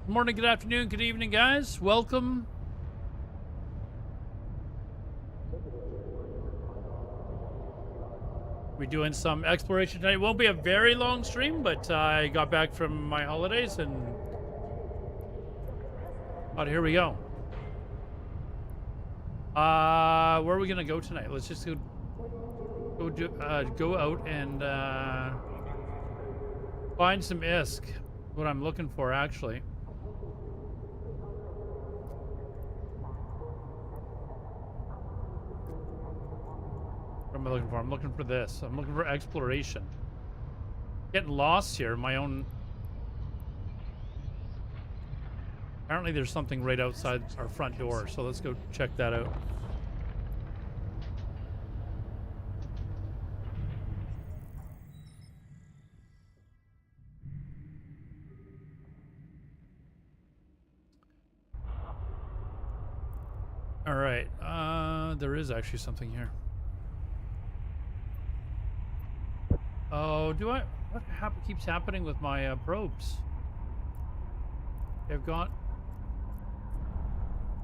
Good morning, good afternoon, good evening, guys. Welcome. We're doing some exploration tonight. It won't be a very long stream, but I got back from my holidays and here we go. Where are we gonna go tonight? Let's just go out and find some ISK. What I'm looking for, actually. What am I looking for? I'm looking for this. I'm looking for exploration. Getting lost here. My own. Apparently, there's something right outside our front door, so let's go check that out. All right. There is actually something here. Oh, what keeps happening with my probes? They've got.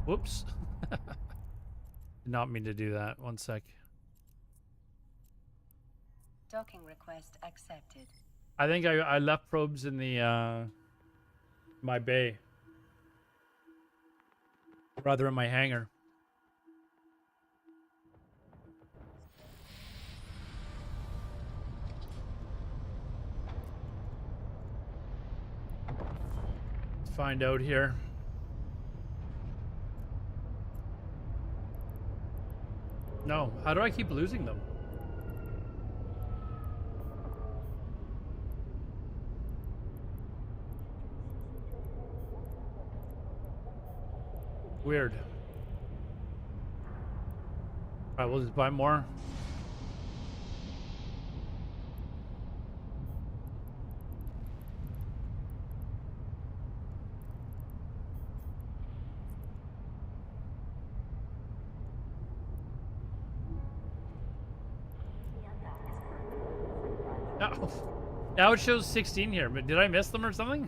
Whoops. Did not mean to do that. One sec. Docking request accepted. I think I left probes in the my bay. Rather in my hangar. Let's find out here. No, how do I keep losing them? Weird. All right, we'll just buy more. Now it shows 16 here, but did I miss them or something?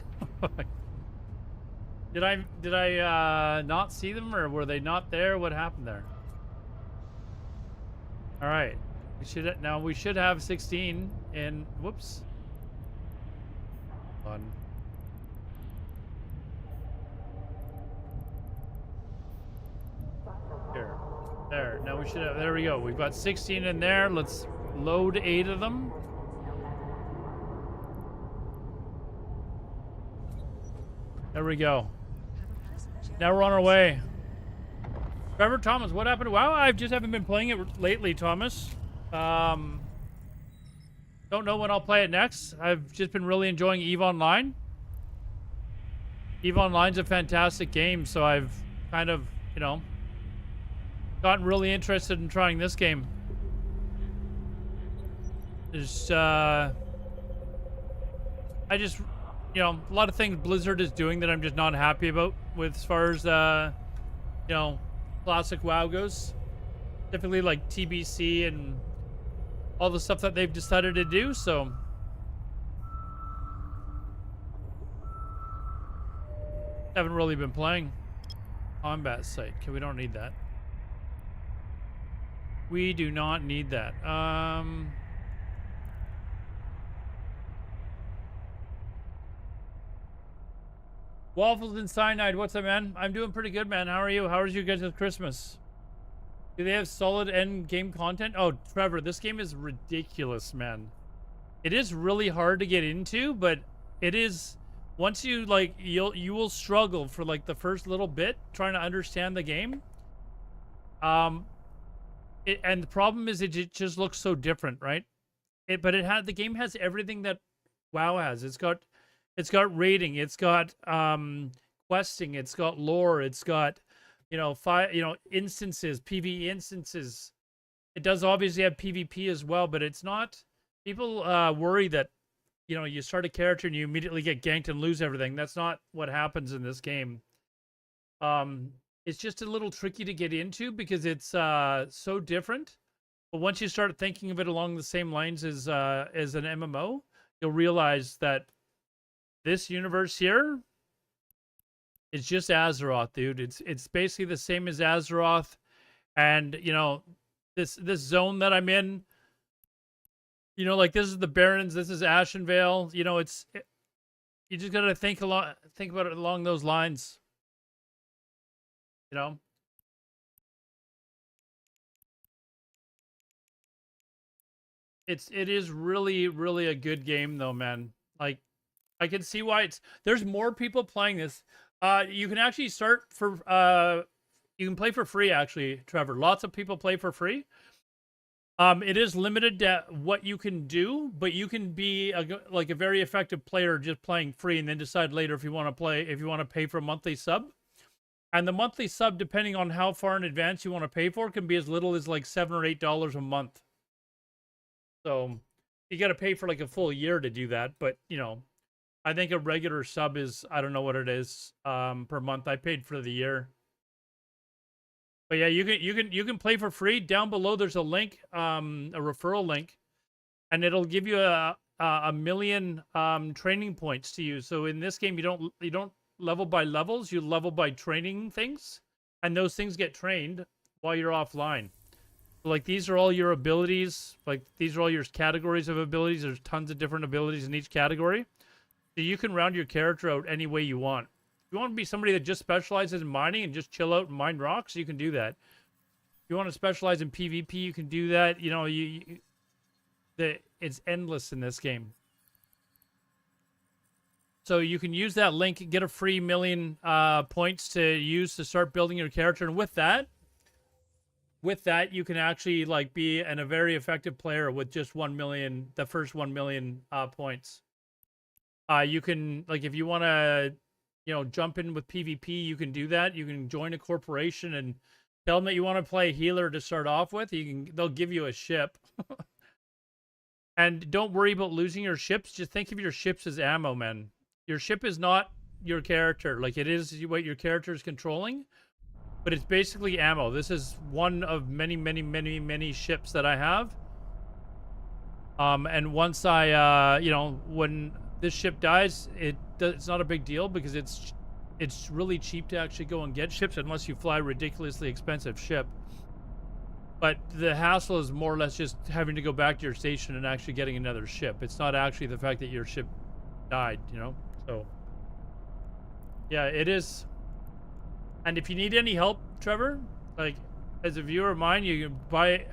Did I not see them, or were they not there? What happened there? All right, we should have 16 in. Whoops. Hold on. Here, there. Now we should have. There we go. We've got 16 in there. Let's load 8 of them. There we go. Now we're on our way. Trevor, Thomas, what happened to WoW? I just haven't been playing it lately, Thomas. Don't know when I'll play it next. I've just been really enjoying EVE Online. EVE Online's a fantastic game, so I've kind of, gotten really interested in trying this game. There's, a lot of things Blizzard is doing that I'm just not happy about with as far as, classic WoW goes. Typically like TBC and all the stuff that they've decided to do, so. Haven't really been playing. Combat site. Okay, we don't need that. We do not need that. Waffles and Cyanide, what's up, man? I'm doing pretty good, man. How are you? How was you guys with Christmas? Do they have solid end game content? Oh, Trevor, this game is ridiculous, man. It is really hard to get into, but it is, once you you will struggle for like the first little bit trying to understand the game. And the problem is it just looks so different, right? But the game has everything that WoW has. It's got raiding, it's got questing, it's got lore, it's got instances, PvE instances. It does obviously have PvP as well, but it's not. People worry that you start a character and you immediately get ganked and lose everything. That's not what happens in this game. It's just a little tricky to get into because it's so different. But once you start thinking of it along the same lines as an MMO, you'll realize that this universe here It's just Azeroth, dude. It's basically the same as Azeroth, and you know, this zone that I'm in, you know, like this is the Barrens, this is Ashenvale. You know, you just gotta think about it along those lines. You know, it is really a good game though, man. Like I can see why there's more people playing this. You can actually start for you can play for free actually, Trevor. Lots of people play for free. It is limited to what you can do, but you can be like a very effective player just playing free, and then decide later if you want to pay for a monthly sub. And the monthly sub, depending on how far in advance you want to pay for, can be as little as like $7 or $8 a month. So you got to pay for like a full year to do that. But you know, I think a regular sub is, I don't know what it is per month. I paid for the year. But yeah, you can play for free. Down below there's a link, a referral link, and it'll give you a million training points to use. So in this game, you don't level by levels, you level by training things, and those things get trained while you're offline. So like these are all your abilities, like these are all your categories of abilities. There's tons of different abilities in each category. So you can round your character out any way you want. If you want to be somebody that just specializes in mining and just chill out and mine rocks, you can do that. If you want to specialize in PvP, you can do that. You know, it's endless in this game. So you can use that link, get a free million points to use to start building your character, and with that, you can actually like be a very effective player with just 1 million, the first 1 million points. You can, like, if you want to, you know, jump in with PvP, you can do that. You can join a corporation and tell them that you want to play healer to start off with. They'll give you a ship. And don't worry about losing your ships. Just think of your ships as ammo, man. Your ship is not your character. Like, it is what your character is controlling, but it's basically ammo. This is one of many ships that I have. And once I, you know, when this ship dies, it's not a big deal because it's really cheap to actually go and get ships unless you fly a ridiculously expensive ship. But the hassle is more or less just having to go back to your station and actually getting another ship. It's not actually the fact that your ship died, you know? So, yeah, it is. And if you need any help, Trevor, like, as a viewer of mine, you can buy,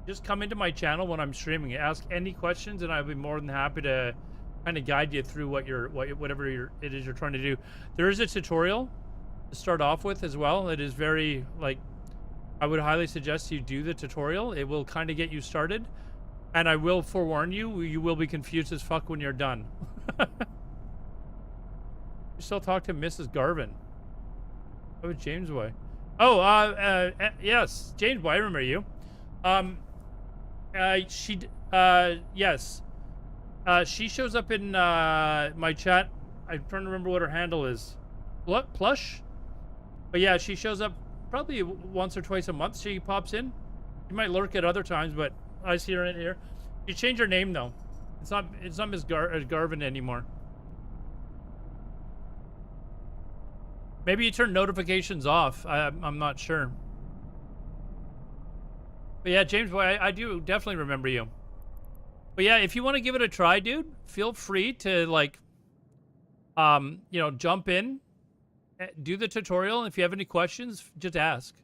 just come into my channel when I'm streaming. Ask any questions, and I'll be more than happy to kind of guide you through whatever it is you're trying to do. There is a tutorial to start off with as well. It is very, like, I would highly suggest you do the tutorial. It will kind of get you started. And I will forewarn you, you will be confused as fuck when you're done. You still talk to Mrs. Garvin. What was James Boy? Oh, yes, James Boy, I remember you. Yes. She shows up in my chat. I'm trying to remember what her handle is. Plush? But yeah, she shows up probably once or twice a month. She pops in. She might lurk at other times, but I see her in here. You changed her name though. It's not Miss Garvin anymore. Maybe you turn notifications off. I'm not sure. But yeah, James Boy, I do definitely remember you. But yeah, if you want to give it a try, dude, feel free to, like, you know, jump in, do the tutorial, and if you have any questions, just ask.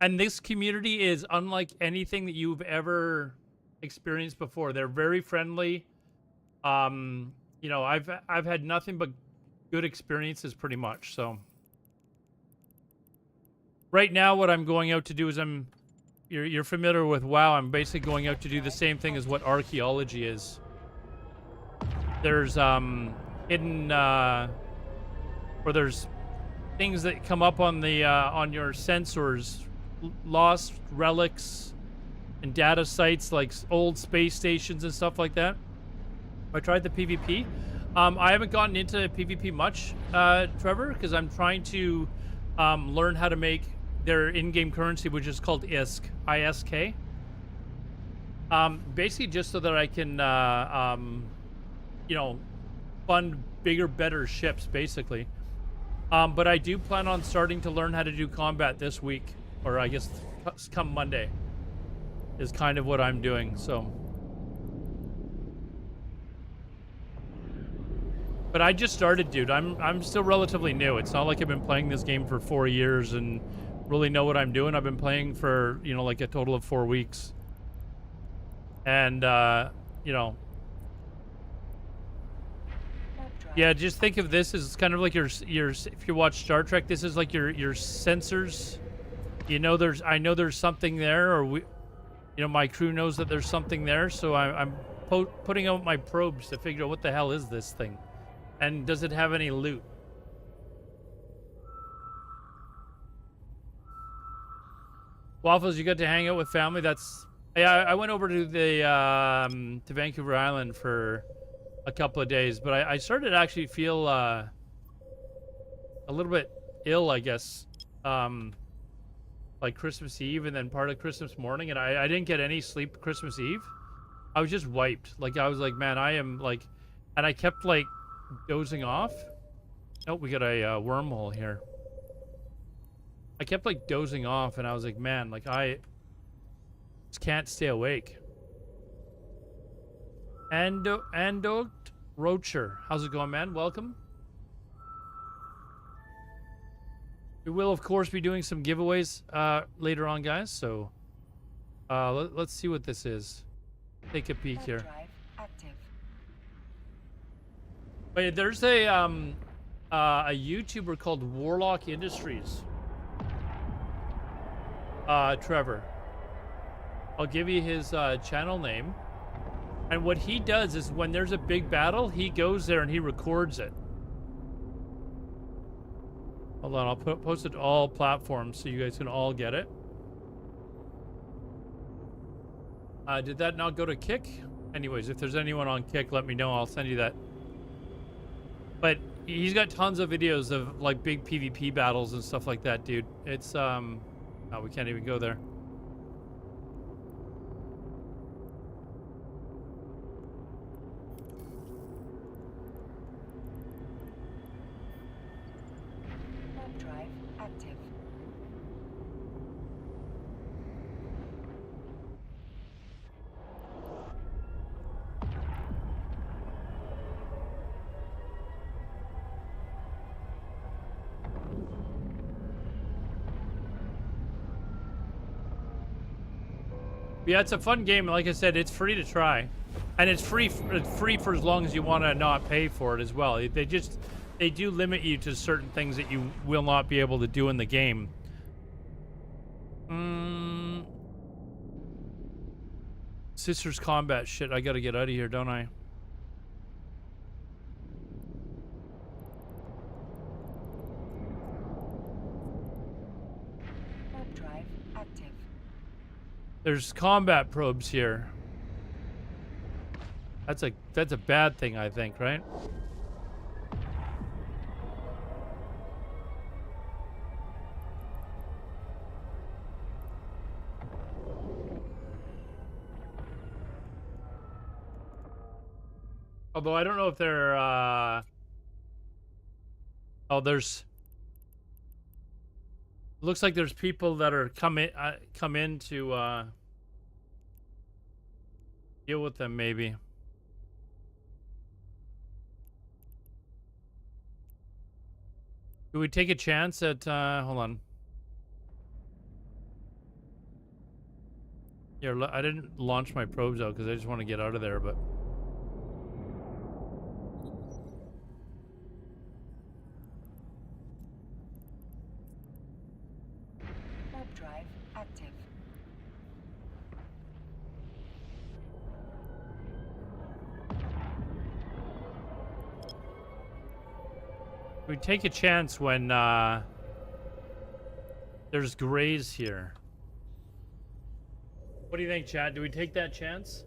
And this community is unlike anything that you've ever experienced before. They're very friendly. You know, I've had nothing but good experiences pretty much. So right now, what I'm going out to do is you're familiar with WoW. I'm basically going out to do the same thing as what archaeology is. There's hidden or there's things that come up on the on your sensors, lost relics and data sites like old space stations and stuff like that. I tried the PvP. I haven't gotten into PvP much, Trevor, because I'm trying to learn how to make their in-game currency, which is called ISK, I-S-K. Basically just so that I can, you know, fund bigger, better ships, basically. But I do plan on starting to learn how to do combat this week, or I guess come Monday is kind of what I'm doing. So, but I just started, dude. I'm still relatively new. It's not like I've been playing this game for 4 years and really know what I'm doing. I've been playing for, you know, like a total of 4 weeks. And you know, yeah, just think of this as kind of like your if you watch Star Trek, this is like your sensors. You know, I know there's something there, or you know, my crew knows that there's something there, so I'm putting out my probes to figure out what the hell is this thing, and does it have any loot? Waffles, you got to hang out with family. That's yeah. I went over to the to Vancouver Island for a couple of days, but I started to actually feel a little bit ill, I guess, like Christmas Eve and then part of Christmas morning, and I didn't get any sleep Christmas Eve. I was just wiped. Like, I was like, man, I am like, and I kept like dozing off. Oh, we got a wormhole here. I kept like dozing off, and I was like, man, like I just can't stay awake. Ando Rocher, how's it going, man? Welcome. We will, of course, be doing some giveaways later on, guys. So let's see what this is. Take a peek here. Wait, there's a YouTuber called Warlock Industries. Trevor, I'll give you his channel name. And what he does is when there's a big battle, he goes there and he records it. Hold on, I'll post it to all platforms so you guys can all get it. Did that not go to Kick? Anyways, if there's anyone on Kick, let me know. I'll send you that. But he's got tons of videos of like big PvP battles and stuff like that, dude. It's oh, we can't even go there. Yeah, it's a fun game. Like I said, it's free to try, and it's free for as long as you want to not pay for it as well. They do limit you to certain things that you will not be able to do in the game. Sisters combat shit. I gotta get out of here, don't I? There's combat probes here. That's a bad thing, I think, right? Although I don't know if they're oh, there's looks like there's people that are come in to deal with them, maybe. Do we take a chance at hold on. Here, I didn't launch my probes out because I just want to get out of there, but we take a chance when there's grays here. What do you think, chat? Do we take that chance?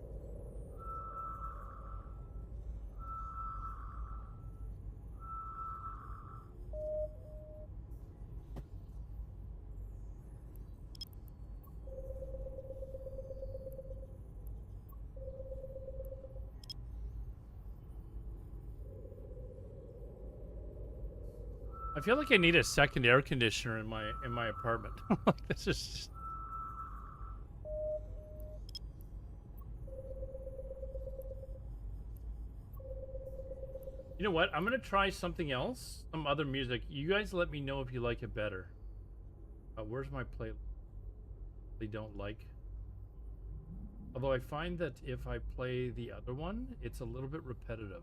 I feel like I need a second air conditioner in my apartment. This is just... You know what? I'm gonna try something else, some other music. You guys let me know if you like it better. Where's my playlist? They don't like. Although I find that if I play the other one, it's a little bit repetitive.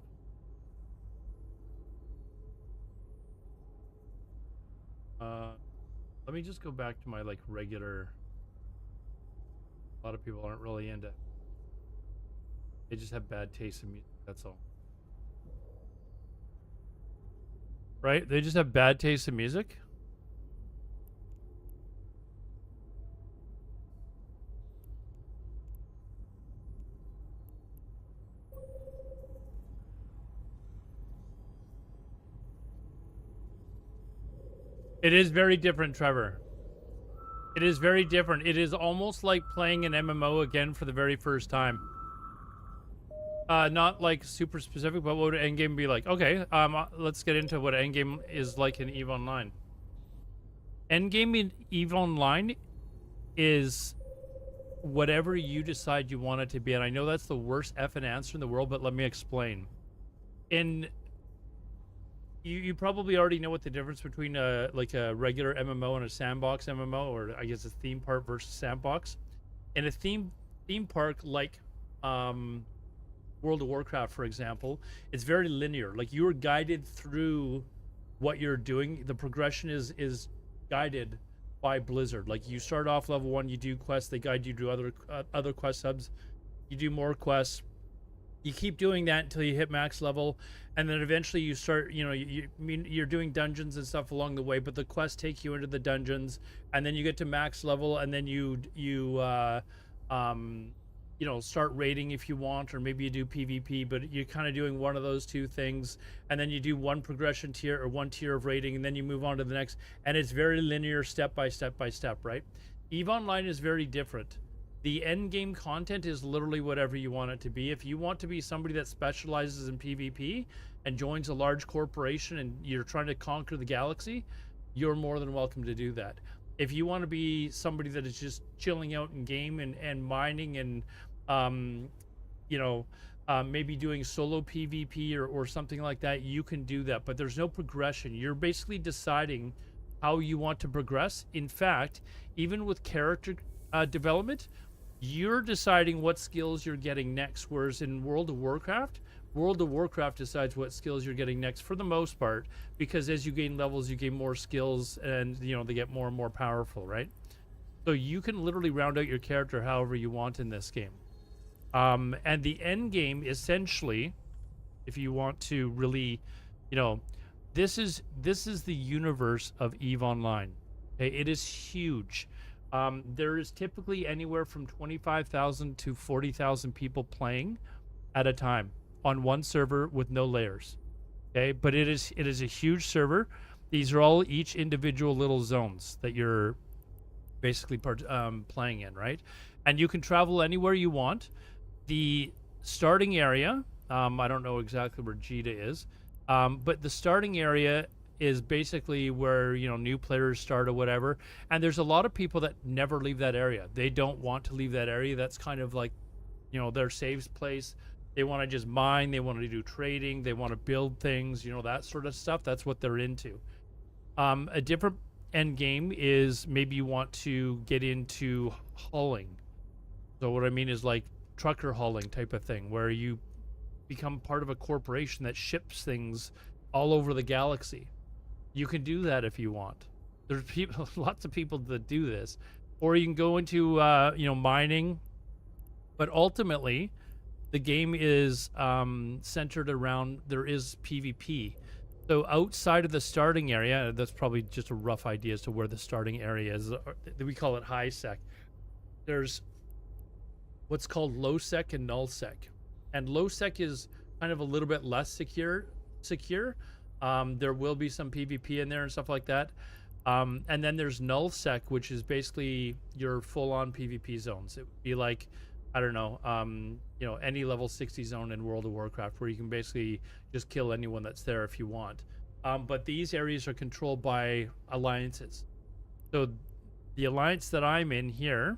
Let me just go back to my like regular. A lot of people aren't really into. They just have bad taste in music. That's all. Right? They just have bad taste in music. It is very different, Trevor. It is very different. It is almost like playing an MMO again for the very first time. Not like super specific, but what would endgame be like? Okay, let's get into what endgame is like in EVE Online. Endgame in EVE Online is whatever you decide you want it to be, and I know that's the worst effing answer in the world, but let me explain. You probably already know what the difference between like a regular MMO and a sandbox MMO, or I guess a theme park versus sandbox. In a theme park like World of Warcraft, for example, it's very linear. Like you're guided through what you're doing. The progression is guided by Blizzard. Like you start off level 1, you do quests, they guide you to other quest hubs. You do more quests. You keep doing that until you hit max level, and then eventually you start, you know, you're doing dungeons and stuff along the way, but the quests take you into the dungeons, and then you get to max level, and then you know, start raiding if you want, or maybe you do PvP, but you're kind of doing one of those two things, and then you do one progression tier or one tier of raiding, and then you move on to the next, and it's very linear, step by step by step, right? EVE Online is very different. The end game content is literally whatever you want it to be. If you want to be somebody that specializes in PvP and joins a large corporation and you're trying to conquer the galaxy, you're more than welcome to do that. If you want to be somebody that is just chilling out in game and mining and you know, maybe doing solo PvP or something like that, you can do that, but there's no progression. You're basically deciding how you want to progress. In fact, even with character development, you're deciding what skills you're getting next, whereas in World of Warcraft decides what skills you're getting next for the most part, because as you gain levels, you gain more skills, and you know, they get more and more powerful, right? So you can literally round out your character however you want in this game. And the end game, essentially, if you want to really, you know, this is the universe of EVE Online. Okay, it is huge. There is typically anywhere from 25,000 to 40,000 people playing at a time on one server with no layers. Okay, but it is a huge server. These are all each individual little zones that you're basically playing in, right? And you can travel anywhere you want. The starting area, I don't know exactly where Jita is, but the starting area is basically where, you know, new players start or whatever, and there's a lot of people that never leave that area. They don't want to leave that area. That's kind of like, you know, their safe place. They want to just mine, they want to do trading, they want to build things, you know, that sort of stuff. That's what they're into. A different end game is maybe you want to get into hauling. So what I mean is like trucker hauling type of thing, where you become part of a corporation that ships things all over the galaxy. You can do that if you want. There's people, lots of people that do this. Or you can go into, you know, mining. But ultimately, the game is centered around, there is PvP. So outside of the starting area, that's probably just a rough idea as to where the starting area is. We call it high sec. There's what's called low sec and null sec. And low sec is kind of a little bit less secure. There will be some PvP in there and stuff like that. And then there's null sec, which is basically your full-on PvP zones. It would be like, I don't know, you know, any level 60 zone in World of Warcraft, where you can basically just kill anyone that's there if you want. but these areas are controlled by alliances. So the alliance that I'm in here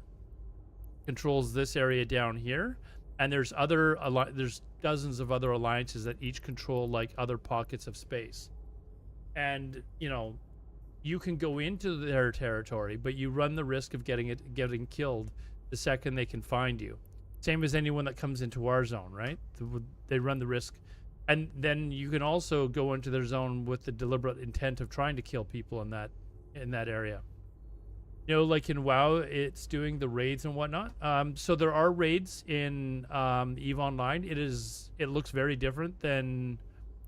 controls this area down here, and there's there's dozens of other alliances that each control like other pockets of space. And you can go into their territory, but you run the risk of getting killed the second they can find you. Same as anyone that comes into our zone, right? They run the risk. And then you can also go into their zone with the deliberate intent of trying to kill people in that area. Like in WoW, it's doing the raids and whatnot. So there are raids in EVE Online. It looks very different than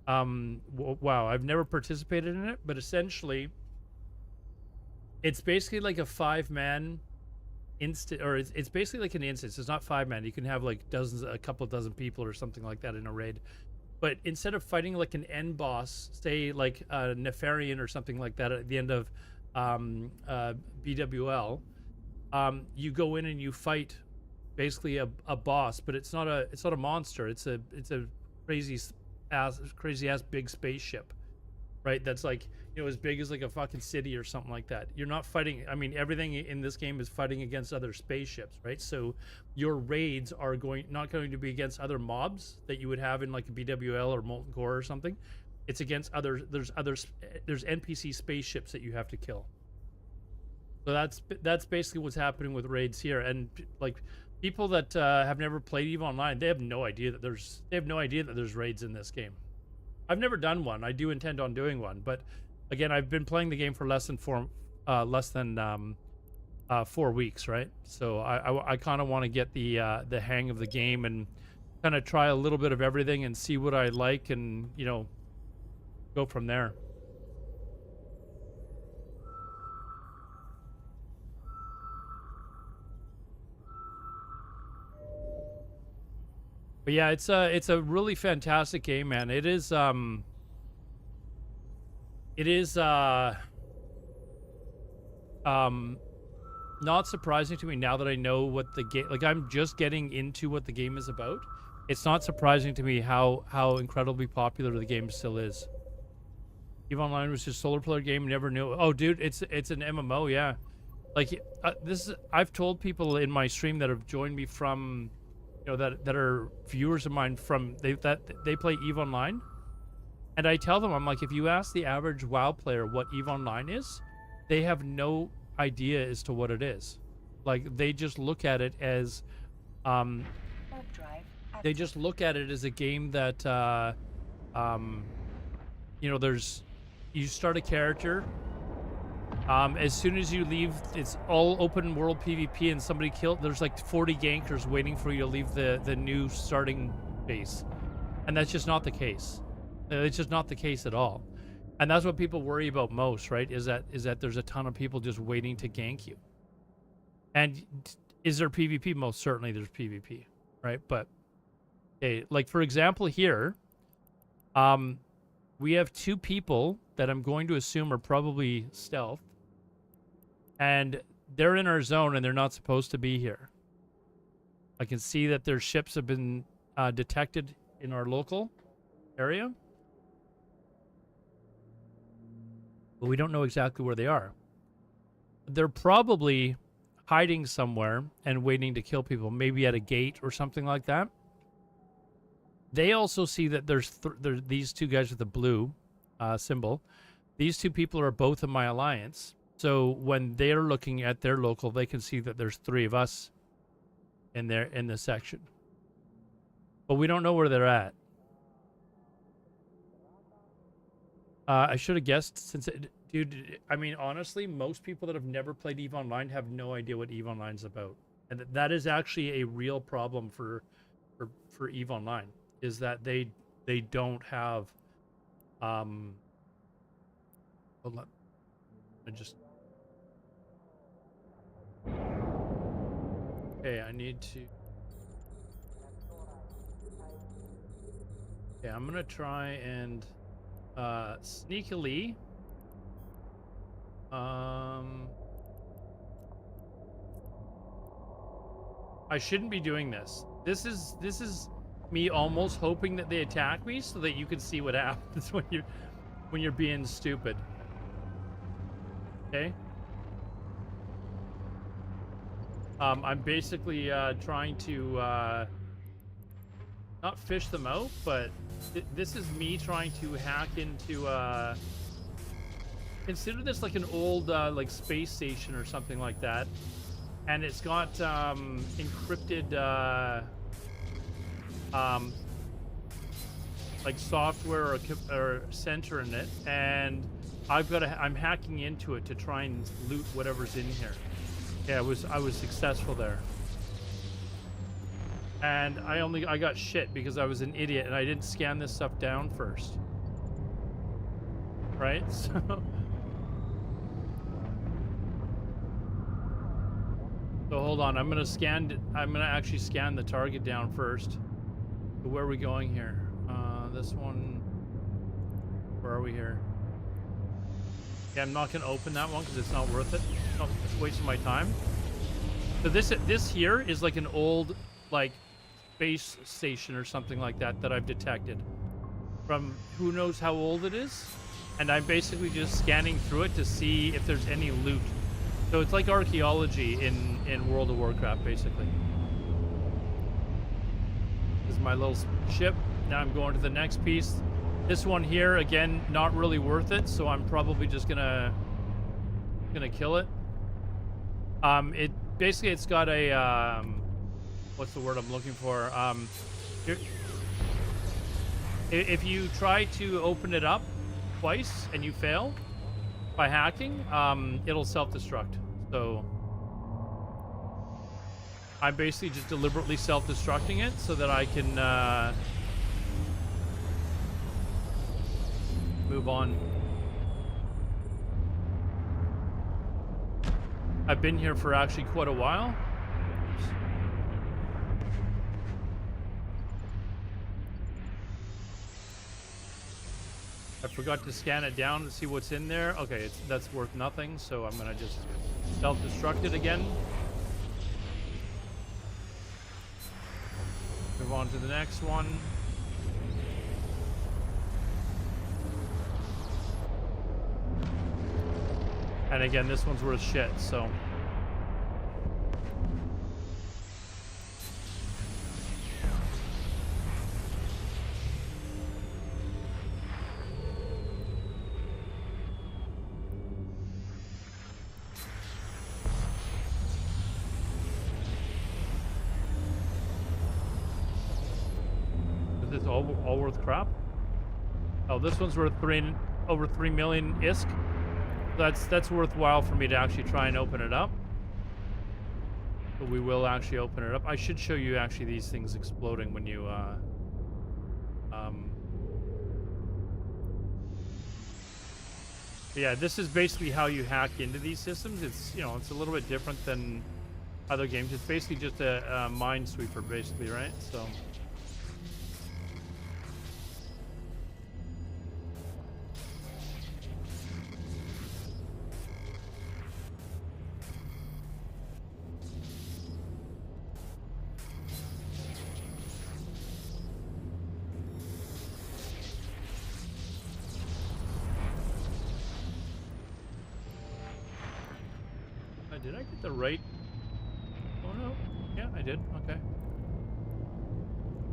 WoW. I've never participated in it, but essentially, it's basically like a 5-man instant, or it's basically like an instance. It's not 5-man. You can have like a couple of dozen people or something like that in a raid. But instead of fighting like an end boss, say like a Nefarian or something like that at the end of BWL, you go in and you fight basically a boss, but it's not a monster. It's a crazy ass big spaceship, right? That's like as big as like a fucking city or something like that. You're not fighting. I mean, everything in this game is fighting against other spaceships, right? So your raids are not going to be against other mobs that you would have in like a BWL or Molten Core or something. It's against there's NPC spaceships that you have to kill. So that's basically what's happening with raids here. And like people that have never played EVE Online, they have no idea that there's raids in this game. I've never done one. I do intend on doing one, but again, I've been playing the game for less than 4 weeks, right? So I kind of want to get the hang of the game and kind of try a little bit of everything and see what I like, and go from there. But yeah, it's a really fantastic game, man. It is not surprising to me now that I know what the game, like I'm just getting into what the game is about. It's not surprising to me how incredibly popular the game still is. EVE Online was just a solar player game. Never knew. Oh, dude, it's an MMO, yeah. Like I've told people in my stream that have joined me from, that are viewers of mine from they play EVE Online, and I tell them, I'm like, if you ask the average WoW player what EVE Online is, they have no idea as to what it is. Like they just look at it as, they just look at it as a game that, you start a character. As soon as you leave, it's all open world PvP, and somebody there's like 40 gankers waiting for you to leave the new starting base. And that's just not the case. It's just not the case at all. And that's what people worry about most, right? Is that there's a ton of people just waiting to gank you. And is there PvP? Most certainly there's PvP, right? But okay, like for example here, we have 2 people that I'm going to assume are probably stealth. And they're in our zone, and they're not supposed to be here. I can see that their ships have been detected in our local area. But we don't know exactly where they are. They're probably hiding somewhere and waiting to kill people, maybe at a gate or something like that. They also see that there's these 2 guys with the blue symbol. These 2 people are both in my alliance. So when they're looking at their local, they can see that there's 3 of us in this section. But we don't know where they're at. I should have guessed, dude, I mean, honestly, most people that have never played EVE Online have no idea what EVE Online's about. And that is actually a real problem for EVE Online, is that they don't have hold on. Okay, I need to. Okay, I'm gonna try and sneakily. I shouldn't be doing this. This is me almost hoping that they attack me so that you can see what happens when you. when you're being stupid. Okay? I'm basically trying to not fish them out, but this is me trying to hack into consider this like an old like space station or something like that, and it's got encrypted like software or center in it, and I'm hacking into it to try and loot whatever's in here. Yeah, I was successful there. And I got shit because I was an idiot and I didn't scan this stuff down first. Right? So hold on, I'm gonna actually scan the target down first. So where are we going here? This one, where are we here? Yeah, I'm not gonna open that one because it's not worth it. It's wasting my time. So this here is like an old like space station or something like that I've detected from who knows how old it is, and I'm basically just scanning through it to see if there's any loot. So it's like archaeology in World of Warcraft, basically. This is my little ship. Now I'm going to the next piece. This one here, again, not really worth it, so I'm probably just gonna kill it. It's got a what's the word I'm looking for? If you try to open it up twice and you fail by hacking, it'll self-destruct. So I'm basically just deliberately self-destructing it so that I can move on. I've been here for actually quite a while. I forgot to scan it down to see what's in there. Okay, that's worth nothing, so I'm gonna just self-destruct it again. Move on to the next one. And again, this one's worth shit, so. Is this all worth crap? Oh, this one's worth over 3 million ISK. That's worthwhile for me to actually try and open it up. But we will actually open it up. I should show you actually these things exploding when you yeah, this is basically how you hack into these systems. It's, you know, it's a little bit different than other games. It's basically just a minesweeper, basically, right? So did I get the right? Oh no. Yeah, I did. Okay.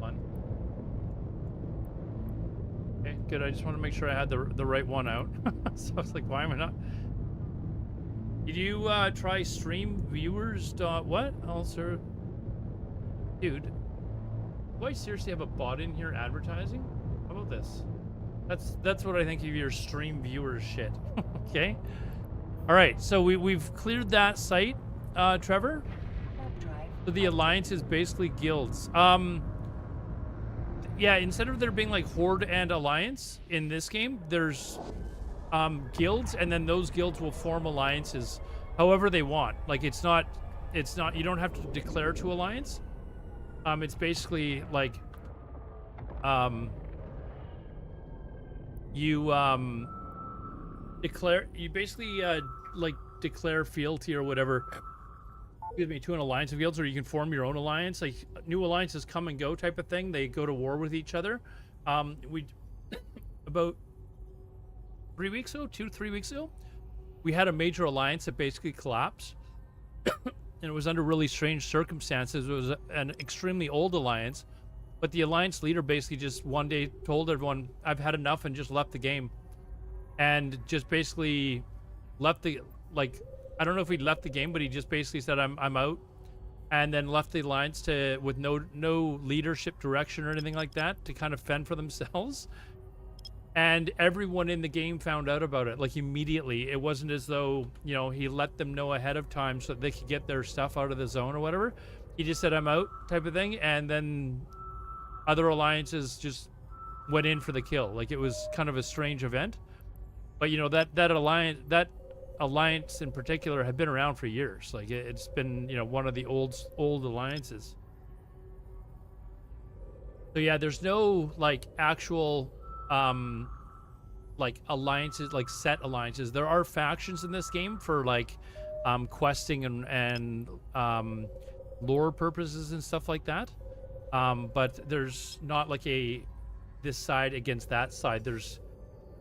Fun. Okay, good. I just want to make sure I had the right one out. So I was like, why am I not? Did you try stream viewers? What? Also, dude, do I seriously have a bot in here advertising? How about this? That's what I think of your stream viewers shit. Okay. All right, so we've cleared that site, Trevor. So the alliance is basically guilds. Yeah, instead of there being like horde and alliance in this game, there's guilds, and then those guilds will form alliances however they want. Like it's not you don't have to declare to alliance. It's basically like you basically like declare fealty or whatever, excuse me, to an alliance of guilds, or you can form your own alliance. Like new alliances come and go type of thing. They go to war with each other. About 3 weeks ago, 2 to 3 weeks ago, we had a major alliance that basically collapsed. And it was under really strange circumstances. It was an extremely old alliance, but the alliance leader basically just one day told everyone, I've had enough, and just left the game. And just basically left the, like, I don't know if he left the game, but he just basically said, I'm out. And then left the alliance with no leadership direction or anything like that to kind of fend for themselves. And everyone in the game found out about it, like, immediately. It wasn't as though, you know, he let them know ahead of time so that they could get their stuff out of the zone or whatever. He just said, I'm out, type of thing. And then other alliances just went in for the kill. Like, it was kind of a strange event. But, you know, that alliance in particular had been around for years. Like, it's been, you know, one of the old alliances. So yeah, there's no like actual like alliances, like set alliances. There are factions in this game for like questing and lore purposes and stuff like that. But there's not like this side against that side. There's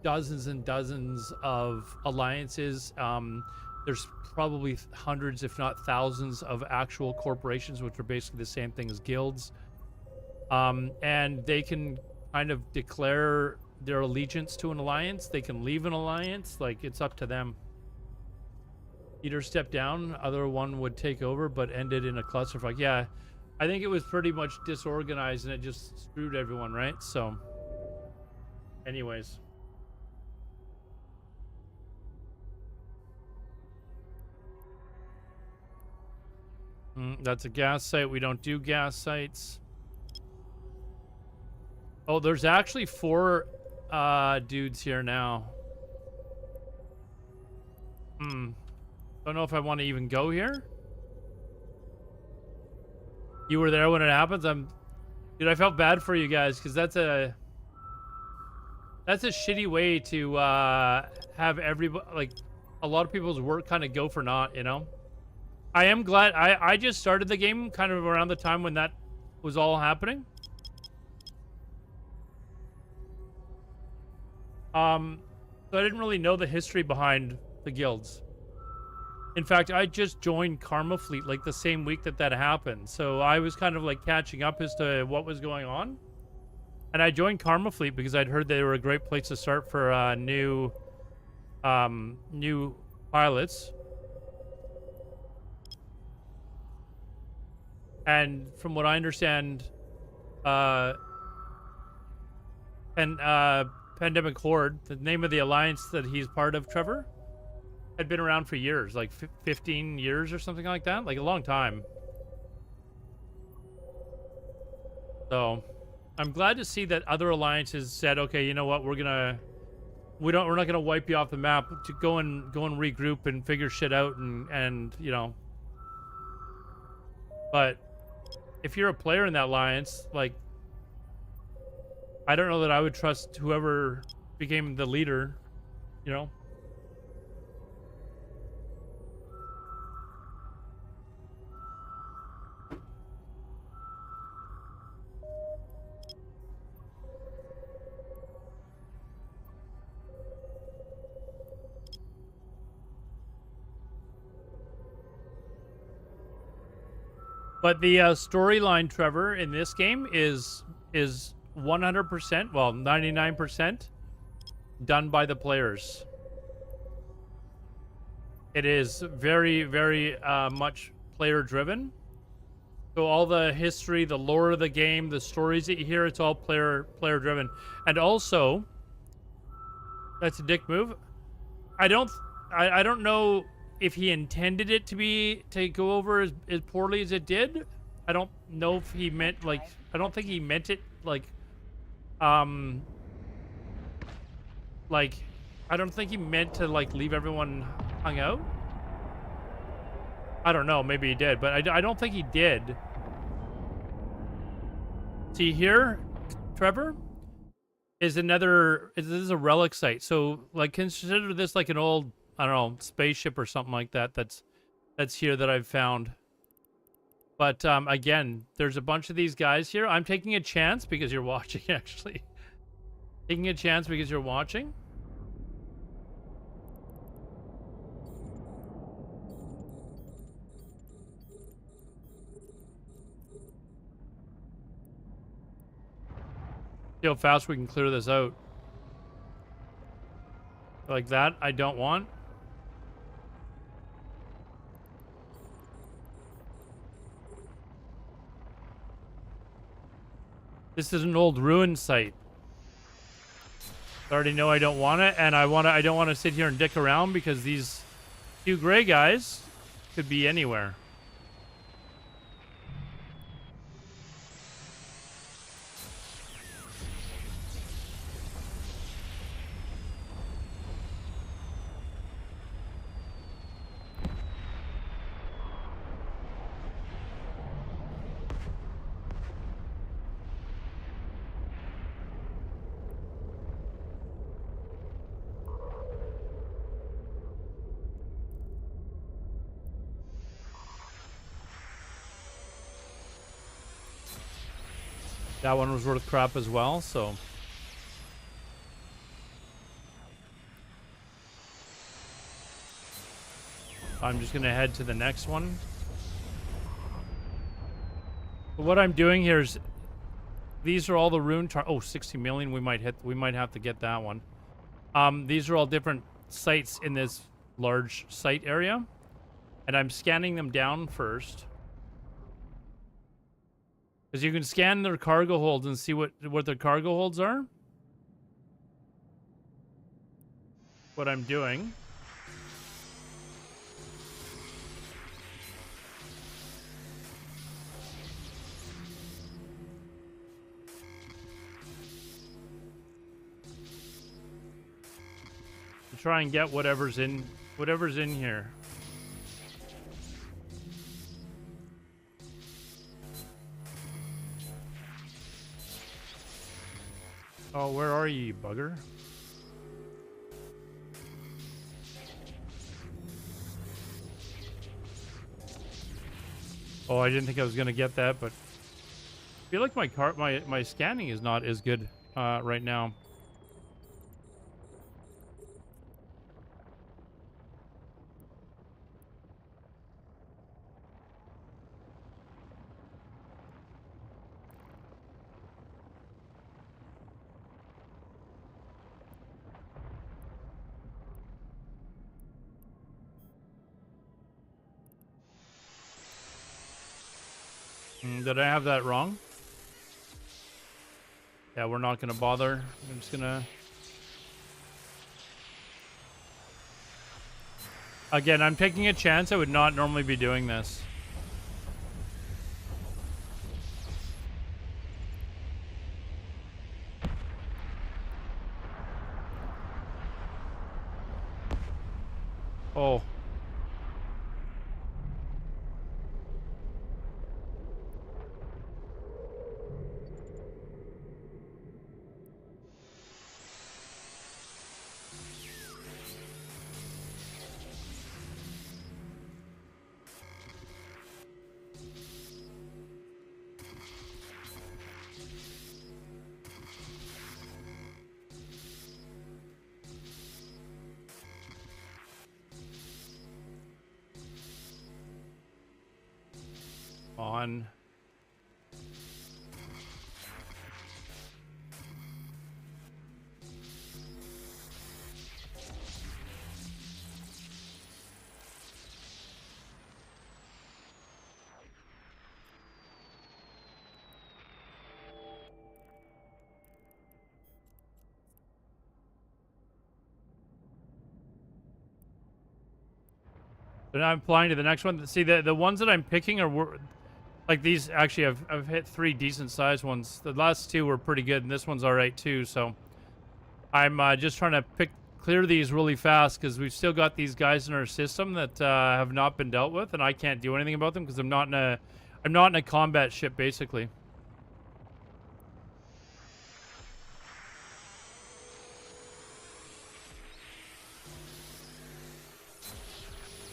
dozens and dozens of alliances. There's probably hundreds, if not thousands, of actual corporations, which are basically the same thing as guilds. And they can kind of declare their allegiance to an alliance. They can leave an alliance. Like, it's up to them. Leader stepped down, other one would take over, but ended in a clusterfuck. Yeah, I think it was pretty much disorganized and it just screwed everyone, right? So, anyways. That's a gas site. We don't do gas sites. Oh, there's actually 4 dudes here now. Don't know if I want to even go here. You were there when it happens. Dude, I felt bad for you guys because that's a shitty way to have everybody, like, a lot of people's work kind of go for naught, you know? I am glad I just started the game kind of around the time when that was all happening. So I didn't really know the history behind the guilds. In fact, I just joined Karma Fleet like the same week that happened. So I was kind of like catching up as to what was going on. And I joined Karma Fleet because I'd heard they were a great place to start for new pilots. And from what I understand, Pandemic Horde, the name of the alliance that he's part of, Trevor, had been around for years, like 15 years or something like that, like a long time. So I'm glad to see that other alliances said, okay, you know what, we're not gonna wipe you off the map, to go and regroup and figure shit out and you know. But if you're a player in that alliance, like, I don't know that I would trust whoever became the leader, you know? But the storyline, Trevor, in this game is 100%, well, 99% done by the players. It is very, very much player driven. So all the history, the lore of the game, the stories that you hear, it's all player driven. And also, that's a dick move. I don't know if he intended it to go over as poorly as it did. I don't know if he meant, like, I don't think he meant it like I don't think he meant to like leave everyone hung out. I don't know, maybe he did, but I don't think he did. See here, Trevor, is this is a relic site. So like, consider this like an old, I don't know, spaceship or something like that that's here that I've found. But again, there's a bunch of these guys here. I'm taking a chance because you're watching, actually. Taking a chance because you're watching. See how fast we can clear this out. Like that, I don't want. This is an old ruin site. I already know I don't want it, and I don't want to sit here and dick around because these two gray guys could be anywhere. That one was worth crap as well, so. I'm just gonna head to the next one. But what I'm doing here is, these are all the rune oh, 60 million, we might have to get that one. These are all different sites in this large site area. And I'm scanning them down first. Because you can scan their cargo holds and see what their cargo holds are. What I'm doing. To try and get whatever's in here. Oh, where are you, bugger? Oh, I didn't think I was gonna get that, but I feel like my scanning is not as good right now. Did I have that wrong? Yeah, we're not gonna bother. I'm just gonna... Again, I'm taking a chance. I would not normally be doing this. Oh. On. So now I'm flying to the next one. See, the ones that I'm picking are like these. Actually, I've hit 3 decent sized ones. The last 2 were pretty good, and this one's all right too. So I'm just trying to clear these really fast because we've still got these guys in our system that have not been dealt with, and I can't do anything about them because I'm not in a combat ship basically.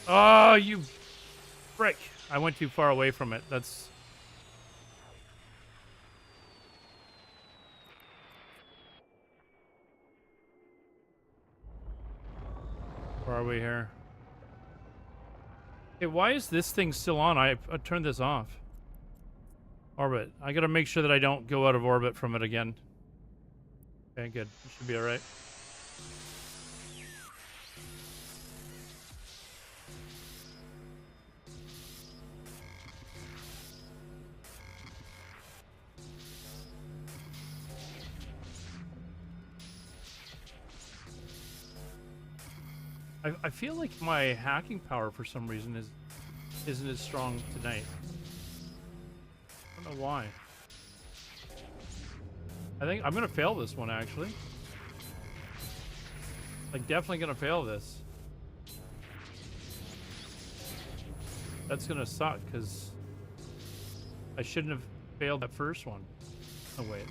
Oh, you frick. I went too far away from it. That's... Where are we here? Hey, why is this thing still on? I turned this off. Orbit. I gotta make sure that I don't go out of orbit from it again. Okay, good. Should be all right. I feel like my hacking power for some reason isn't as strong tonight. I don't know why. I think I'm gonna fail this one actually. Like definitely gonna fail this. That's gonna suck because I shouldn't have failed that first one. Oh wait.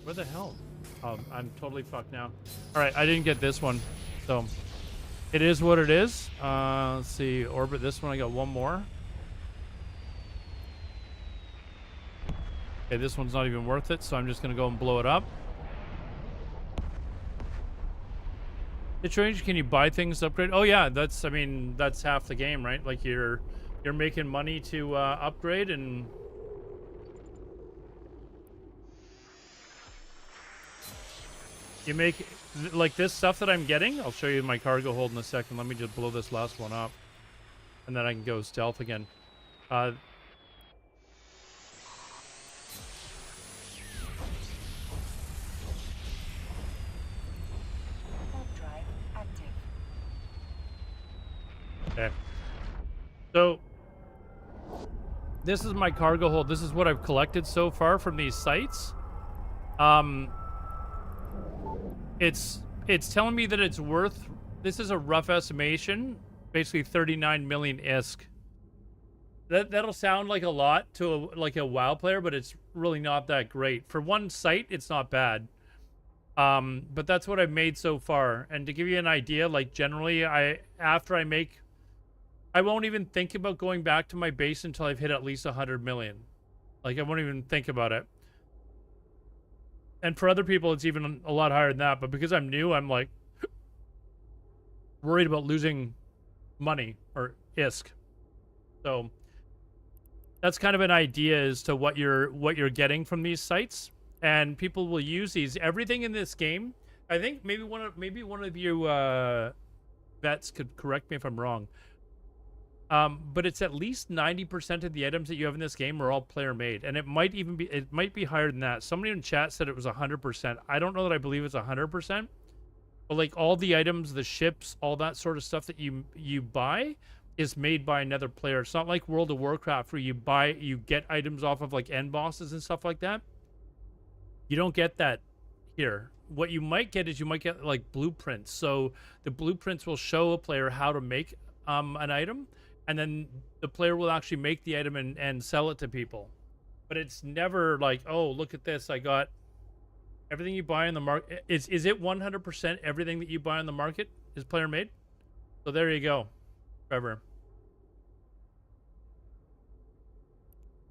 Where the hell? Oh, I'm totally fucked now. Alright, I didn't get this one. So it is what it is. Let's see, orbit this one. I got one more. Okay, this one's not even worth it, so I'm just gonna go and blow it up. It's strange, can you buy things to upgrade? Oh yeah, I mean that's half the game, right? Like you're making money to upgrade, and you make like this stuff that I'm getting. I'll show you my cargo hold in a second. Let me just blow this last one up, and then I can go stealth again. Drive active. Okay. So this is my cargo hold. This is what I've collected so far from these sites. It's telling me that it's worth, this is a rough estimation, basically 39 million ISK. That'll sound like a lot to like a WoW player, but it's really not that great. For one site, it's not bad. But that's what I've made so far. And to give you an idea, like generally after I make, I won't even think about going back to my base until I've hit at least 100 million. Like I won't even think about it. And for other people, it's even a lot higher than that. But because I'm new, I'm like worried about losing money or ISK. So that's kind of an idea as to what you're getting from these sites. And people will use these. Everything in this game, I think maybe one of you vets could correct me if I'm wrong. But it's at least 90% of the items that you have in this game are all player made, and it might be higher than that. Somebody in chat said it was 100%. I don't know that I believe it's 100%, but like all the items, the ships, all that sort of stuff that you buy is made by another player. It's not like World of Warcraft where you get items off of like end bosses and stuff like that. You don't get that here. What you might get is you might get like blueprints. So the blueprints will show a player how to make an item. And then the player will actually make the item and sell it to people. But it's never like, oh, look at this. I got everything you buy in the market. Is it 100% everything that you buy on the market is player made? So there you go, Trevor.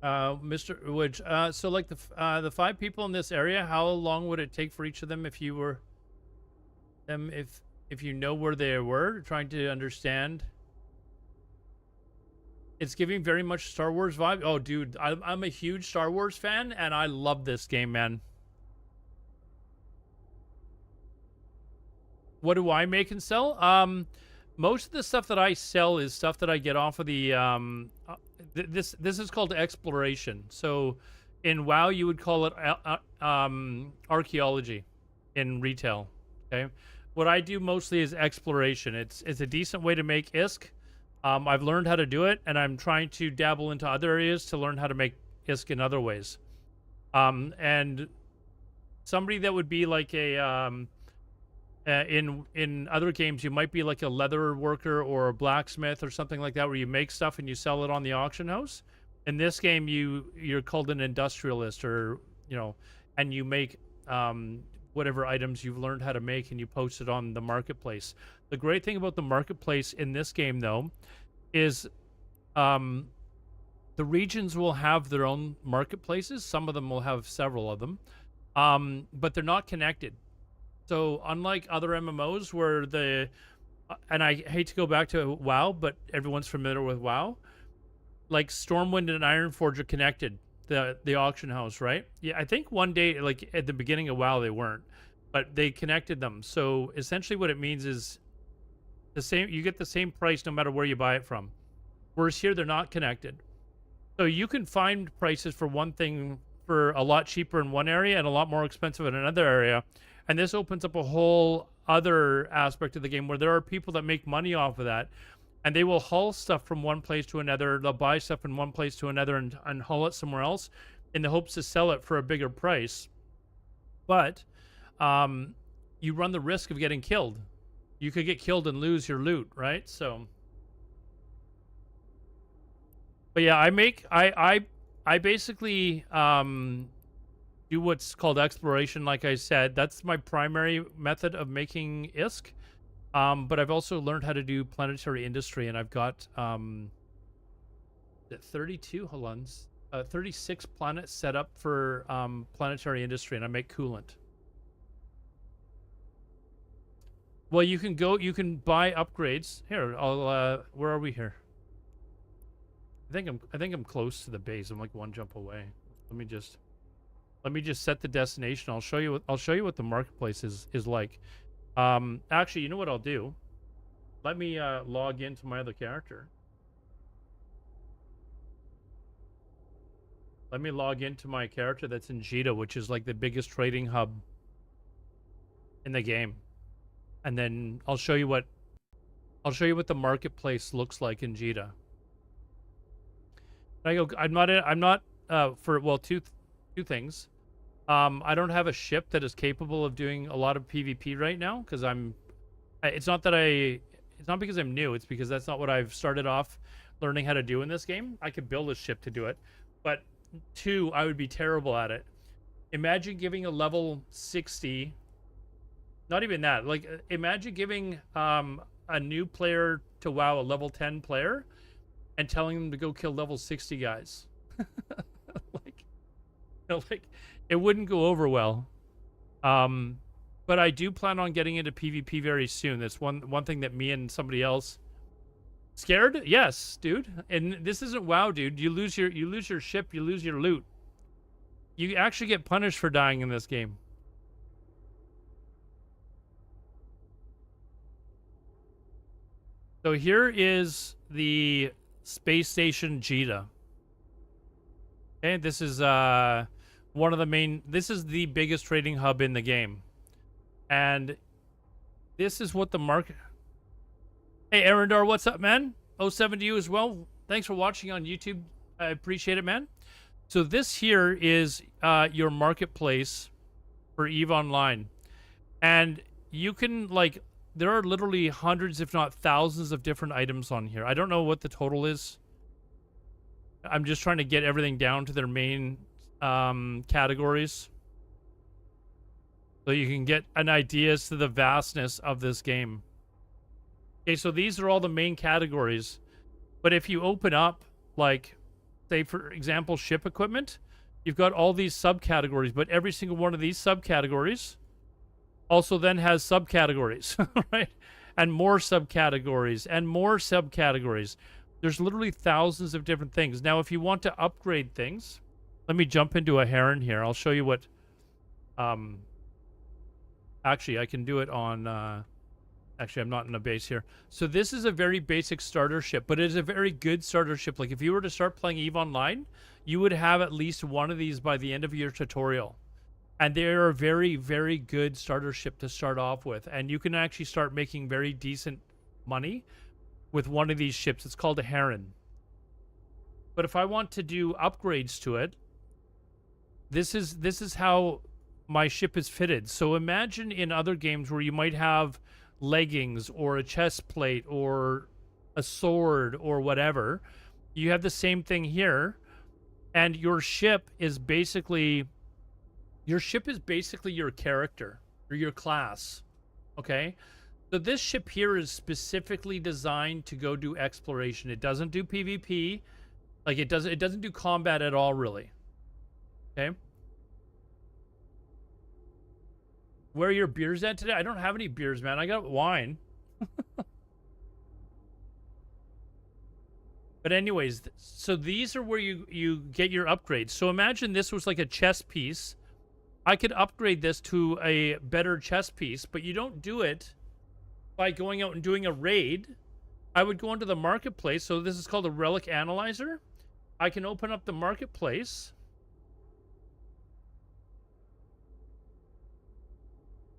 Mr. Wood. So like the 5 people in this area, how long would it take for each of them if you were them if you know where they were, trying to understand? It's giving very much Star Wars vibe. Oh, dude, I'm a huge Star Wars fan, and I love this game, man. What do I make and sell? Most of the stuff that I sell is stuff that I get off of the this is called exploration. So in WoW, you would call it archaeology in retail. Okay, what I do mostly is exploration. It's a decent way to make ISK. I've learned how to do it, and I'm trying to dabble into other areas to learn how to make ISK in other ways. And somebody that would be like a in other games, you might be like a leather worker or a blacksmith or something like that, where you make stuff and you sell it on the auction house. In this game, you're called an industrialist, or and you make whatever items you've learned how to make, and you post it on the marketplace. The great thing about the marketplace in this game, though, is the regions will have their own marketplaces. Some of them will have several of them, but they're not connected. So unlike other MMOs where and I hate to go back to WoW, but everyone's familiar with WoW, like Stormwind and Ironforge are connected. the auction house, right? Yeah, I think one day, like at the beginning of WoW, they weren't, but they connected them. So essentially, what it means is the same. You get the same price no matter where you buy it from. Whereas here, they're not connected. So you can find prices for one thing for a lot cheaper in one area and a lot more expensive in another area. And this opens up a whole other aspect of the game where there are people that make money off of that. And they will haul stuff from one place to another. They'll buy stuff from one place to another and haul it somewhere else in the hopes to sell it for a bigger price. But you run the risk of getting killed. You could get killed and lose your loot, right? So... But yeah, I basically do what's called exploration. Like I said, that's my primary method of making ISK. But I've also learned how to do planetary industry, and I've got 32 hold on, 36 planets set up for planetary industry, and I make coolant. Well, you can buy upgrades. Here, I'll where are we here? I think I'm close to the base. I'm like one jump away. Let me just set the destination. I'll show you what the marketplace is like. Actually, you know what I'll do? Let me log into my other character. Let me log into my character that's in Jita, which is like the biggest trading hub in the game. And then I'll show you what the marketplace looks like in Jita. I'm not for, well, two things. I don't have a ship that is capable of doing a lot of PvP right now because it's not because I'm new. It's because that's not what I've started off learning how to do in this game. I could build a ship to do it, but 2, I would be terrible at it. Imagine giving a level 60, not even that. Like, imagine giving a new player to WoW, a level 10 player, and telling them to go kill level 60 guys. like it wouldn't go over well. But I do plan on getting into PvP very soon. That's one thing that me and somebody else... Scared? Yes, dude. And this isn't WoW, dude. You lose your ship, you lose your loot. You actually get punished for dying in this game. So here is the space station Jita. Okay, this is one of the main... This is the biggest trading hub in the game. And this is what the market... Hey, Arendar, what's up, man? 07 to you as well. Thanks for watching on YouTube. I appreciate it, man. So this here is your marketplace for EVE Online. And you can, like... There are literally hundreds, if not thousands, of different items on here. I don't know what the total is. I'm just trying to get everything down to their main categories. So you can get an idea as to the vastness of this game. Okay, so these are all the main categories. But if you open up, like, say, for example, ship equipment, you've got all these subcategories. But every single one of these subcategories also then has subcategories, right? And more subcategories and more subcategories. There's literally thousands of different things. Now, if you want to upgrade things, let me jump into a Heron here. I'll show you what... Actually, I can do it on... Actually, I'm not in a base here. So this is a very basic starter ship, but it is a very good starter ship. Like, if you were to start playing EVE Online, you would have at least one of these by the end of your tutorial. And they're a very, very good starter ship to start off with. And you can actually start making very decent money with one of these ships. It's called a Heron. But if I want to do upgrades to it, this is how my ship is fitted. So imagine in other games where you might have leggings or a chest plate or a sword or whatever. You have the same thing here. And your ship is basically... Your ship is basically your character or your class, okay? So this ship here is specifically designed to go do exploration. It doesn't do PvP. Like, it doesn't do combat at all, really. Okay? Where are your beers at today? I don't have any beers, man. I got wine. But anyways, so these are where you get your upgrades. So imagine this was like a chess piece. I could upgrade this to a better chess piece, but you don't do it by going out and doing a raid. I would go into the marketplace. So this is called a relic analyzer. I can open up the marketplace.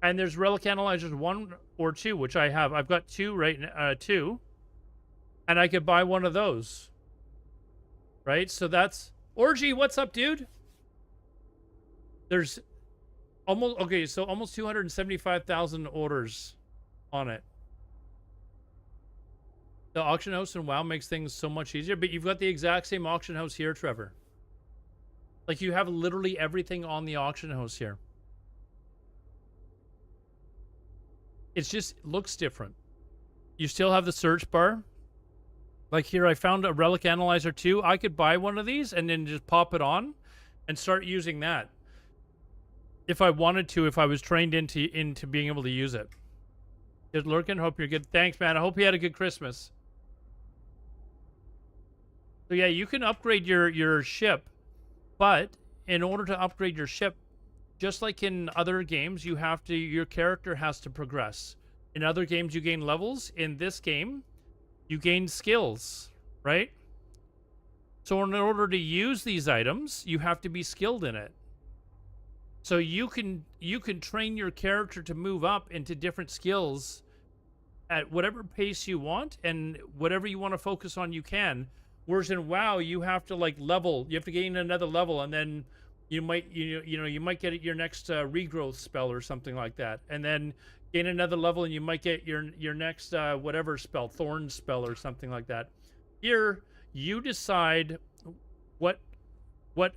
And there's relic analyzers 1 or 2, which I have. I've got 2 right now, 2. And I could buy one of those. Right? So that's... Orgy, what's up, dude? There's almost... Okay, so almost 275,000 orders on it. The auction house in WoW makes things so much easier, but you've got the exact same auction house here, Trevor. Like, you have literally everything on the auction house here. It's just looks different. You still have the search bar. Like here, I found a relic analyzer 2. I could buy one of these and then just pop it on and start using that. If I wanted to, if I was trained into being able to use it. Good lurking. Hope you're good. Thanks, man. I hope you had a good Christmas. So yeah, you can upgrade your ship, but in order to upgrade your ship, just like in other games, your character has to progress. In other games, you gain levels. In this game, you gain skills, right? So in order to use these items, you have to be skilled in it. So you can train your character to move up into different skills at whatever pace you want, and whatever you want to focus on, you can. Whereas in WoW, you have to like level. You have to gain another level, and then you might you might get your next regrowth spell or something like that, and then gain another level, and you might get your next whatever spell, thorn spell or something like that. Here, you decide what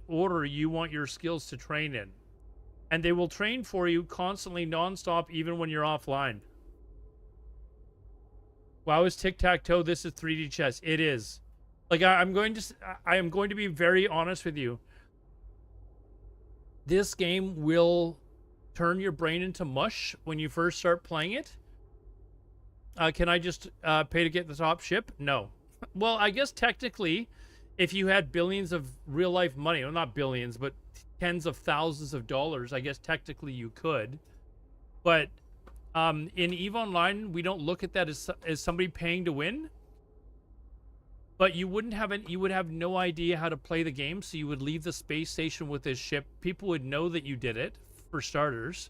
order you want your skills to train in, and they will train for you constantly, nonstop, even when you're offline. WoW is tic-tac-toe. This is 3D chess. It is. Like I am going to be very honest with you. This game will turn your brain into mush when you first start playing it. Can I just pay to get the top ship? No. Well, I guess technically, if you had billions of real-life money, well, not billions, but tens of thousands of dollars, I guess technically you could. But in EVE Online, we don't look at that as somebody paying to win. But you would have no idea how to play the game, so you would leave the space station with this ship. People would know that you did it, for starters,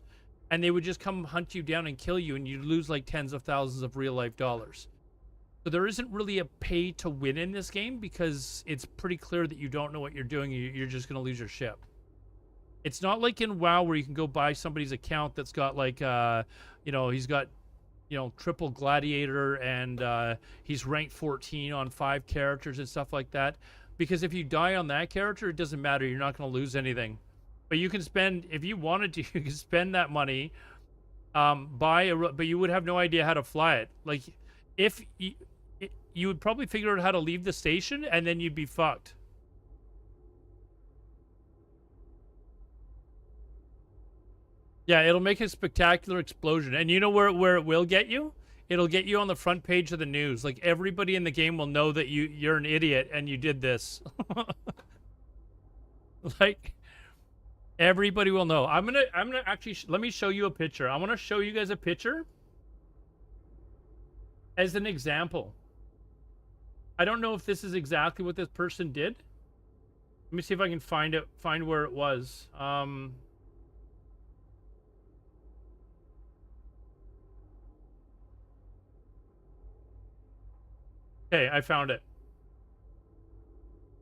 and they would just come hunt you down and kill you, and you'd lose like tens of thousands of real-life dollars. So there isn't really a pay to win in this game, because it's pretty clear that you don't know what you're doing. You're just going to lose your ship. It's not like in WoW where you can go buy somebody's account that's got like, he's got, triple gladiator, and he's ranked 14 on 5 characters and stuff like that. Because if you die on that character, it doesn't matter. You're not going to lose anything. But you can spend, if you wanted to, you can spend that money, but you would have no idea how to fly it. Like, if you would probably figure out how to leave the station, and then you'd be fucked. Yeah, it'll make a spectacular explosion. And you know where it will get you? It'll get you on the front page of the news. Like, everybody in the game will know that you're an idiot and you did this. Like, everybody will know. I'm gonna actually let me show you a picture. I want to show you guys a picture as an example. I don't know if this is exactly what this person did. Let me see if I can find where it was. Okay, I found it.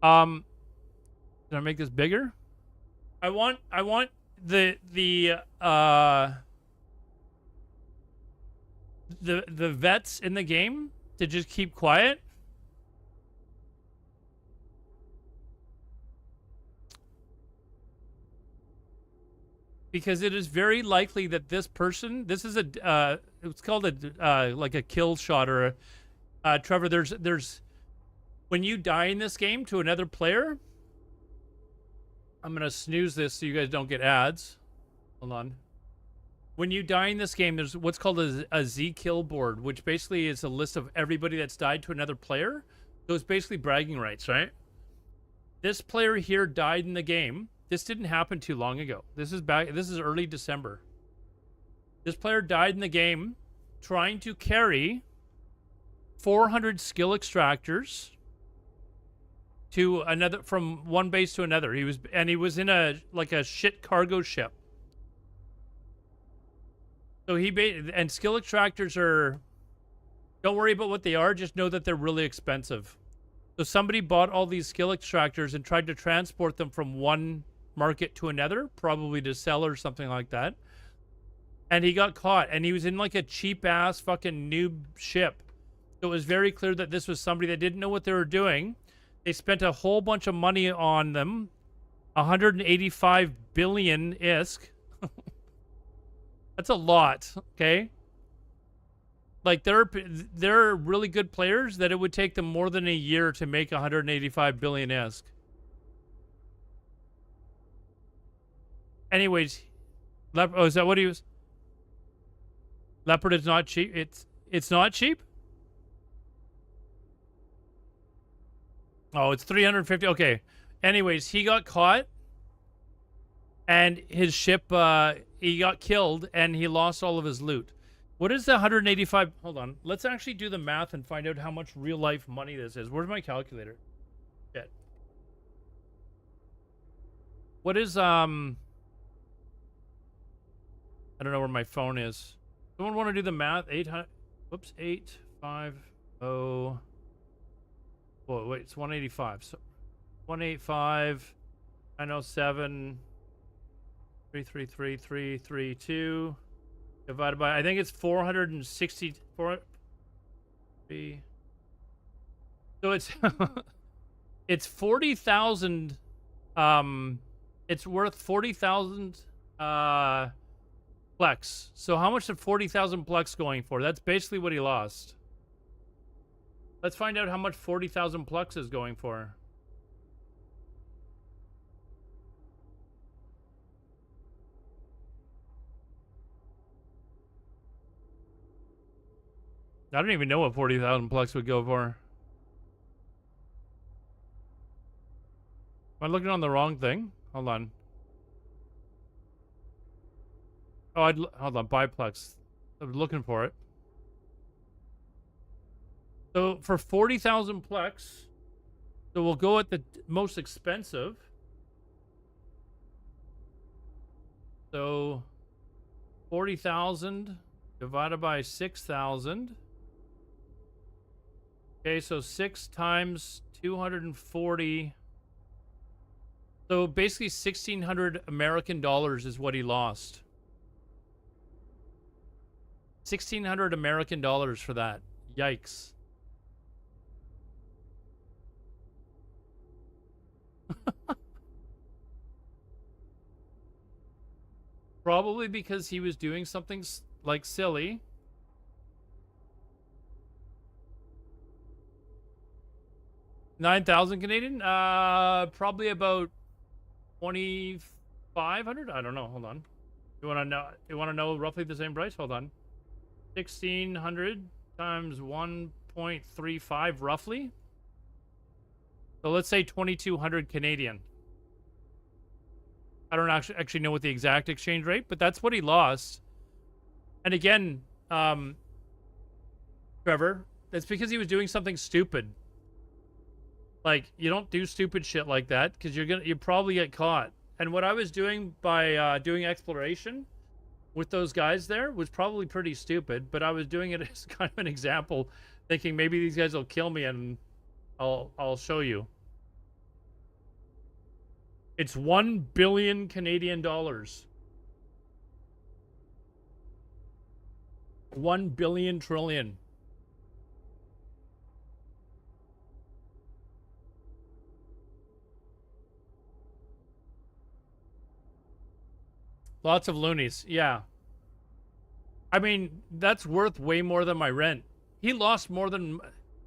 Did I make this bigger? I want the vets in the game to just keep quiet. Because it is very likely that this person, this is it's called a like a kill shot, or Trevor, there's when you die in this game to another player, I'm gonna snooze this so you guys don't get ads. Hold on. When you die in this game, there's what's called a Z kill board, which basically is a list of everybody that's died to another player. So it's basically bragging rights, right? This player here died in the game. This didn't happen too long ago. This is early December. This player died in the game trying to carry 400 skill extractors to another, from one base to another. He was in a shit cargo ship. So and skill extractors are, don't worry about what they are, just know that they're really expensive. So somebody bought all these skill extractors and tried to transport them from one market to another, probably to sell or something like that. And he got caught, and he was in like a cheap ass fucking noob ship. So it was very clear that this was somebody that didn't know what they were doing. They spent a whole bunch of money on them. 185 billion ISK. That's a lot, okay? Like, there are really good players that it would take them more than a year to make 185 billion ISK. Anyways, oh, is that what he was? Leopard is not cheap. It's not cheap? Oh, it's 350. Okay. Anyways, he got caught. And his ship, he got killed, and he lost all of his loot. What is the 185? Hold on. Let's actually do the math and find out how much real-life money this is. Where's my calculator? Shit. What is, I don't know where my phone is. Someone want to do the math? 800, whoops, 850. Oh, wait, it's 185. So 185, 907, 333,332 divided by, I think it's 464. So it's it's 40,000. It's worth 40,000 plex. So how much did 40,000 plex going for? That's basically what he lost. Let's find out how much 40,000 plex is going for. I don't even know what 40,000 plex would go for. Am I looking on the wrong thing? Hold on. Oh, hold on. Biplex. I was looking for it. So for 40,000 plex, so we'll go at the most expensive. So 40,000 divided by 6,000. Okay, so 6 times 240. So basically 1,600 American dollars is what he lost. 1,600 American dollars for that. Yikes. Probably because he was doing something like silly. $9,000 Canadian? Probably about 2,500. I don't know. Hold on. You want to know? You want to know roughly the same price? Hold on. 1,600 times 1.35 roughly. So let's say 2,200 Canadian. I don't actually know what the exact exchange rate, but that's what he lost. And again, Trevor, that's because he was doing something stupid. Like, you don't do stupid shit like that because you probably get caught. And what I was doing by doing exploration with those guys there was probably pretty stupid, but I was doing it as kind of an example, thinking maybe these guys will kill me and I'll show you. It's 1 billion Canadian dollars. 1 billion trillion. Lots of loonies, yeah. I mean, that's worth way more than my rent. He lost more than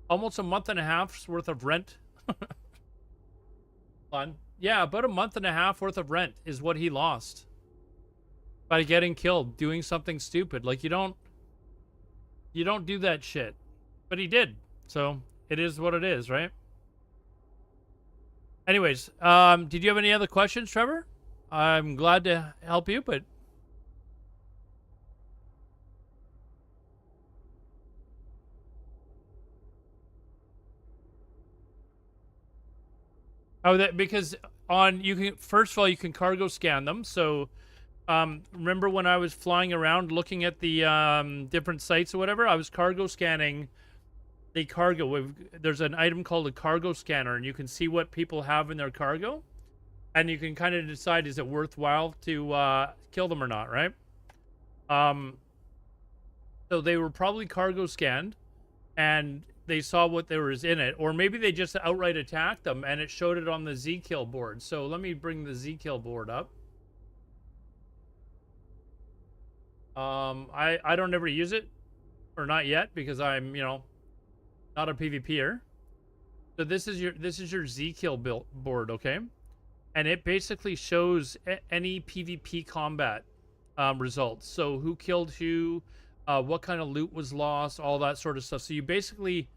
almost a month and a half's worth of rent. Fun. Yeah, about a month and a half worth of rent is what he lost by getting killed, doing something stupid. Like, you don't do that shit. But he did. So It is what it is, right? Anyways, did you have any other questions, Trevor? I'm glad to help you, but because you can, first of all, you can cargo scan them. So remember when I was flying around looking at the different sites or whatever, I was cargo scanning the cargo. There's an item called a cargo scanner, and you can see what people have in their cargo, and you can kind of decide, is it worthwhile to kill them or not, right? So they were probably cargo scanned, and they saw what there was in it, or maybe they just outright attacked them, and it showed it on the Z-kill board. So let me bring the Z-kill board up. I don't ever use it, or not yet, because I'm, you know, not a PvPer. So this is your Z-kill board, okay? And it basically shows any PvP combat results. So who killed who, what kind of loot was lost, all that sort of stuff. So you basically,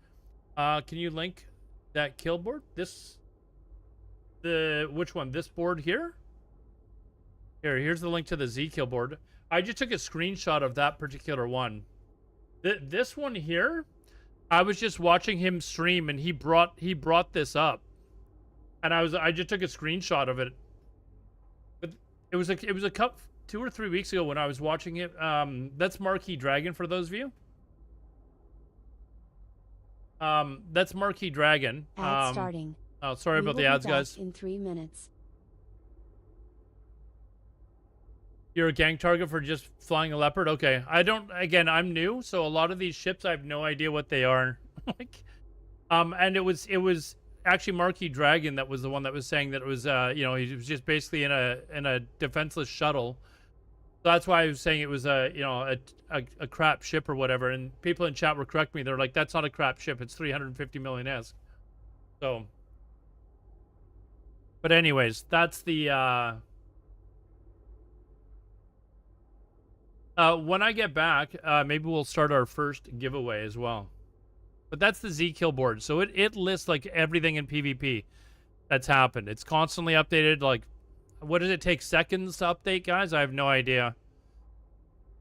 can you link that kill board? Which one? This board here? Here's the link to the Z-kill board. I just took a screenshot of that particular one. This one here, I was just watching him stream, and he brought this up, and I just took a screenshot of it. But it was a couple 2 or 3 weeks ago when I was watching it. That's Marquee Dragon for those of you. That's Marquee Dragon. Ad starting. Oh, sorry about the ads, guys. In 3 minutes. You're a gang target for just flying a leopard? Okay. Again, I'm new, so a lot of these ships, I have no idea what they are. Like, and it was actually Marquee Dragon that was the one that was saying that it was, you know, he was just basically in a defenseless shuttle. So that's why I was saying it was a crap ship or whatever. And people in chat were correcting me. They're like, that's not a crap ship. It's 350 million S. So, but anyways, that's the, when I get back, maybe we'll start our first giveaway as well. But that's the Z-kill board. So it lists like everything in PvP that's happened. It's constantly updated. Like, what does it take seconds to update, guys? I have no idea.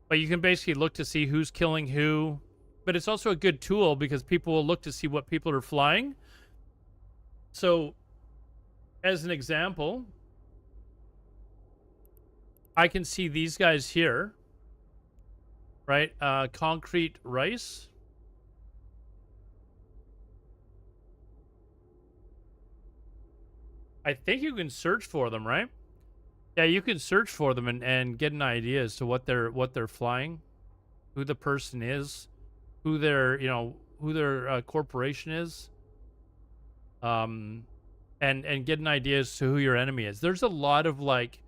But you can basically look to see who's killing who. But it's also a good tool because people will look to see what people are flying. So, as an example, I can see these guys here. Right? Concrete rice. I think you can search for them, right? Yeah, you can search for them and get an idea as to what they're flying, who the person is, who their corporation is, and get an idea as to who your enemy is. There's a lot of like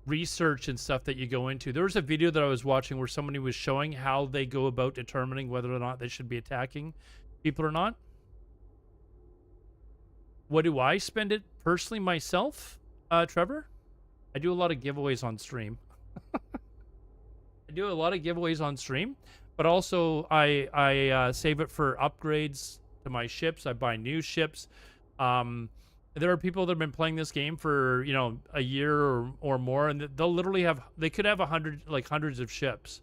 research and stuff that you go into. There was a video that I was watching where somebody was showing how they go about determining whether or not they should be attacking people or not. What do I spend it personally myself, Trevor? I do a lot of giveaways on stream. I do a lot of giveaways on stream, but also I save it for upgrades to my ships. I buy new ships. There are people that have been playing this game for, you know, a year or more, and they'll literally they could have hundreds of ships.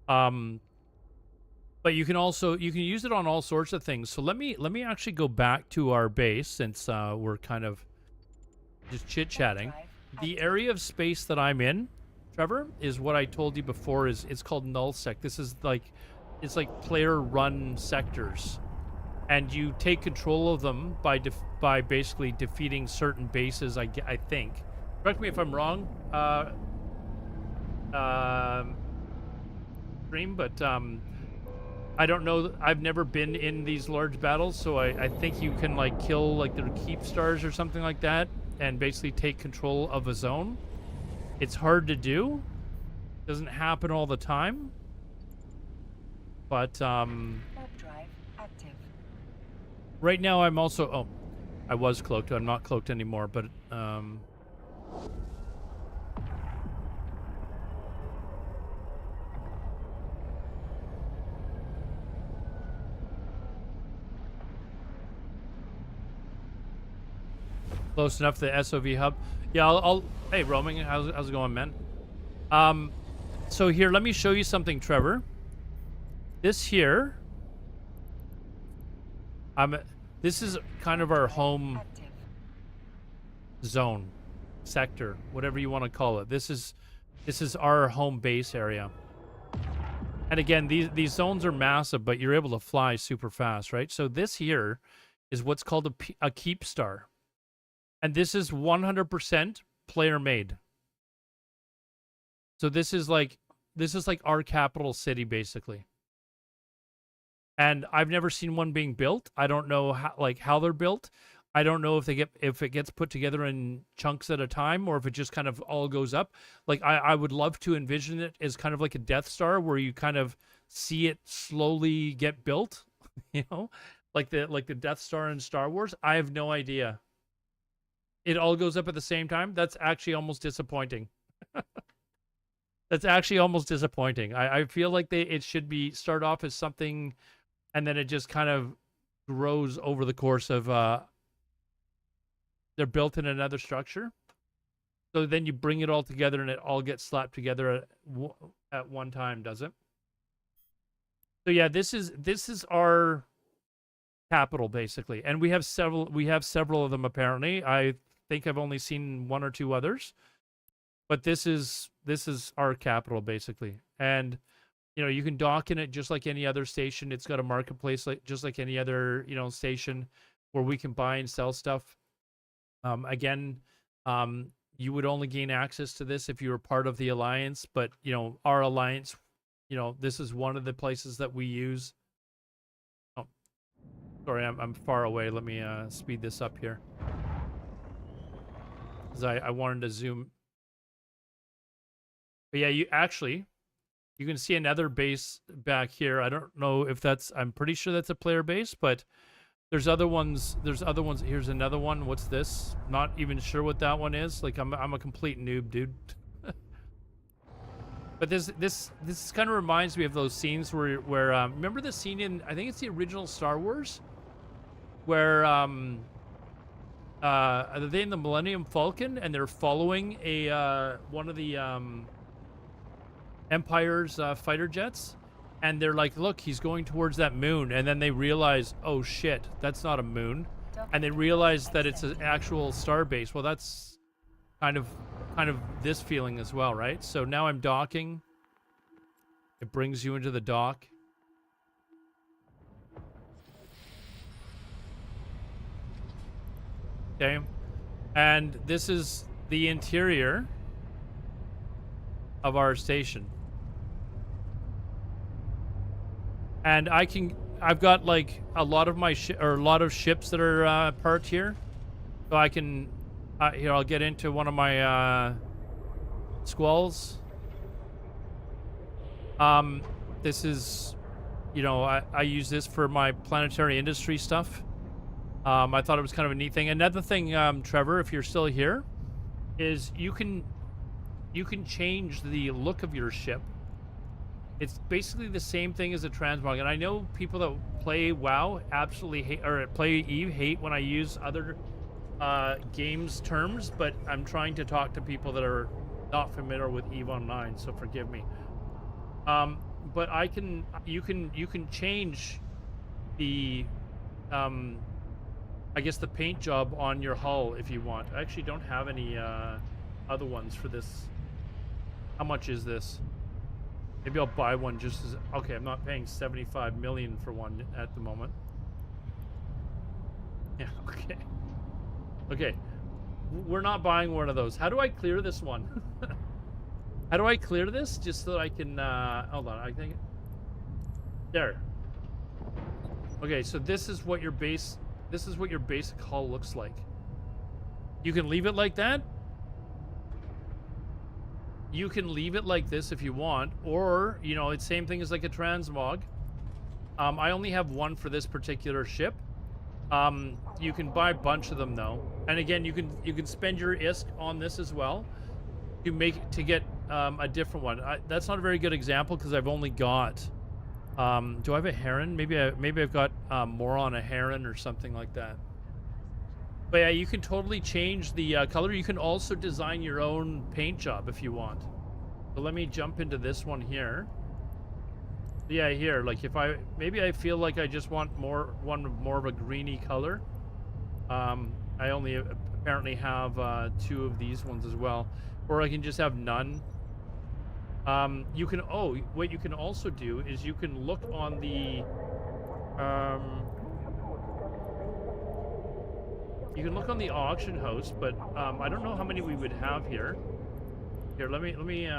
But you can use it on all sorts of things. So let me actually go back to our base since we're kind of just chit-chatting. The area of space that I'm in, Trevor, is what I told you before. It's called nullsec. This is it's like player-run sectors, and you take control of them by basically defeating certain bases. I think. Correct me if I'm wrong. Stream, but I don't know. I've never been in these large battles, so I think you can like kill like their keep stars or something like that, and basically take control of a zone. It's hard to do. Doesn't happen all the time. But Warp drive active. right now I'm also I was cloaked. I'm not cloaked anymore, but Close enough to the SOV hub. Yeah, I'll hey, roaming. How's it going, man? So here, let me show you something, Trevor. This here, this is kind of our home Active. zone, sector, whatever you want to call it. This is our home base area. And again, these zones are massive, but you're able to fly super fast, right? So this here is what's called a keep star. And this is 100% player made. So this is like our capital city, basically. And I've never seen one being built. I don't know how they're built. I don't know if it gets put together in chunks at a time, or if it just kind of all goes up. Like I would love to envision it as kind of like a Death Star, where you kind of see it slowly get built, you know, like the Death Star in Star Wars. I have no idea. It all goes up at the same time. That's actually almost disappointing. That's actually almost disappointing. I feel like it should start off as something, and then it just kind of grows over the course of they're built in another structure. So then you bring it all together and it all gets slapped together at one time, does it? So yeah, this is our capital, basically. And we have several of them, apparently. I think I've only seen one or two others. But this is our capital, basically. And you know, you can dock in it just like any other station. It's got a marketplace just like any other, you know, station where we can buy and sell stuff. Again, you would only gain access to this if you were part of the alliance, but you know, our alliance, you know, this is one of the places that we use. Oh, sorry, I'm far away. Let me speed this up here, because I wanted to zoom. But yeah, you can see another base back here. I don't know if I'm pretty sure that's a player base, but there's other ones. Here's another one. What's this? Not even sure what that one is. Like I'm a complete noob, dude. But this kind of reminds me of those scenes where remember the scene in, I think it's the original Star Wars, where are they in the Millennium Falcon and they're following one of the Empire's fighter jets, and they're like, look, he's going towards that moon, and then they realize, oh shit, that's not a moon, and they realize that it's an actual star base. Well, that's kind of this feeling as well, right? So now I'm docking. It brings you into the dock. Okay, and this is the interior of our station. And I've got like a lot of ships that are parked here, so I can here, I'll get into one of my squalls. This is, you know, I use this for my planetary industry stuff. I thought it was kind of a neat thing. Another thing, Trevor, if you're still here, is you can change the look of your ship. It's basically the same thing as a transmog. And I know people that play WoW absolutely hate, or play EVE hate when I use other games terms, but I'm trying to talk to people that are not familiar with EVE Online, so forgive me. But you can change the I guess the paint job on your hull if you want. I actually don't have any other ones for this. How much is this? Maybe I'll buy one just as... Okay, I'm not paying 75 million for one at the moment. Yeah, okay. Okay. We're not buying one of those. How do I clear this one? How do I clear this? Just so that I can... hold on, I think... There. Okay, so this is what your base... This is what your basic hull looks like. You can leave it like that. You can leave it like this if you want, or, you know, it's same thing as like a transmog. I only have one for this particular ship. You can buy a bunch of them though, and again, you can spend your ISK on this as well to get a different one. That's not a very good example because I've only got. Do I have a Heron? Maybe I've got more on a Heron or something like that. But yeah, you can totally change the color. You can also design your own paint job if you want. So let me jump into this one here. Yeah, here, like if maybe I feel like I just want more of a greeny color. I only apparently have 2 of these ones as well, or I can just have none. You can, what you can also do is you can look on the you can look on the auction house, but I don't know how many we would have here. Here, let me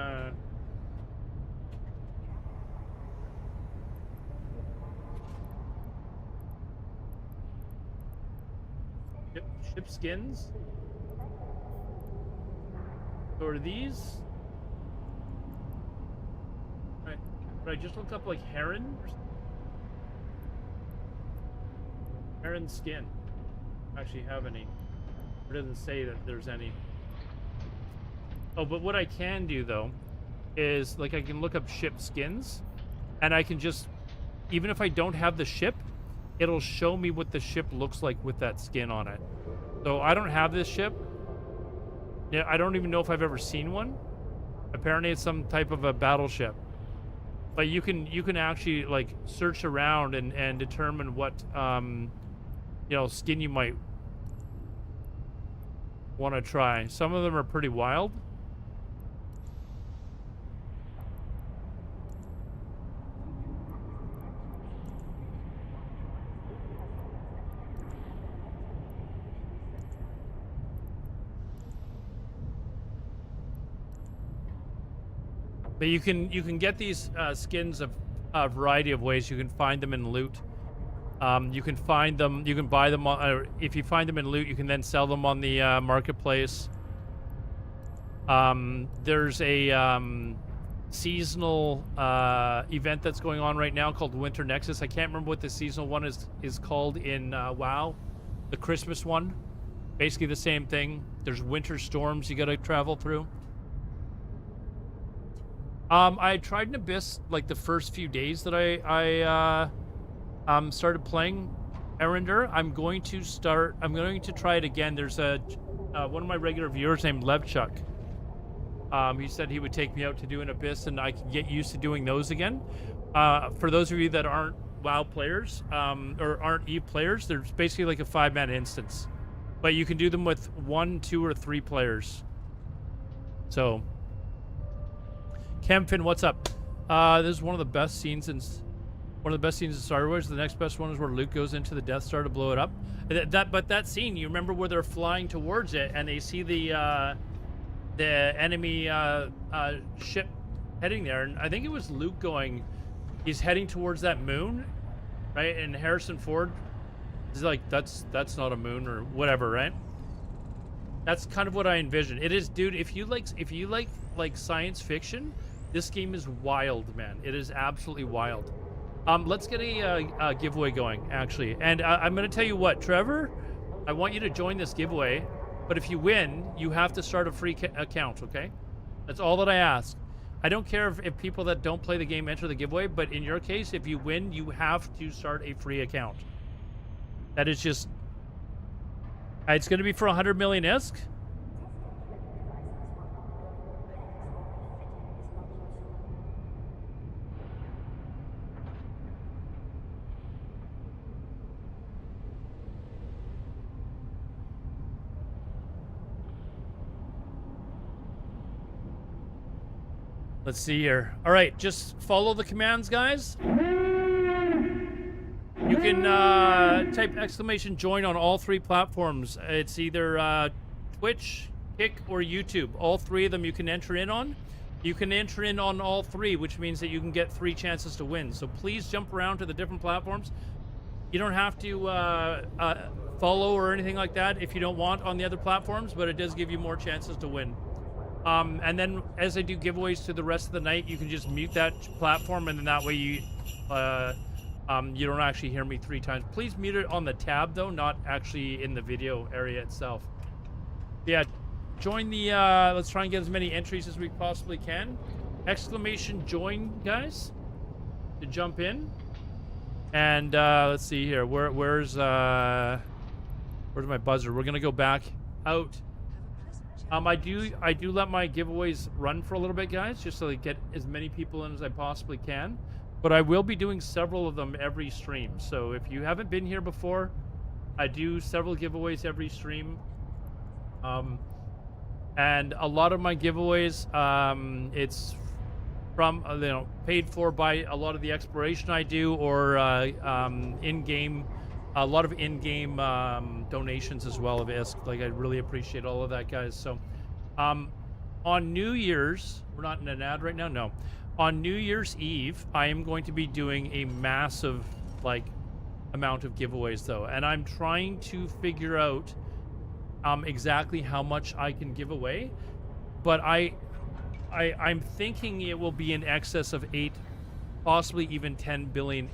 ship skins. So are these? Right. But I just look up like heron. Heron skin. Actually have any? It doesn't say that there's any. Oh, but what I can do though is like I can look up ship skins, and I can just, even if I don't have the ship, it'll show me what the ship looks like with that skin on it. So I don't have this ship. Yeah, I don't even know if I've ever seen one. Apparently it's some type of a battleship. But you can actually like search around and determine what you know, skin you might want to try. Some of them are pretty wild. But you can get these skins of a variety of ways. You can find them in loot. You can find them. You can buy them. If you find them in loot, you can then sell them on the marketplace. There's a seasonal event that's going on right now called Winter Nexus. I can't remember what the seasonal one is called in WoW. The Christmas one. Basically the same thing. There's winter storms you got to travel through. I tried an Abyss like the first few days that I started playing Arender. I'm going to try it again. There's a one of my regular viewers named Levchuk. He said he would take me out to do an Abyss, and I can get used to doing those again. For those of you that aren't WoW players or aren't EVE players, there's basically like a 5-man instance, but you can do them with 1, 2, or 3 players. So. Camfin, what's up? This is one of the best scenes in Star Wars. The next best one is where Luke goes into the Death Star to blow it up. But that scene, you remember where they're flying towards it and they see the enemy ship heading there, and I think it was Luke going. He's heading towards that moon, right? And Harrison Ford is like, "That's not a moon or whatever," right? That's kind of what I envision. It is, dude. If you like science fiction. This game is wild, man. It is absolutely wild. Let's get a giveaway going, actually. And I'm going to tell you what, Trevor, I want you to join this giveaway. But if you win, you have to start a free account, okay? That's all that I ask. I don't care if people that don't play the game enter the giveaway, but in your case, if you win, you have to start a free account. That is just... It's going to be for 100 million ISK. Let's see here. All right, just follow the commands, guys. You can type !join on all 3 platforms. It's either Twitch, Kick, or YouTube. All 3 of them you can enter in on. You can enter in on all 3, which means that you can get 3 chances to win. So please jump around to the different platforms. You don't have to follow or anything like that if you don't want on the other platforms, but it does give you more chances to win. And then as I do giveaways to the rest of the night, you can just mute that platform, and then that way you don't actually hear me 3 times. Please mute it on the tab though, not actually in the video area itself. Yeah, join the, let's try and get as many entries as we possibly can. !join, guys, to jump in. And let's see here, where's Where's my buzzer? We're gonna go back out. I do let my giveaways run for a little bit, guys, just so I get as many people in as I possibly can. But I will be doing several of them every stream. So if you haven't been here before, I do several giveaways every stream. And a lot of my giveaways, it's from paid for by a lot of the exploration I do, or in-game, a lot of in-game donations as well of ISK. Like, I really appreciate all of that, guys. So on New Year's, we're not in an ad right now, no. On New Year's Eve, I am going to be doing a massive amount of giveaways though, and I'm trying to figure out exactly how much I can give away, but I'm thinking it will be in excess of 8, possibly even 10 billion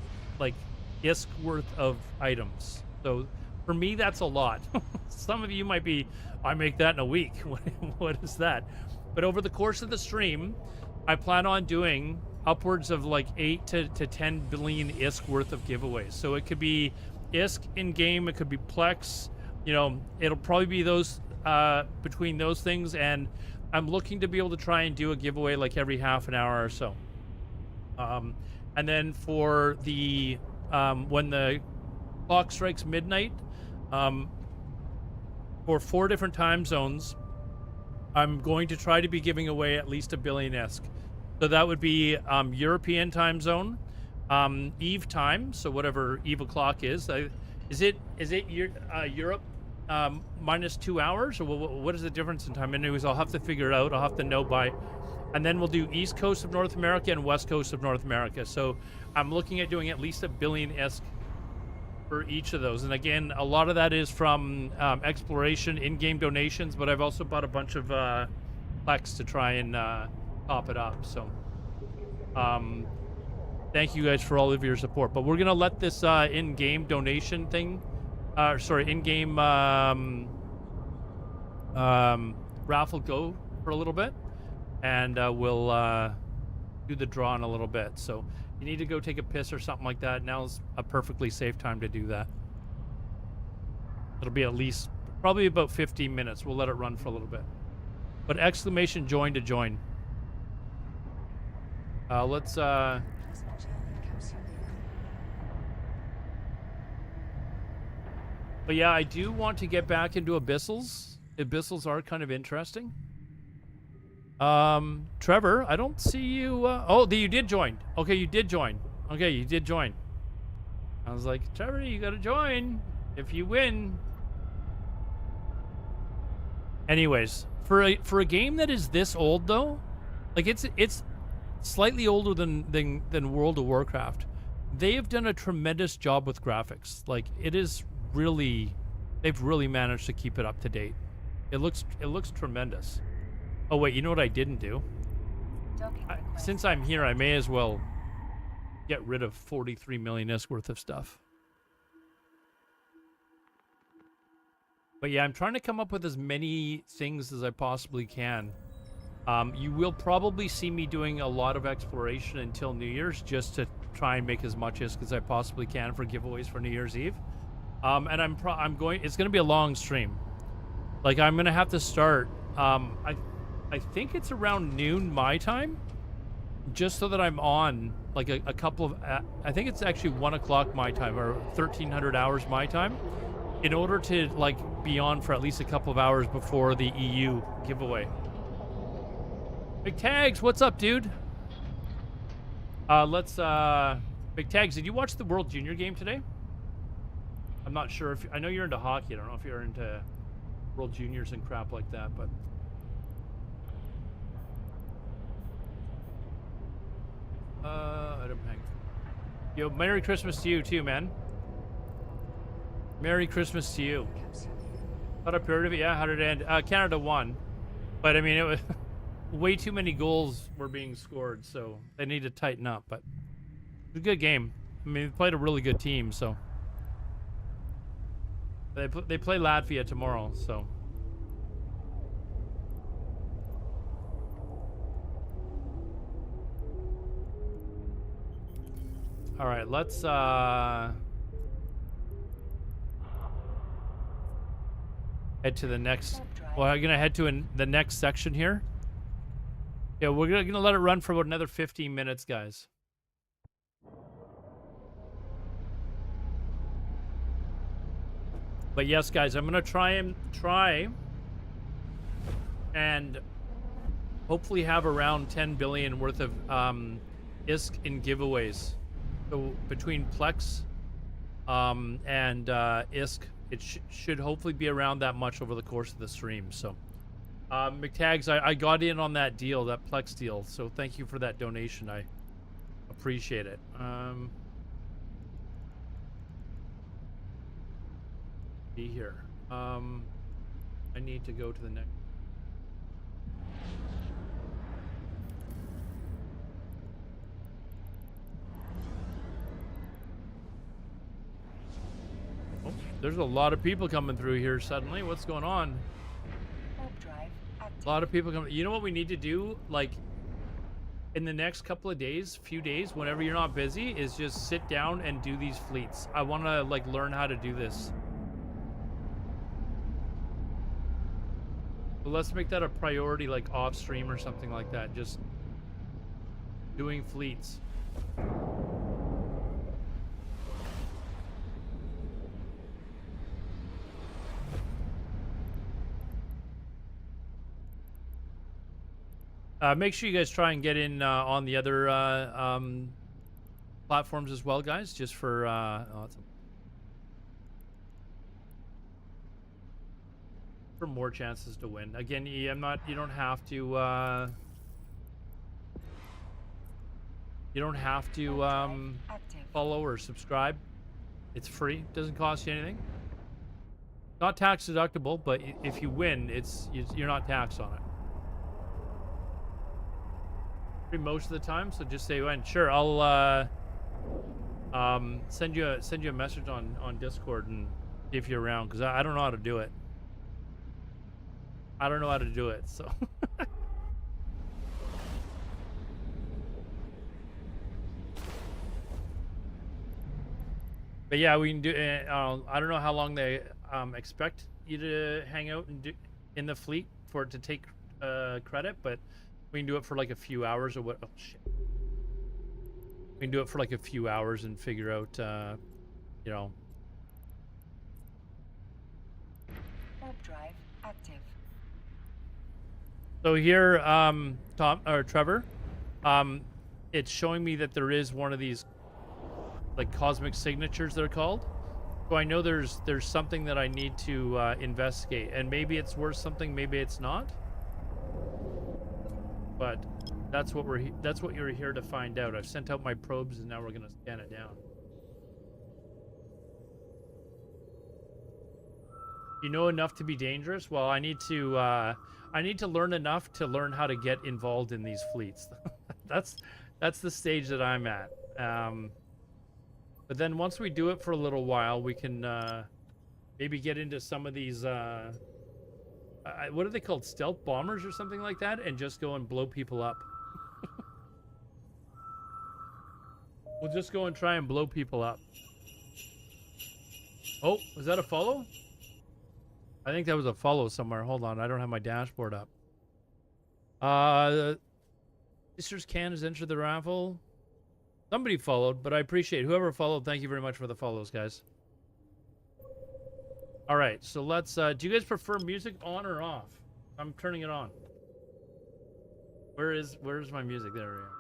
ISK worth of items. So for me, that's a lot. Some of you might be, I make that in a week. What is that? But over the course of the stream, I plan on doing upwards of 8 to 10 billion ISK worth of giveaways. So it could be ISK in game, it could be Plex, it'll probably be those between those things, and I'm looking to be able to try and do a giveaway every half an hour or so. And then for the when the clock strikes midnight, for 4 different time zones, I'm going to try to be giving away at least 1 billion ISK. So that would be European time zone, Eve time, so whatever Eve o'clock is. Is it Europe minus 2 hours, or what is the difference in time? Anyways, I'll have to figure it out. I'll have to know by. And then we'll do East Coast of North America and West Coast of North America. So I'm looking at doing at least 1 billion ISK for each of those. And again, a lot of that is from exploration, in-game donations, but I've also bought a bunch of Plex to try and top it up. So thank you guys for all of your support. But we're going to let this in-game donation thing, in-game raffle go for a little bit. And we'll do the draw in a little bit. So you need to go take a piss or something like that, now's a perfectly safe time to do that. It'll be at least probably about 15 minutes. We'll let it run for a little bit. But exclamation join to join. Let's but yeah, I do want to get back into Abyssals. Abyssals are kind of interesting. Trevor, I don't see you. Oh, you did join. Okay, you did join. Okay, you did join. I was like, Trevor, you gotta join if you win. Anyways, for a game that is this old though, it's slightly older than World of Warcraft. They have done a tremendous job with graphics. It is really, they've really managed to keep it up to date. It looks tremendous. Oh wait, you know what I didn't do? Since I'm here, I may as well get rid of 43 million ISK worth of stuff. But yeah, I'm trying to come up with as many things as I possibly can. You will probably see me doing a lot of exploration until New Year's, just to try and make as much ISK as I possibly can for giveaways for New Year's Eve. And it's going to be a long stream. I'm going to have to start. I think it's around noon my time, just so that I'm on a couple of, I think it's actually 1 o'clock my time, or 1300 hours my time, in order to be on for at least a couple of hours before the EU giveaway. Big Tags, what's up, dude? Big Tags, did you watch the World Junior game today? I'm not sure if, I know you're into hockey. I don't know if you're into World Juniors and crap like that, but. Item hang. Yo, Merry Christmas to you too, man. Merry Christmas to you. Thought I've heard of it. Yeah, how did it end? Canada won, but I mean, it was way too many goals were being scored, so they need to tighten up. But it was a good game. I mean, they played a really good team, so they play Latvia tomorrow, so. All right, let's head to the next. Warp drive. Well, I'm gonna head to the next section here. Yeah, we're gonna let it run for about another 15 minutes, guys. But yes, guys, I'm gonna try and hopefully have around 10 billion worth of ISK in giveaways. So between Plex and ISK, it should hopefully be around that much over the course of the stream. So McTags, I got in on that deal, that Plex deal. So thank you for that donation. I appreciate it. Be here. I need to go to the next. Oh, there's a lot of people coming through here suddenly. What's going on? Warp drive active. A lot of people coming. You know what we need to do? Like, in the next couple of days, few days, whenever you're not busy, is just sit down and do these fleets. I want to, like, learn how to do this. But let's make that a priority, like, off stream or something like that. Just doing fleets. Make sure you guys try and get in on the other platforms as well, guys. Just for for more chances to win. Again, I'm not. You don't have to. You don't have to Active. follow or subscribe. It's free. Doesn't cost you anything. Not tax deductible, but if you win, you're not taxed on it. Most of the time, so just say when. Sure, I'll send you a message on Discord and if you're around, because I don't know how to do it. I don't know how to do it, so. But yeah, we can do. I don't know how long they expect you to hang out and do in the fleet for it to take credit, but we can do it for like a few hours or what. Oh shit. We can do it for like a few hours and figure out, you know. Warp drive active. So here, Tom or Trevor, it's showing me that there is one of these, like, cosmic signatures they're called. So I know there's something that I need to investigate, and maybe it's worth something, maybe it's not. But that's what you're here to find out. I've sent out my probes, and now we're gonna scan it down. You know enough to be dangerous? Well, I need to learn enough to learn how to get involved in these fleets. that's the stage that I'm at. But then once we do it for a little while, we can maybe get into some of these. What are they called? Stealth bombers or something like that, and just go and blow people up. We'll just go and try and blow people up. Oh, was that a follow? I think that was a follow somewhere. Hold on, I don't have my dashboard up. Sisters Can has entered the raffle. Somebody followed, but I appreciate whoever followed. Thank you very much for the follows, guys. All right, so let's. Do you guys prefer music on or off? I'm turning it on. Where's my music? There we are.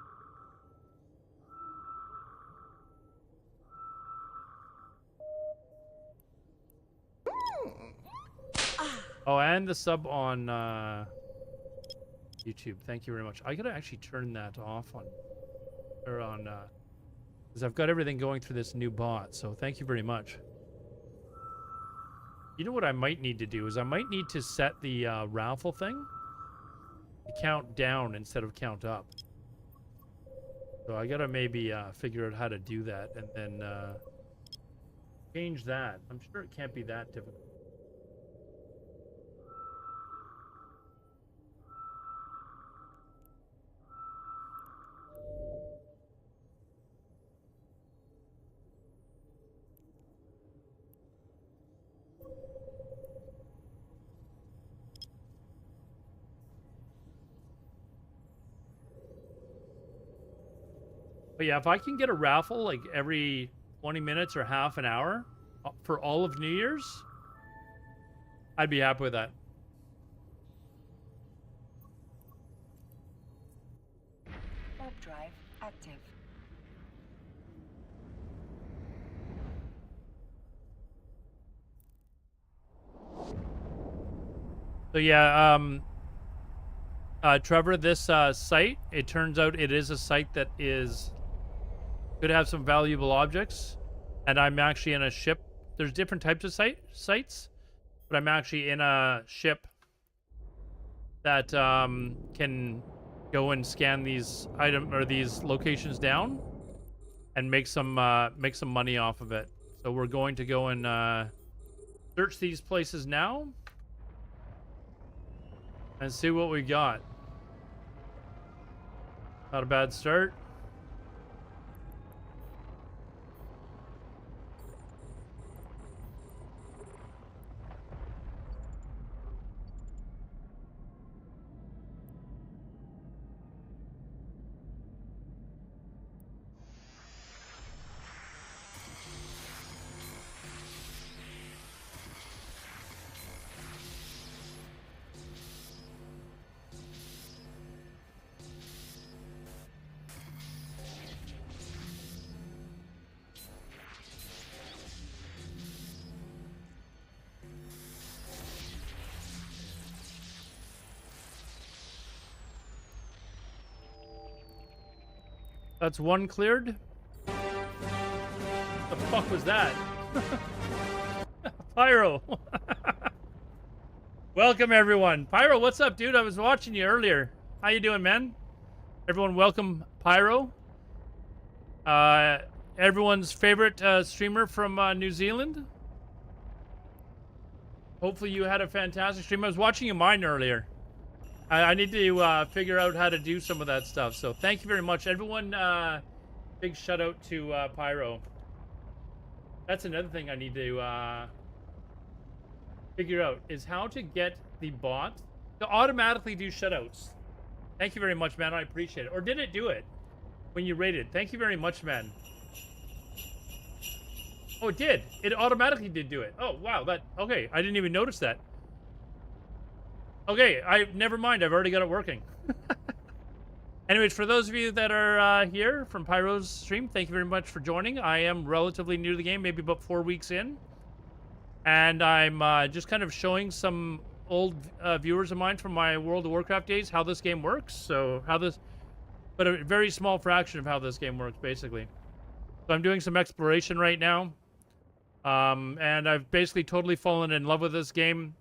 Oh, and the sub on YouTube. Thank you very much. I gotta actually turn that off on, or on, because I've got everything going through this new bot. So thank you very much. You know what I might need to do is I might need to set the raffle thing to count down instead of count up. So I gotta maybe figure out how to do that and then change that. I'm sure it can't be that difficult. But yeah, if I can get a raffle like every 20 minutes or half an hour for all of New Year's, I'd be happy with that. Warp drive active. So yeah, Trevor, this site, it turns out it is a site that could have some valuable objects, and I'm actually in a ship. There's different types of sites, but I'm actually in a ship that can go and scan these these locations down and make some money off of it. So we're going to go and search these places now and see what we got. Not a bad start. That's one cleared. The fuck was that? Pyro. Welcome everyone. Pyro, what's up, dude? I was watching you earlier. How you doing, man? Everyone, welcome Pyro. Everyone's favorite streamer from New Zealand. Hopefully you had a fantastic stream. I was watching you mine earlier. I need to figure out how to do some of that stuff. So thank you very much, everyone. Big shout out to Pyro. That's another thing I need to figure out is how to get the bot to automatically do shutouts. Thank you very much, man. I appreciate it. Or did it do it when you rated? Thank you very much, man. Oh, it did. It automatically did do it. Oh, wow. Okay. I didn't even notice that. Okay, never mind. I've already got it working. Anyways, for those of you that are here from Pyro's stream, thank you very much for joining. I am relatively new to the game, maybe about 4 weeks in. And I'm just kind of showing some old viewers of mine from my World of Warcraft days how this game works. So but a very small fraction of how this game works, basically. So I'm doing some exploration right now. And I've basically totally fallen in love with this game.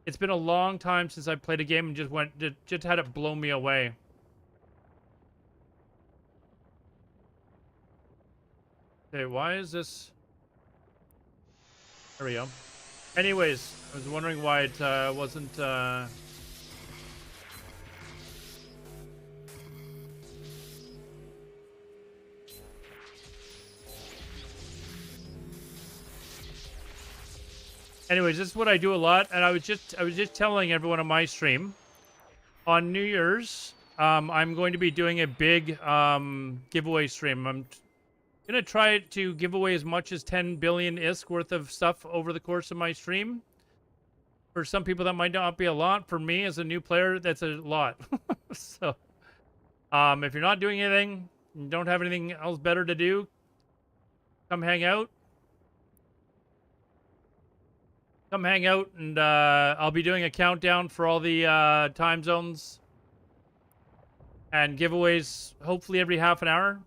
It's been a long time since I played a game and just had it blow me away. Okay, why is this? There we go. Anyways, I was wondering why it wasn't. Anyways, this is what I do a lot, and I was just telling everyone on my stream on New Year's, I'm going to be doing a big giveaway stream. I'm gonna try to give away as much as 10 billion ISK worth of stuff over the course of my stream. For some people, that might not be a lot. For me, as a new player, that's a lot. So, if you're not doing anything, and don't have anything else better to do, come hang out. Come hang out, and I'll be doing a countdown for all the time zones and giveaways, hopefully every half an hour.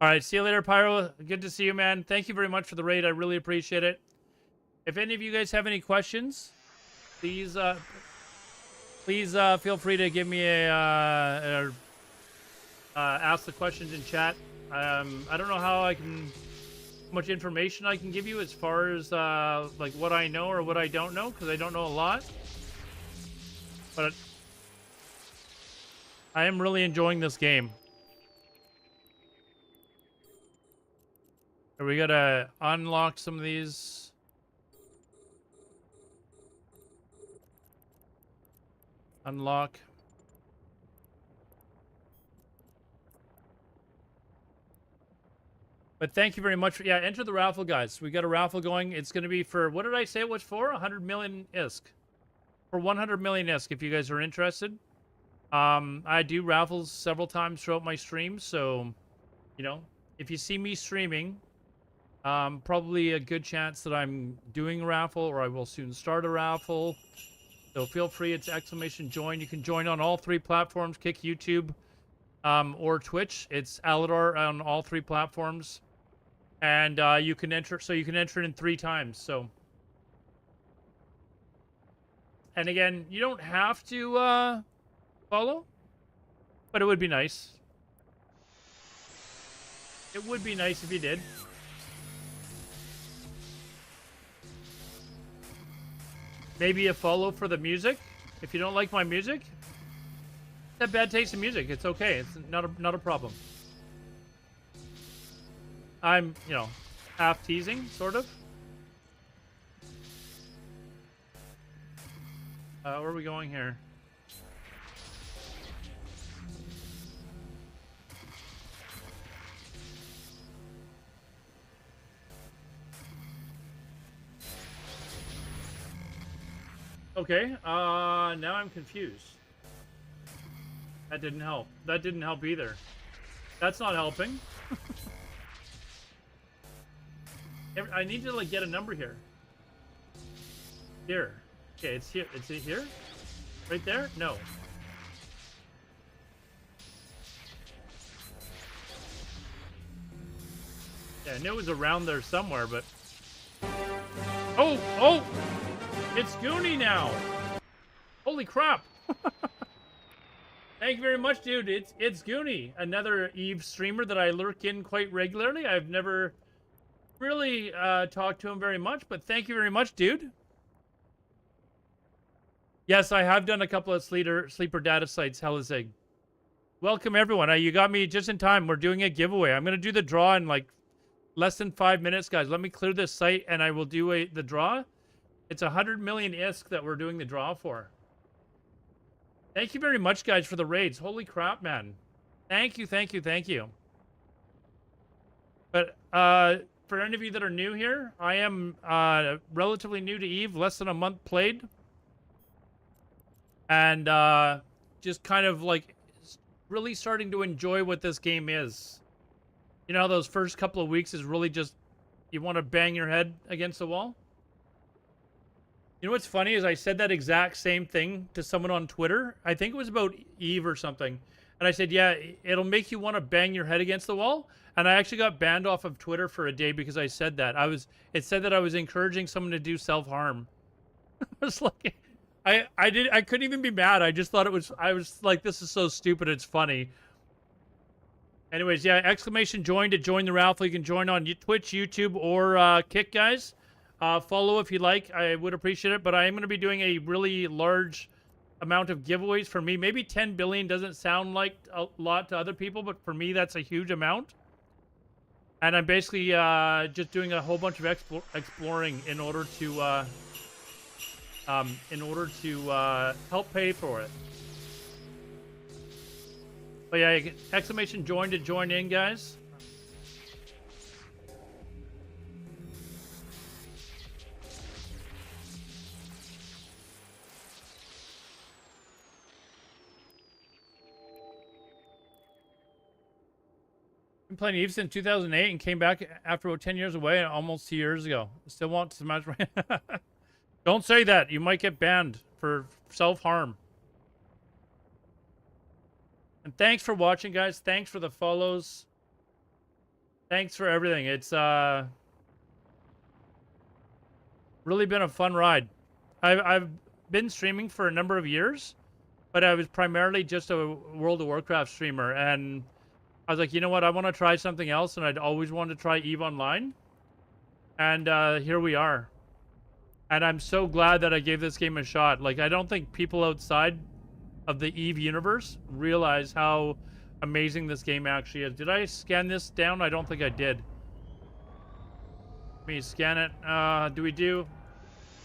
All right, see you later, Pyro. Good to see you, man. Thank you very much for the raid. I really appreciate it. If any of you guys have any questions, please feel free to give me ask the questions in chat. I don't know how much information I can give you as far as like what I know or what I don't know, because I don't know a lot. But I am really enjoying this game. We gotta unlock some of these. Unlock. But thank you very much. Yeah, enter the raffle, guys. We got a raffle going. It's going to be for, what did I say it was for? 100 million ISK. For 100 million ISK, if you guys are interested. I do raffles several times throughout my streams, so, you know, if you see me streaming, probably a good chance that I'm doing a raffle, or I will soon start a raffle. So feel free, it's !join. You can join on all 3 platforms, Kick, YouTube, or Twitch. It's Alodar on all 3 platforms. And you can enter it in 3 times. So, and again, you don't have to follow, but it would be nice. It would be nice if you did. Maybe a follow for the music. If you don't like my music, that bad taste in music. It's okay. It's not a problem. I'm, you know, half teasing, sort of. Where are we going here? Okay, now I'm confused. That didn't help. That didn't help either. That's not helping. I need to, like, get a number here. Here. Okay, it's here. Is it here? Right there? No. Yeah, I knew it was around there somewhere, but... Oh! Oh! It's Goonie now! Holy crap! Thank you very much, dude. It's Goonie, another Eve streamer that I lurk in quite regularly. I've never really talked to him very much, but thank you very much, dude. Yes, I have done a couple of sleeper data sites. Hell is egg. Welcome, everyone. You got me just in time. We're doing a giveaway. I'm going to do the draw in like less than 5 minutes, guys. Let me clear this site, and I will do the draw. It's 100 million ISK that we're doing the draw for. Thank you very much, guys, for the raids. Holy crap, man. Thank you, thank you, thank you. But for any of you that are new here, I am relatively new to EVE, less than a month played. And just kind of like really starting to enjoy what this game is. You know, those first couple of weeks is really just, you want to bang your head against the wall. You know what's funny is I said that exact same thing to someone on Twitter. I think it was about EVE or something. And I said, yeah, it'll make you want to bang your head against the wall. And I actually got banned off of Twitter for a day because I said that. It said that I was encouraging someone to do self-harm. I was like, I couldn't even be mad. I just thought I was like, this is so stupid, it's funny. Anyways, yeah, !join to join the raffle. You can join on Twitch, YouTube, or Kick, guys. Follow if you like. I would appreciate it. But I am going to be doing a really large amount of giveaways for me. Maybe 10 billion doesn't sound like a lot to other people, but for me, that's a huge amount. And I'm basically just doing a whole bunch of exploring in order to help pay for it. But yeah, !join to join in, guys. Been playing EVE since 2008 and came back after about 10 years away, almost 2 years ago. Still want to smash. Don't say that. You might get banned for self-harm. And thanks for watching, guys. Thanks for the follows. Thanks for everything. It's really been a fun ride. I've been streaming for a number of years, but I was primarily just a World of Warcraft streamer, and I was like, you know what? I want to try something else, and I'd always wanted to try EVE Online. And here we are. And I'm so glad that I gave this game a shot. Like, I don't think people outside of the EVE universe realize how amazing this game actually is. Did I scan this down? I don't think I did. Let me scan it. Do we do...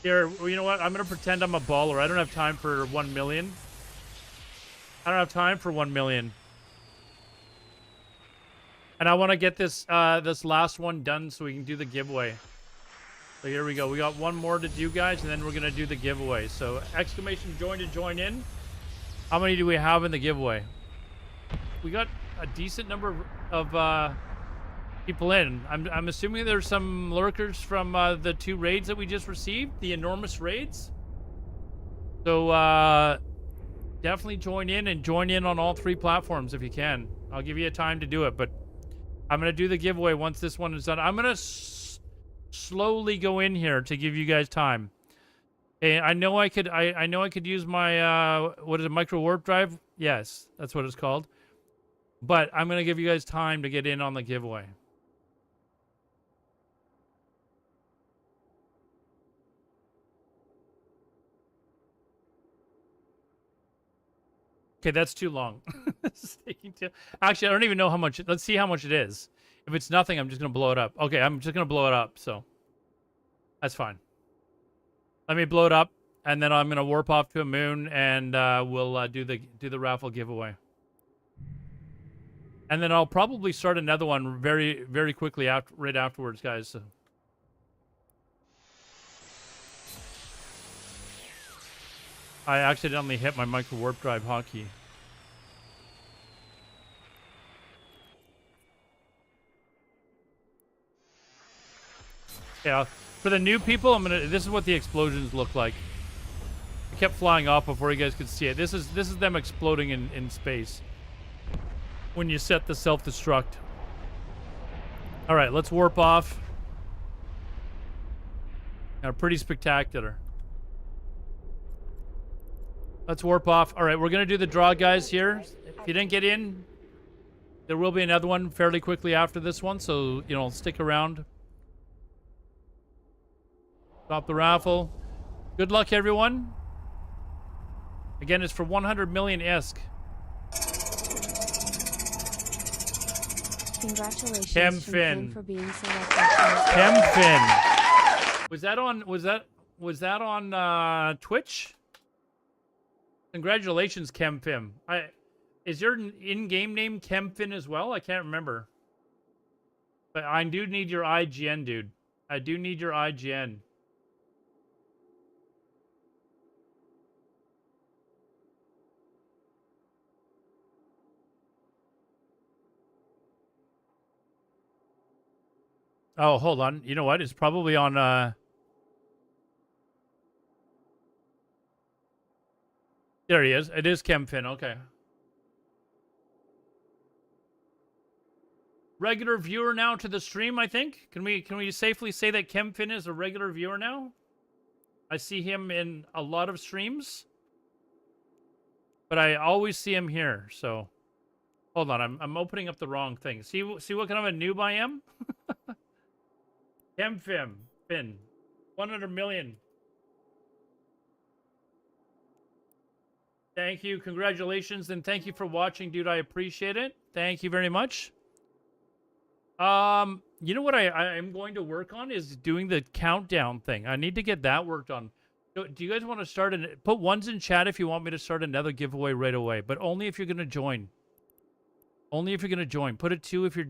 Here, well, you know what? I'm going to pretend I'm a baller. I don't have time for 1 million. I don't have time for 1 million. And I want to get this this last one done so we can do the giveaway. So here we go. We got one more to do, guys, and then we're gonna do the giveaway. So exclamation join to join in. How many do we have in the giveaway? We got a decent number of people in. I'm assuming there's some lurkers from the 2 raids that we just received, the enormous raids. So definitely join in and join in on all 3 platforms if you can. I'll give you a time to do it, but I'm gonna do the giveaway once this one is done. I'm gonna slowly go in here to give you guys time. Okay, I know I could use my what is it, micro warp drive? Yes, that's what it's called. But I'm gonna give you guys time to get in on the giveaway. Okay, that's too long. This is taking too... Actually, I don't even know how much... Let's see how much it is. If it's nothing, I'm just going to blow it up. Okay, I'm just going to blow it up, so... That's fine. Let me blow it up, and then I'm going to warp off to a moon, and we'll do the raffle giveaway. And then I'll probably start another one very, very quickly right afterwards, guys. So. I accidentally hit my micro warp drive hotkey. Yeah, for the new people, this is what the explosions look like. It kept flying off before you guys could see it. This is them exploding in space when you set the self-destruct. All right, let's warp off. Pretty spectacular. Let's warp off. All right, we're going to do the draw, guys, here. If you didn't get in, there will be another one fairly quickly after this one, so, you know, stick around. Stop the raffle. Good luck, everyone. Again, it's for 100 million ISK. Congratulations, Chemfin, for being selected. Chemfin. Was that on Twitch? Congratulations, Chemfin. Is your in-game name Chemfin as well? I can't remember. But I do need your IGN, dude. I do need your IGN. Oh, hold on. You know what? It's probably on there he is. It is Chemfin. Okay. Regular viewer now to the stream, I think. Can we safely say that Chemfin is a regular viewer now? I see him in a lot of streams, but I always see him here. So, hold on. I'm opening up the wrong thing. See what kind of a noob I am? Chemfin, 100 million. Thank you. Congratulations. And thank you for watching, dude. I appreciate it. Thank you very much. You know what I'm going to work on is doing the countdown thing. I need to get that worked on. Do you guys want to start put ones in chat if you want me to start another giveaway right away, but only if you're going to join. Only if you're going to join. Put a 2 if you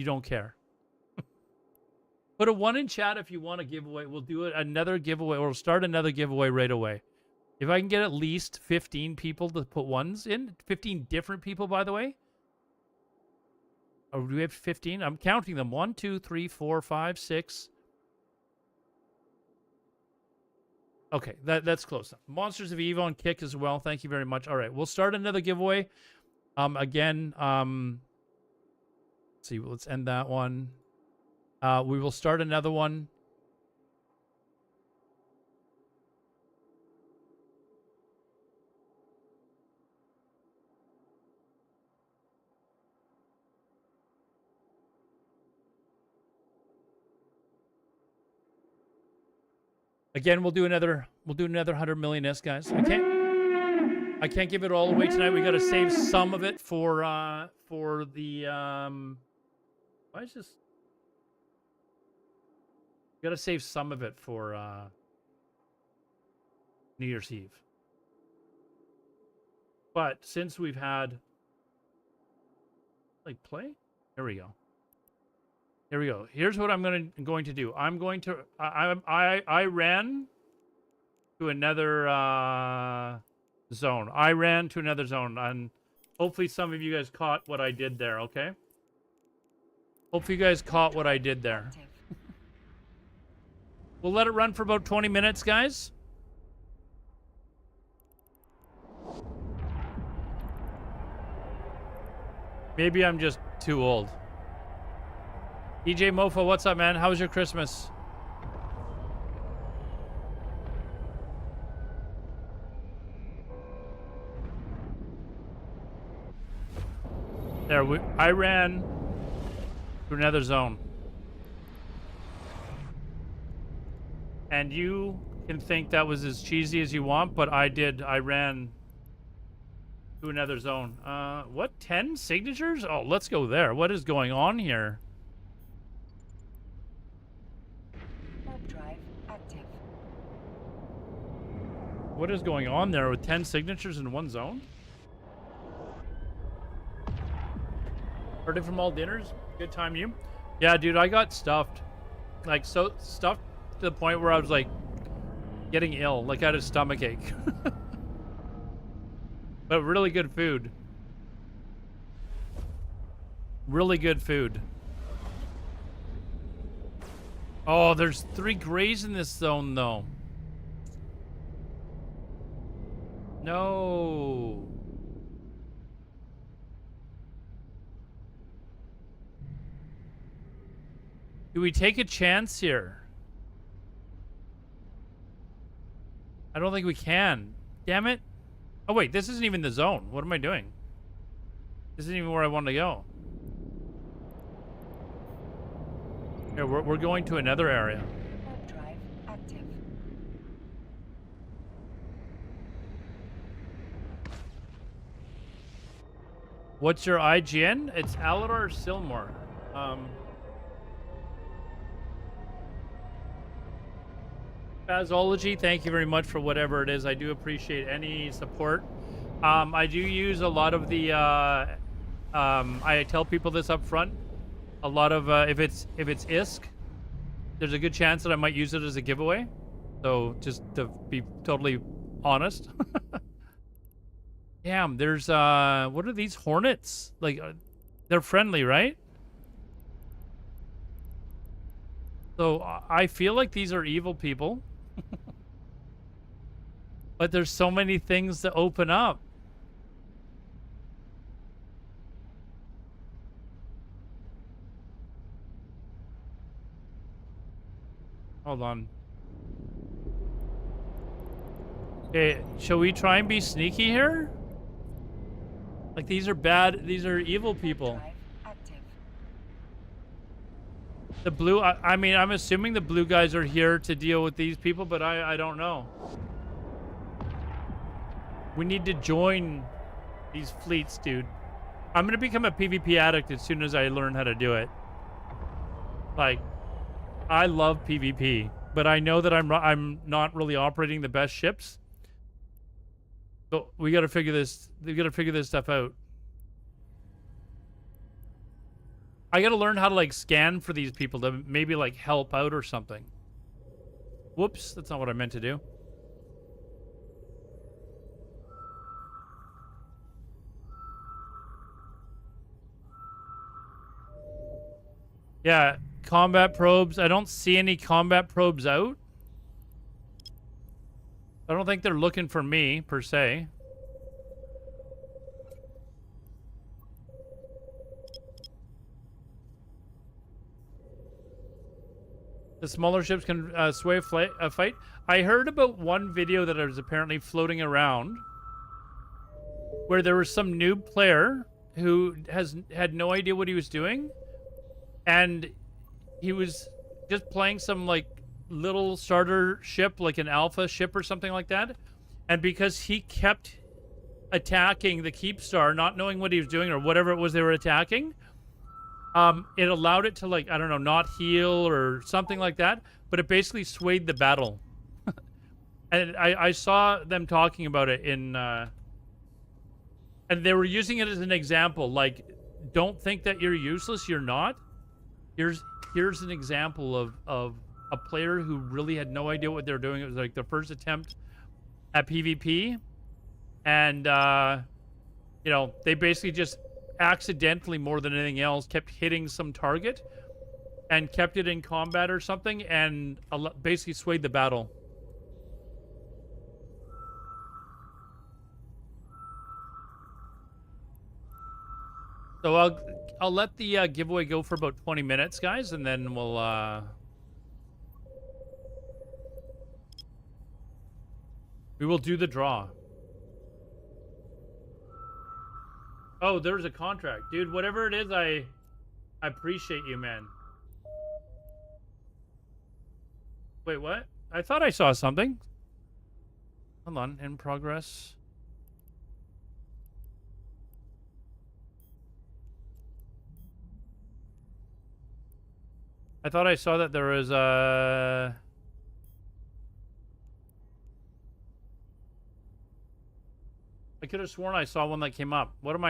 don't care. Put a 1 in chat if you want a giveaway. We'll do another giveaway, or we'll start another giveaway right away. If I can get at least 15 people to put 1s in, 15 different people, by the way. Oh, do we have 15? I'm counting them. 1, 2, 3, 4, 5, 6. Okay, that's close. Monsters of Eve on Kick as well. Thank you very much. All right, we'll start another giveaway. Again, let's see. Let's end that one. We will start another one. Again, we'll do another 100 million S, guys. I can't give it all away tonight. We got to save some of it for the why is this? We got to save some of it for New Year's Eve. But since we've had like play, Here we go. Here we go. Here's what I'm going to do. I'm going to I ran to another zone. I ran to another zone, and hopefully some of you guys caught what I did there, okay? Hopefully you guys caught what I did there. We'll let it run for about 20 minutes, guys. Maybe I'm just too old. EJ Mofo, what's up, man? How was your Christmas? There, I ran to another zone. And you can think that was as cheesy as you want, but I did. I ran to another zone. What? 10 signatures? Oh, let's go there. What is going on here? Warp drive active. What is going on there with 10 signatures in one zone? Heard it from all dinners. Good time, you? Yeah, dude, I got stuffed. Like, so stuffed to the point where I was, like, getting ill. Like, I had a stomach ache. But really good food. Really good food. Oh, there's 3 grays in this zone, though. No. Do we take a chance here? I don't think we can. Damn it. Oh, wait. This isn't even the zone. What am I doing? This isn't even where I want to go. Here, we're going to another area. Warp drive active. What's your IGN? It's Alodar Silmore. Phasology, thank you very much for whatever it is. I do appreciate any support. I do use a lot of the I tell people this up front. A lot of if it's ISK, there's a good chance that I might use it as a giveaway. So just to be totally honest. Damn, there's what are these hornets? Like they're friendly, right? So I feel like these are evil people. But there's so many things to open up. Hold on. Okay, shall we try and be sneaky here? Like these are bad, these are evil people. The blue, I mean, I'm assuming the blue guys are here to deal with these people, but I don't know. We need to join these fleets, dude. I'm going to become a PvP addict as soon as I learn how to do it. Like, I love PvP, but I know that I'm not really operating the best ships. But we got to figure this, stuff out. I got to learn how to, like, scan for these people to maybe, like, help out or something. Whoops, that's not what I meant to do. Yeah, combat probes. I don't see any combat probes out. I don't think they're looking for me, per se. The smaller ships can sway a fight. I heard about one video that was apparently floating around where there was some noob player who had no idea what he was doing. And he was just playing some, like, little starter ship, like an alpha ship or something like that. And because he kept attacking the Keepstar, not knowing what he was doing or whatever it was they were attacking, it allowed it to, like, I don't know, not heal or something like that. But it basically swayed the battle. And I saw them talking about it in... and they were using it as an example, like... don't think that you're useless. You're not. Here's an example of a player who really had no idea what they were doing. It was like their first attempt at PvP, and you know, they basically just accidentally, more than anything else, kept hitting some target and kept it in combat or something, and basically swayed the battle. So I'll let the giveaway go for about 20 minutes, guys, and then we will do the draw. Oh, there's a contract. Dude, whatever it is, I appreciate you, man. Wait, what? I thought I saw something. Hold on, in progress. I thought I saw that there was a... I could have sworn I saw one that came up. What am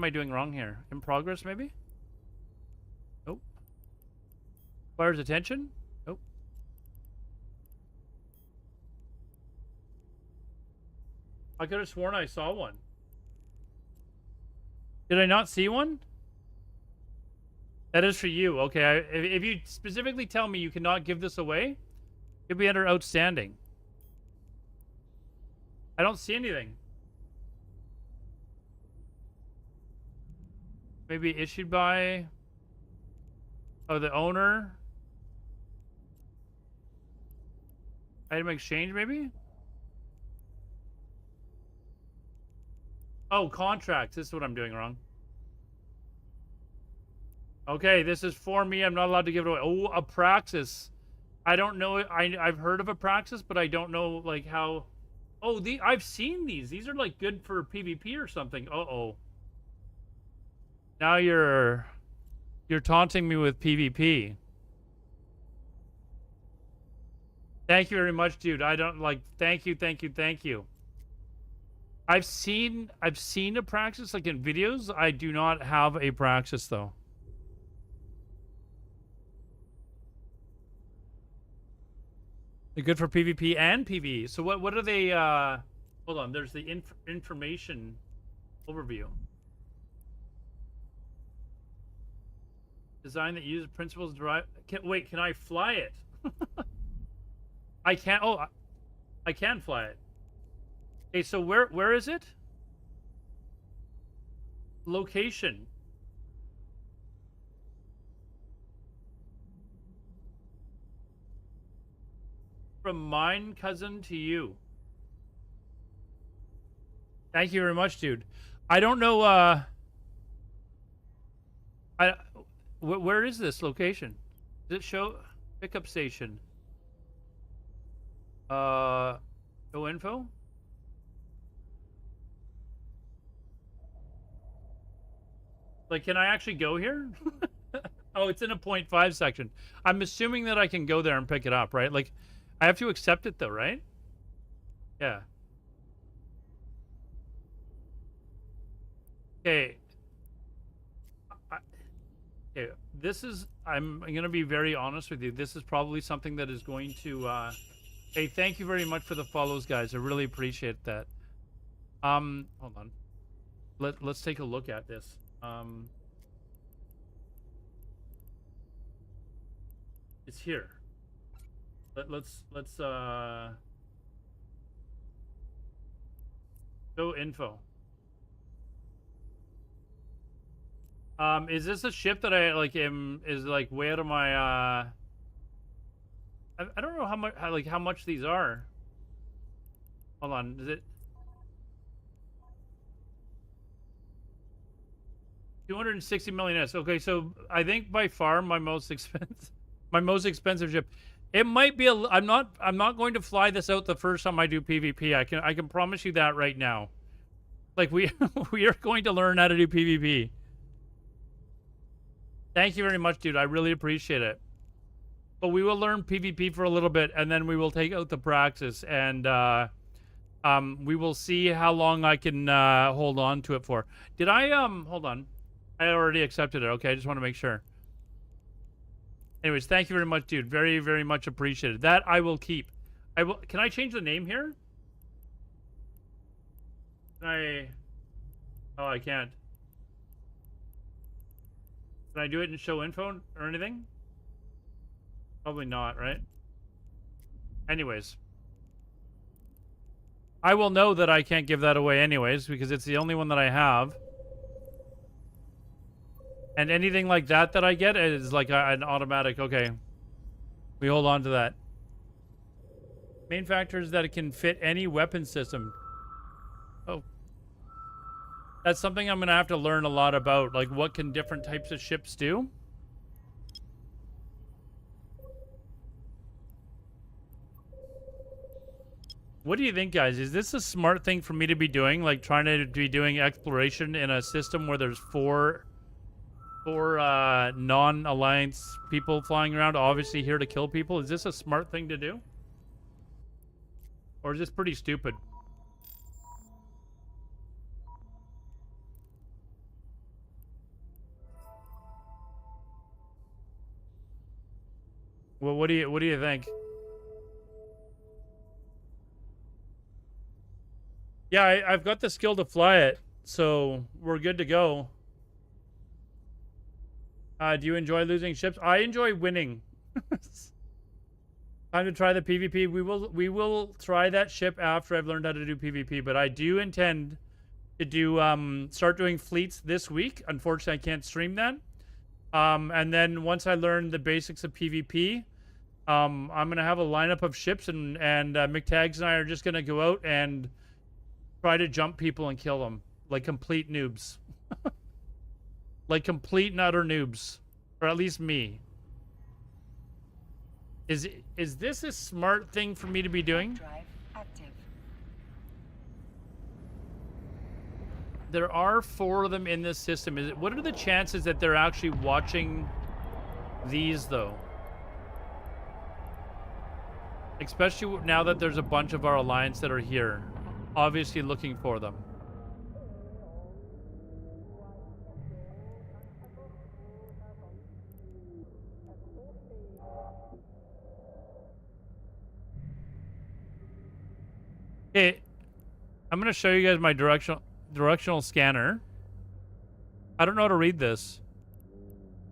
I doing wrong here? In progress, maybe? Nope. Requires attention? Nope. I could have sworn I saw one. Did I not see one? That is for you. Okay, if you specifically tell me you cannot give this away, it'll be under outstanding. I don't see anything. Maybe issued by... Oh, the owner? Item exchange, maybe? Oh, contracts. This is what I'm doing wrong. Okay, this is for me. I'm not allowed to give it away. Oh, a praxis. I don't know. I've heard of a praxis, but I don't know, like, how... Oh, I've seen these. These are, like, good for PvP or something. Uh-oh. Now you're taunting me with PvP. Thank you very much, dude. I don't, like... Thank you, thank you, thank you. I've seen a praxis, like, in videos. I do not have a praxis, though. They're good for PvP and PvE. So what are they, hold on, there's the information overview. Design that uses principles derived... Wait, can I fly it? I can't... Oh, I can fly it. Okay, so where is it? Location. From mine cousin to you. Thank you very much, dude. I don't know, where is this location? Does it show pickup station? No info? Like, can I actually go here? Oh, it's in a 0.5 section. I'm assuming that I can go there and pick it up, right? Like, I have to accept it though, right? Yeah. Okay. Okay, this is... I'm going to be very honest with you. This is probably something that is going to... Hey, thank you very much for the follows, guys. I really appreciate that. Hold on. Let's take a look at this. It's here. Let's show info. Is this a ship that I like is like way out of my I don't know how much these are. Hold on, is it 260 million S? Okay, so I think by far my most expensive ship. It might be I'm not going to fly this out the first time I do PvP. I can promise you that right now. Like we are going to learn how to do PvP. Thank you very much, dude. I really appreciate it. But we will learn PvP for a little bit, and then we will take out the praxis, and we will see how long I can hold on to it for. Did I hold on? I already accepted it. Okay, I just want to make sure. Anyways, thank you very much, dude. Very, very much appreciated. That I will keep. I will. Can I change the name here? Can I? Oh, I can't. Can I do it in show info or anything? Probably not, right? Anyways. I will know that I can't give that away anyways, because it's the only one that I have. And anything like that that I get is like an automatic, okay. We hold on to that. Main factor is that it can fit any weapon system. Oh. That's something I'm going to have to learn a lot about. Like, what can different types of ships do? What do you think, guys? Is this a smart thing for me to be doing? Like, trying to be doing exploration in a system where there's four non-alliance people flying around, obviously here to kill people? Is this a smart thing to do? Or is this pretty stupid? Well, what do you think? Yeah, I've got the skill to fly it, so we're good to go. Do you enjoy losing ships? I enjoy winning. Time to try the PvP. We will try that ship after I've learned how to do PvP, but I do intend to do start doing fleets this week. Unfortunately, I can't stream that. And then once I learn the basics of PvP, I'm gonna have a lineup of ships, and McTags and I are just gonna go out and try to jump people and kill them like complete noobs. Like complete and utter noobs, or at least me. Is this a smart thing for me to be doing? Drive active. There are 4 of them in this system. What are the chances that they're actually watching these, though? Especially now that there's a bunch of our alliance that are here, obviously looking for them. Okay, I'm gonna show you guys my directional scanner. I don't know how to read this.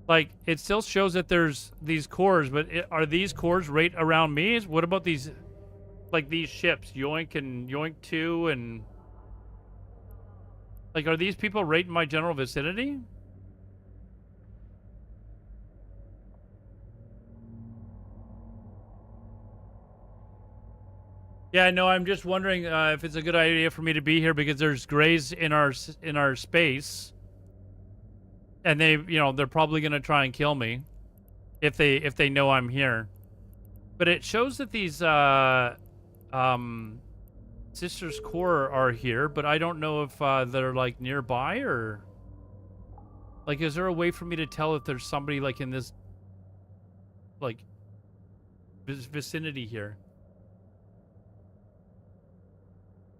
Like, it still shows that there's these cores, but are these cores right around me? What about these, like these ships, Yoink and Yoink 2, and like, are these people right in my general vicinity? Yeah, no, I'm just wondering if it's a good idea for me to be here, because there's grays in our space, and they're probably gonna try and kill me if they know I'm here. But it shows that these Sisters Core are here, but I don't know if they're like nearby, or like, is there a way for me to tell if there's somebody like in this like vicinity here?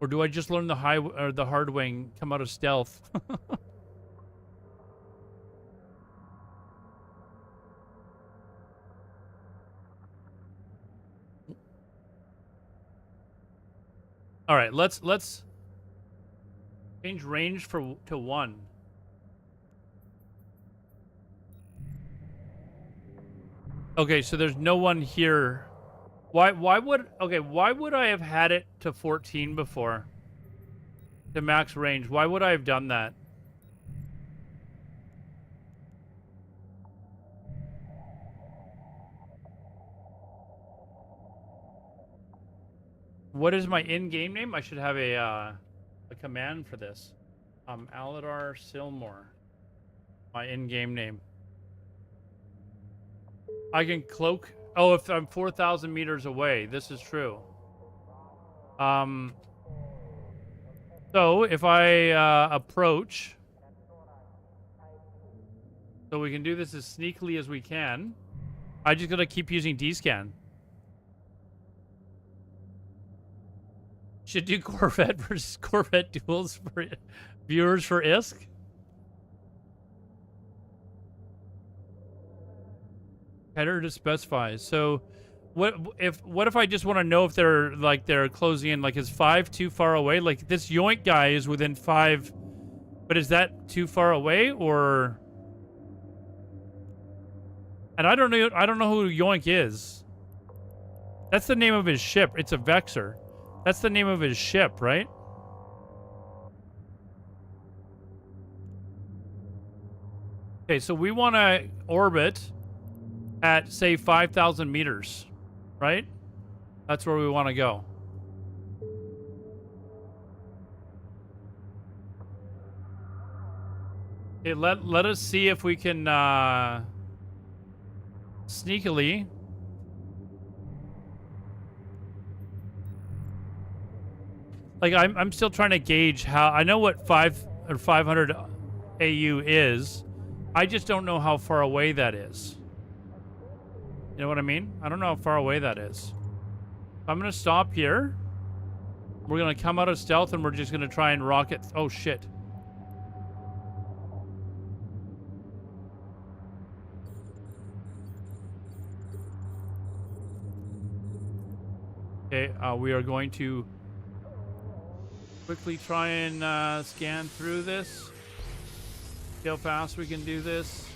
Or do I just learn the hard way and come out of stealth? All right, let's change range to 1. Okay, so there's no one here. Why would I have had it to 14 before? To max range. Why would I have done that? What is my in-game name? I should have a command for this. Alodar Silmore. My in-game name. I can cloak. Oh, if I'm 4,000 meters away, this is true. So if I approach, so we can do this as sneakily as we can. I just gotta keep using D-scan. Should do Corvette versus Corvette duels for viewers for ISK. Header to specify. So, what if I just want to know if they're closing in? Like, is 5 too far away? Like, this Yoink guy is within 5, but is that too far away, or? And I don't know. I don't know who Yoink is. That's the name of his ship. It's a Vexer. That's the name of his ship, right? Okay, so we want to orbit at, say, 5,000 meters, right? That's where we want to go. Okay, let us see if we can sneakily. Like, I'm still trying to gauge how. I know what 500 AU is. I just don't know how far away that is. You know what I mean? I don't know how far away that is. I'm gonna stop here. We're gonna come out of stealth and we're just gonna try and rocket. Oh shit. Okay, we are going to quickly try and scan through this. See how fast we can do this.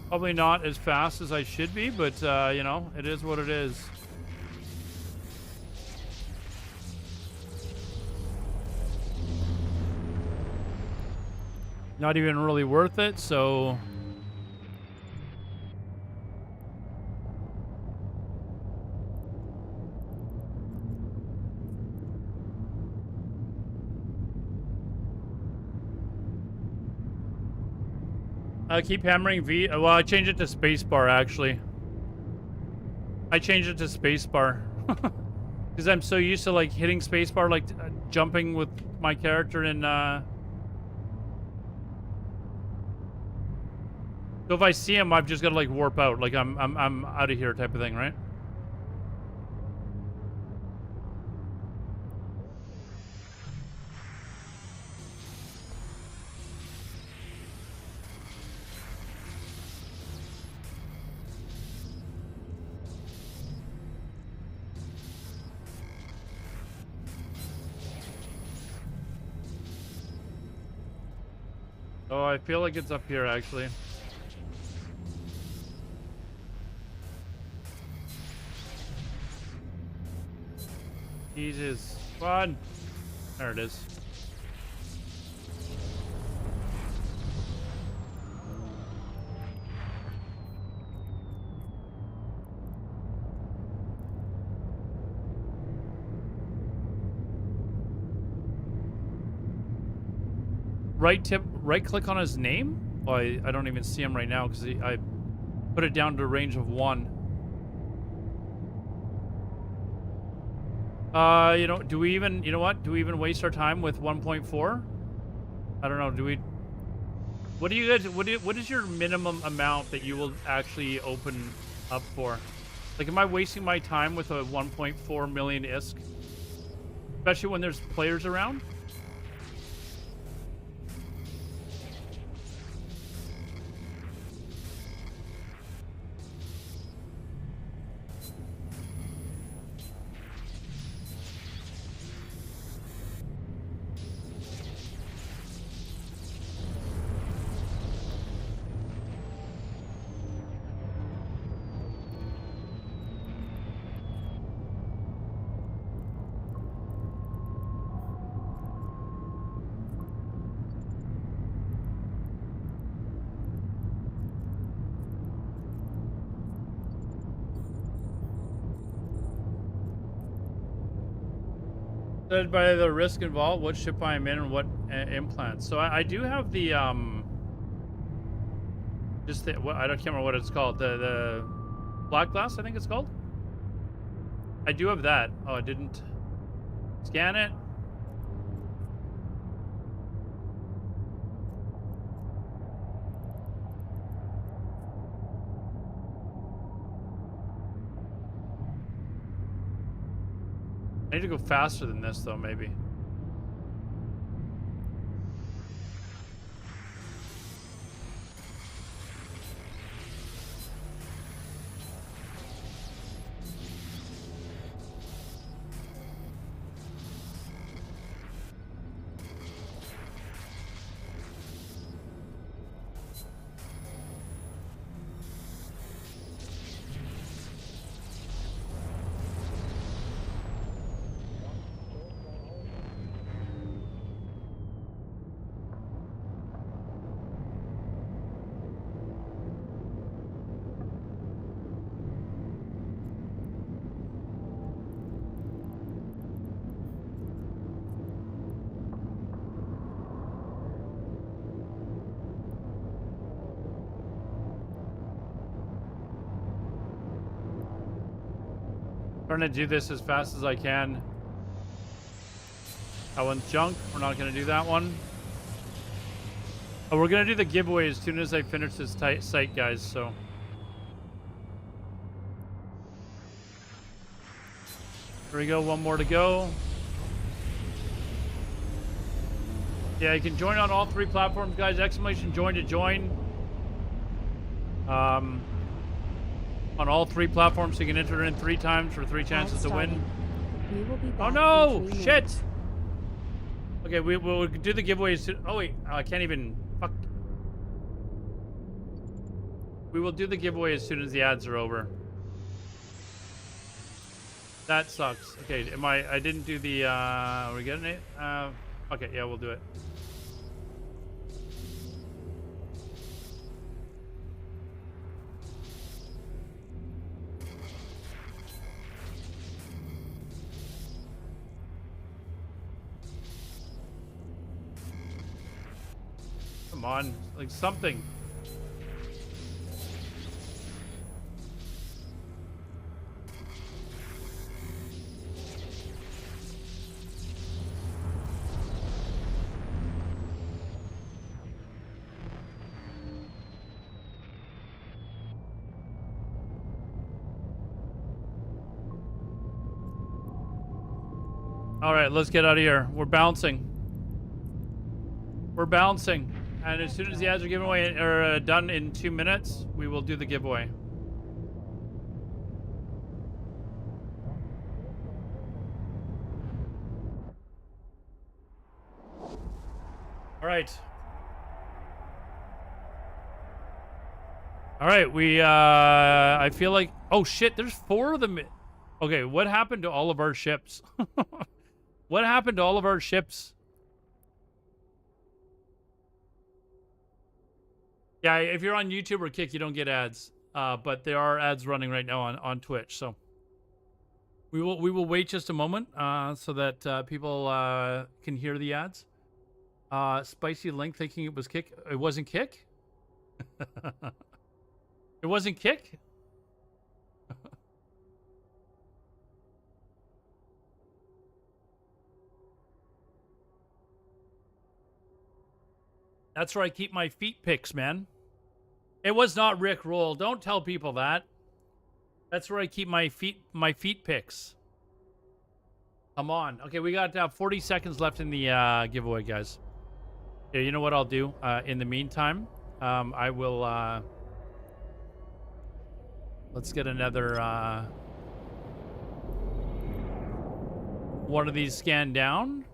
Probably not as fast as I should be, but you know, it is what it is. Not even really worth it, so... keep hammering V. Well, I changed it to spacebar, actually. I changed it to spacebar. Because I'm so used to, like, hitting spacebar, like, jumping with my character in, So if I see him, I've just got to, like, warp out. Like, I'm out of here type of thing, right? Oh, I feel like it's up here, actually. Jesus. Fun. There it is. Right click on his name? Well, I don't even see him right now because I put it down to a range of 1. You know, do we even, you know what? Do we even waste our time with 1.4? I don't know. Do we? What do you guys? What is your minimum amount that you will actually open up for? Like, am I wasting my time with a 1.4 million ISK? Especially when there's players around? Said by the risk involved, what ship I am in, and what implants. So I do have the just the, what, I can't remember what it's called. The black glass, I think it's called. I do have that. Oh, I didn't scan it. I need to go faster than this, though, maybe. Trying to do this as fast as I can. That one's junk. We're not going to do that one. Oh, we're going to do the giveaway as soon as I finish this site, guys, so. Here we go. One more to go. Yeah, you can join on all 3 platforms, guys. Exclamation join to join. On all 3 platforms, so you can enter in 3 times for 3 chances to win. We will be back Oh no! in 3 Shit! minutes. Okay, we'll do the giveaway soon. Oh wait, I can't even. Fuck. We will do the giveaway as soon as the ads are over. That sucks. Okay, I didn't do the. Are we getting it? Okay, yeah, we'll do it. Come on, like something. All right, let's get out of here. We're bouncing. We're bouncing. And as soon as the ads are given away or done in 2 minutes, we will do the giveaway. All right. All right, I feel like, oh shit, there's 4 of them. Okay, what happened to all of our ships? What happened to all of our ships? Yeah, if you're on YouTube or Kick, you don't get ads. But there are ads running right now on Twitch, so we will wait just a moment so that people can hear the ads. Spicy Link thinking it was Kick. It wasn't Kick? It wasn't Kick? That's where I keep my feet pics, man. It was not Rick Roll. Don't tell people that. That's where I keep my feet pics. Come on. Okay, we got 40 seconds left in the giveaway, guys. Yeah, you know what I'll do? In the meantime, I will. Let's get another one of these scanned down.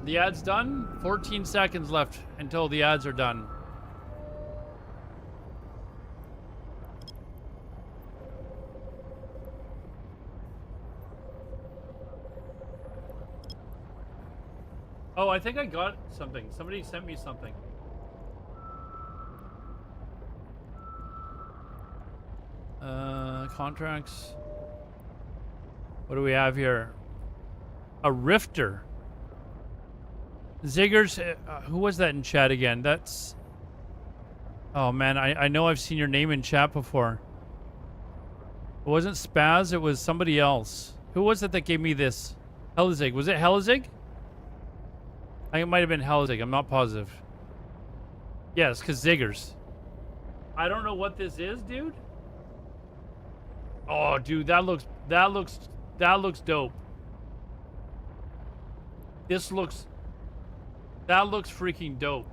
The ad's done. 14 seconds left until the ads are done. Oh, I think I got something. Somebody sent me something. Contracts. What do we have here? A rifter. Ziggers, who was that in chat again? That's... Oh, man, I know I've seen your name in chat before. It wasn't Spaz, it was somebody else. Who was it that gave me this? Helizig. Was it Helizig? I think it might have been Hellzig. I'm not positive. Yes, because Ziggers. I don't know what this is, dude. Oh, dude, that looks dope. That looks freaking dope.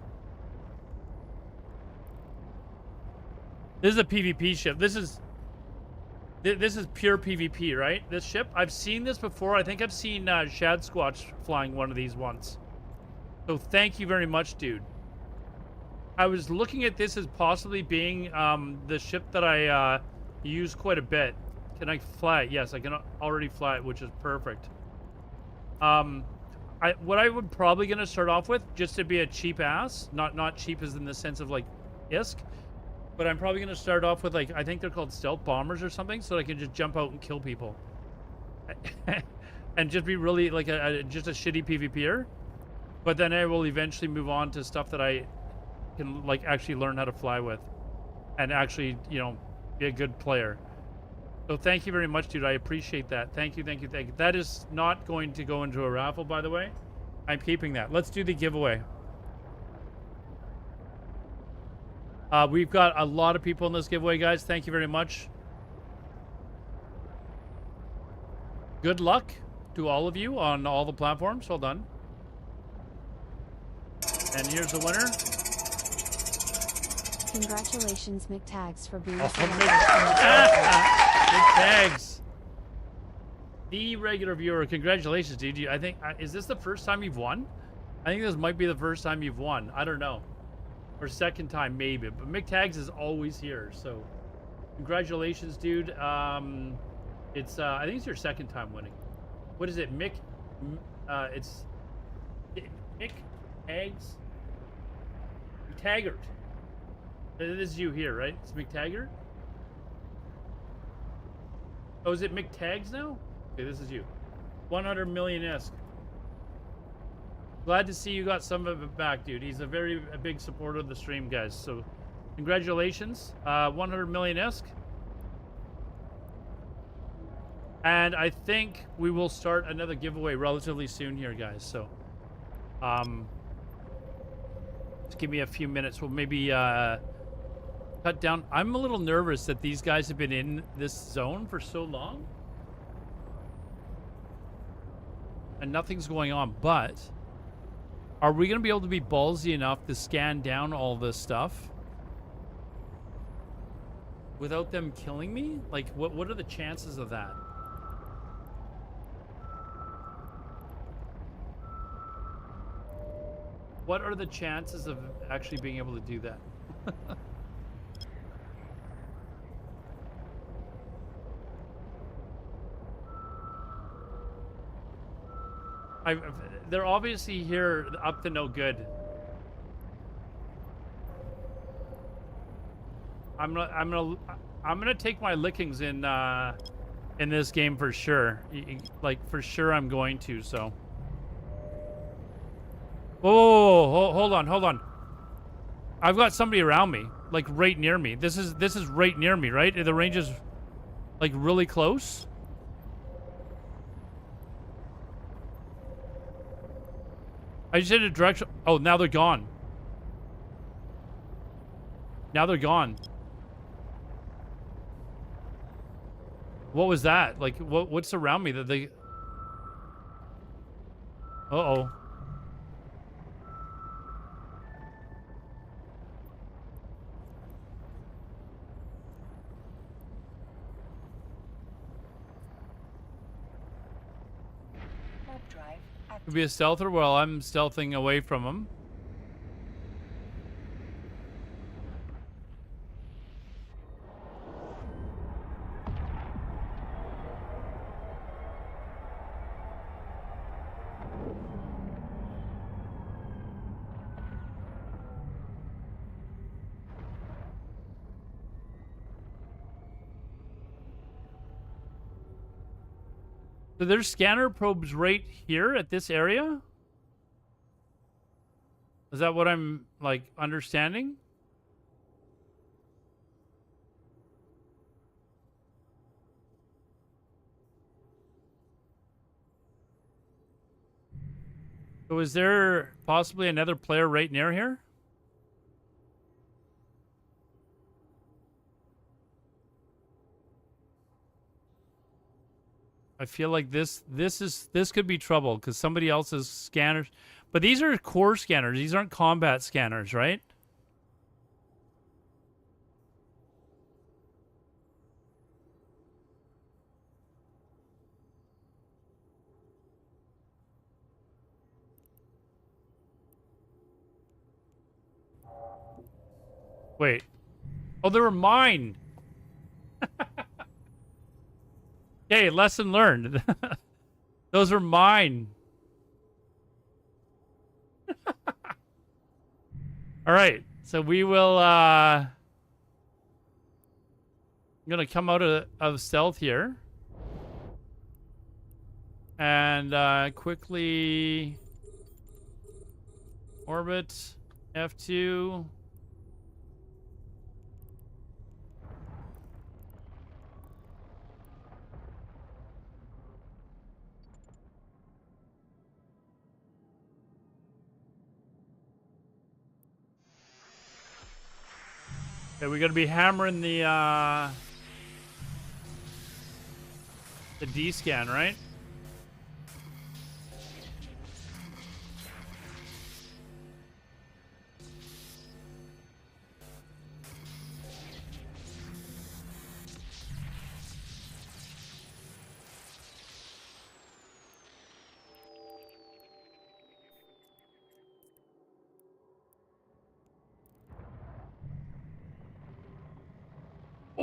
This is a PvP ship. This is pure PvP, right? This ship. I've seen this before. I think I've seen Shad Squatch flying one of these once. So thank you very much, dude. I was looking at this as possibly being the ship that I use quite a bit. Can I fly it? Yes, I can already fly it, which is perfect. What I would probably gonna start off with, just to be a cheap ass, not cheap as in the sense of like ISK, but I'm probably gonna start off with, like, I think they're called stealth bombers or something, so I can just jump out and kill people, and just be really like just a shitty PvPer. But then I will eventually move on to stuff that I can like actually learn how to fly with, and actually, you know, be a good player. So thank you very much, dude. I appreciate that. Thank you, thank you, thank you. That is not going to go into a raffle, by the way. I'm keeping that. Let's do the giveaway. We've got a lot of people in this giveaway, guys. Thank you very much. Good luck to all of you on all the platforms. Well done. And here's the winner. Congratulations, McTags, for being McTags. The regular viewer, congratulations, dude. I think, is this the first time you've won? I think this might be the first time you've won. I don't know. Or second time, maybe. But McTags is always here, so congratulations, dude. It's, I think it's your second time winning. What is it, it's Mick Tags? McTaggart. This is you here, right? It's McTaggart? Oh, is it McTags now? Okay, this is you. 100 million-esque. Glad to see you got some of it back, dude. He's a big supporter of the stream, guys. So, congratulations. 100 million-esque. And I think we will start another giveaway relatively soon here, guys. So, just give me a few minutes. We'll maybe cut down. I'm a little nervous that these guys have been in this zone for so long. And nothing's going on, but are we going to be able to be ballsy enough to scan down all this stuff without them killing me? Like, what are the chances of that? What are the chances of actually being able to do that? They're obviously here up to no good. I'm gonna take my lickings in this game for sure. Like, for sure I'm going to, so. Whoa, hold on. I've got somebody around me, like right near me. This is right near me, right? The range is like really close. I just hit a direction. Oh, now they're gone. Now they're gone. What was that? Like, what's around me that they... Uh-oh. Could be a stealther while I'm stealthing away from him. So there's scanner probes right here at this area? Is that what I'm, like, understanding? So is there possibly another player right near here? I feel like this could be trouble because somebody else's scanners, but these are core scanners. These aren't combat scanners, right? Wait. Oh, they were mine. Okay, lesson learned. Those are mine. All right. So we will I'm going to come out of stealth here. And quickly orbit F2. Okay, we're gonna be hammering the D scan, right?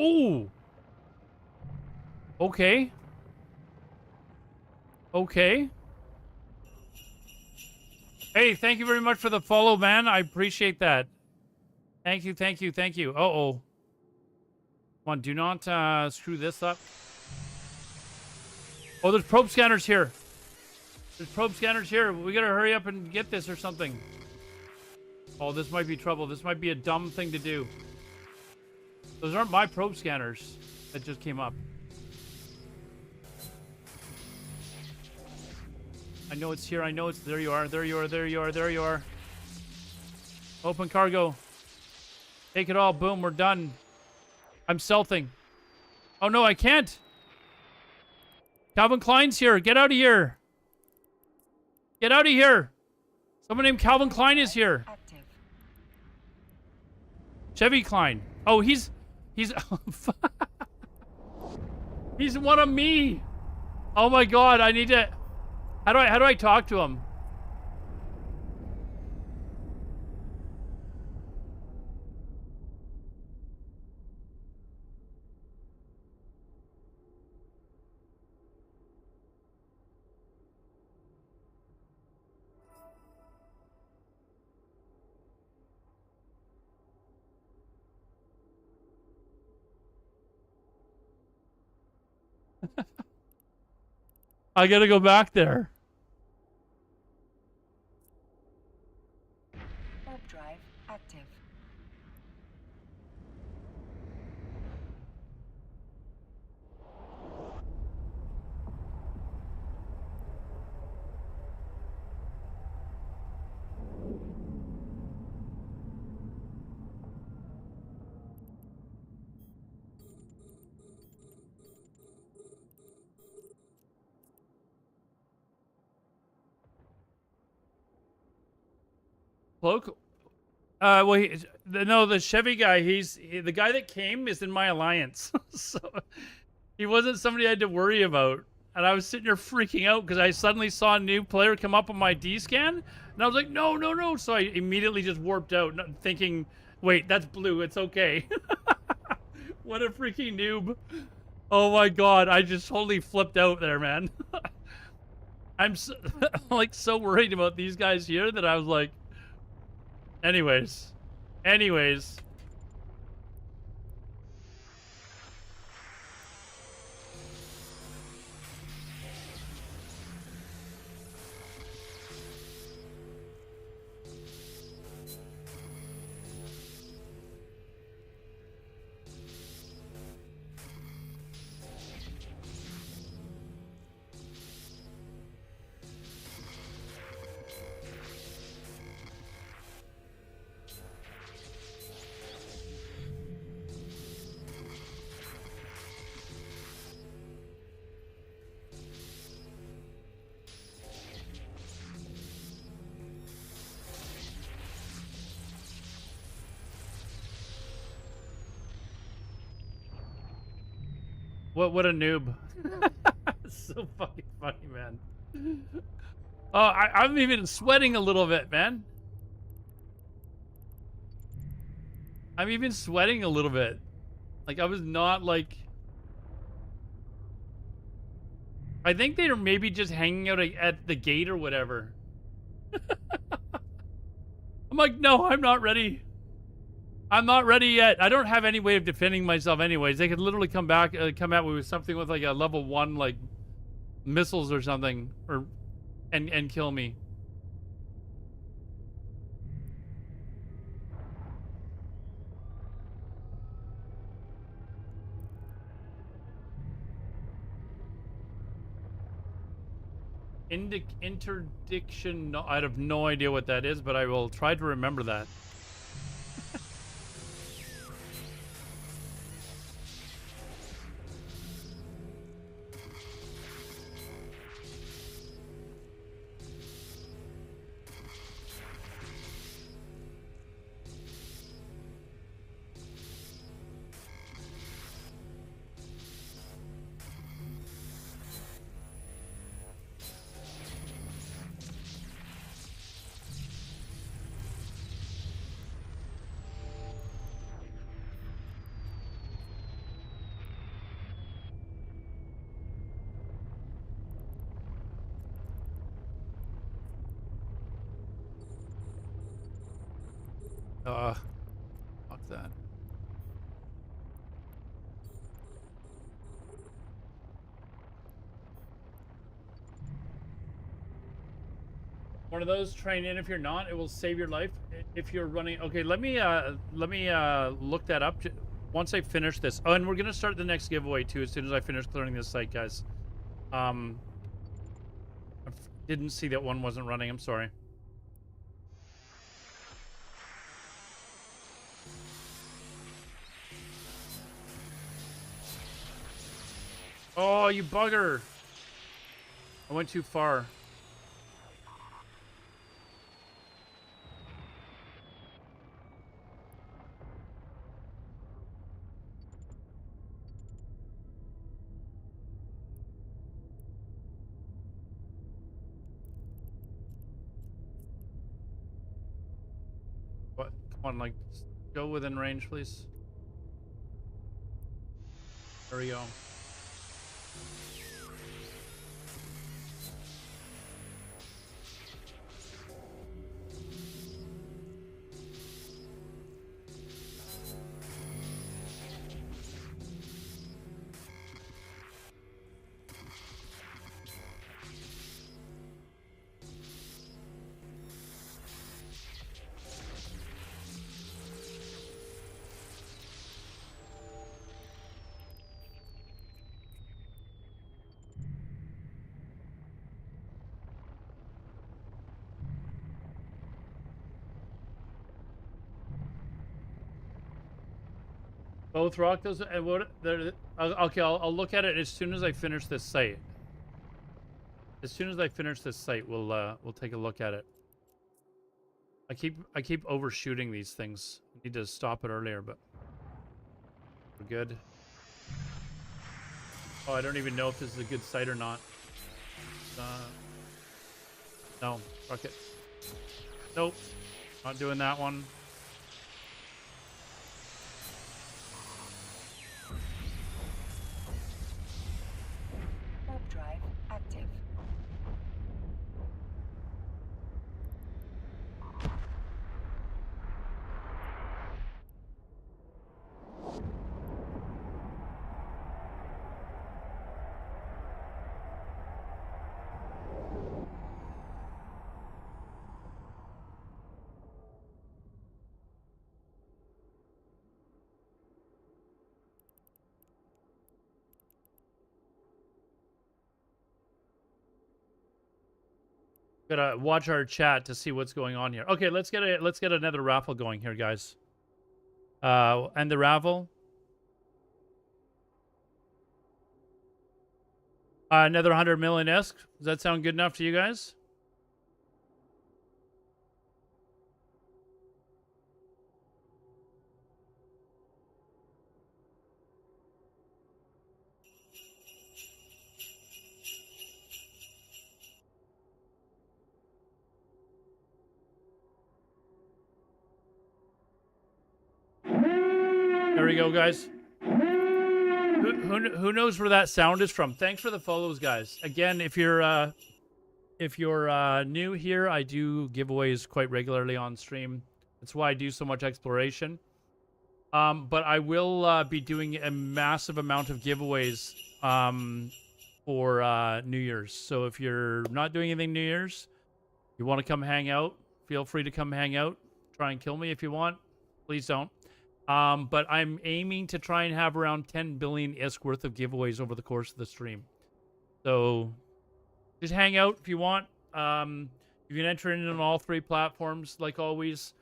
Oh. Okay. Okay. Hey, thank you very much for the follow, man. I appreciate that. Thank you, thank you, thank you. Uh-oh. Come on, do not screw this up. Oh, there's probe scanners here. There's probe scanners here. We gotta hurry up and get this or something. Oh, this might be trouble. This might be a dumb thing to do. Those aren't my probe scanners that just came up. I know it's here. I know it's... There you are. There you are. There you are. There you are. Open cargo. Take it all. Boom. We're done. I'm stealthing. Oh, no. I can't. Calvin Klein's here. Get out of here. Get out of here. Someone named Calvin Klein is here. Active. Chevy Klein. Oh, he's he's one of me. Oh my god, I need to... How do I talk to him? I gotta go back there. Warp drive active. Cloak? Well, no, the Chevy guy, the guy that came is in my alliance. So he wasn't somebody I had to worry about. And I was sitting there freaking out because I suddenly saw a new player come up on my D-scan. And I was like, no, no, no. So I immediately just warped out thinking, wait, that's blue. It's okay. What a freaking noob. Oh my god. I just totally flipped out there, man. I'm so, like so worried about these guys here that I was like, anyways. What a noob. It's so fucking funny, man. Oh, I'm even sweating a little bit, man. I'm even sweating a little bit. Like, I was not like... I think they're maybe just hanging out at the gate or whatever. I'm like, no, I'm not ready. I'm not ready yet. I don't have any way of defending myself anyways. They could literally come at me with something with like a level 1 like missiles or something, or and kill me. Interdiction. No, I have no idea what that is, but I will try to remember that. Fuck that. One of those, train in. If you're not, it will save your life. If you're running, okay. Let me look that up. Once I finish this. Oh, and we're gonna start the next giveaway too as soon as I finish clearing this site, guys. I didn't see that one wasn't running. I'm sorry. Oh, you bugger! I went too far. What? Come on, like, go within range, please. There we go. Both rock those and what? Okay, I'll look at it as soon as I finish this site. As soon as I finish this site, we'll take a look at it. I keep overshooting these things. I need to stop it earlier, but we're good. Oh, I don't even know if this is a good site or not. No, fuck it. Nope, not doing that one. Warp drive active. Gotta watch our chat to see what's going on here. Okay, let's get another raffle going here, guys. And the raffle. Another 100 million esque. Does that sound good enough to you guys? There we go, guys. Who knows where that sound is from? Thanks for the follows, guys. Again, if you're new here, I do giveaways quite regularly on stream. That's why I do so much exploration. But I will be doing a massive amount of giveaways for New Year's. So if you're not doing anything New Year's, you want to come hang out, feel free to come hang out. Try and kill me if you want. Please don't. But I'm aiming to try and have around 10 billion ISK worth of giveaways over the course of the stream. So just hang out if you want. You can enter in on all 3 platforms, like always.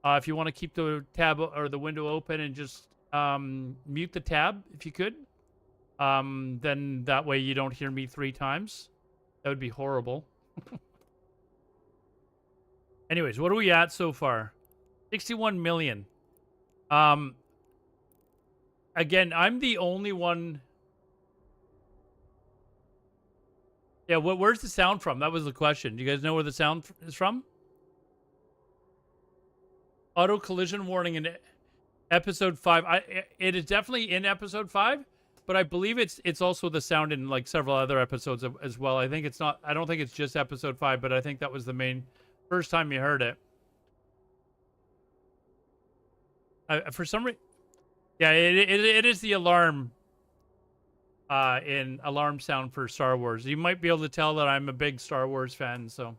If you want to keep the tab or the window open and just mute the tab, if you could, then that way you don't hear me 3 times. That would be horrible. Anyways, what are we at so far? 61 million. Again, I'm the only one. Yeah, where's the sound from? That was the question. Do you guys know where the sound is from? Auto collision warning in episode 5. It is definitely in episode 5, but I believe it's also the sound in like several other episodes as well. I think it's not. I don't think it's just episode 5, but I think that was the main first time you heard it. For some reason, yeah, it is the alarm. In alarm sound for Star Wars. You might be able to tell that I'm a big Star Wars fan, so.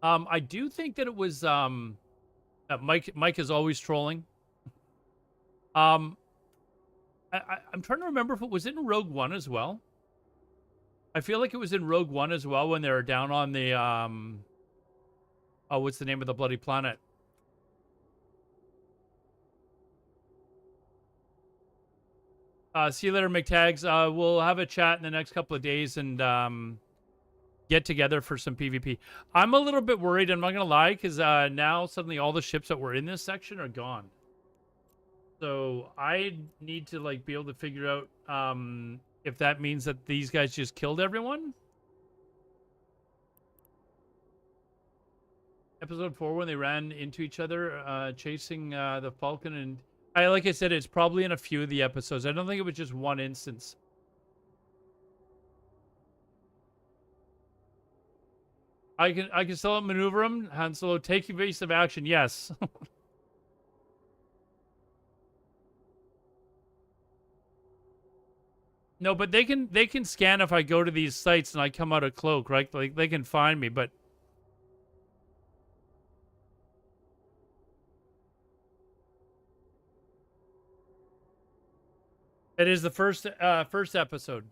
I do think that it was Mike is always trolling. I'm trying to remember if it was in Rogue One as well. I feel like it was in Rogue One as well when they were down on the oh, what's the name of the bloody planet? See you later, McTags. We'll have a chat in the next couple of days and get together for some PvP. I'm a little bit worried, I'm not going to lie, because now suddenly all the ships that were in this section are gone. So I need to like be able to figure out if that means that these guys just killed everyone. Episode 4 when they ran into each other chasing the Falcon and... like I said, it's probably in a few of the episodes. I don't think it was just one instance. I can still maneuver him. Han Solo, take evasive action. Yes. No, but they can scan if I go to these sites and I come out of cloak, right? Like they can find me, but. It is the first episode.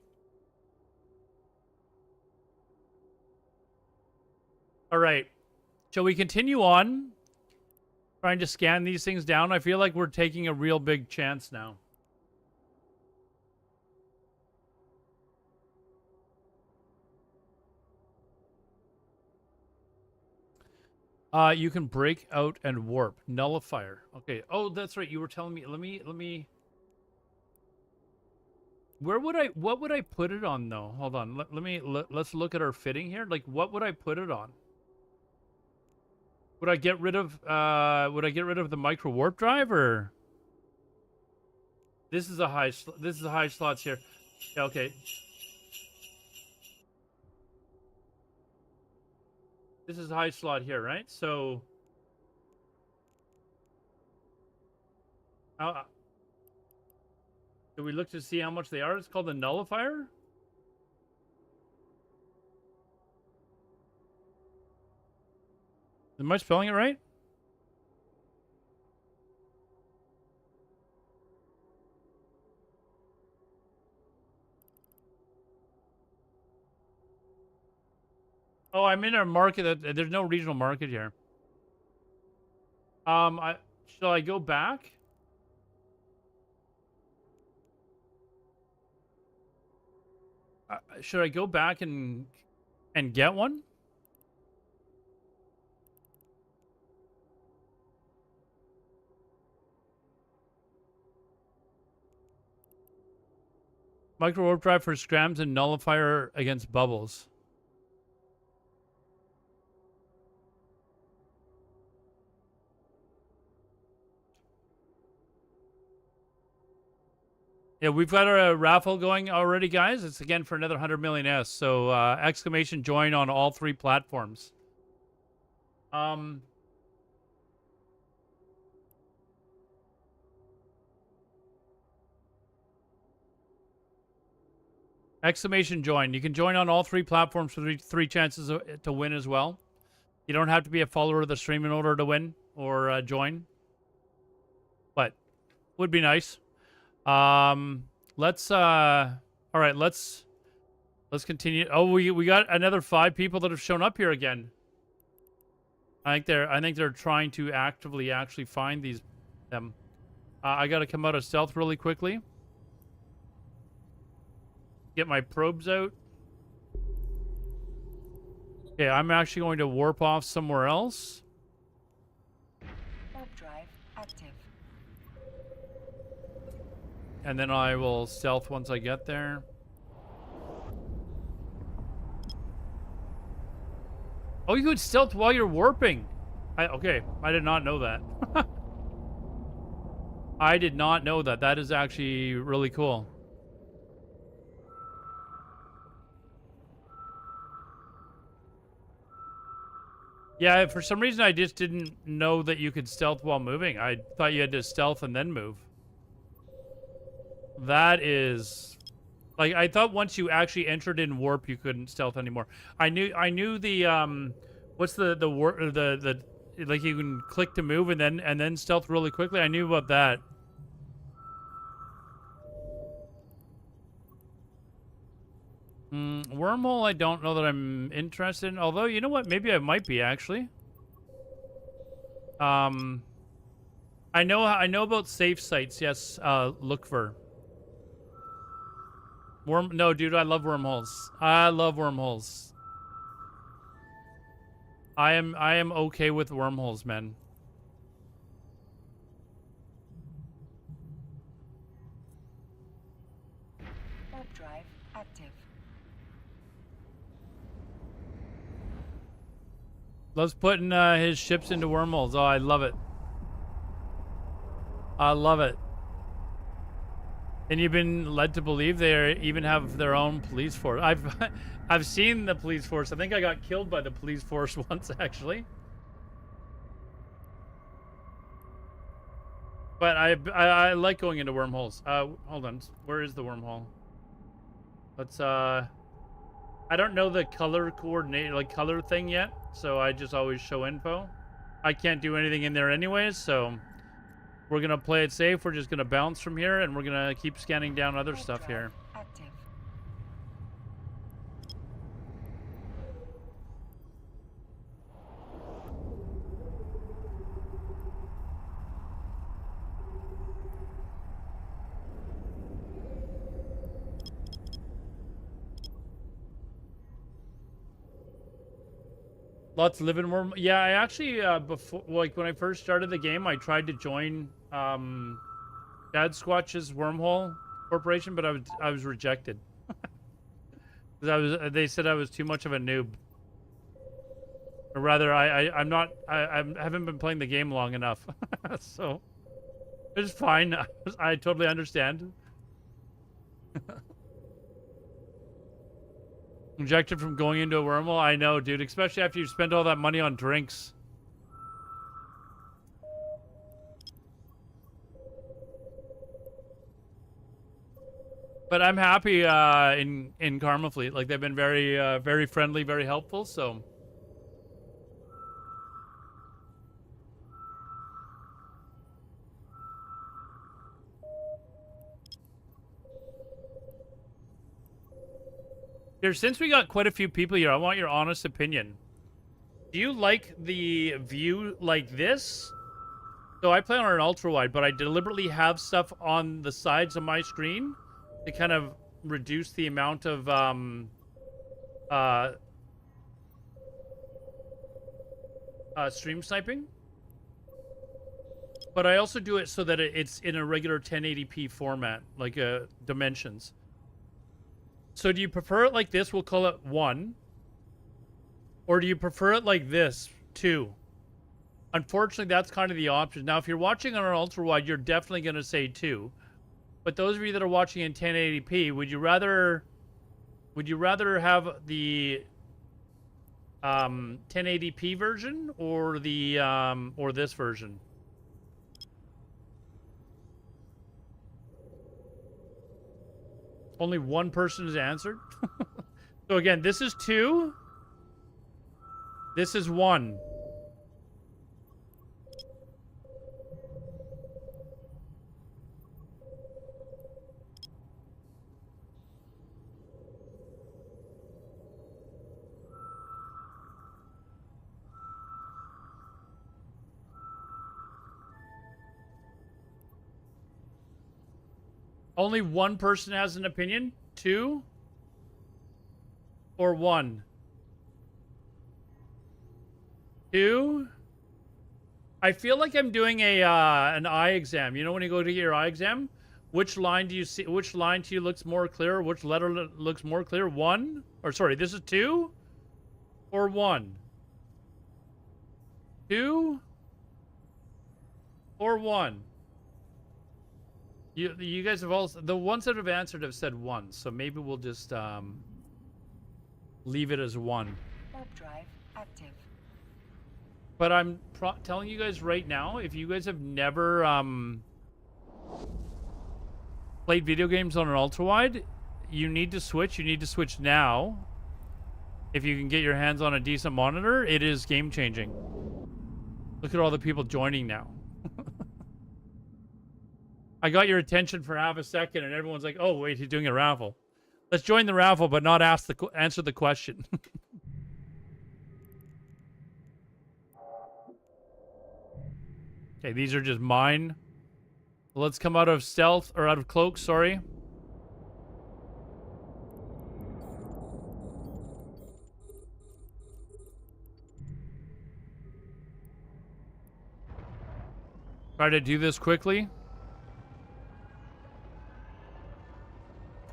All right. Shall we continue on trying to scan these things down? I feel like we're taking a real big chance now. You can break out and warp. Nullifier. Okay. Oh, that's right. You were telling me. Let me. What would I put it on though? Hold on. Let's look at our fitting here. Like, what would I put it on? Would I get rid of the micro warp drive or? This is a high slots here. Yeah, okay. This is a high slot here, right? So. Do we look to see how much they are? It's called the nullifier. Am I spelling it right? Oh, I'm in a market that there's no regional market here. Shall I go back? Should I go back and get one? Micro warp drive for scrams and nullifier against bubbles. Yeah, we've got a raffle going already, guys. It's again for another 100 million S. So exclamation join on all 3 platforms. Exclamation join. You can join on all 3 platforms for 3 chances to win as well. You don't have to be a follower of the stream in order to win or join, but would be nice. Let's all right, let's continue. Oh, we got another 5 people that have shown up here again. I think they're trying to actively actually find them. I got to come out of stealth really quickly. Get my probes out. Okay, I'm actually going to warp off somewhere else. Warp drive active. And then I will stealth once I get there. Oh, you could stealth while you're warping. Okay, I did not know that. I did not know that. That is actually really cool. Yeah, for some reason I just didn't know that you could stealth while moving. I thought you had to stealth and then move. That is... Like, I thought once you actually entered in warp, you couldn't stealth anymore. I knew the, what's the warp, like you can click to move and then stealth really quickly. I knew about that. Wormhole, I don't know that I'm interested in. Although, you know what? Maybe I might be, actually. I know about safe sites. Yes, look for. No, dude, I love wormholes. I love wormholes. I am okay with wormholes, man. Warp drive active. Loves putting his ships into wormholes. Oh, I love it. I love it. And you've been led to believe they even have their own police force. I've seen the police force. I think I got killed by the police force once, actually. But I like going into wormholes. Hold on. Where is the wormhole? Let's I don't know the color color thing yet, so I just always show info. I can't do anything in there anyways, so we're gonna play it safe. We're just gonna bounce from here, and we're gonna keep scanning down other stuff here. Active. Lots of living worm. Yeah, I actually before, like when I first started the game, I tried to join Dad Squatch's Wormhole Corporation, but I was rejected. Because they said I was too much of a noob. Or rather, I'm not. I haven't been playing the game long enough, so it's fine. I totally understand. Rejected from going into a wormhole? I know, dude. Especially after you spend all that money on drinks. But I'm happy in Karma Fleet. Like, they've been very, very friendly, very helpful, so... Here, since we got quite a few people here, I want your honest opinion. Do you like the view like this? So I play on an ultra-wide, but I deliberately have stuff on the sides of my screen to kind of reduce the amount of stream sniping. But I also do it so that it's in a regular 1080p format, like dimensions. So do you prefer it like this? We'll call it 1. Or do you prefer it like this? 2. Unfortunately, that's kind of the option. Now, if you're watching on an ultra-wide, you're definitely going to say 2. But those of you that are watching in 1080p, would you rather have the 1080p version or the or this version? Only one person has answered. So again, this is 2. This is 1. Only one person has an opinion? 2? Or 1? 2? I feel like I'm doing a an eye exam. You know when you go to get your eye exam? Which line do you see? Which line to you looks more clear? Which letter looks more clear? 1? Or sorry, this is 2? Or 1? 2? Or 1? You guys have all, the ones that have answered have said 1, so maybe we'll just leave it as 1. Warp drive active. But I'm telling you guys right now, if you guys have never played video games on an ultra wide, you need to switch. You need to switch now. If you can get your hands on a decent monitor, it is game changing. Look at all the people joining now. I got your attention for half a second, and everyone's like, "Oh, wait, he's doing a raffle. Let's join the raffle, but not answer the question." Okay, these are just mine. Let's come out of stealth, or out of cloak, sorry. Try to do this quickly.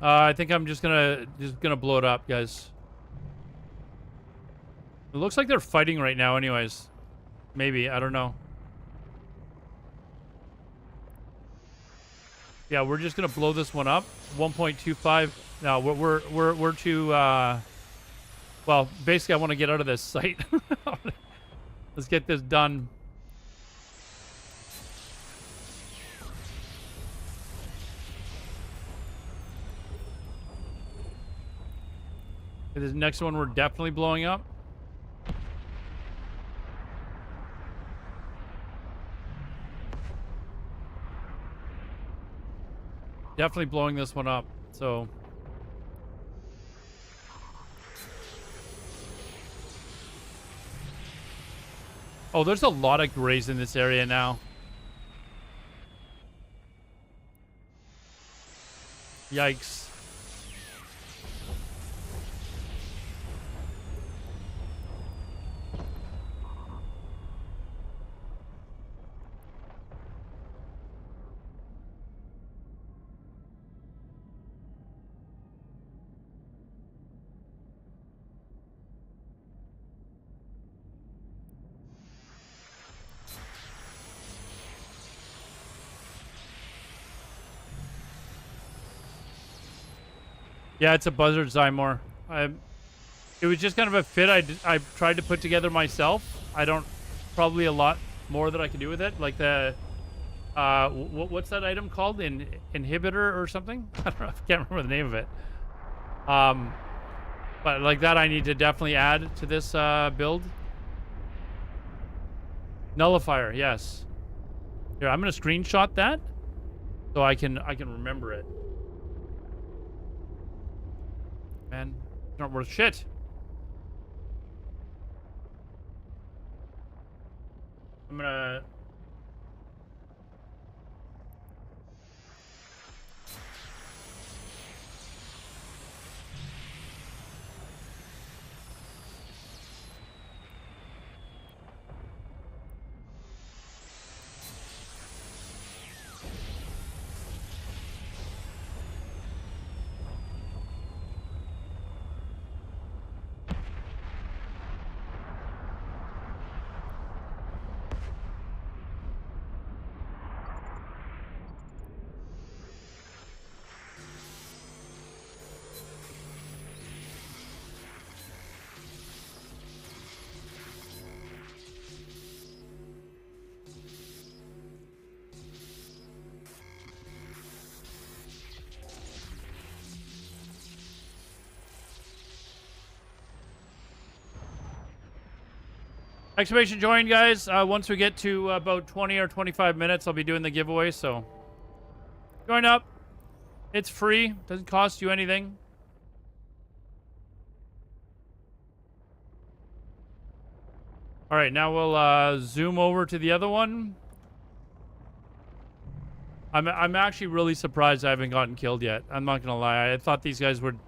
I think I'm just gonna blow it up, guys. It looks like they're fighting right now anyways. Maybe, I don't know. Yeah, we're just gonna blow this one up. 1.25. No, we're too well, basically I want to get out of this site. Let's get this done. This next one we're definitely blowing up. Definitely blowing this one up, so. Oh, there's a lot of grays in this area now. Yikes. Yeah, it's a buzzard Zymor. It was just kind of a fit I tried to put together myself. I don't, probably a lot more that I can do with it. Like the, what's that item called? Inhibitor or something? I don't know. I can't remember the name of it. But like that, I need to definitely add to this build. Nullifier, yes. Here, I'm gonna screenshot that so I can remember it. Man, it's not worth shit. I'm gonna... Exclamation join, guys. Once we get to about 20 or 25 minutes, I'll be doing the giveaway, so join up. It's free. Doesn't cost you anything. All right, now we'll zoom over to the other one. I'm actually really surprised I haven't gotten killed yet. I'm not gonna lie. I thought these guys would.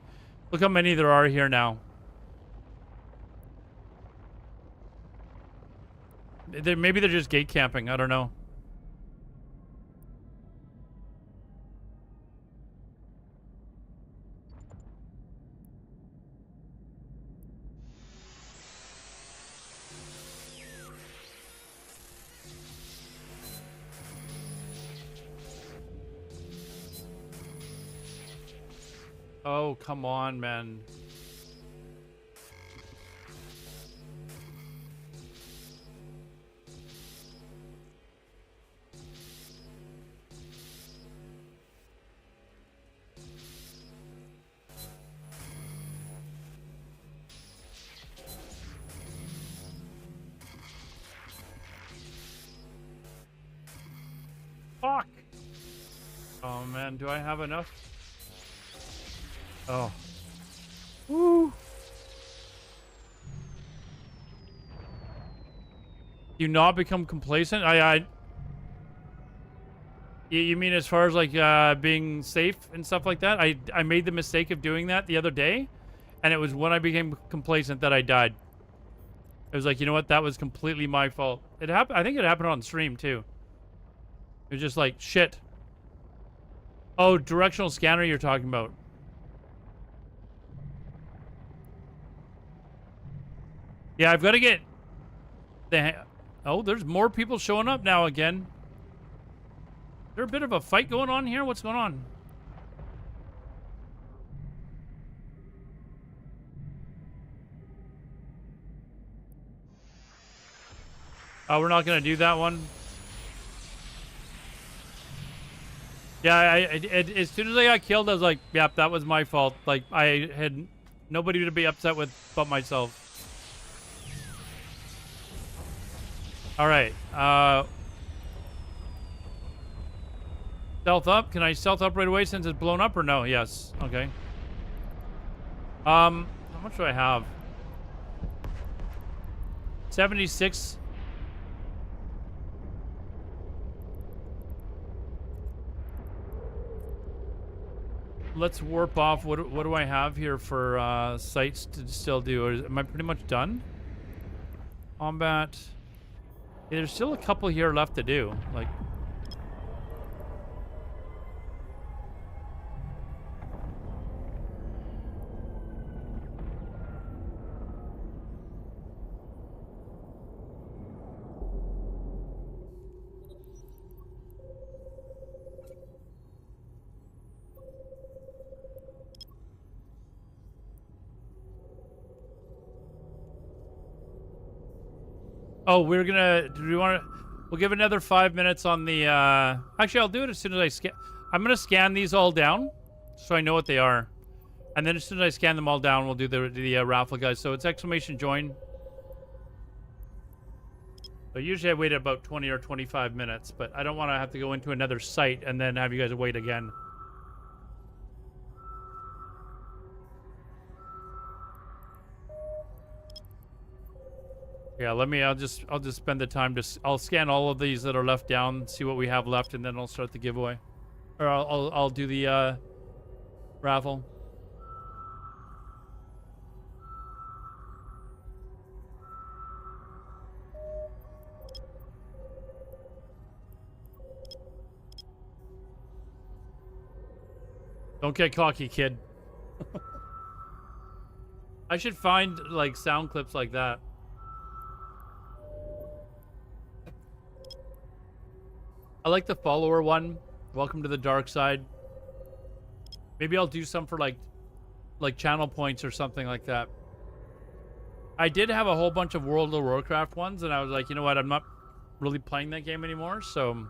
Look how many there are here now. Maybe they're just gate camping. I don't know. Oh, come on, man. Fuck. Oh, man. Do I have enough? Oh. Woo. You not become complacent? You mean as far as like being safe and stuff like that? I made the mistake of doing that the other day, and it was when I became complacent that I died. It was like, you know what? That was completely my fault. It happened. I think it happened on stream too. It was just like shit. Oh, directional scanner you're talking about. Yeah, I've got to get the... Oh, there's more people showing up now again. Is there a bit of a fight going on here? What's going on? Oh, we're not going to do that one. Yeah, as soon as I got killed, I was like, yep, that was my fault. Like, I had nobody to be upset with but myself. All right. Stealth up. Can I stealth up right away since it's blown up or no? Yes. Okay. How much do I have? 76. Let's warp off. What do I have here for sites to still do? Am I pretty much done? Combat. Yeah, there's still a couple here left to do. Like, oh, we're gonna. Do we want to? We'll give another 5 minutes on the. Actually, I'll do it as soon as I scan. I'm gonna scan these all down, so I know what they are, and then as soon as I scan them all down, we'll do the raffle, guys. So it's exclamation join. So usually I wait about 20 or 25 minutes, but I don't want to have to go into another site and then have you guys wait again. Yeah, I'll just spend the time I'll scan all of these that are left down, see what we have left, and then I'll start the giveaway. Or I'll do the raffle. Don't get cocky, kid. I should find like sound clips like that. I like the follower one. Welcome to the dark side. Maybe I'll do some for like channel points or something like that. I did have a whole bunch of World of Warcraft ones, and I was like, you know what? I'm not really playing that game anymore, so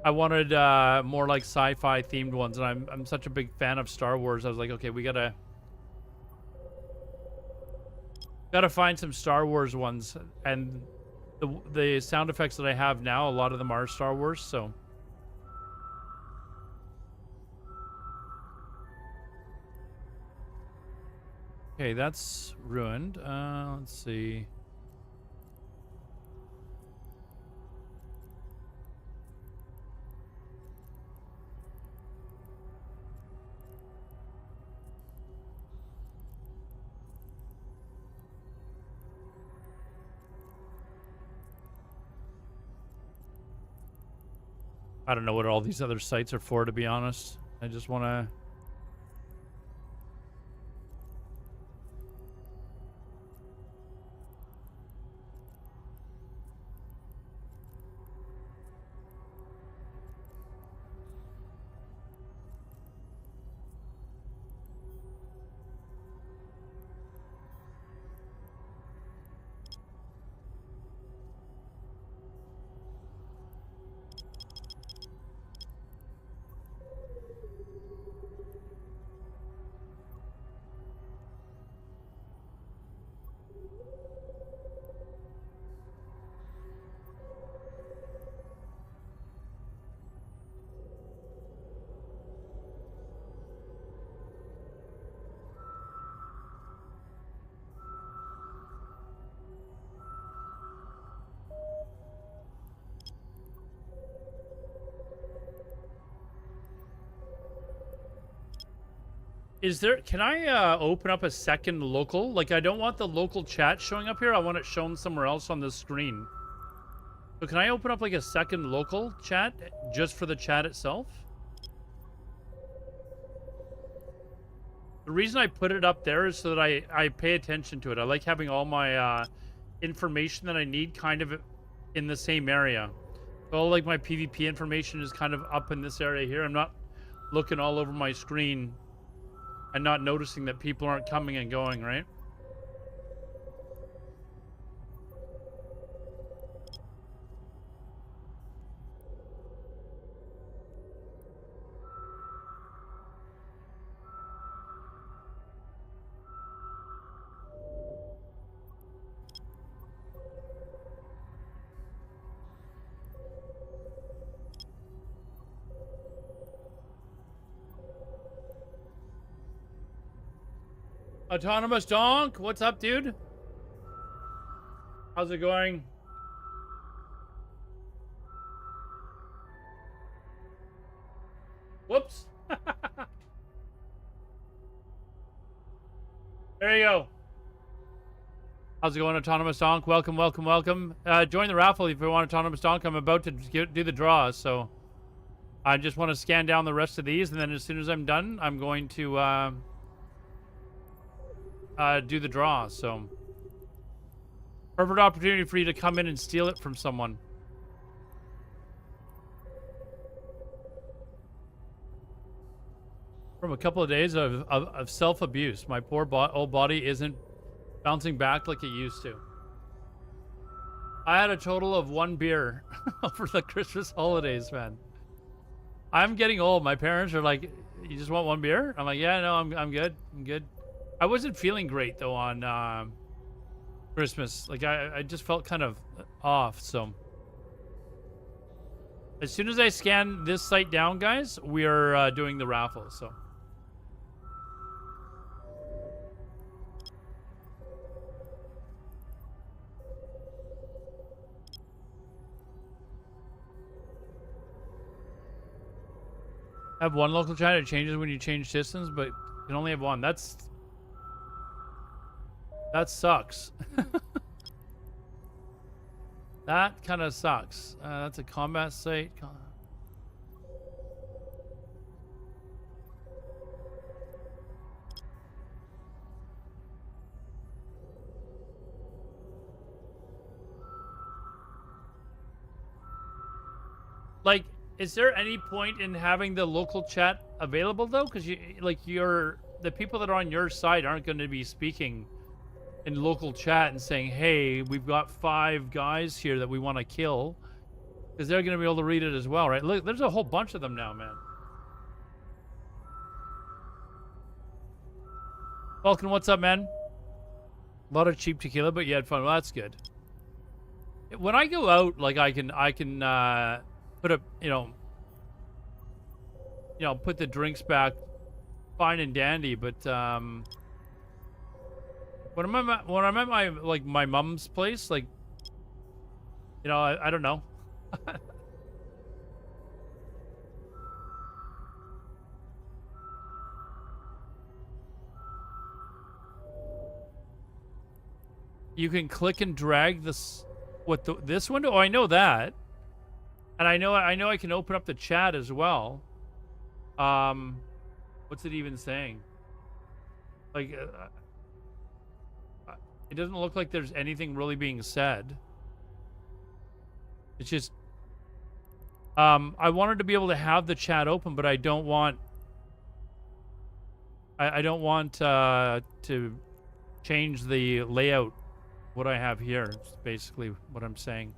I wanted more like sci-fi themed ones, and I'm such a big fan of Star Wars. I was like, okay, we gotta. Gotta find some Star Wars ones, and the sound effects that I have now, a lot of them are Star Wars, so. Okay, that's ruined. Let's see. I don't know what all these other sites are for, to be honest. I just want to... Is there, can I open up a second local? Like, I don't want the local chat showing up here. I want it shown somewhere else on the screen. So can I open up like a second local chat just for the chat itself? The reason I put it up there is so that I pay attention to it. I like having all my information that I need kind of in the same area. So all like my PvP information is kind of up in this area here. I'm not looking all over my screen and not noticing that people aren't coming and going, right? Autonomous Donk, what's up, dude? How's it going? Whoops. There you go. How's it going, Autonomous Donk? Welcome, welcome, welcome. Join the raffle if you want Autonomous Donk. I'm about to do the draw, so I just want to scan down the rest of these, and then as soon as I'm done, I'm going to do the draw. So perfect opportunity for you to come in and steal it from someone. From a couple of days of self-abuse. My poor old body isn't bouncing back like it used to. I had a total of 1 beer for the Christmas holidays, man. I'm getting old. My parents are like, you just want 1 beer? I'm like, yeah, no, I'm good. I'm good. I wasn't feeling great though on Christmas. Like I just felt kind of off. So as soon as I scan this site down, guys, we are doing the raffle. So I have 1 local chat. It changes when you change systems, but you can only have 1. That sucks. That kind of sucks. That's a combat site. Like, is there any point in having the local chat available though? Because the people that are on your side aren't going to be speaking in local chat and saying, hey, we've got 5 guys here that we want to kill, because they're going to be able to read it as well, right? Look, there's a whole bunch of them now, man. Falcon, what's up, man? A lot of cheap tequila, but you had fun. Well, that's good. When I go out, like I can put up, put the drinks back, fine and dandy. But when I'm at my mom's place, like, I don't know. You can click and drag this. This window? Oh, I know that, and I know I can open up the chat as well. What's it even saying? Like, it doesn't look like there's anything really being said. It's just, I wanted to be able to have the chat open, but I don't want. I don't want to change the layout. What I have here is basically what I'm saying.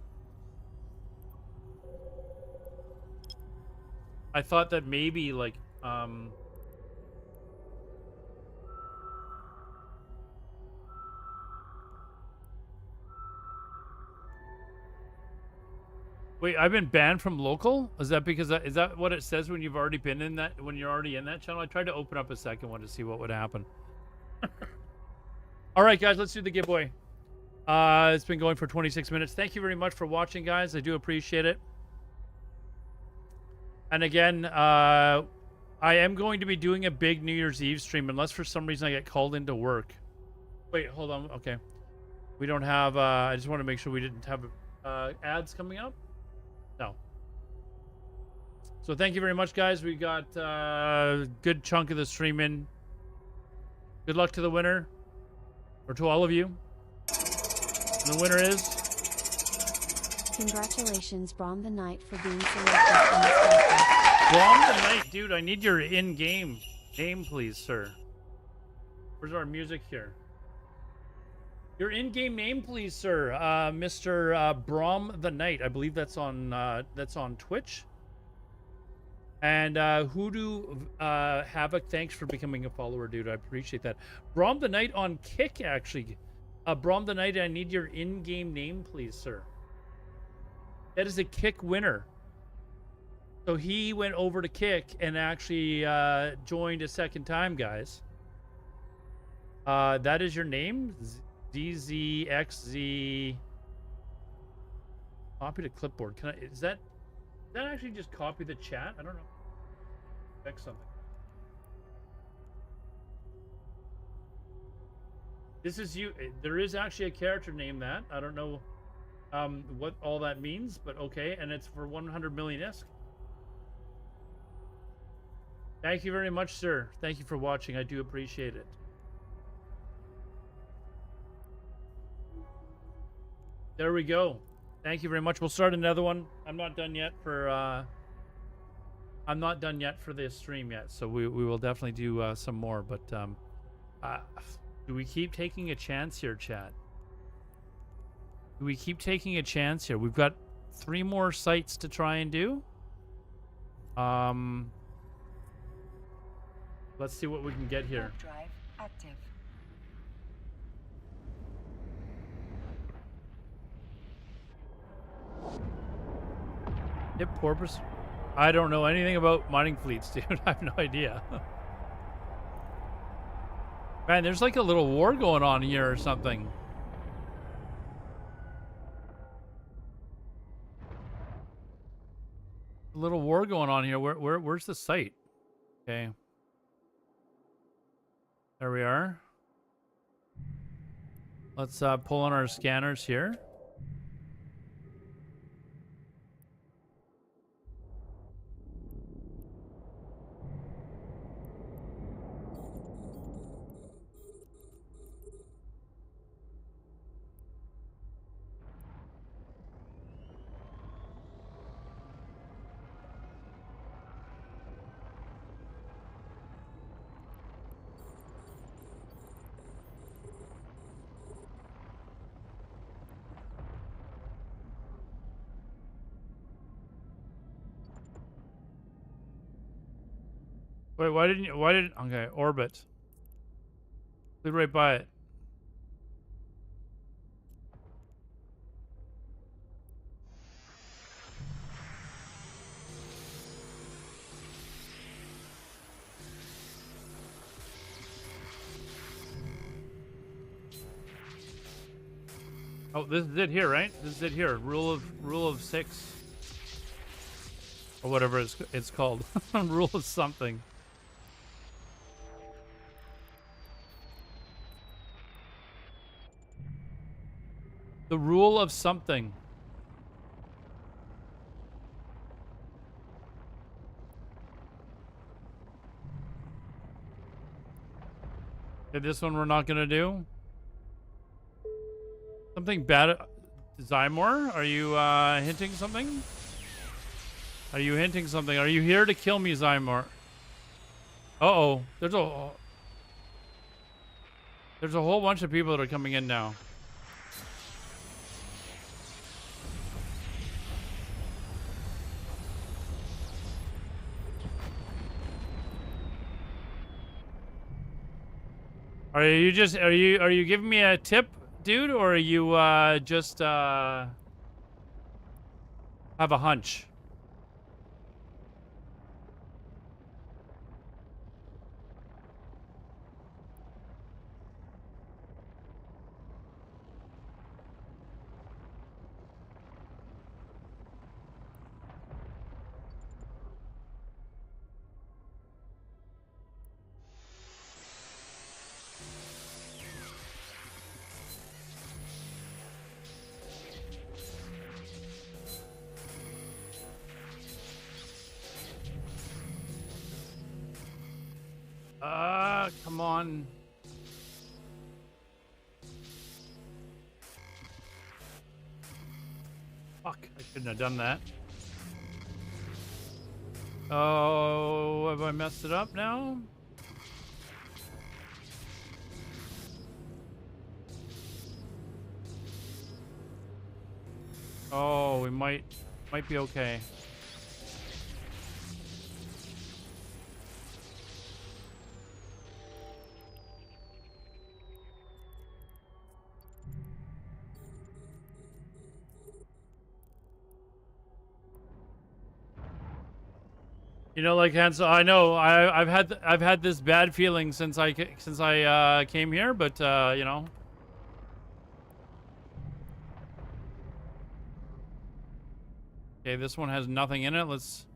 I thought that maybe like wait, I've been banned from local? Is that because is that what it says when you've already been in that, when you're already in that channel? I tried to open up a second one to see what would happen. All right, guys, let's do the giveaway. It's been going for 26 minutes. Thank you very much for watching, guys. I do appreciate it. And again, I am going to be doing a big New Year's Eve stream unless for some reason I get called into work. Wait, hold on. Okay. We don't have, I just want to make sure we didn't have ads coming up. No. So thank you very much, guys. We got a good chunk of the stream in. Good luck to the winner, or to all of you. And the winner is... Congratulations, Brom the Knight, for being selected in this bracket. Brom the Knight, dude, I need your in-game name, please, sir. Where's our music here? Your in-game name, please, sir. Mr. Brom the Knight. I believe that's on Twitch. And Hoodoo Havoc, thanks for becoming a follower, dude. I appreciate that. Brom the Knight on Kick, actually. Brom the Knight, I need your in-game name, please, sir. That is a Kick winner. So he went over to Kick and actually joined a second time, guys. That is your name? DZXZ. Copy to clipboard. Can I, is that actually just copy the chat? I don't know. Check something. This is you. There is actually a character named that. I don't know what all that means, but okay. And it's for 100 million ISK. Thank you very much, sir. Thank you for watching. I do appreciate it. There we go. Thank you very much. We'll start another one. I'm not done yet for this stream yet, so we will definitely do some more. But do we keep taking a chance here, chat? Do we keep taking a chance here? We've got 3 more sites to try and do. Let's see what we can get here. Drive active. Hip porpoise. I don't know anything about mining fleets, dude. I have no idea. Man, there's like a little war going on here or something. A little war going on here. Where's the site? Okay. There we are. Let's pull on our scanners here. Wait, why didn't okay, orbit. Lead right by it. Oh, this is it here, right? This is it here. Rule of 6. Or whatever it's called. Rule of something. The rule of something. Okay, this one we're not gonna do. Something bad. Zymor, are you hinting something? Are you hinting something? Are you here to kill me, Zymor? Uh-oh. There's a whole bunch of people that are coming in now. Are you giving me a tip, dude, or are you just have a hunch? Come on. Fuck, I shouldn't have done that. Oh, have I messed it up now? Oh, we might be okay. You know, like Hansel, I know I've had this bad feeling since I came here, but you know. Okay, this one has nothing in it. Let's.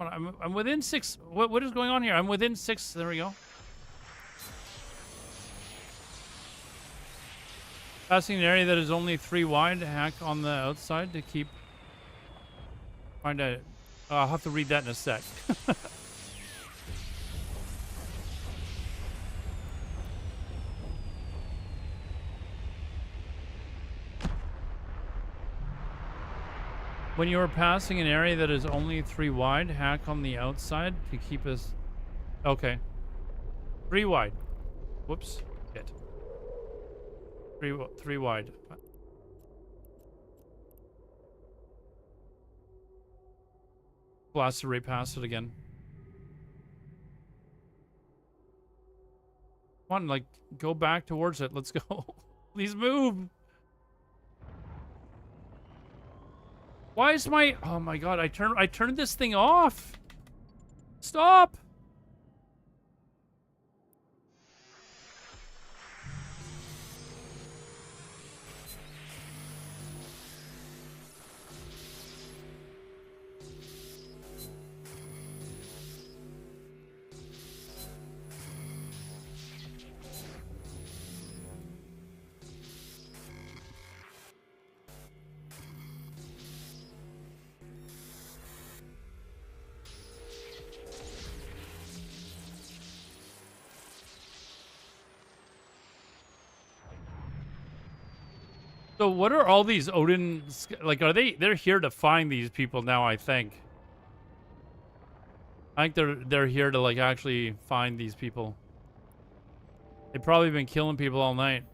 I'm within 6. What is going on here? I'm within 6. There we go. Passing an area that is only 3 wide. Hack on the outside to keep. Find a. I'll have to read that in a sec. When you are passing an area that is only 3 wide, hack on the outside to keep us. Okay. 3 wide. Whoops. Shit. 3 wide. Blast to right past it again. Come on, like, go back towards it. Let's go. Please move. Why is my... Oh my god, I turned this thing off. Stop. So what are all these Odin, like, they're here to find these people now, I think. I think they're here to, like, actually find these people. They've probably been killing people all night.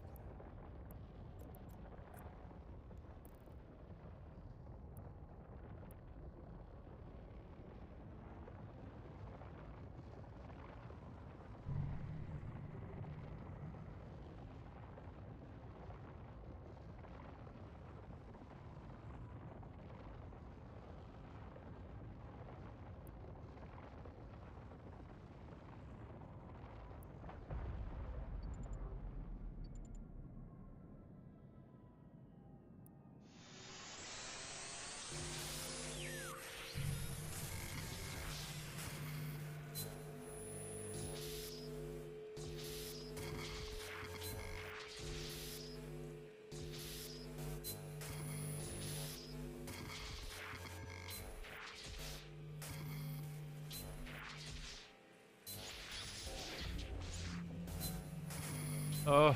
Oh.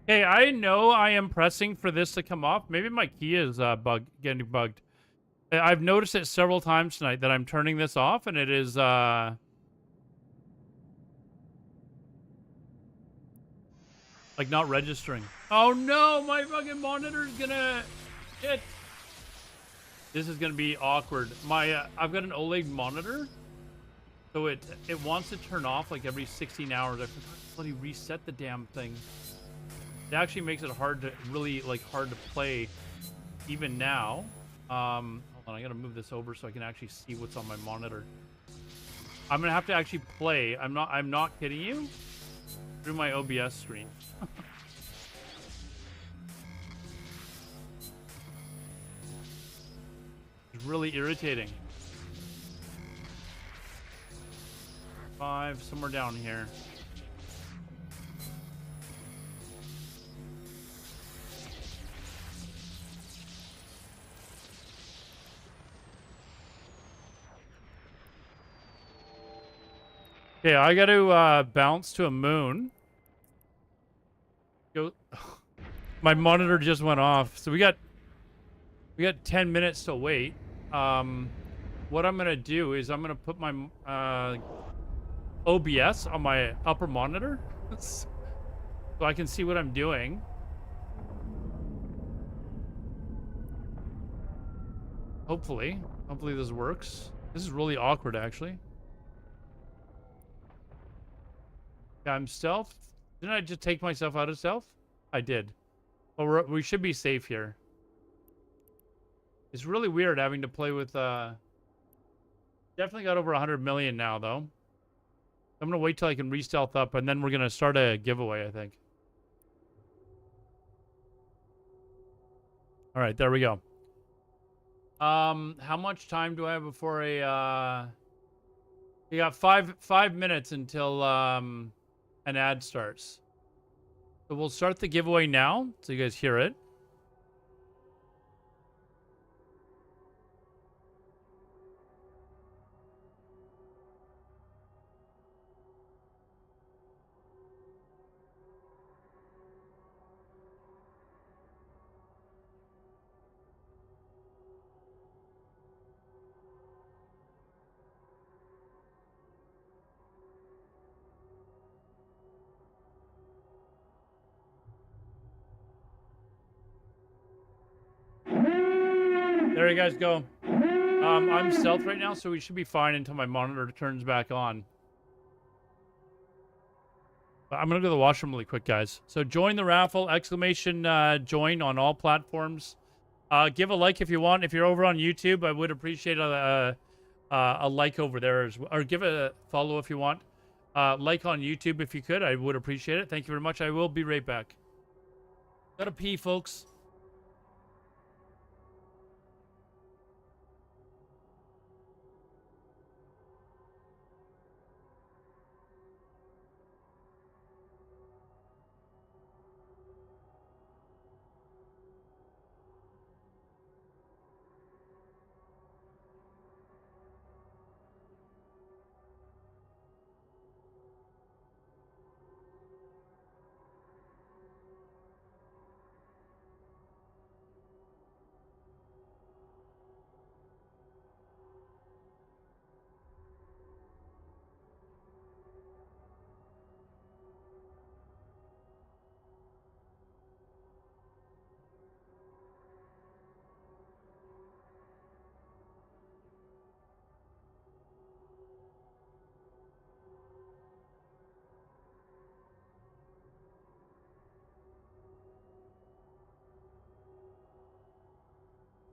Hey, I know I am pressing for this to come off. Maybe my key is getting bugged. I've noticed it several times tonight that I'm turning this off, and it is like not registering. Oh no, my fucking monitor's gonna hit. This is gonna be awkward. My I've got an OLED monitor, so it wants to turn off like every 16 hours. I forgot to bloody reset the damn thing. It actually makes it hard to hard to play even now. Hold on, I gotta move this over so I can actually see what's on my monitor. I'm gonna have to actually play. I'm not kidding you. Through my OBS screen. It's really irritating. 5, somewhere down here. Okay, I got to bounce to a moon. Go. My monitor just went off, so we got 10 minutes to wait. What I'm gonna do is I'm gonna put my OBS on my upper monitor, so I can see what I'm doing. Hopefully this works. This is really awkward, actually. Yeah, I'm stealth. Didn't I just take myself out of stealth? I did. Well, we should be safe here. It's really weird having to play with, definitely got over 100 million now, though. I'm going to wait till I can re-stealth up, and then we're going to start a giveaway, I think. All right, there we go. How much time do I have before a, we got five minutes until, an ad starts. So we'll start the giveaway now, so you guys hear it. There you guys go. I'm stealth right now, so we should be fine until my monitor turns back on. But I'm going to go to the washroom really quick, guys. So join the raffle, exclamation join on all platforms. Give a like if you want. If you're over on YouTube, I would appreciate a like over there. Or give a follow if you want. Like on YouTube if you could. I would appreciate it. Thank you very much. I will be right back. Gotta pee, folks.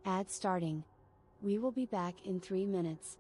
Ad starting. We will be back in 3 minutes.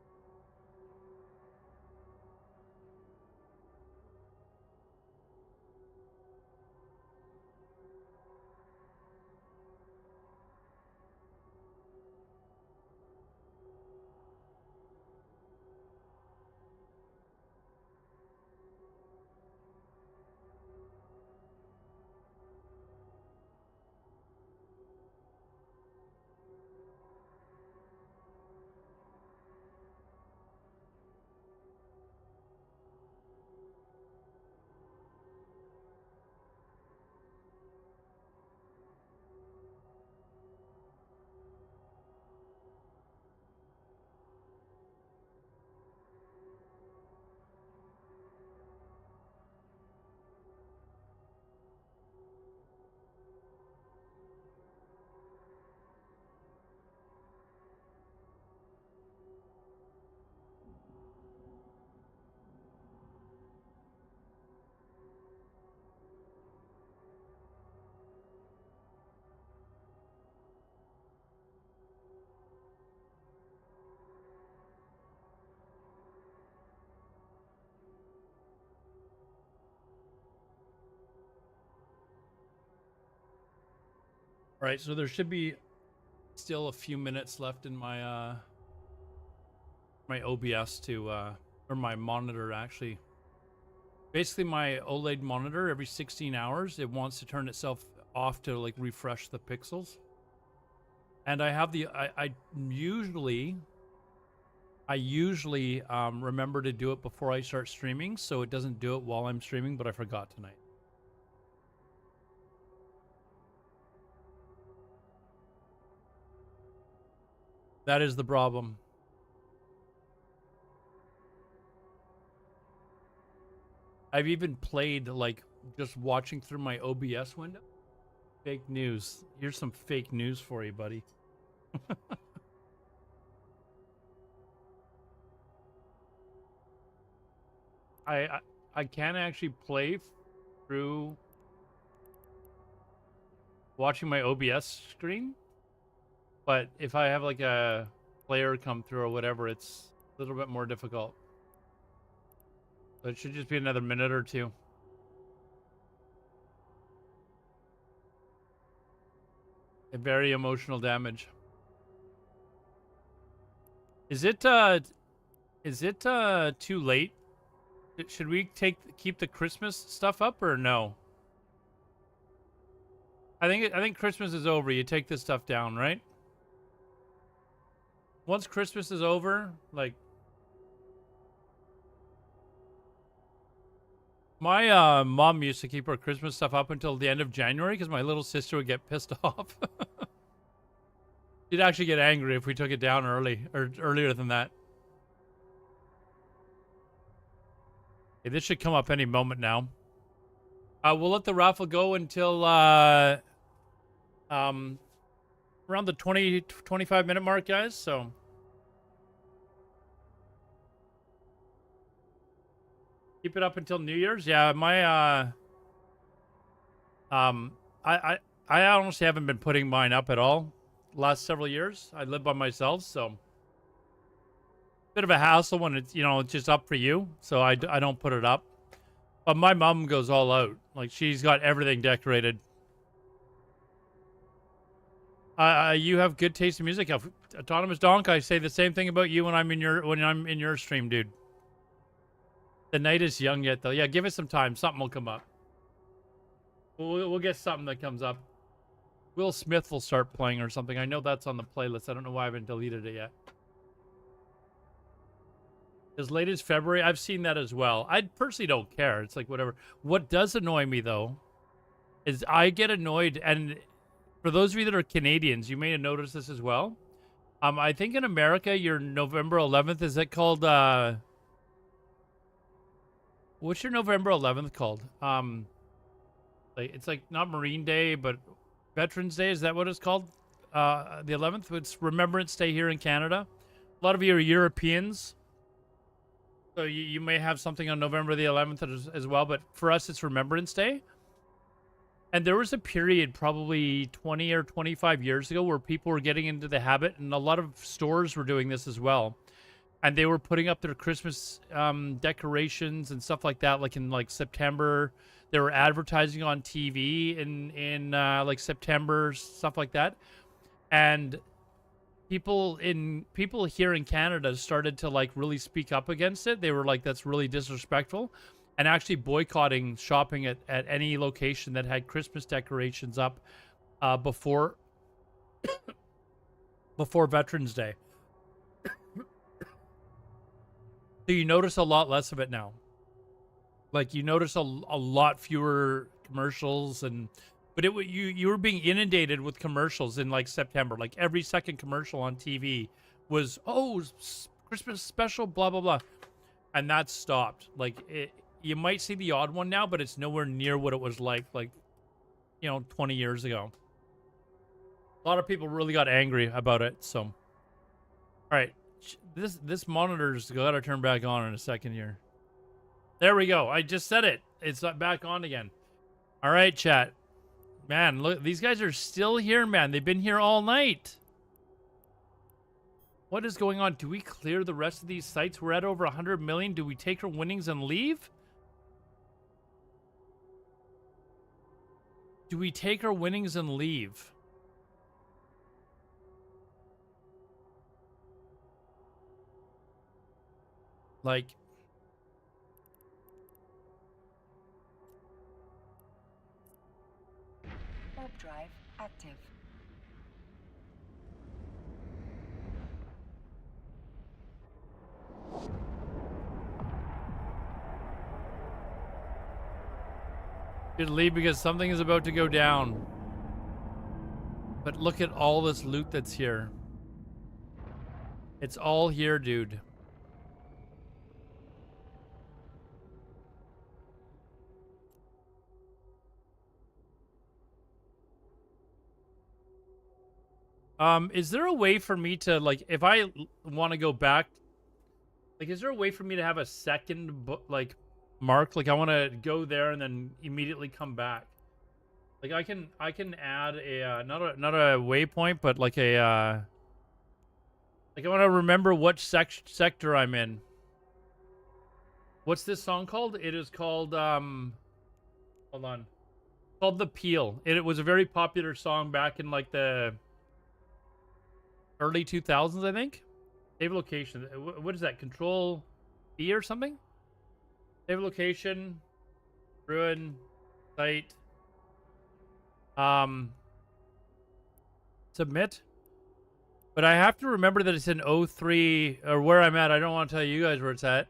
All right, so there should be still a few minutes left in my my OBS to or my monitor actually. Basically, my OLED monitor every 16 hours it wants to turn itself off to like refresh the pixels. And I have the I usually remember to do it before I start streaming, so it doesn't do it while I'm streaming, but I forgot tonight. That is the problem. I've even played like just watching through my OBS window. Fake news. Here's some fake news for you, buddy. I can actually play through watching my OBS screen, but if I have like a player come through or whatever, it's a little bit more difficult. So it should just be another minute or two. A very emotional damage. Is it too late? Should we keep the Christmas stuff up or no? I think Christmas is over. You take this stuff down, right? Once Christmas is over, like my mom used to keep her Christmas stuff up until the end of January because my little sister would get pissed off. She'd actually get angry if we took it down early or earlier than that. Okay, this should come up any moment now. We'll let the raffle go until around the 20-25 minute mark, guys. So keep it up until New Year's. Yeah, my I honestly haven't been putting mine up at all last several years. I live by myself, so bit of a hassle when it's, you know, it's just up for you. So I don't put it up. But my mom goes all out. Like, she's got everything decorated. You have good taste in music. Autonomous Donk, I say the same thing about you when I'm in your stream, dude. The night is young yet, though. Yeah, give it some time. Something will come up. We'll get something that comes up. Will Smith will start playing or something. I know that's on the playlist. I don't know why I haven't deleted it yet. As late as February, I've seen that as well. I personally don't care. It's like whatever. What does annoy me, though, is I get annoyed. And for those of you that are Canadians, you may have noticed this as well. I think in America, your November 11th, is it called... what's your November 11th called? It's like not Marine Day, but Veterans Day. Is that what it's called? The 11th? It's Remembrance Day here in Canada. A lot of you are Europeans. So you may have something on November the 11th as well, but for us, it's Remembrance Day. And there was a period probably 20 or 25 years ago where people were getting into the habit, and a lot of stores were doing this as well. And they were putting up their Christmas decorations and stuff like that, like in like September. They were advertising on TV in like September, stuff like that. And people here in Canada started to like really speak up against it. They were like, that's really disrespectful, and actually boycotting shopping at any location that had Christmas decorations up before Veterans Day. So you notice a lot less of it now. Like, you notice a lot fewer commercials, but you were being inundated with commercials in like September. Like every second commercial on TV was, oh, Christmas special, blah blah blah, and that stopped. Like, you might see the odd one now, but it's nowhere near what it was like 20 years ago. A lot of people really got angry about it. So, all right, this monitor's got to turn back on in a second here. There we go. I just said it. It's back on again. All right, chat. Man, look, these guys are still here, man. They've been here all night. What is going on? Do we clear the rest of these sites? We're at over 100 million. Do we take our winnings and leave? Do we take our winnings and leave? Like, Warp drive active. should leave because something is about to go down. But look at all this loot that's here. It's all here, dude. Is there a way for me to, like, if I want to go back, like, is there a way for me to have a second, like, mark? Like, I want to go there and then immediately come back. Like, I can add a, not a waypoint, but like a, like, I want to remember what sector I'm in. What's this song called? It is called, hold on. Called The Peel. It was a very popular song back in, like, the early 2000s, I think. Save location. What is that? Control B or something? Save location. Ruin. Site. Submit. But I have to remember that it's in 03, or where I'm at. I don't want to tell you guys where it's at.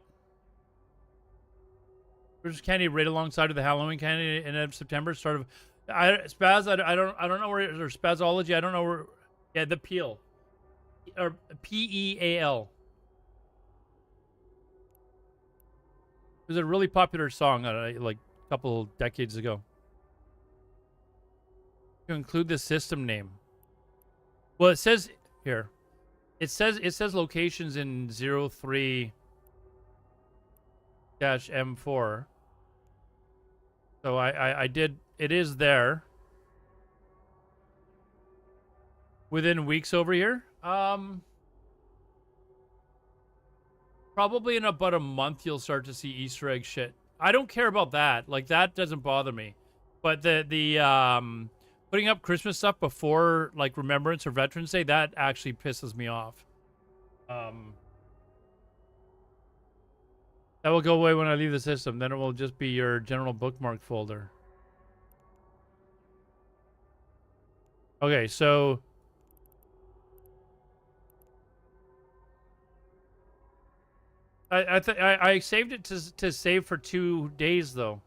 Christmas candy right alongside of the Halloween candy in September. Start of Spaz. I don't know where, or Spazology. I don't know where. Yeah, The Peel. Or Peal. It was a really popular song, like a couple decades ago. To include the system name. Well, it says here. It says locations in 03-M4. So I did. It is there. Within weeks over here. Probably in about a month you'll start to see Easter egg shit. I don't care about that. Like, that doesn't bother me. But the putting up Christmas stuff before, like, Remembrance or Veterans Day, that actually pisses me off. That will go away when I leave the system. Then it will just be your general bookmark folder. Okay, so I saved it to save for 2 days though.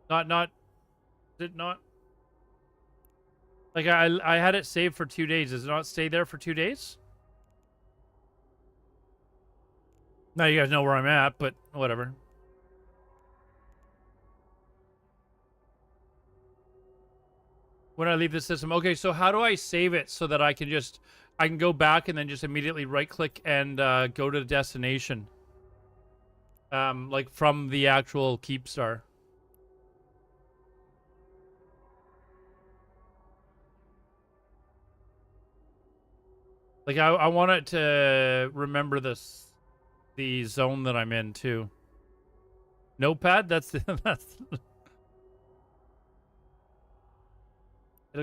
Not did it not? Like, I had it saved for 2 days. Does it not stay there for 2 days? Now you guys know where I'm at, but whatever. When I leave the system. Okay, so how do I save it so that I can go back and then just immediately right click and go to the destination? Like from the actual Keepstar. Like, I want it to remember the zone that I'm in too. Notepad? That's it'll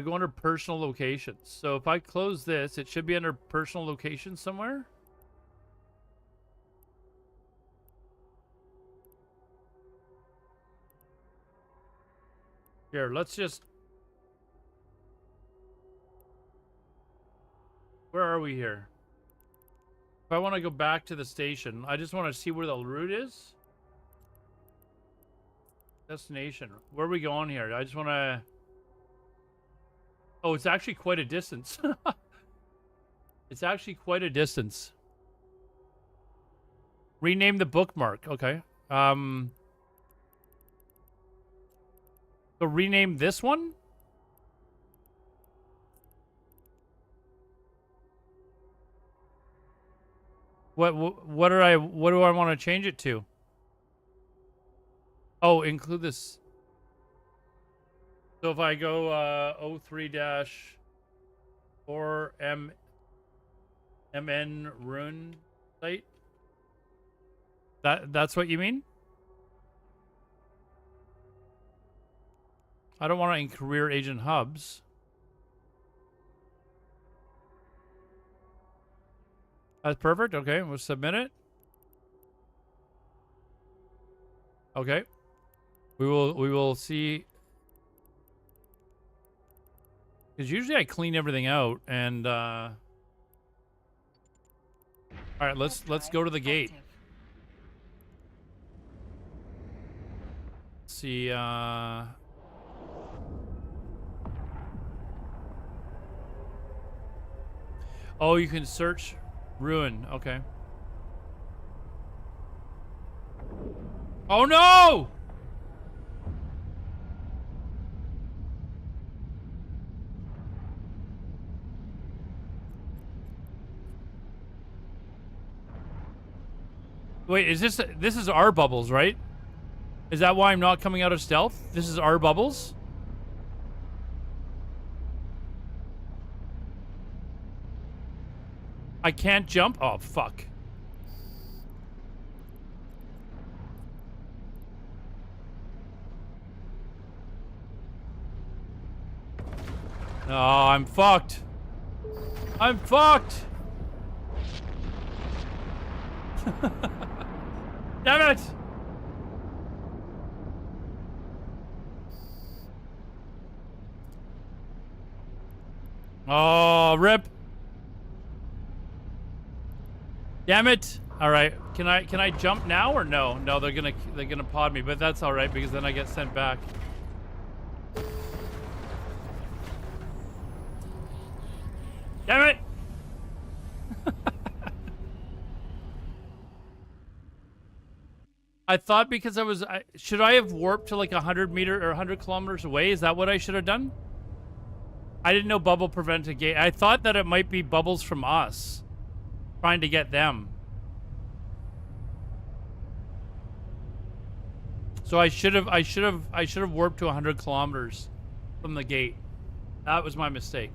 go under personal locations. So if I close this, it should be under personal locations somewhere. Here, let's just... Where are we here? If I want to go back to the station, I just want to see where the route is. Destination. Where are we going here? I just want to... Oh, it's actually quite a distance. It's actually quite a distance. Rename the bookmark. Okay. So rename this one? What do I want to change it to? Oh, include this. So if I go 03-4 MN rune site, that's what you mean? I don't want to in career agent hubs. That's perfect. Okay, we'll submit it. Okay. We will see. Because usually I clean everything out and all right, let's go to the gate. Active. Let's see oh, you can search ruin. Okay. Oh no! Wait, is this is our bubbles, right? Is that why I'm not coming out of stealth? This is our bubbles? I can't jump? Oh, fuck. Oh, I'm fucked. I'm fucked. Damn it. Oh, rip. Damn it. All right. Can I jump now or no? No, they're going to pod me, but that's all right because then I get sent back. Damn it. I thought because should I have warped to like 100 meter or 100 kilometers away? Is that what I should have done? I didn't know bubble prevented gate. I thought that it might be bubbles from us trying to get them. So I should have warped to 100 kilometers from the gate. That was my mistake.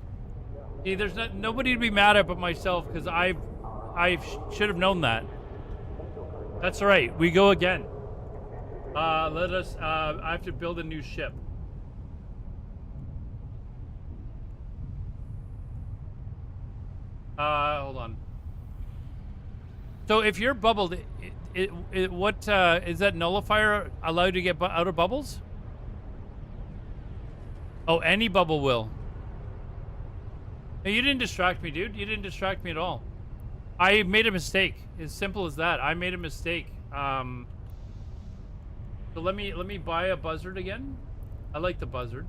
See, there's nobody to be mad at but myself because I should have known that. That's all right. We go again. I have to build a new ship. Hold on. So if you're bubbled, what is that nullifier allowed to get out of bubbles? Oh, any bubble will. No, you didn't distract me, dude. You didn't distract me at all. I made a mistake. As simple as that. I made a mistake. So let me buy a buzzard again. I like the buzzard.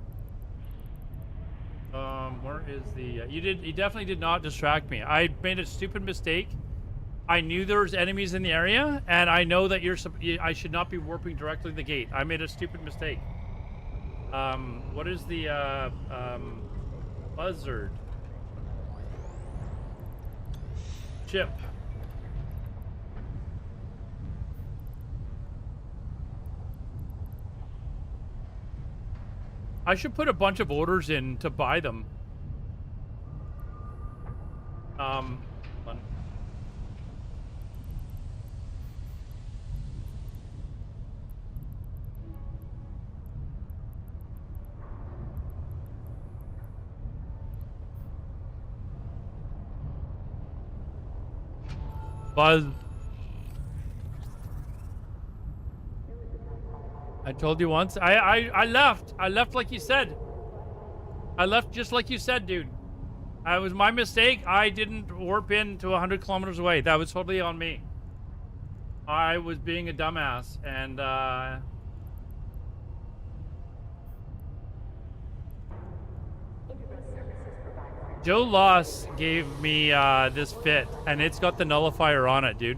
Where is the? You definitely did not distract me. I made a stupid mistake. I knew there was enemies in the area, and I know that I should not be warping directly to the gate. I made a stupid mistake. What is the buzzard? Ship. I should put a bunch of orders in to buy them. Hold on. Buzz. I told you once. I left. I left like you said. I left just like you said, dude. It was my mistake. I didn't warp in to 100 kilometers away. That was totally on me. I was being a dumbass, and Joe Loss gave me this fit, and it's got the nullifier on it, dude.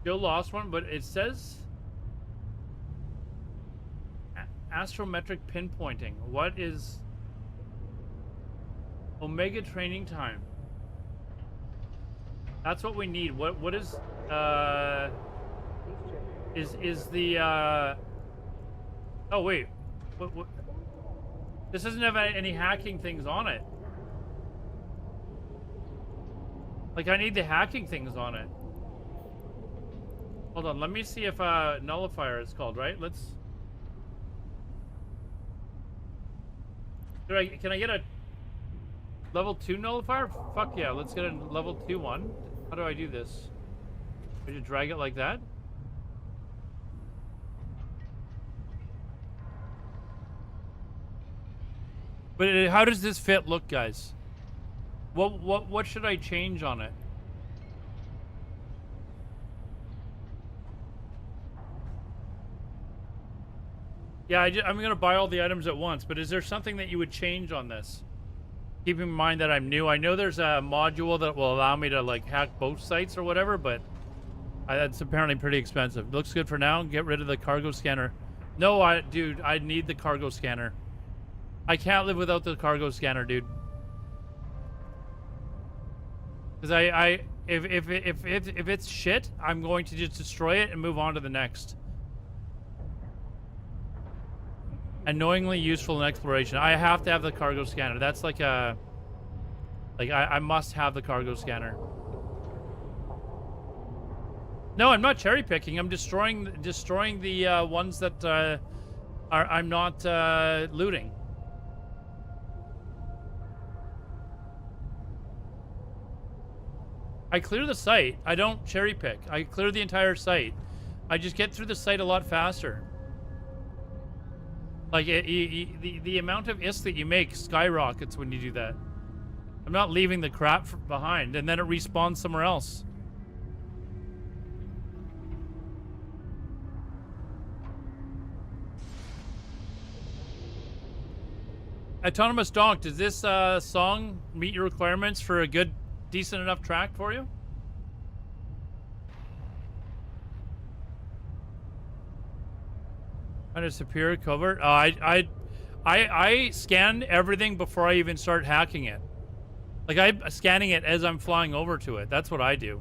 Joe lost one, but it says astrometric pinpointing. What is Omega training time? That's what we need. What is the oh wait, what this doesn't have any hacking things on it. Like, I need the hacking things on it. Hold on, let me see if nullifier is called, right? Let's can I get a level 2 nullifier? Fuck yeah, let's get a level 2 one. How do I do this? I just drag it like that? But how does this fit look, guys? What should I change on it? Yeah, I'm gonna buy all the items at once, but is there something that you would change on this? Keeping in mind that I'm new, I know there's a module that will allow me to like hack both sites or whatever, but that's apparently pretty expensive. Looks good for now. Get rid of the cargo scanner. No, dude, I need the cargo scanner. I can't live without the cargo scanner, dude. Because if it's shit, I'm going to just destroy it and move on to the next. Annoyingly useful in exploration. I have to have the cargo scanner. That's like a... Like, I must have the cargo scanner. No, I'm not cherry picking. I'm destroying the ones that I'm not looting. I clear the site. I don't cherry pick. I clear the entire site. I just get through the site a lot faster. Like, the amount of ISK that you make skyrockets when you do that. I'm not leaving the crap behind, and then it respawns somewhere else. Autonomous Donk, does this song meet your requirements for a good, decent enough track for you? Kind of superior covert. I scan everything before I even start hacking it. Like, I'm scanning it as I'm flying over to it. That's what I do.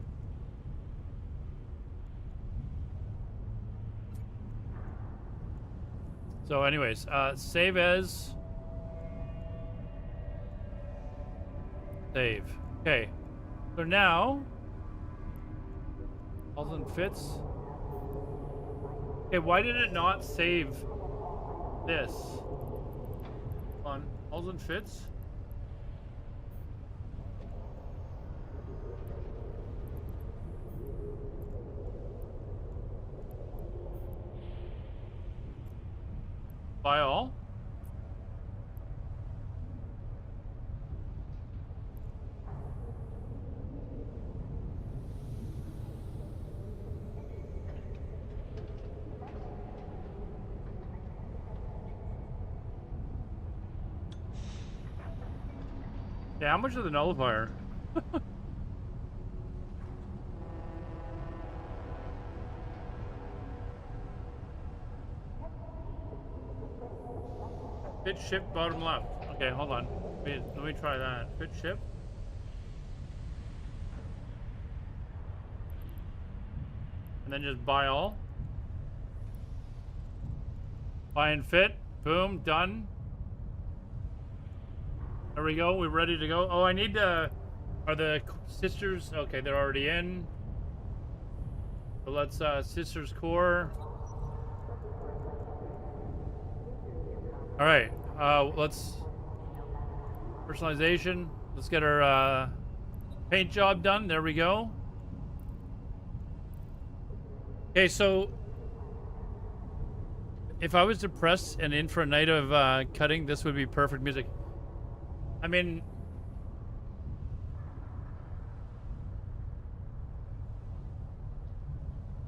So anyways, save as... Save. Okay. So now... All in fits. Okay, why did it not save this? Hold on. All in fits? Buy all? Yeah, how much is the nullifier? Fit ship bottom left. Okay, hold on. Let me try that. Fit ship. And then just buy all. Buy and fit. Boom, done. There we go. We're ready to go. Oh, I need to... Are the sisters... Okay, they're already in. So let's, sisters core. All right, let's personalization. Let's get our paint job done. There we go. Okay, so if I was depressed and in for a night of cutting, this would be perfect music. I mean,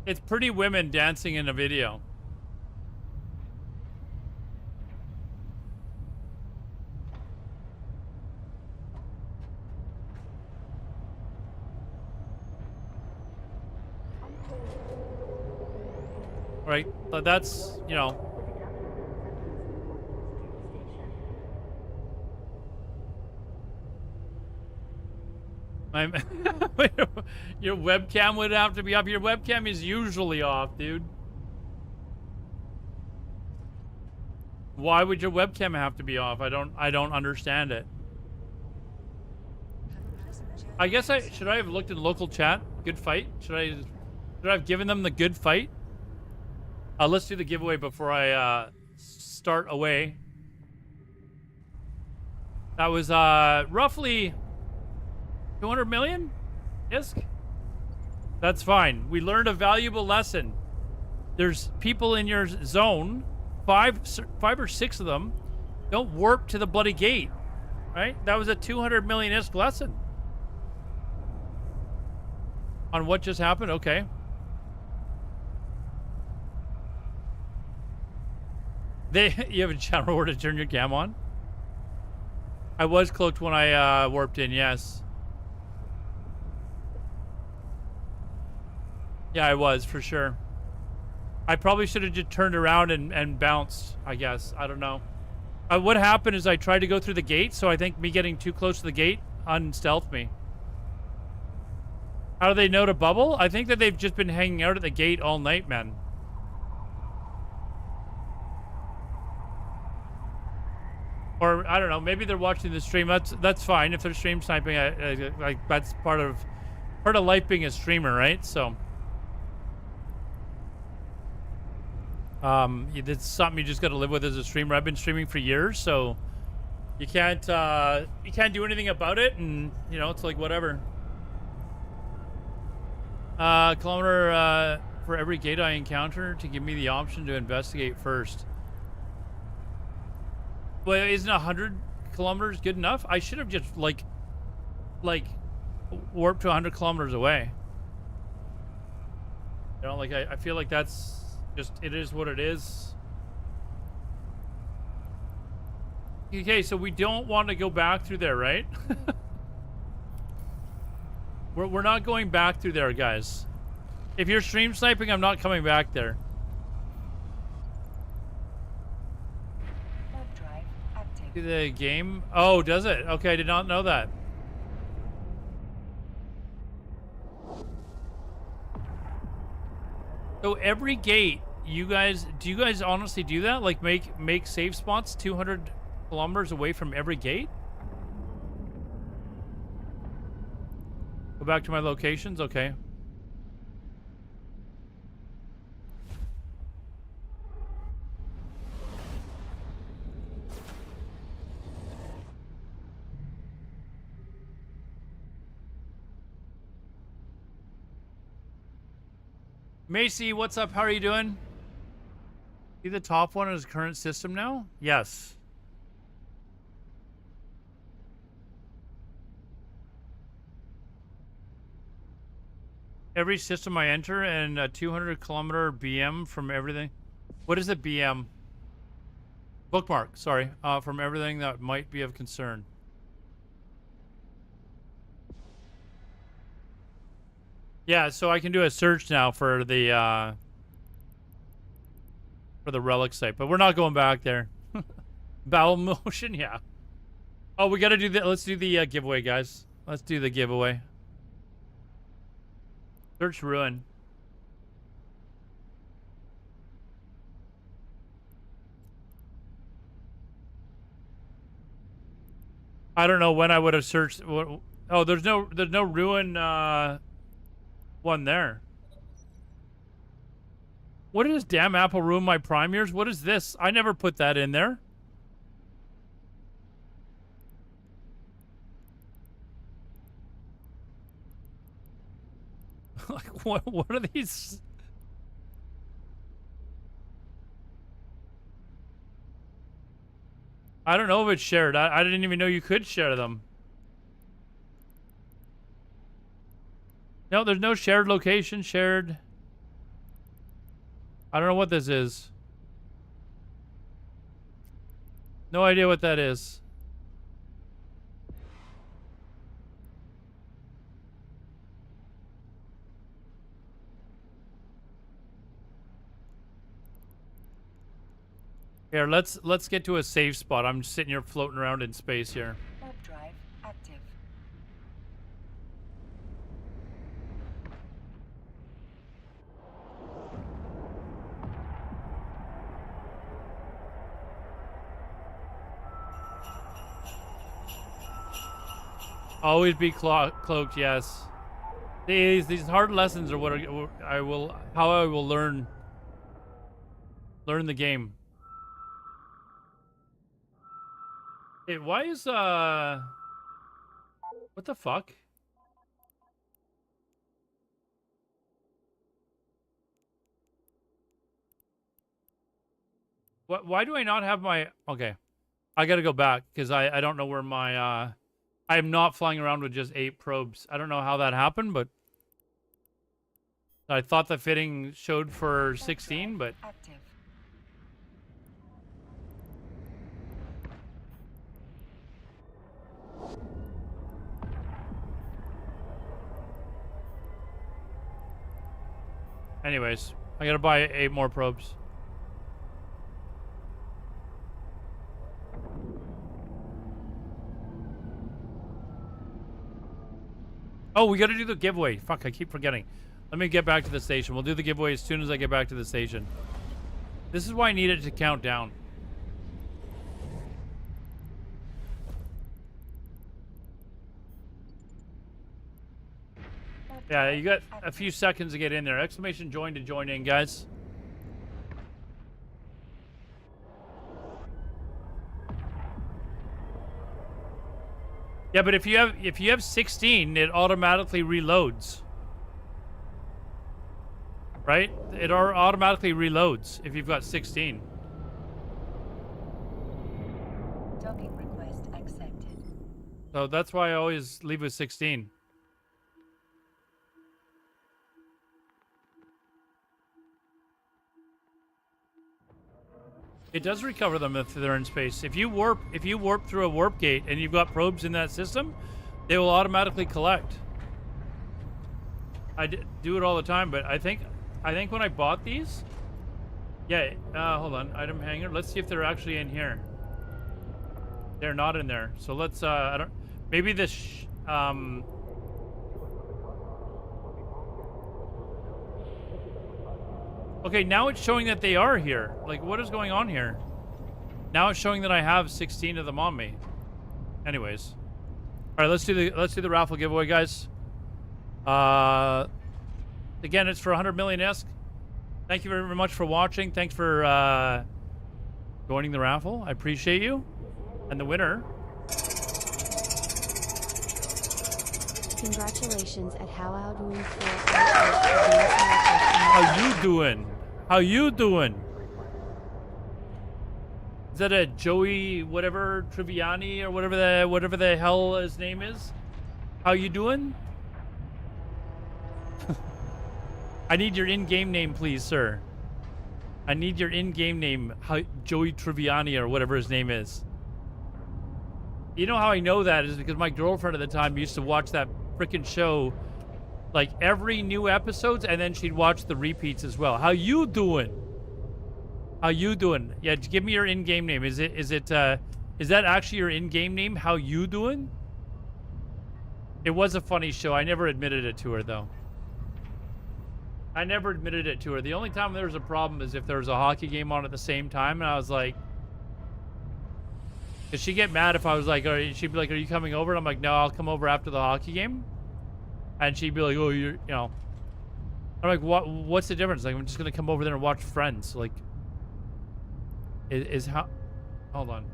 it's pretty women dancing in a video. Right, but that's, you know. Your webcam would have to be up. Your webcam is usually off, dude. Why would your webcam have to be off? I don't understand it. I guess should I have looked in local chat? Good fight? Should I have given them the good fight? Let's do the giveaway before I start away. That was roughly 200 million ISK. That's fine. We learned a valuable lesson. There's people in your zone, five or six of them, Don't warp to the bloody gate, right? That was a 200 million ISK lesson. On what just happened? Okay. You have a channel where to turn your cam on? I was cloaked when I warped in, yes. Yeah, I was, for sure. I probably should have just turned around and bounced, I guess. I don't know. What happened is I tried to go through the gate, so I think me getting too close to the gate unstealthed me. How do they know to bubble? I think that they've just been hanging out at the gate all night, man. Or, I don't know, maybe they're watching the stream. That's fine. If they're stream sniping, like, that's part of life being a streamer, right? So... it's something you just got to live with as a streamer. I've been streaming for years, so you can't do anything about it, and you know it's like whatever. Kilometer for every gate I encounter to give me the option to investigate first. Well, isn't 100 kilometers good enough? I should have just like warped to 100 kilometers away. You know, like I feel like that's. Just, it is what it is. Okay, so we don't want to go back through there, right? We're not going back through there, guys. If you're stream sniping, I'm not coming back there. Warp drive active. The game? Oh, does it? Okay, I did not know that. So every gate, do you guys honestly do that? Like make save spots 200 kilometers away from every gate? Go back to my locations? Okay. Macy, what's up? How are you doing? See the top one is current system now? Yes. Every system I enter and a 200 kilometer BM from everything. What is a BM? Bookmark, sorry. From everything that might be of concern. Yeah, so I can do a search now for the relic site, but we're not going back there. Bowel motion, yeah. Oh, we gotta do that. Let's do the giveaway, guys. Let's do the giveaway. Search ruin. I don't know when I would have searched. Oh, there's no ruin one there. What is damn Apple ruin my prime years? What is this? I never put that in there. Like what are these? I don't know if it's shared. I didn't even know you could share them. No, there's no shared location, shared. I don't know what this is. No idea what that is. Here, let's get to a safe spot. I'm just sitting here floating around in space here. Warp drive active. Always be cloaked, yes. These hard lessons are what how I will learn the game. Hey, why is what the fuck? Why do I not have my okay? I gotta go back because I don't know where my I'm not flying around with just 8 probes. I don't know how that happened, but I thought the fitting showed for 16, but Active. anyways, I gotta buy 8 more probes. Oh, we gotta do the giveaway. Fuck, I keep forgetting. Let me get back to the station. We'll do the giveaway as soon as I get back to the station. This is why I need it to count down. Yeah, you got a few seconds to get in there. Exclamation join to join in, guys. Yeah, but if you have 16, it automatically reloads. Right? It automatically reloads if you've got 16. Docking request accepted. So that's why I always leave with 16. It does recover them if they're in space. If you warp through a warp gate and you've got probes in that system, they will automatically collect. I do it all the time, but I think when I bought these, yeah. Hold on, item hanger. Let's see if they're actually in here. They're not in there. So let's. I don't. Maybe this. Okay, now it's showing that they are here. Like, what is going on here? Now it's showing that I have 16 of them on me. Anyways, all right. Let's do the raffle giveaway, guys. Again, it's for 100 million ESC. Thank you very much for watching. Thanks for joining the raffle. I appreciate you. And the winner. Congratulations at How Doing How you doing? How you doing? Is that a Joey whatever Triviani or whatever the hell his name is? How you doing? I need your in-game name, please, sir. I need your in-game name, Joey Triviani or whatever his name is. You know how I know that is because my girlfriend at the time used to watch that freaking show, like every new episodes, and then she'd watch the repeats as well. How you doing? How you doing? Yeah, give me your in-game name. Is that actually your in-game name? How you doing? It was a funny show. I never admitted it to her though. I never admitted it to her. The only time there was a problem is if there was a hockey game on at the same time, and I was like, does she get mad if I was like, she'd be like, are you coming over? And I'm like, no, I'll come over after the hockey game. And she'd be like, oh, you know. I'm like, what's the difference? Like, I'm just going to come over there and watch Friends. Like, hold on.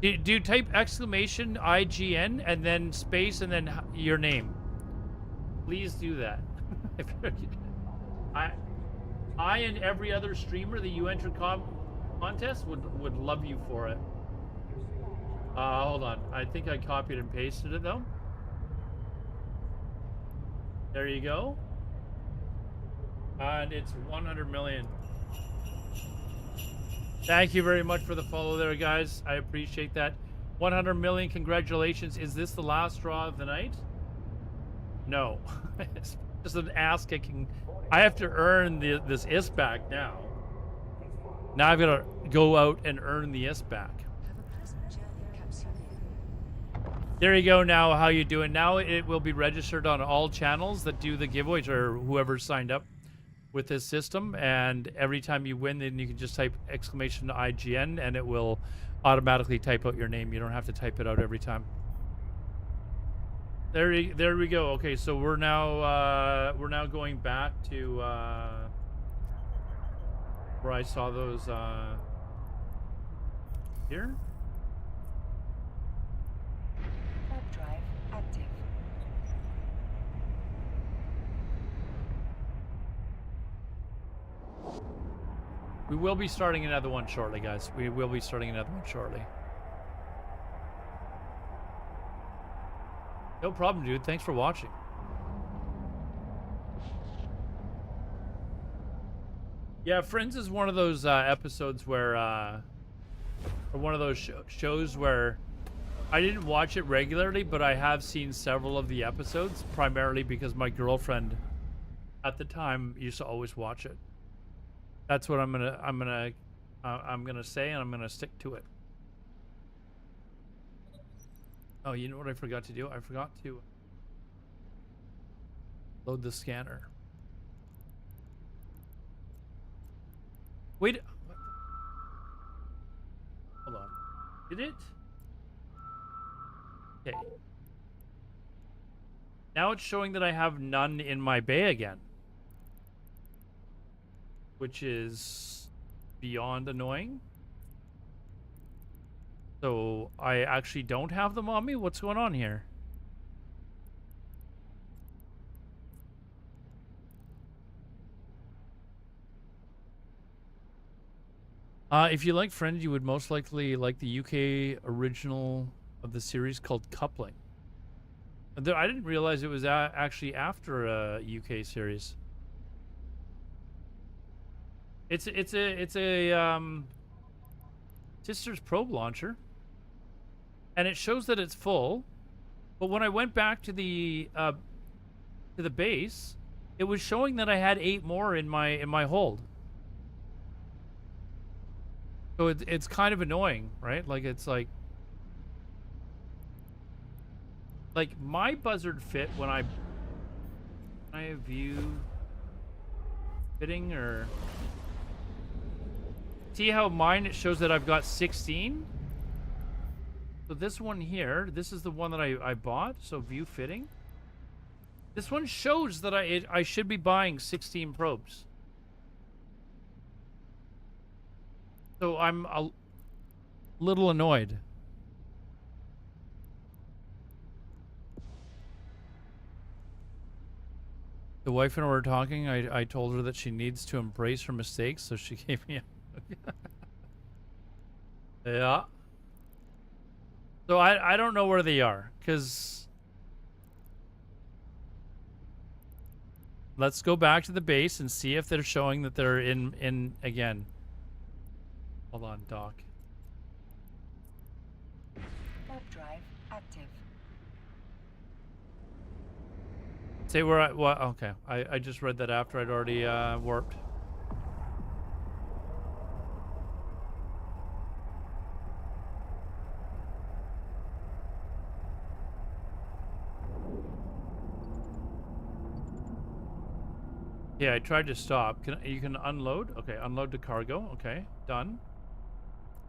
Do you type exclamation IGN and then space and then your name? Please do that. I and every other streamer that you enter contest would love you for it. Hold on. I think I copied and pasted it though. There you go. And it's 100 million. Thank you very much for the follow there, guys. I appreciate that. 100 million, congratulations. Is this the last draw of the night? No. It's just an ass kicking. I have to earn this IS back now. Now I've got to go out and earn the IS back. There you go. Now, how you doing? Now it will be registered on all channels that do the giveaways or whoever signed up with this system. And every time you win, then you can just type exclamation IGN and it will automatically type out your name. You don't have to type it out every time. There we go. Okay, so we're now going back to where I saw those here. Warp drive active. We will be starting another one shortly, guys. We will be starting another one shortly. No problem, dude. Thanks for watching. Yeah, Friends is one of those episodes where, or one of those shows where I didn't watch it regularly, but I have seen several of the episodes, primarily because my girlfriend at the time used to always watch it. That's what I'm gonna say, and I'm gonna stick to it. Oh, you know what I forgot to do? I forgot to load the scanner. Wait. What? Hold on. Did it? Okay. Now it's showing that I have none in my bay again, which is beyond annoying. So I actually don't have them on me? What's going on here? If you like Friends, you would most likely like the UK original of the series called Coupling. I didn't realize it was actually after a UK series. It's a Sisters probe launcher, and it shows that it's full. But when I went back to the base, it was showing that I had 8 more in my hold. So it's kind of annoying, right? Like it's like my buzzard fit when I view fitting, or see how mine, it shows that I've got 16. So this one here, this is the one that I bought. So view fitting. This one shows that I should be buying 16 probes. So I'm a little annoyed. The wife and I were talking. I told her that she needs to embrace her mistakes, so she gave me a yeah. So I don't know where they are, because let's go back to the base and see if they're showing that they're in again. Hold on, Doc. Warp drive active. Say where what? Okay, I just read that after I'd already warped. Yeah, I tried to stop. You can unload? Okay, unload to cargo. Okay, done.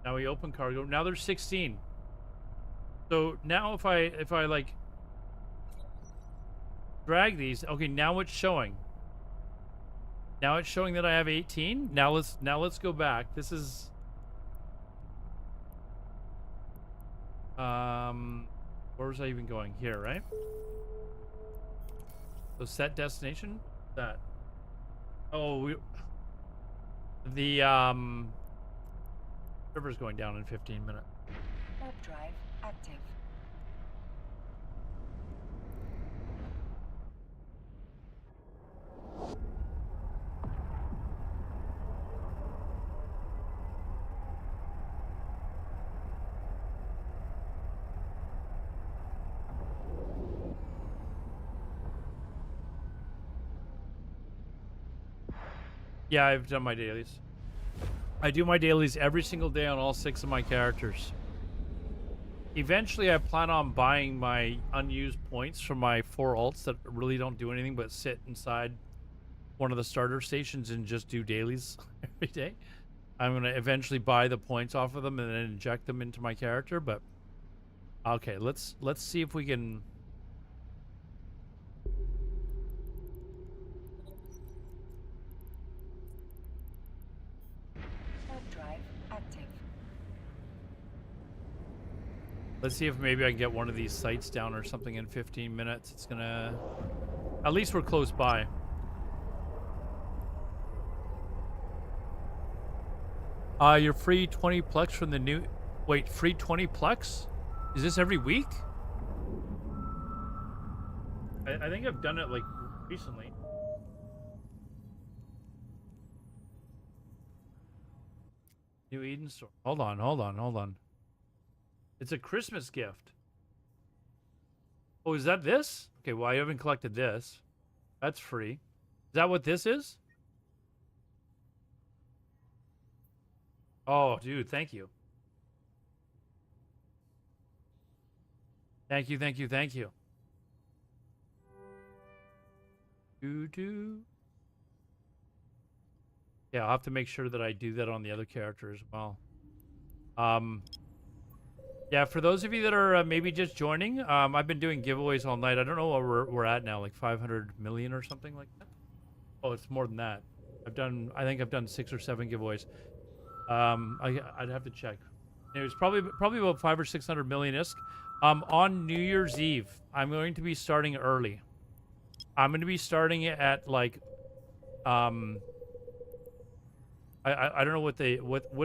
Now we open cargo. Now there's 16. So now if I like drag these, okay, now it's showing. Now it's showing that I have 18. Now let's go back. This is where was I even going? Here, right? So set destination. That. Oh, the server's going down in 15 minutes. Warp drive active. Yeah, I've done my dailies. I do my dailies every single day on all 6 of my characters. Eventually, I plan on buying my unused points from my 4 alts that really don't do anything but sit inside one of the starter stations and just do dailies every day. I'm going to eventually buy the points off of them and then inject them into my character, but okay, let's see if we can. Let's see if maybe I can get one of these sites down or something in 15 minutes. It's gonna... At least we're close by. You're free 20 plex from the new... Wait, free 20 plex? Is this every week? I think I've done it like recently. New Eden store. Hold on. It's a Christmas gift. Oh, is that this? Okay, well, I haven't collected this. That's free. Is that what this is? Oh, dude, thank you. Thank you. Doo-doo. Yeah, I'll have to make sure that I do that on the other character as well. Yeah, for those of you that are maybe just joining, I've been doing giveaways all night. I don't know what we're at now, like 500 million or something like that. Oh, it's more than that. I think I've done 6 or 7 giveaways. I'd have to check. It was probably about 500 or 600 million isk. On New Year's Eve, I'm going to be starting early. I'm going to be starting at like, I don't know what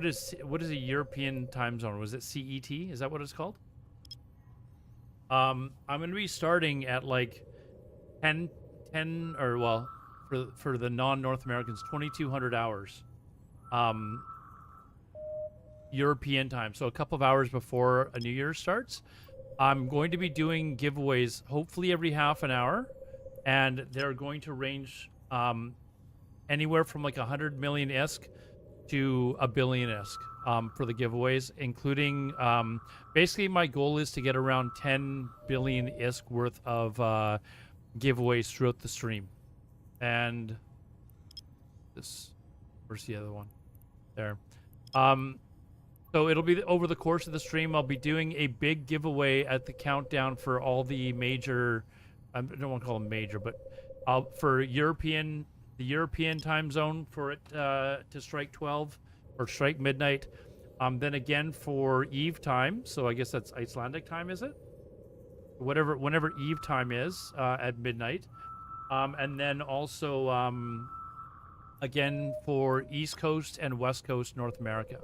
is a European time zone? Was it CET? Is that what it's called? I'm going to be starting at like 10 or well, for the non-North Americans, 2200 hours. European time, so a couple of hours before a New Year starts. I'm going to be doing giveaways hopefully every half an hour, and they're going to range anywhere from like 100 million isk to a billion isk for the giveaways, including basically my goal is to get around 10 billion isk worth of giveaways throughout the stream. And this, where's the other one? There. So it'll be over the course of the stream. I'll be doing a big giveaway at the countdown for all the major, I don't want to call them major, but for the European time zone for it to strike 12 or strike midnight. Then again for Eve time, so I guess that's Icelandic time, is it? Whenever Eve time is at midnight. And then also again for East Coast and West Coast North America.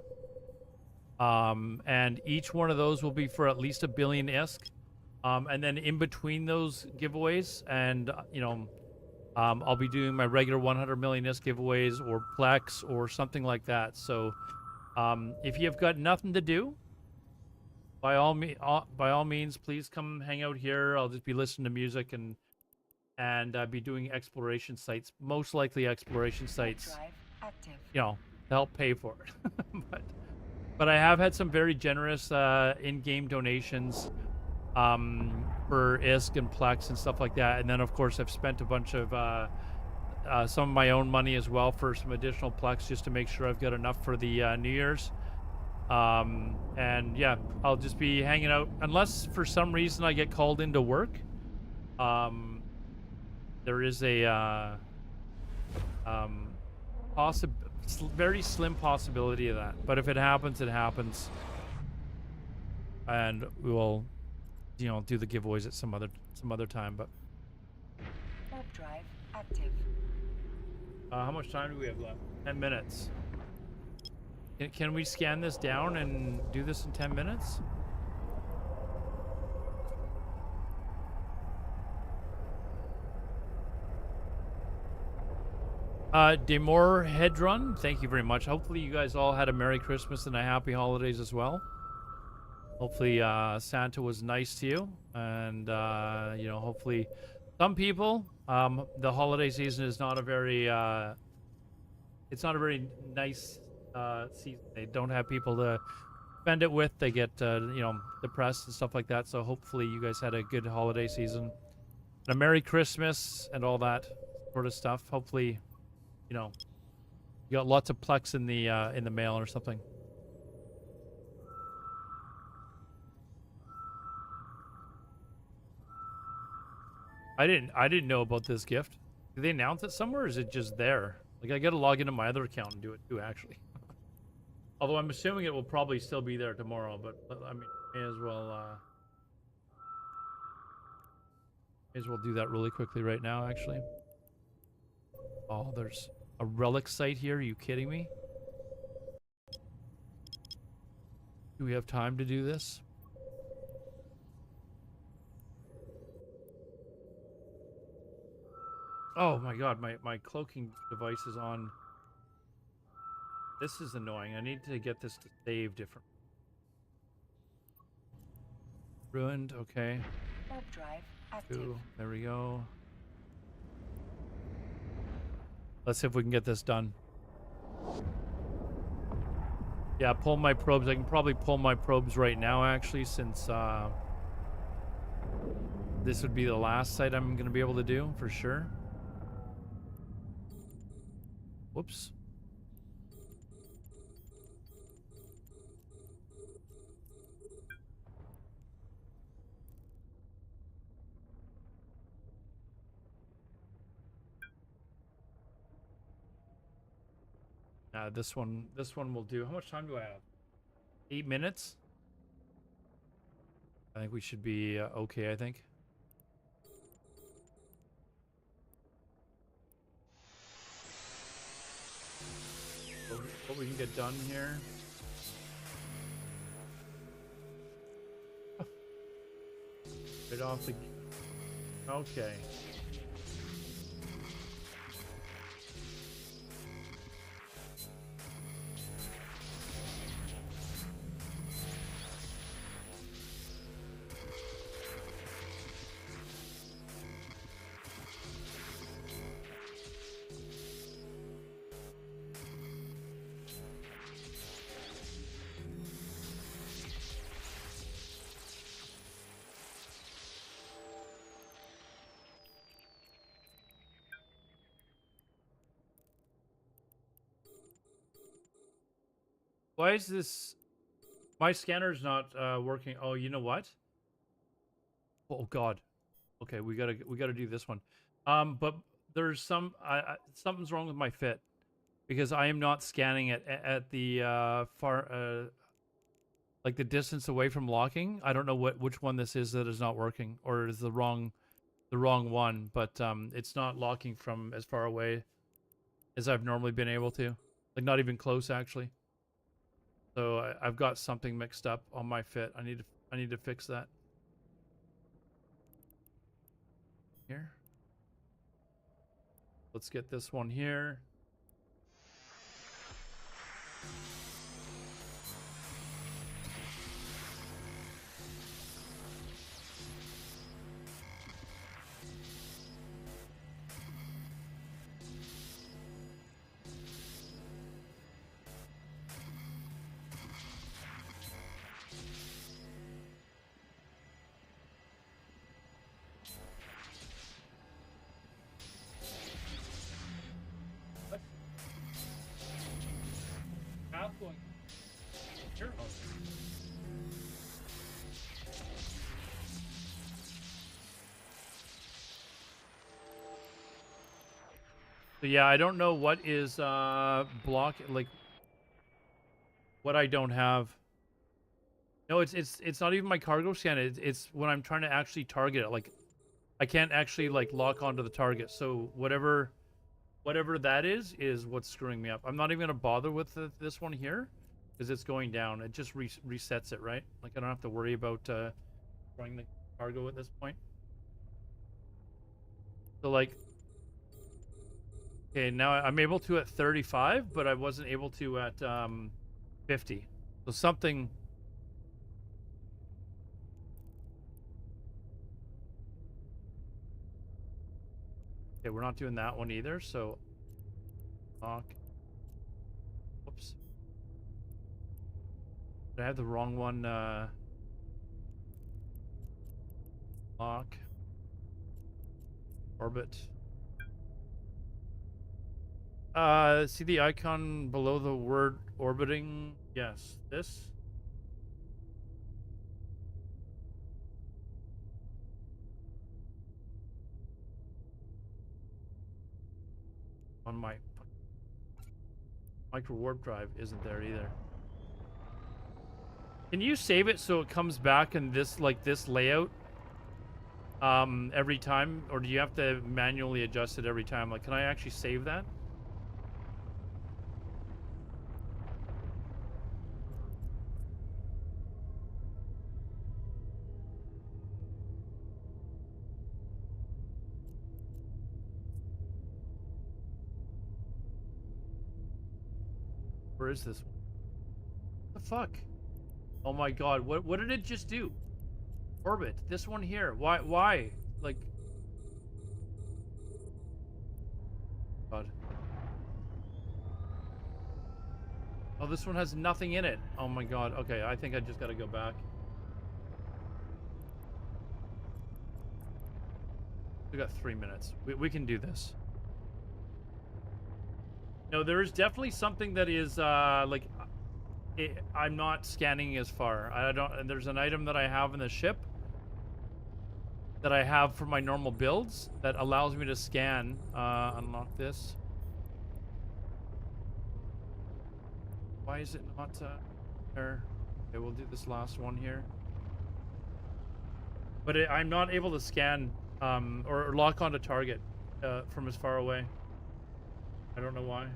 And each one of those will be for at least a billion isk. And then in between those giveaways, and I'll be doing my regular 100 million isk giveaways or Plex or something like that. So if you've got nothing to do, by all means, please come hang out here. I'll just be listening to music and be doing exploration sites, most likely exploration sites, to help pay for it. But I have had some very generous in-game donations for ISK and Plex and stuff like that. And then, of course, I've spent a bunch of some of my own money as well for some additional Plex just to make sure I've got enough for the New Year's. And yeah, I'll just be hanging out. Unless for some reason I get called into work. There is a very slim possibility of that, but if it happens, it happens, and we will, do the giveaways at some other time. But Warp drive active. how much time do we have left? 10 minutes. Can we scan this down and do this in 10 minutes? Demore Hedrun, thank you very much. Hopefully you guys all had a Merry Christmas and a Happy Holidays as well. Hopefully Santa was nice to you, and hopefully some people, the holiday season is not a very it's not a very nice season. They don't have people to spend it with. They get depressed and stuff like that. So hopefully you guys had a good holiday season, and a Merry Christmas and all that sort of stuff. Hopefully you got lots of Plex in the mail or something. I didn't know about this gift. Did they announce it somewhere, or is it just there? Like, I gotta log into my other account and do it too, actually. Although I'm assuming it will probably still be there tomorrow, but I mean, may as well do that really quickly right now, actually. Oh, there's a relic site here. Are you kidding me? Do we have time to do this? Oh my god, my cloaking device is on. This is annoying. I need to get this to save different. Ruined, okay. Warp drive active. Ooh, there we go. Let's see if we can get this done. Yeah, pull my probes. I can probably pull my probes right now, actually, since this would be the last site I'm going to be able to do, for sure. Whoops. This one will do. How much time do I have? 8 minutes? I think we should be okay, I think. What we can get done here. Right off the... Okay. Why is this... My scanner's not working. Oh, you know what? Oh God. Okay, we gotta do this one. But there's something's wrong with my fit because I am not scanning it at the far like the distance away from locking. I don't know which one this is that is not working, or is the wrong one. But it's not locking from as far away as I've normally been able to. Like not even close, actually. So I've got something mixed up on my fit. I need to fix that. Here. Let's get this one here. So yeah, I don't know what is block, like what I don't have. No, it's not even my cargo scan. It's when I'm trying to actually target it. Like I can't actually like lock onto the target. So whatever that is what's screwing me up. I'm not even gonna bother with this one here because it's going down. It just resets it, right? Like I don't have to worry about throwing the cargo at this point. So like, okay, now I'm able to at 35, but I wasn't able to at 50. So something. Okay, we're not doing that one either. So lock. Whoops. Did I have the wrong one? Lock. Orbit. See the icon below the word orbiting? Yes, this. On my micro warp drive isn't there either. Can you save it so it comes back in this this layout every time, or do you have to manually adjust it every time? Like, can I actually save that? Where is this one? What the fuck? Oh my god, what did it just do? Orbit, this one here. Why? Like, god. Oh, this one has nothing in it. Oh my god. Okay, I think I just gotta go back. We got 3 minutes. We can do this. No, there is definitely something that is like I'm not scanning as far. I don't. And there's an item that I have in the ship that I have for my normal builds that allows me to scan. Unlock this. Why is it not there? Okay, we'll do this last one here. But I'm not able to scan or lock onto target from as far away. I don't know why.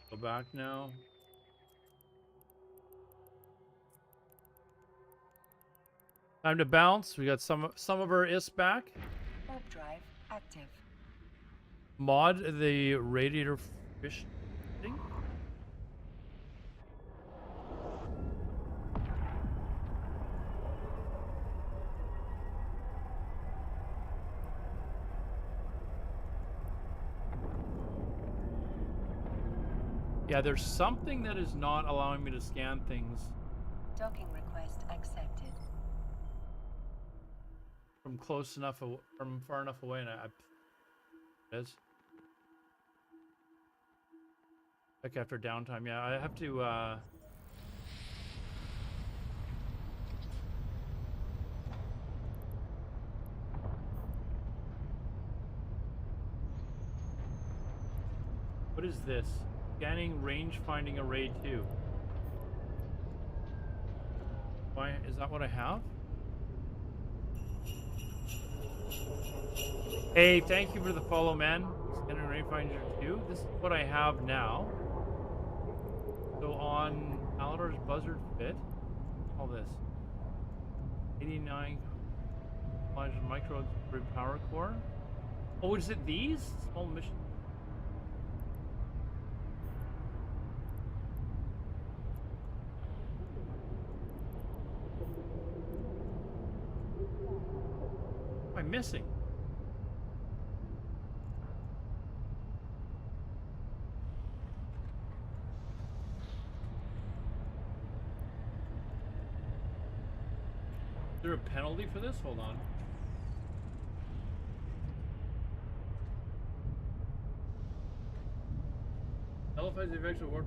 Go back now. Time to bounce. We got some of our IS back. Warp drive active. Mod the radiator fish thing. Yeah, there's something that is not allowing me to scan things Docking request accepted. from close enough, from far enough away, and it is. Like after downtime, yeah, I have to. What is this? Scanning range finding array 2. Why is that what I have? Hey, thank you for the follow, man. Scanning range finder 2. This is what I have now. So on Alodar's buzzard fit, all this 89 micro grid power core. Oh, is it these small mission? What am I missing? Is there a penalty for this? Hold on. Nullifies the effects of warp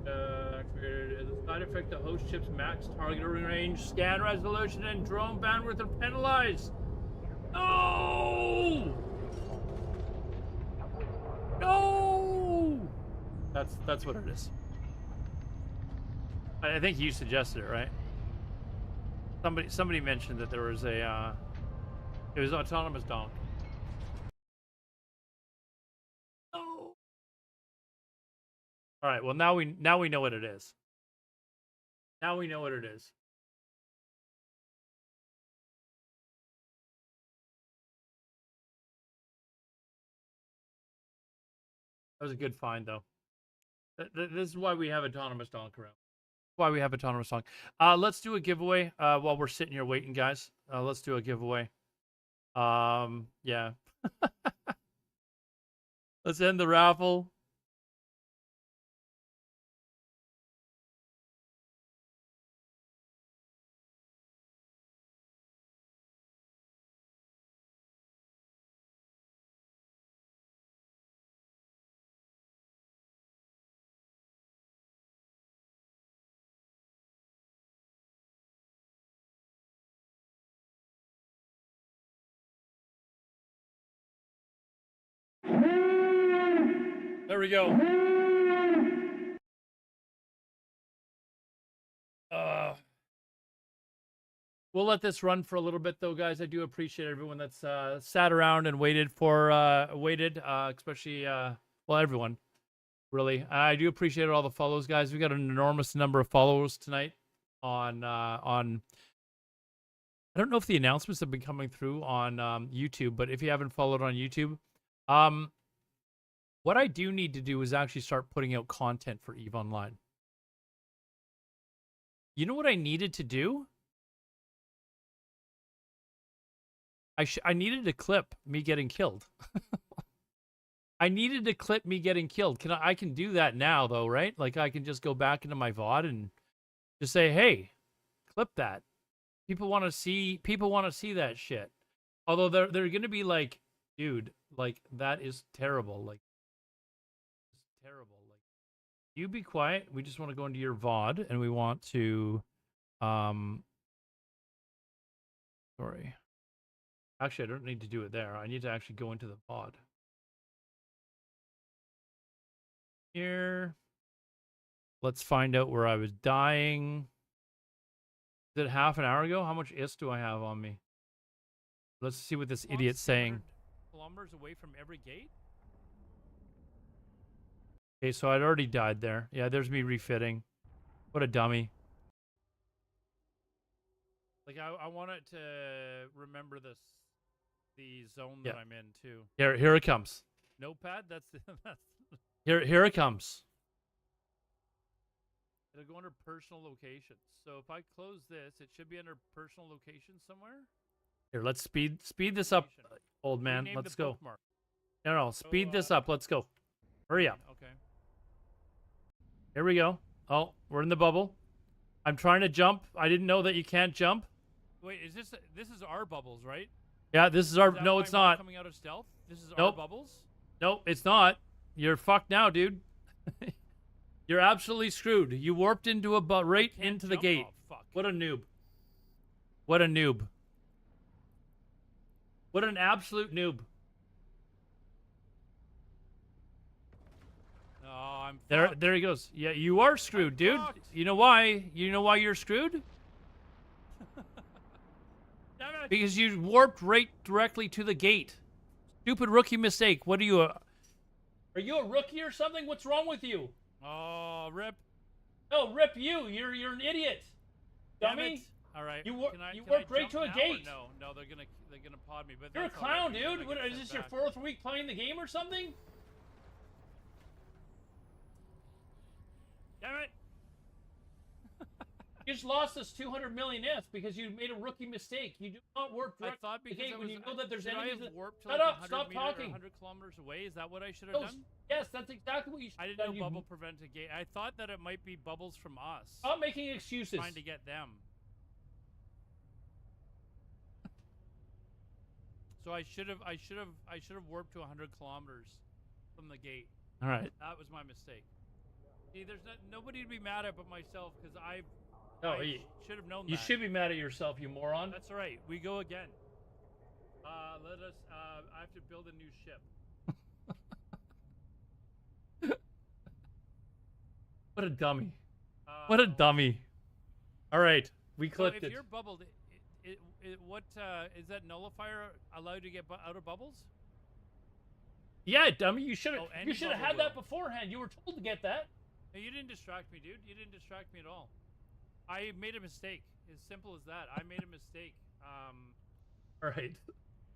activated. As a side effect, the host ship's max target range, scan resolution, and drone bandwidth are penalized. No! No! That's what it is. I think you suggested it, right? Somebody mentioned that there was a it was autonomous donk. Oh. All right. Well, now we know what it is. Now we know what it is. That was a good find, though. This is why we have autonomous donk around. Why we have autonomous donk. Let's do a giveaway while we're sitting here waiting, guys. Let's do a giveaway. Yeah. Let's end the raffle. There we go. We'll let this run for a little bit, though, guys. I do appreciate everyone that's sat around and waited, especially, well, everyone, really. I do appreciate all the follows, guys. We got an enormous number of followers tonight on. I don't know if the announcements have been coming through on YouTube, but if you haven't followed on YouTube, what I do need to do is actually start putting out content for EVE Online. You know what I needed to do? I needed to clip me getting killed. I needed to clip me getting killed. I can do that now, though, right? Like, I can just go back into my VOD and just say, hey, clip that. People want to see that shit. Although they're going to be like, dude, like, that is terrible. Like, it's terrible. Like, you be quiet. We just want to go into your VOD and we want to, sorry. Actually, I don't need to do it there. I need to actually go into the VOD. Here. Let's find out where I was dying. Is it half an hour ago? How much IS do I have on me? Let's see what this idiot's saying. Kilometers away from every gate? Okay, so I'd already died there. Yeah, there's me refitting. What a dummy. Like, I want it to remember the zone that I'm in, too. Here it comes. Notepad? That's Here it comes. It'll go under personal locations. So if I close this, it should be under personal locations somewhere. Here, let's speed this up, old man. Let's go. Bookmark. No, speed this up. Let's go. Hurry up. Okay. Here we go. Oh, we're in the bubble. I'm trying to jump. I didn't know that you can't jump. Wait, this is our bubbles, right? Yeah, this is our. No, it's not. Coming out of stealth. This is our bubbles. Nope, it's not. You're fucked now, dude. You're absolutely screwed. You warped into right into the gate. Oh, fuck. What a noob. What a noob. What an absolute noob. Oh, I'm fucked. There he goes. Yeah, you are screwed, dude. Fucked. You know why? You know why you're screwed? Damn it. Because you warped right directly to the gate. Stupid rookie mistake. What are you? Are you a rookie or something? What's wrong with you? Oh, rip. No, rip you. You're an idiot. Dummy. All right. You warped right to a gate. No, they're gonna pod me. But you're a clown, dude. What, is this your 4th week playing the game or something? Damn it. You just lost us 200 million S because you made a rookie mistake. You do not warp direct to the gate when you know that there's enemies. Shut up! Stop talking. 100 kilometers away. Is that what I should have done? Yes, that's exactly what you should have done. I didn't know bubble prevent a gate. I thought that it might be bubbles from us. Stop making excuses. Trying to get them. So I should have warped to 100 kilometers from the gate. All right. That was my mistake. See, there's nobody to be mad at but myself because I should have known that. You should be mad at yourself, you moron. That's all right. We go again. I have to build a new ship. What a dummy. What a dummy. All right. We clipped it. If you're bubbled, what is that nullifier allowed to get out of bubbles? Yeah, dummy. You should have had that beforehand. You were told to get that. No, you didn't distract me, dude. You didn't distract me at all. I made a mistake. As simple as that. I made a mistake. All right.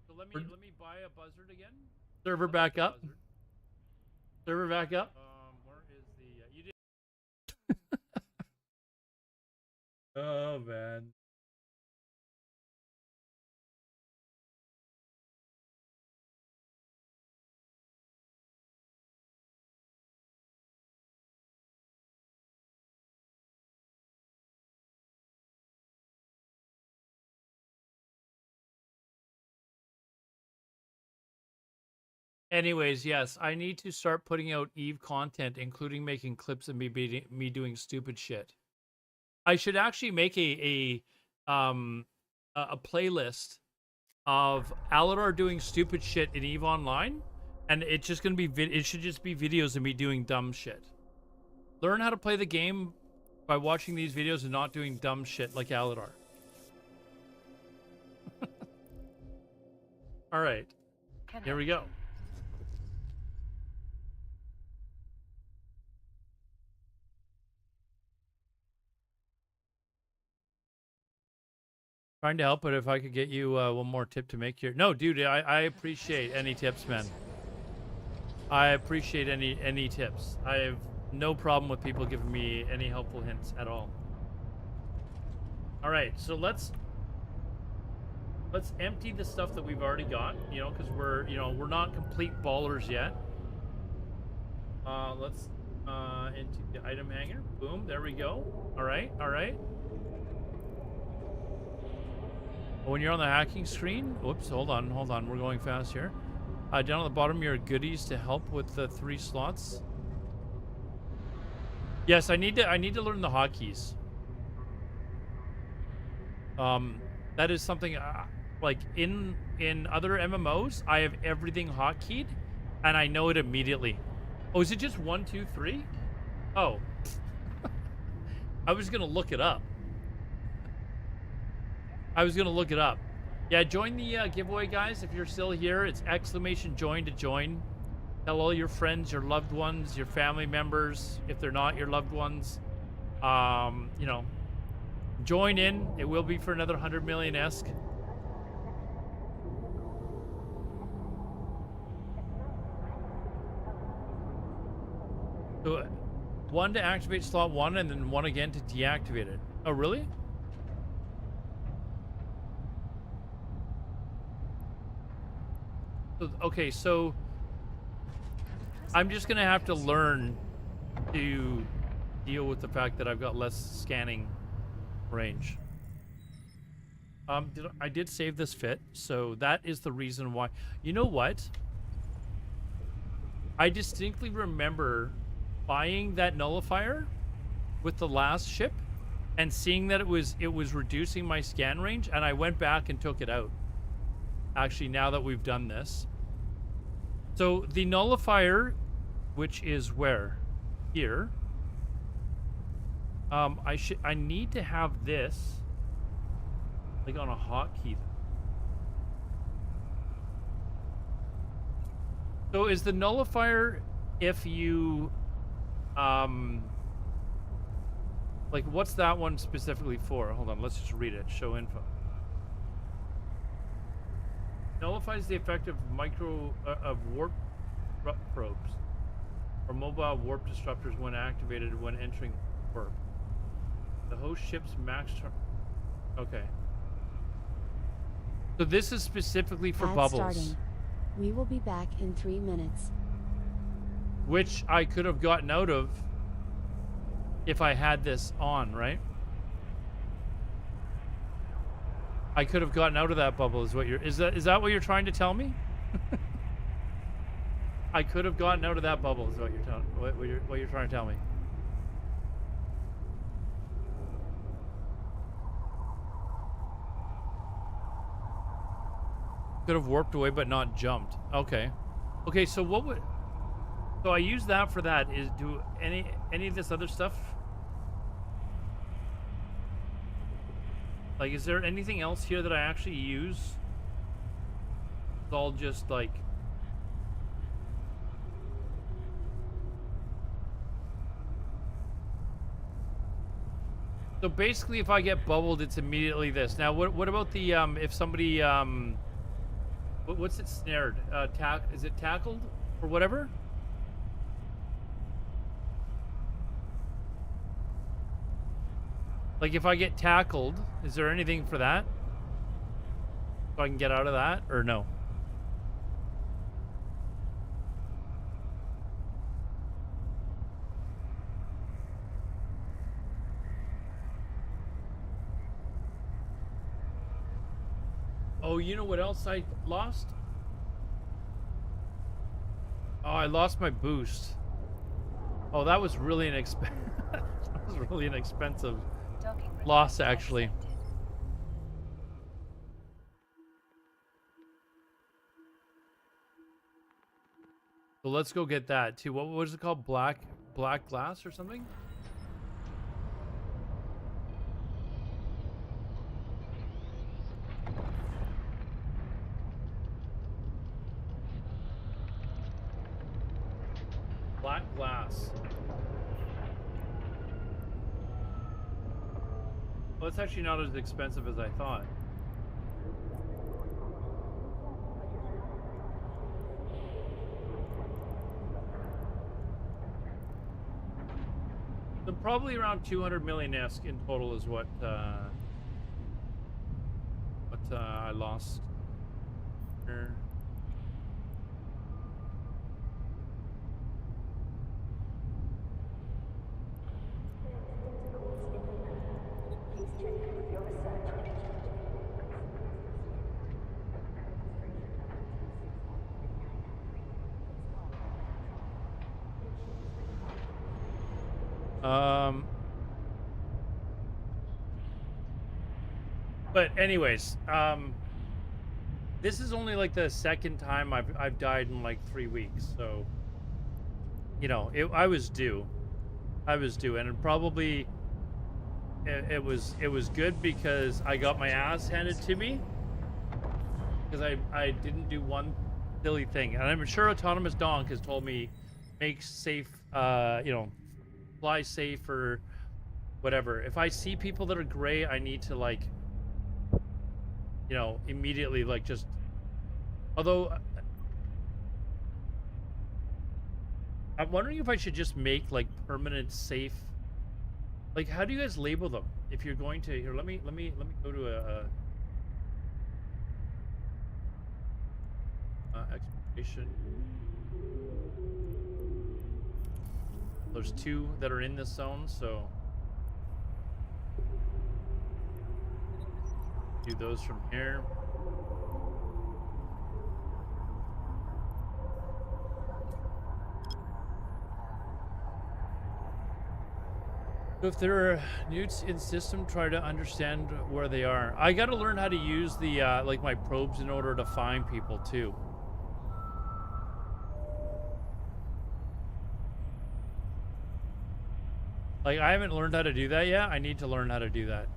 So let me buy a buzzard again. Server back up. Server back up. Where is the? You did. Oh man. Anyways, yes, I need to start putting out EVE content, including making clips of me doing stupid shit. I should actually make a playlist of Alodar doing stupid shit in EVE Online, And it's just gonna be it should just be videos of me doing dumb shit. Learn how to play the game by watching these videos and not doing dumb shit like Alodar. All right, here we go. Trying to help, but if I could get you one more tip to make your... No, dude, I appreciate any tips, man. I appreciate any tips. I have no problem with people giving me any helpful hints at all. All right, so let's empty the stuff that we've already got, you know, because we're not complete ballers yet. Let's into the item hanger. Boom, there we go. All right, all right. When you're on the hacking screen, whoops, hold on, we're going fast here. Down at the bottom, your goodies to help with the 3 slots. Yes, I need to learn the hotkeys. That is something like in other MMOs, I have everything hotkeyed, and I know it immediately. Oh, is it just 1, 2, 3? Oh, I was gonna look it up. Yeah, join the giveaway, guys. If you're still here, it's !join to join. Tell all your friends, your loved ones, your family members, if they're not your loved ones. You know, join in. It will be for another 100 million-esque. So, 1 to activate slot 1, and then 1 again to deactivate it. Oh, really? Okay, so I'm just gonna have to learn to deal with the fact that I've got less scanning range. I did save this fit, so that is the reason why. You know what? I distinctly remember buying that nullifier with the last ship and seeing that it was reducing my scan range, and I went back and took it out. Actually, now that we've done this. So the nullifier, which is where? Here. I need to have this like on a hotkey. So is the nullifier if you like what's that one specifically for? Hold on, let's just read it. Show info. Nullifies the effect of of warp probes or mobile warp disruptors when activated when entering warp. The host ship's max. Okay. So this is specifically for bubbles. Starting. We will be back in 3 minutes. Which I could have gotten out of if I had this on, right? I could have gotten out of that bubble is what you're... Is that what you're trying to tell me? I could have gotten out of that bubble is what you're trying to tell me. Could have warped away but not jumped. Okay. Okay, so what would... So I use that for that. Is do any of this other stuff? Like, is there anything else here that I actually use? It's all just like... So basically, if I get bubbled, it's immediately this. Now, what about the, if somebody, what's it snared? Is it tackled or whatever? Like, if I get tackled, is there anything for that? So I can get out of that, or no? Oh, you know what else I lost? Oh, I lost my boost. Oh, that was really an that was really an expensive loss, actually. let's go get that too. What was it called? Black glass or something? Black glass. Well, it's actually not as expensive as I thought. So probably around 200 million-esque in total is what I lost here. But anyways, this is only like the second time I've died in like 3 weeks, so you know, I was due, and it probably it was good because I got my ass handed to me because I didn't do one silly thing, and I'm sure Autonomous Donk has told me make safe, you know, fly safe or whatever. If I see people that are gray, I need to like, you know, immediately like just. Although I'm wondering if I should just make like permanent safe. Like, how do you guys label them? If you're going to here, let me go to a exploration. There's 2 that are in this zone, so do those from here. So if there are newts in system, try to understand where they are. I got to learn how to use the like my probes in order to find people too. Like, I haven't learned how to do that yet. I need to learn how to do that.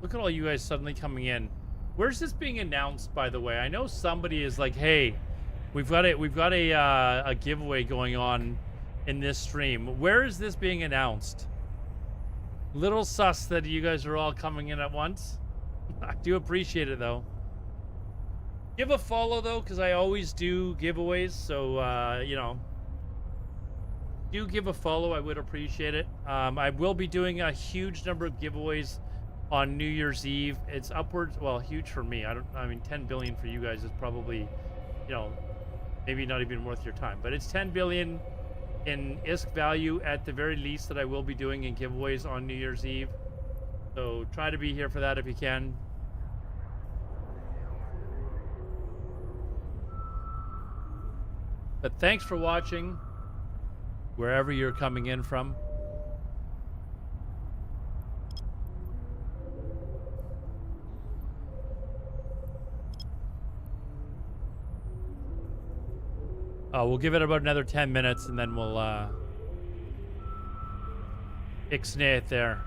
Look at all you guys suddenly coming in. Where's this being announced, by the way? I know somebody is like, hey, we've got a giveaway going on in this stream. Where is this being announced? Little sus that you guys are all coming in at once. I do appreciate it though. Give a follow though, because I always do giveaways. So you know, do give a follow. I would appreciate it. I will be doing a huge number of giveaways on New Year's Eve. It's upwards, well, huge for me. I mean, 10 billion for you guys is probably, you know, maybe not even worth your time. But it's 10 billion in ISK value at the very least that I will be doing in giveaways on New Year's Eve. So try to be here for that if you can. But thanks for watching, wherever you're coming in from. We'll give it about another 10 minutes and then we'll ixnay it there.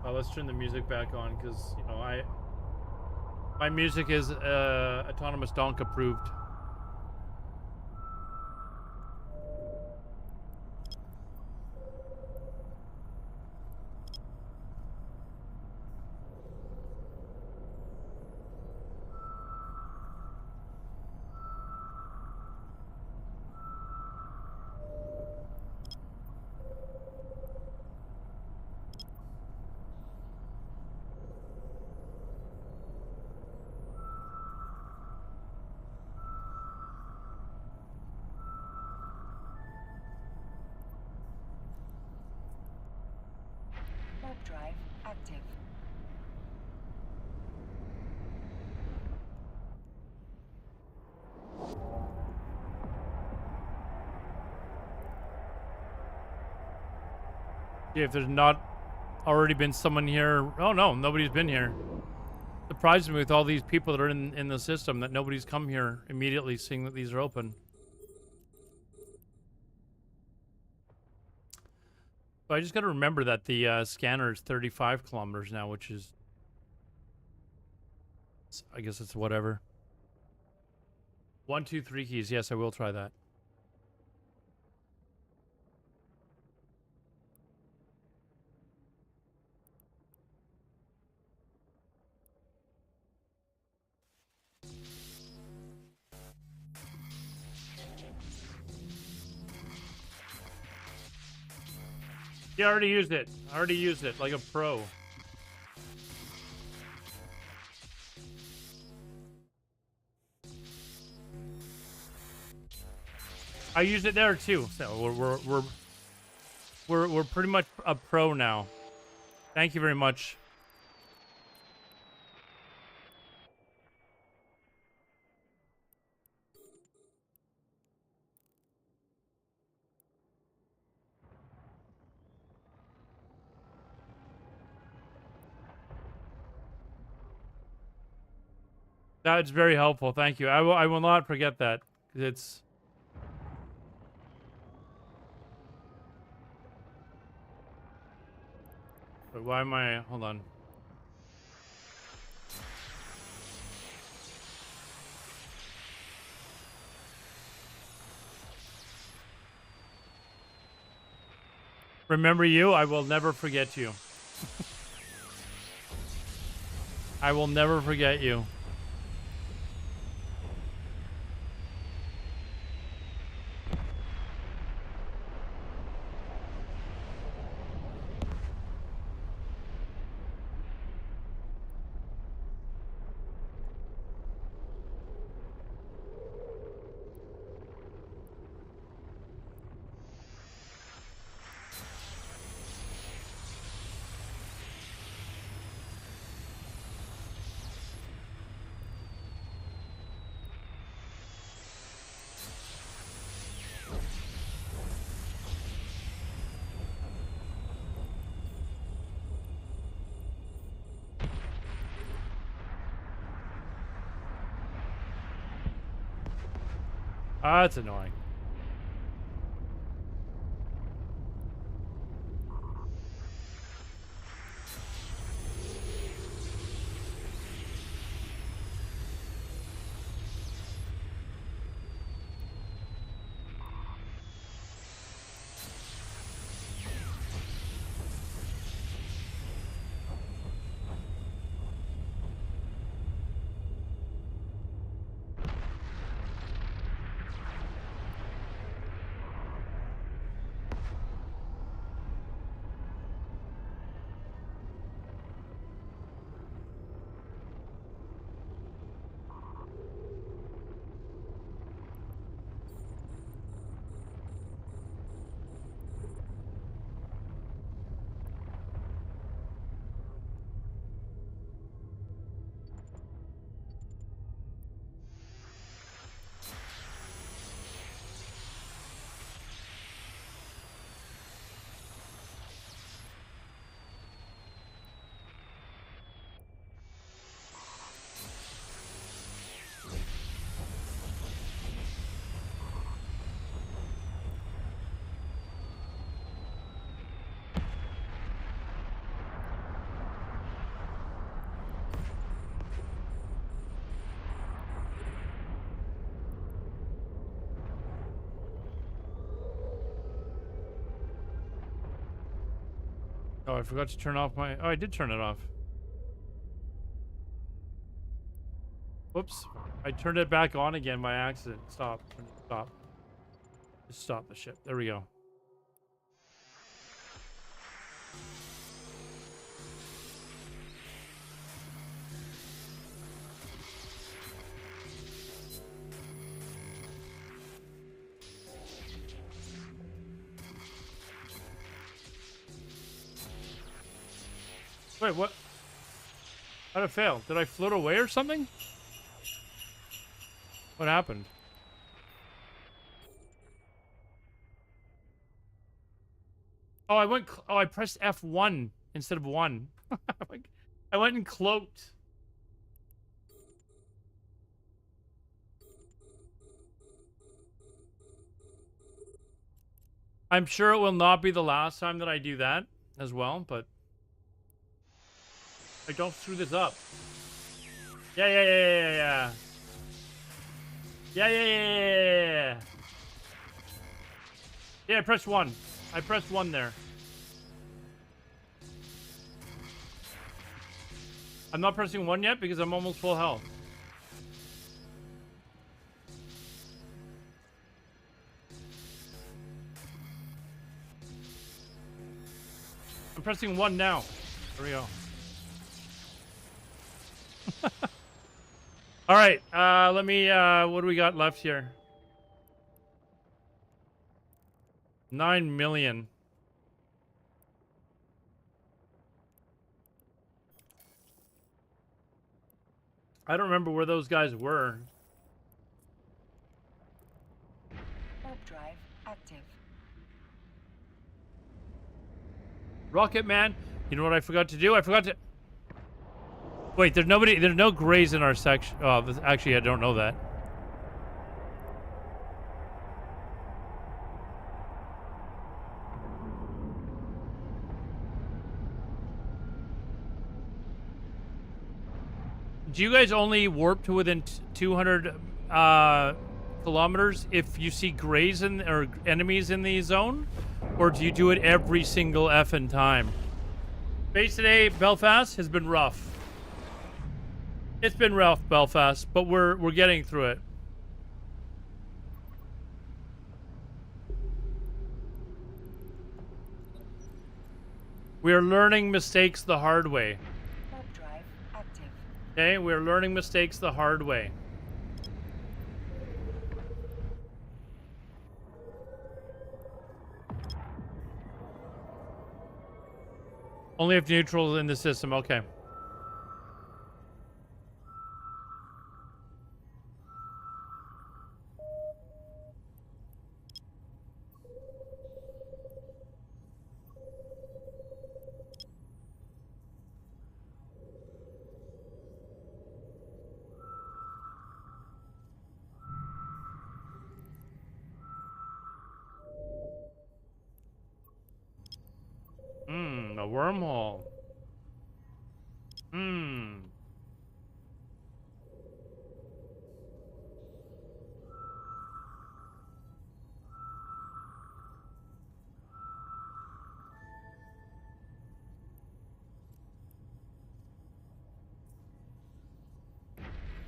Let's turn the music back on because, you know, my music is Autonomous Donk approved. Warp drive active. Yeah, if there's not already been someone here. Oh no, nobody's been here. Surprised me with all these people that are in the system that nobody's come here immediately seeing that these are open. But I just got to remember that the scanner is 35 kilometers now, which is, I guess it's whatever. 1, 2, 3 keys. Yes, I will try that. Yeah, I already used it. I already used it like a pro. I used it there too. So we're pretty much a pro now. Thank you very much. That's very helpful. Thank you. I will not forget that. It's Wait, why am I? Hold on. Remember you? I will never forget you. I will never forget you. Ah, that's annoying. Oh, I forgot to turn off my... Oh, I did turn it off. Whoops. I turned it back on again by accident. Stop. Stop. Just stop the shit. There we go. Wait, what? How'd it fail? Did I float away or something? What happened? Oh, I pressed F1 instead of 1. Like, I went and cloaked. I'm sure it will not be the last time that I do that as well, but I don't screw this up. Yeah, yeah, yeah, yeah, yeah. Yeah, yeah, yeah, yeah, yeah. Yeah, I pressed 1. I pressed 1 there. I'm not pressing 1 yet because I'm almost full health. I'm pressing 1 now. There we go. All right, let me, what do we got left here? 9 million. I don't remember where those guys were. Warp drive active. Rocket Man, you know what I forgot to do? I forgot to... Wait, there's no grays in our section. Oh, actually, I don't know that. Do you guys only warp to within 200 kilometers if you see grays or enemies in the zone? Or do you do it every single effing time? Base today, Belfast, has been rough. It's been rough, Belfast, but we're getting through it. We are learning mistakes the hard way. Warp drive active. Okay, we're learning mistakes the hard way. Only if neutral in the system, okay. A wormhole.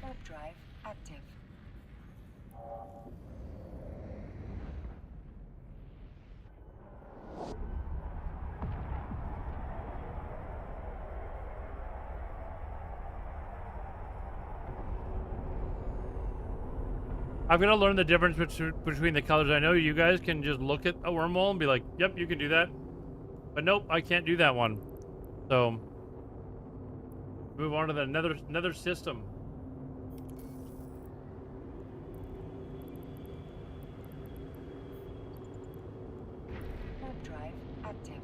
Warp drive active. I've got to learn the difference between the colors. I know you guys can just look at a wormhole and be like, yep, you can do that. But nope, I can't do that one. So, move on to another system. Warp drive active.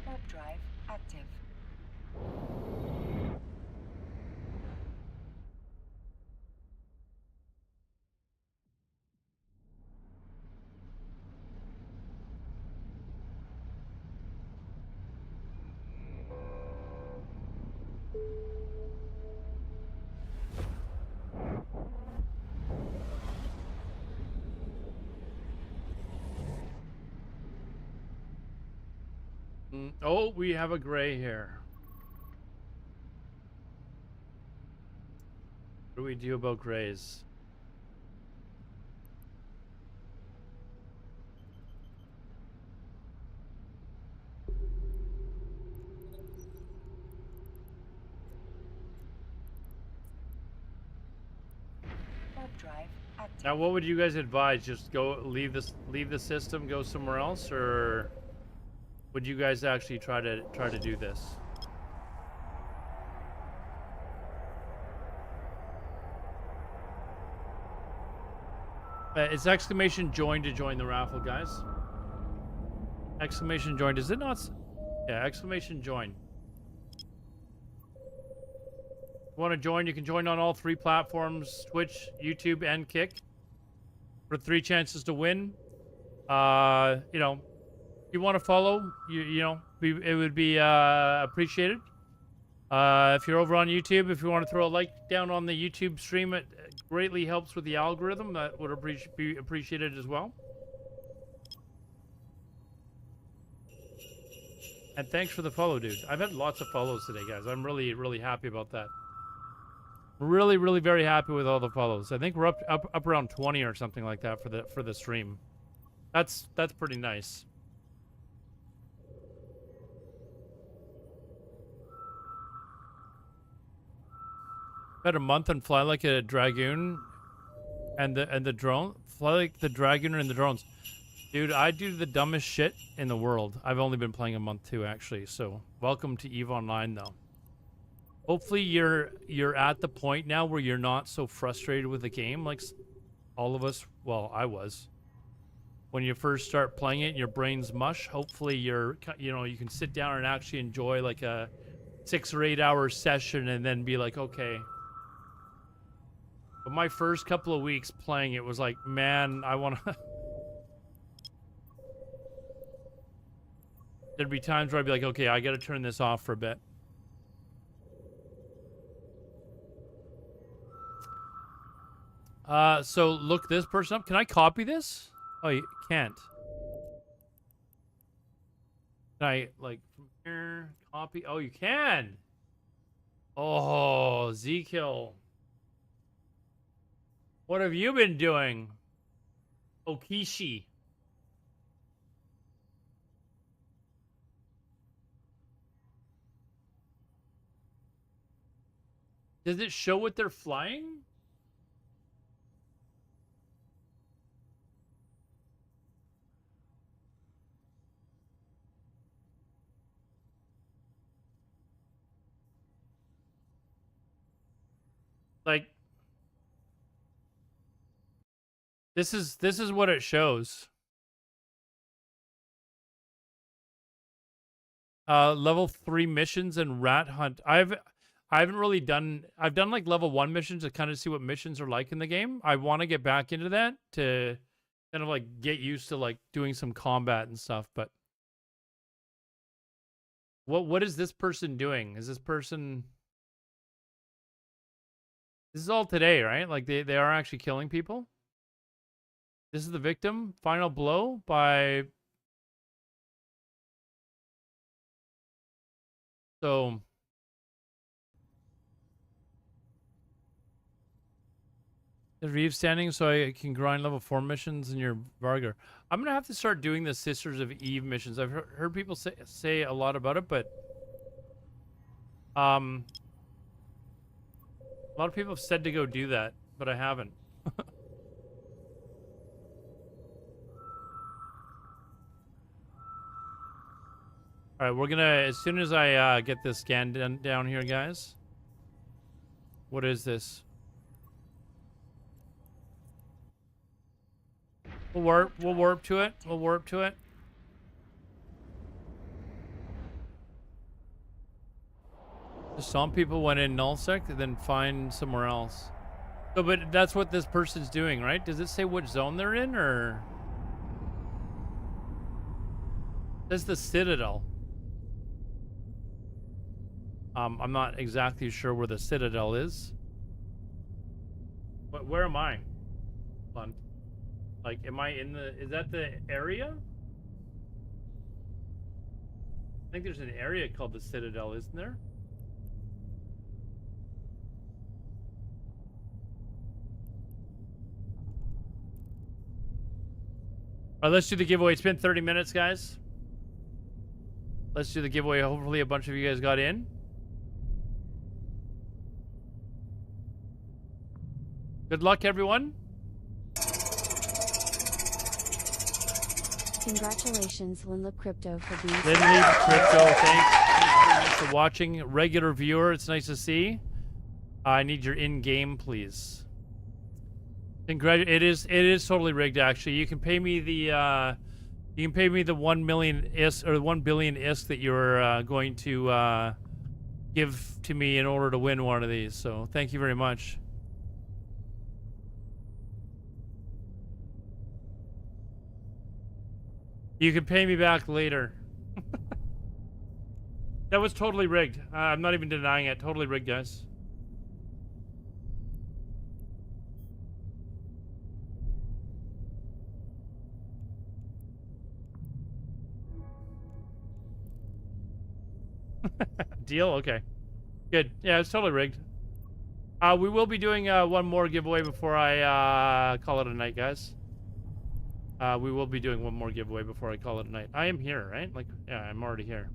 Warp drive active. Oh, we have a gray here. What do we do about grays? Warp drive active. Now, what would you guys advise? Just go leave the system, go somewhere else, or would you guys actually try to do this? It's exclamation join to join the raffle, guys. Exclamation join. Does it not? Yeah, exclamation join. If you want to join, you can join on all 3 platforms: Twitch, YouTube, and Kick. For 3 chances to win. You know, if you want to follow, you know, it would be appreciated. If you're over on YouTube, if you want to throw a like down on the YouTube stream, it greatly helps with the algorithm. That would be appreciated as well. And thanks for the follow, dude. I've had lots of follows today, guys. I'm really, really happy about that. Really, really very happy with all the follows. I think we're up around 20 or something like that for the stream. That's pretty nice. About a month and fly like a dragoon and the drone. Fly like the dragoon and the drones. Dude, I do the dumbest shit in the world. I've only been playing a month too, actually. So welcome to EVE Online, though. Hopefully you're at the point now where you're not so frustrated with the game like all of us. Well, I was. When you first start playing it and your brain's mush, hopefully you can sit down and actually enjoy like a 6 or 8 hour session and then be like, okay. But my first couple of weeks playing it was like, man, I want to... There'd be times where I'd be like, okay, I got to turn this off for a bit. So look this person up. Can I copy this? Oh, you can't. Can I, like, from here, copy? Oh, you can. Oh, Z-Kill. What have you been doing? Okishi. Does it show what they're flying? Like, this is what it shows. Level 3 missions and rat hunt. I haven't really done... I've done like level 1 missions to kind of see what missions are like in the game. I want to get back into that to kind of like get used to like doing some combat and stuff, but what is this person doing? Is this person... This is all today, right? Like they are actually killing people. This is the victim. Final blow by... So... Is Reeve standing so I can grind level 4 missions in your Vargar? I'm going to have to start doing the Sisters of Eve missions. I've heard people say a lot about it, but... A lot of people have said to go do that, but I haven't. Alright, we're gonna... As soon as I get this scan down here, guys. What is this? We'll warp to it. We'll warp to it. Some people went in nullsec and then find somewhere else. So, but that's what this person's doing, right? Does it say which zone they're in, or... It says the Citadel. I'm not exactly sure where the Citadel is. But where am I? Hold on. Like, am I in the... Is that the area? I think there's an area called the Citadel, isn't there? All right, let's do the giveaway. It's been 30 minutes, guys. Let's do the giveaway. Hopefully a bunch of you guys got in. Good luck, everyone. Congratulations, Linlip Crypto, for being Linlip Crypto, thanks for watching. Regular viewer, it's nice to see. I need your in-game, please. It is totally rigged, actually. You can pay me the 1 million ISK or 1 billion ISK that you're going to give to me in order to win one of these. So thank you very much. You can pay me back later. That was totally rigged. I'm not even denying it. Totally rigged, guys. Deal? Okay. Good. Yeah, it's totally rigged. We will be doing one more giveaway before I call it a night, guys. We will be doing one more giveaway before I call it a night. I am here, right? Like, yeah, I'm already here.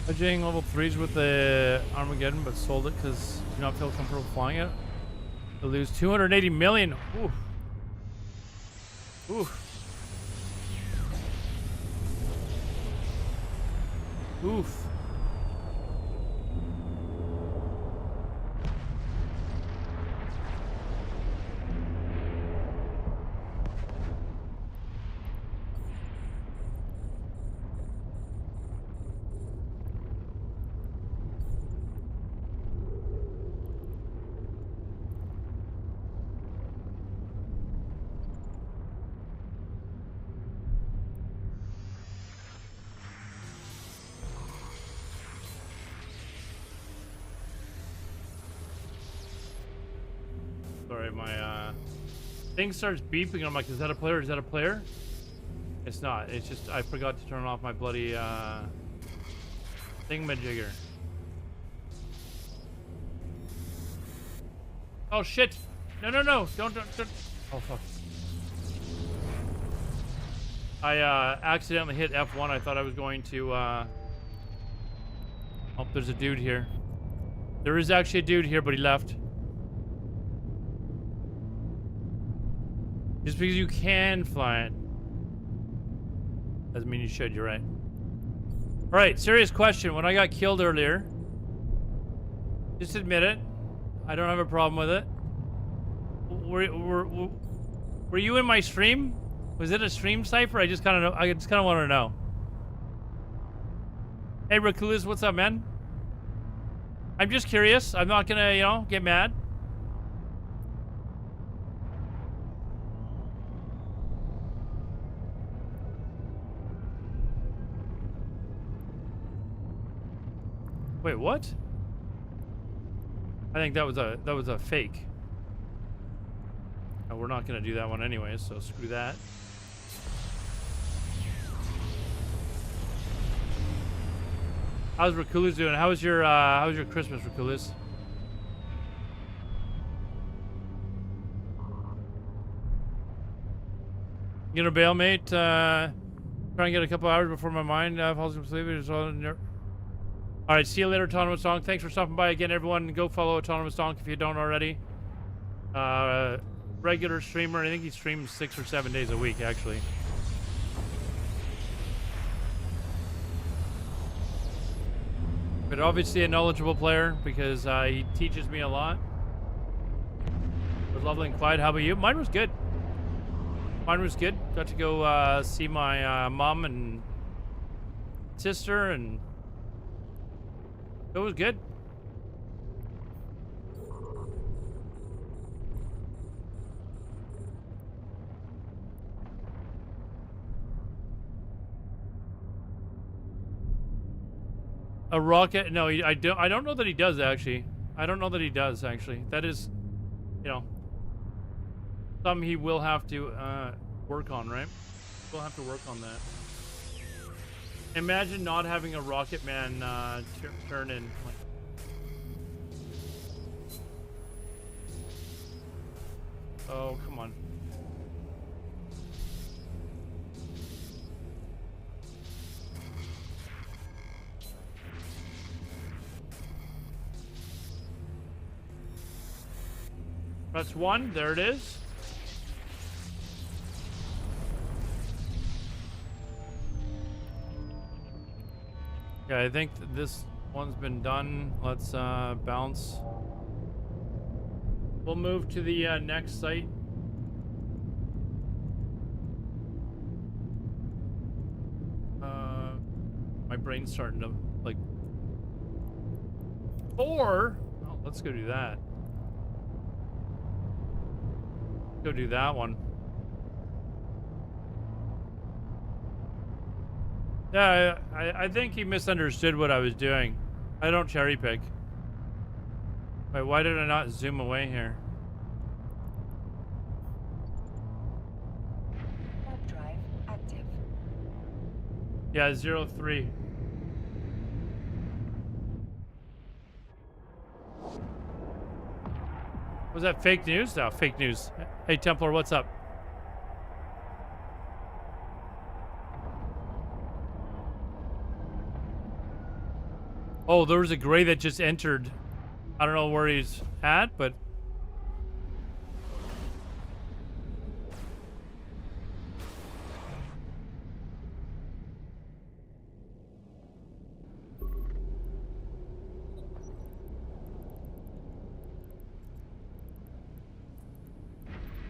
Pledging level 3s with the Armageddon, but sold it because do not feel comfortable flying it. To lose 280 million. Oof. Oof. Oof. Sorry, my thing starts beeping. I'm like, is that a player? Is that a player? It's not. It's just I forgot to turn off my bloody thingamajigger. Oh shit! No, no, no! Don't. Oh fuck! I accidentally hit F1. I thought I was going to. Oh, there's a dude here. There is actually a dude here, but he left. Just because you can fly it doesn't mean you should. You're right. All right, serious question. When I got killed earlier, just admit it. I don't have a problem with it. Were you in my stream? Was it a stream cipher? I just kind of want to know. Hey, Rakulis, what's up, man? I'm just curious. I'm not gonna, get mad. Wait, what? I think that was a fake. We're not gonna do that one anyway, so screw that. How's Rakulis doing? How was your Christmas, Rakulis? You gonna bail, mate? Try and get a couple hours before my mind falls asleep. All right, see you later, Autonomous Donk. Thanks for stopping by again, everyone. Go follow Autonomous Donk if you don't already. Regular streamer. I think he streams 6 or 7 days a week, actually. But obviously a knowledgeable player because he teaches me a lot. It was lovely and quiet. How about you? Mine was good. Mine was good. Got to go see my mom and sister, and it was good. A rocket? No, I don't. I don't know that he does actually. I don't know that he does actually. That is, you know, something he will have to work on, right? We'll have to work on that. Imagine not having a Rocket Man turn in. Oh, come on. Press 1. There it is. Okay, I think this one's been done. Let's bounce. We'll move to the next site. My brain's starting to like. Or, oh, let's go do that. Go do that one. Yeah, I think he misunderstood what I was doing. I don't cherry pick. Wait, why did I not zoom away here? Warp drive active. Yeah, 03. Was that fake news? No, fake news. Hey, Templar, what's up? Oh, there was a gray that just entered. I don't know where he's at, but...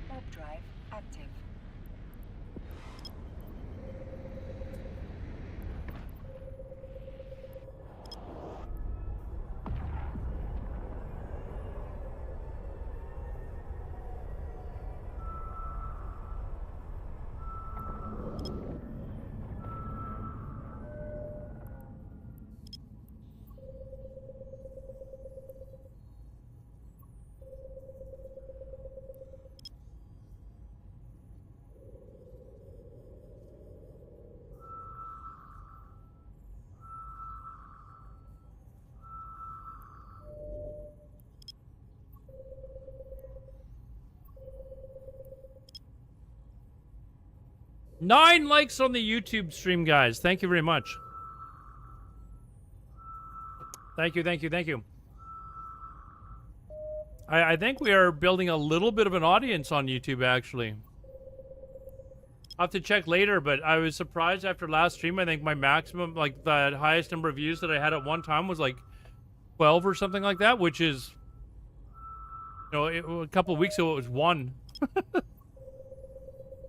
Warp drive active. Nine likes on the YouTube stream, guys. Thank you very much. Thank you, thank you, thank you. I think we are building a little bit of an audience on YouTube, actually. I'll have to check later, but I was surprised after last stream. I think my maximum, like the highest number of views that I had at one time was like 12 or something like that, which is, you know, a couple of weeks ago it was 1.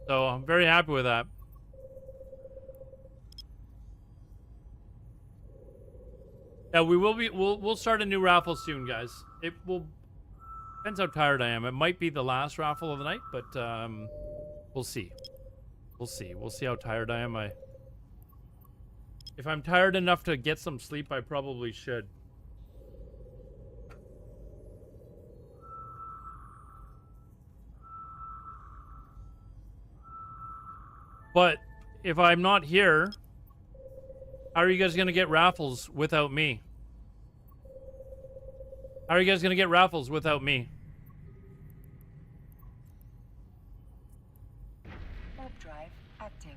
So I'm very happy with that. Yeah, we will be. We'll start a new raffle soon, guys. It will depends how tired I am. It might be the last raffle of the night, but we'll see. We'll see. We'll see how tired I am. If I'm tired enough to get some sleep, I probably should. But if I'm not here, How are you guys gonna get raffles without me? How are you guys gonna get raffles without me? Warp drive active.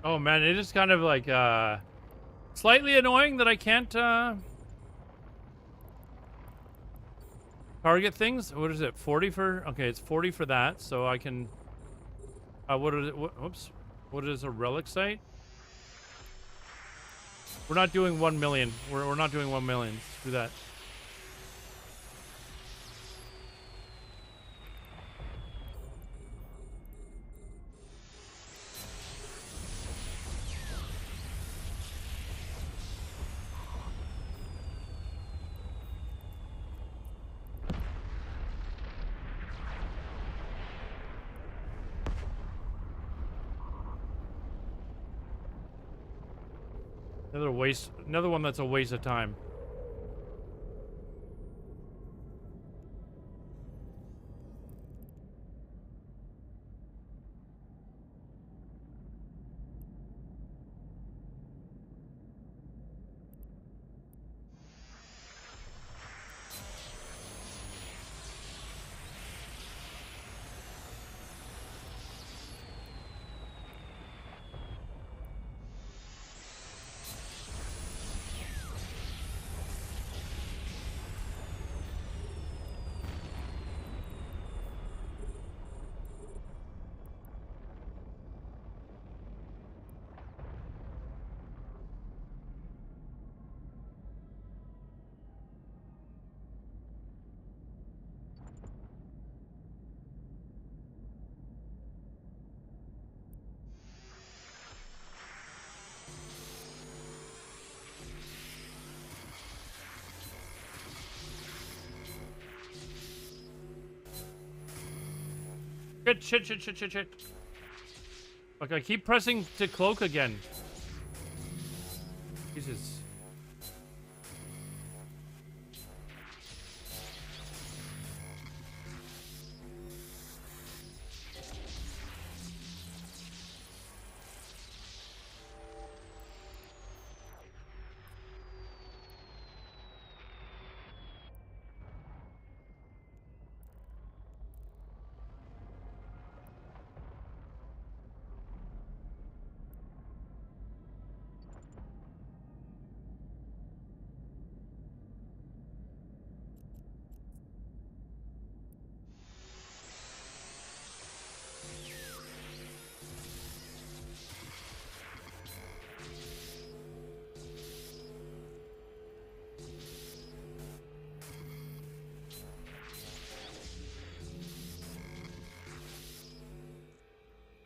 Oh man, it is kind of like slightly annoying that I can't target things. What is it? 40 for? Okay, it's 40 for that, so I can what is it? Whoops. What is a relic site? We're not doing 1 million. We're not doing 1 million. Let's do that. Another one that's a waste of time. Shit. Like, I keep pressing to cloak again. Jesus.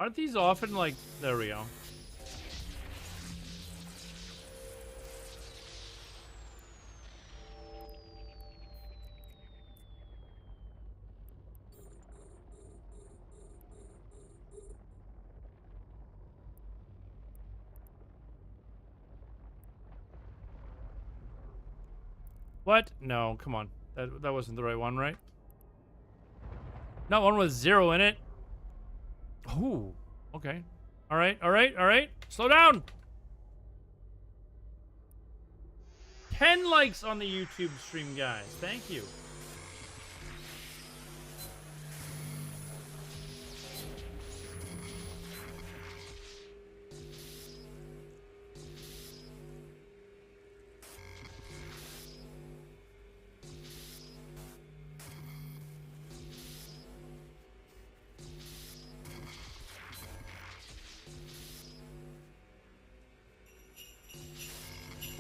Aren't these often like... There we go. What? No, come on. That wasn't the right one, right? Not one with 0 in it. Ooh, okay. All right. Slow down. 10 likes on the YouTube stream, guys. Thank you.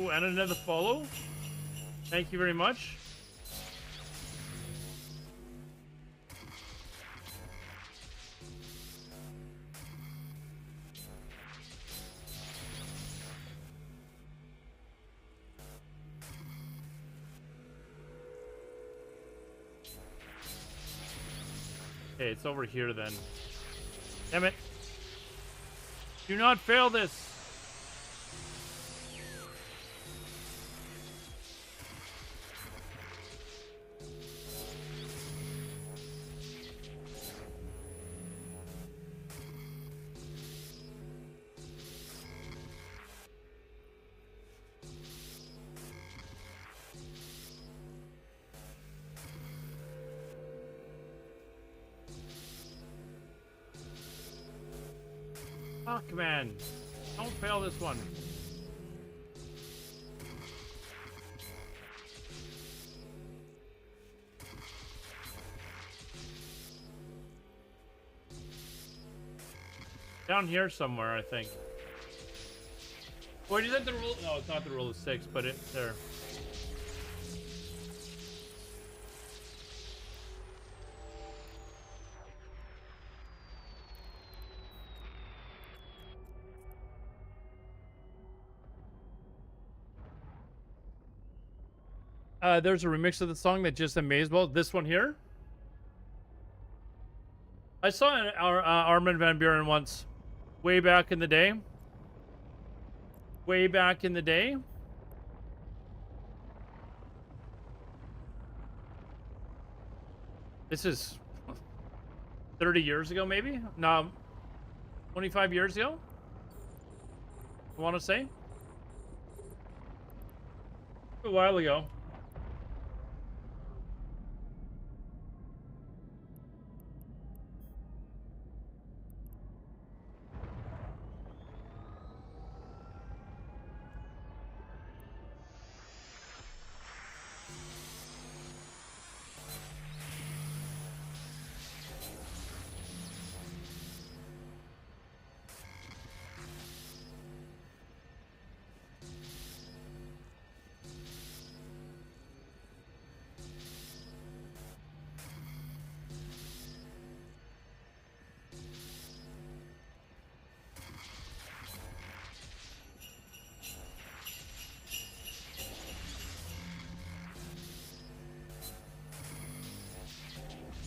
Ooh, and another follow. Thank you very much. Okay, it's over here then. Damn it. Do not fail this. Fuck, man. Don't fail this one. Down here somewhere, I think. Wait, is that the rule? No, it's not the rule of 6, but it's there. There's a remix of the song that just amazed. Well, this one here. I saw our Armin van Buren once, way back in the day. Way back in the day. This is 30 years ago, maybe? No, 25 years ago? I want to say. A while ago.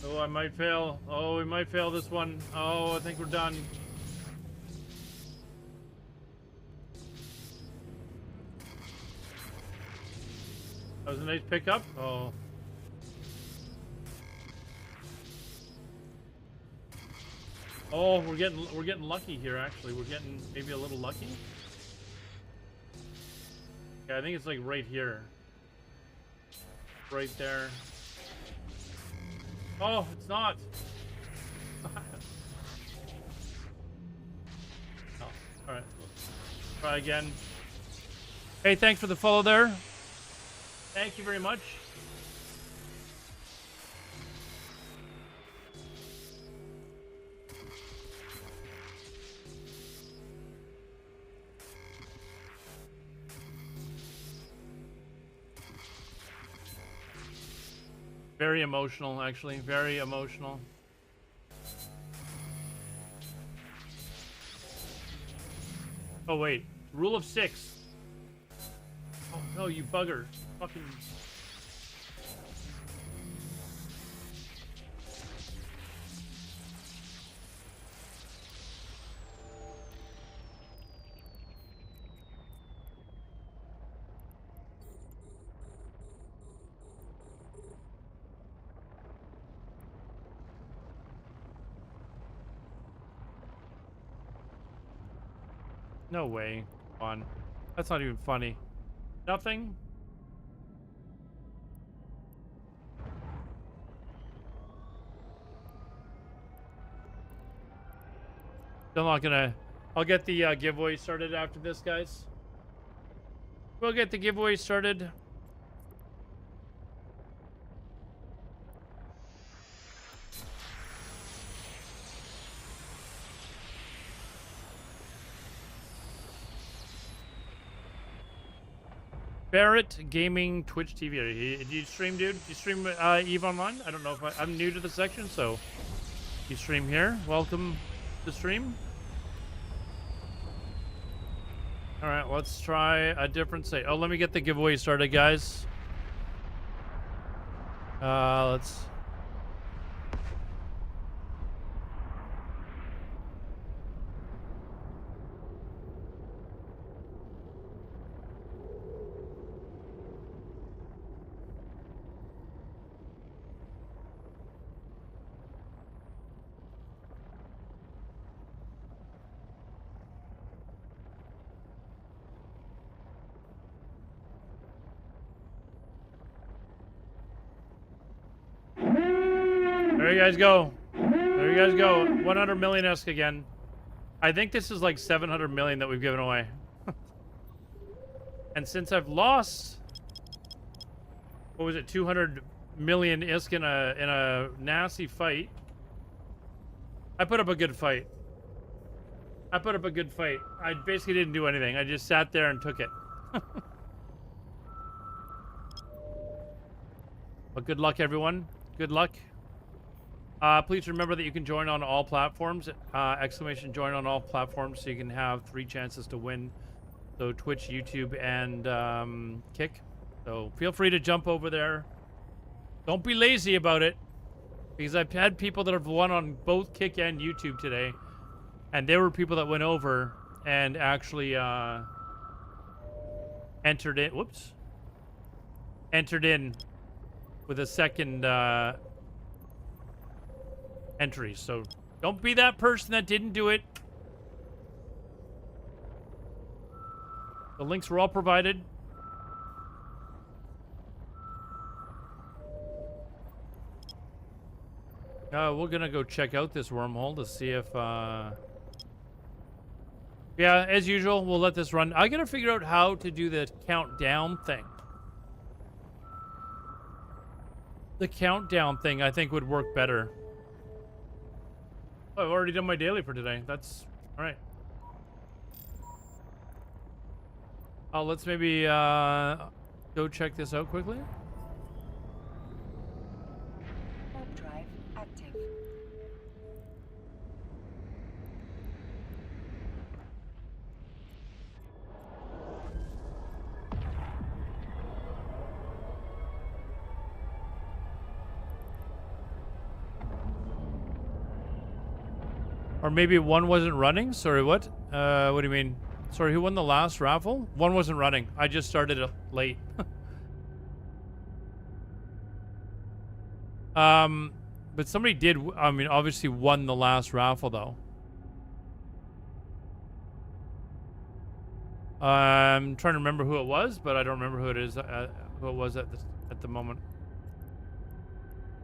Oh, I might fail. Oh, we might fail this one. Oh, I think we're done. That was a nice pickup. Oh. Oh, we're getting lucky here. Actually, we're getting maybe a little lucky. Yeah, I think it's like right here. Right there. Oh, it's not. Oh, all right. Try again. Hey, thanks for the follow there. Thank you very much. Very emotional, actually. Very emotional. Oh, wait. Rule of 6. Oh, no, you bugger. Fucking... No way. Come on. That's not even funny. Nothing? Still not gonna... I'll get the giveaway started after this, guys. We'll get the giveaway started. Barrett Gaming Twitch TV. Do you stream, dude? Do you stream EVE Online? I don't know if I'm new to the section, so you stream here. Welcome to the stream. All right, let's try a different site. Oh, let me get the giveaway started, guys. Let's... There you guys go. There you guys go. 100 million-esque again. I think this is like 700 million that we've given away. And since I've lost, what was it, 200 million-esque in a nasty fight, I put up a good fight. I put up a good fight. I basically didn't do anything. I just sat there and took it. But good luck, everyone. Good luck. Please remember that you can join on all platforms. Exclamation join on all platforms so you can have 3 chances to win. So Twitch, YouTube, and Kick. So feel free to jump over there. Don't be lazy about it. Because I've had people that have won on both Kick and YouTube today. And there were people that went over and actually entered in. Whoops. Entered in with a second entry. So don't be that person that didn't do it. The links were all provided. We're gonna go check out this wormhole to see if yeah, as usual, we'll let this run. I gotta figure out how to do the countdown thing. The countdown thing, I think, would work better. Oh, I've already done my daily for today. That's all right. Let's maybe go check this out quickly. Warp drive active. Or maybe one wasn't running? Sorry, what? What do you mean? Sorry, who won the last raffle? One wasn't running. I just started it late. But somebody did, I mean, obviously won the last raffle, though. I'm trying to remember who it was, but I don't remember who it is, who it was at the moment.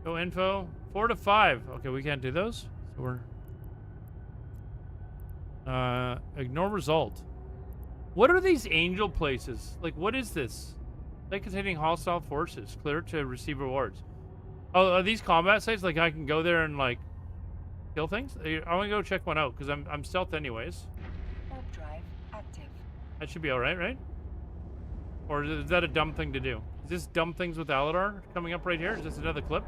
Go info. 4 to 5. Okay, we can't do those. So we're... ignore result. What are these angel places? Like, what is this? Site containing hostile forces. Clear to receive rewards. Oh, are these combat sites? Like, I can go there and, like, kill things? I want to go check one out, because I'm stealth anyways. Warp drive active. That should be alright, right? Or is that a dumb thing to do? Is this dumb things with Alodar coming up right here? Is this another clip?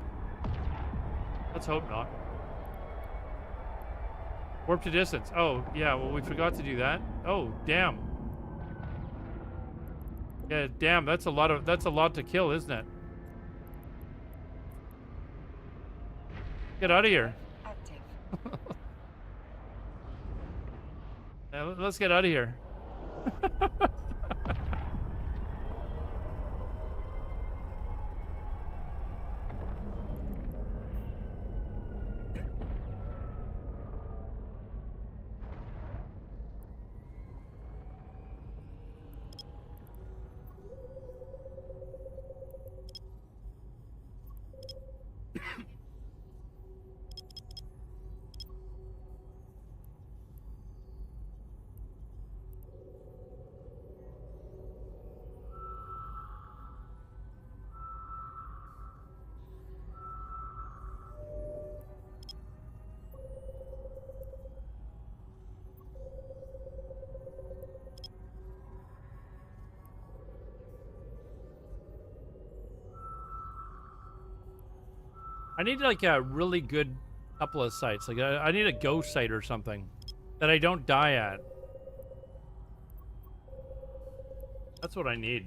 Let's hope not. Warp to distance. Oh, yeah, well, we forgot to do that. Oh, damn. Yeah, damn, that's a lot to kill, isn't it? Get out of here. Active. Yeah, let's get out of here. I need like a really good couple of sites. Like I need a ghost site or something that I don't die at. That's what I need.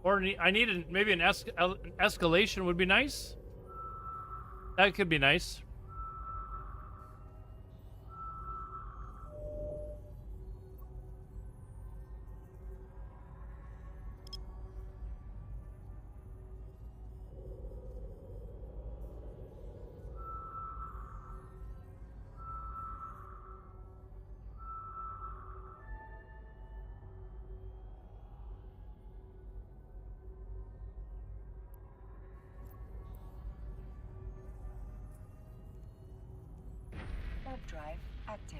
Or I need maybe an escalation would be nice. That could be nice. drive active.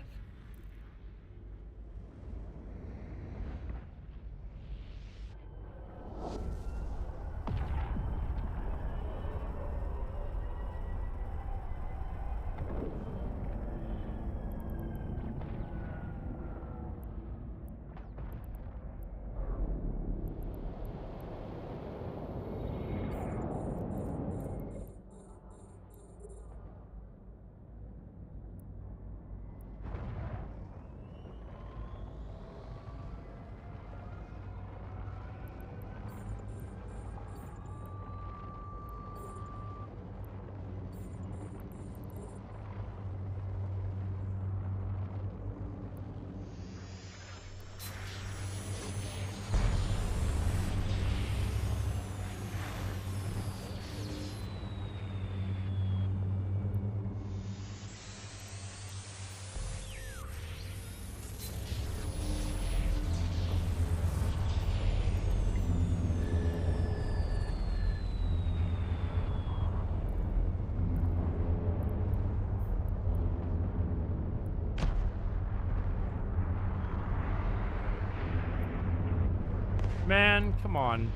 Man, come on.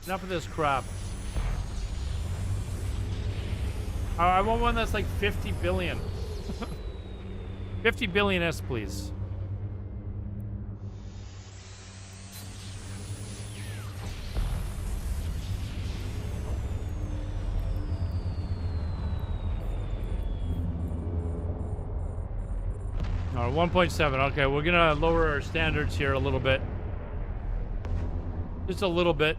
Enough of this crap. I want one that's like 50 billion. 50 billion S, please. All right, 1.7. Okay, we're gonna lower our standards here a little bit. Just a little bit.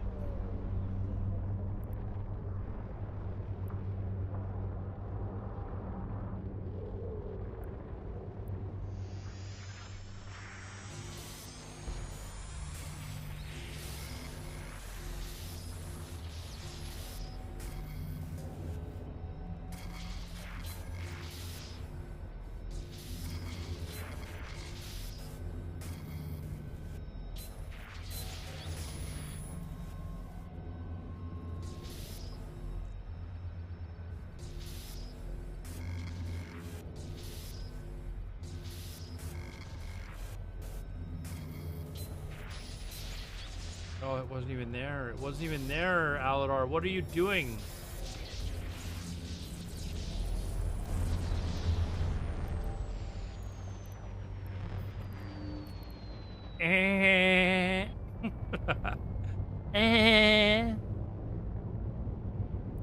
Oh, it wasn't even there. It wasn't even there, Alodar. What are you doing?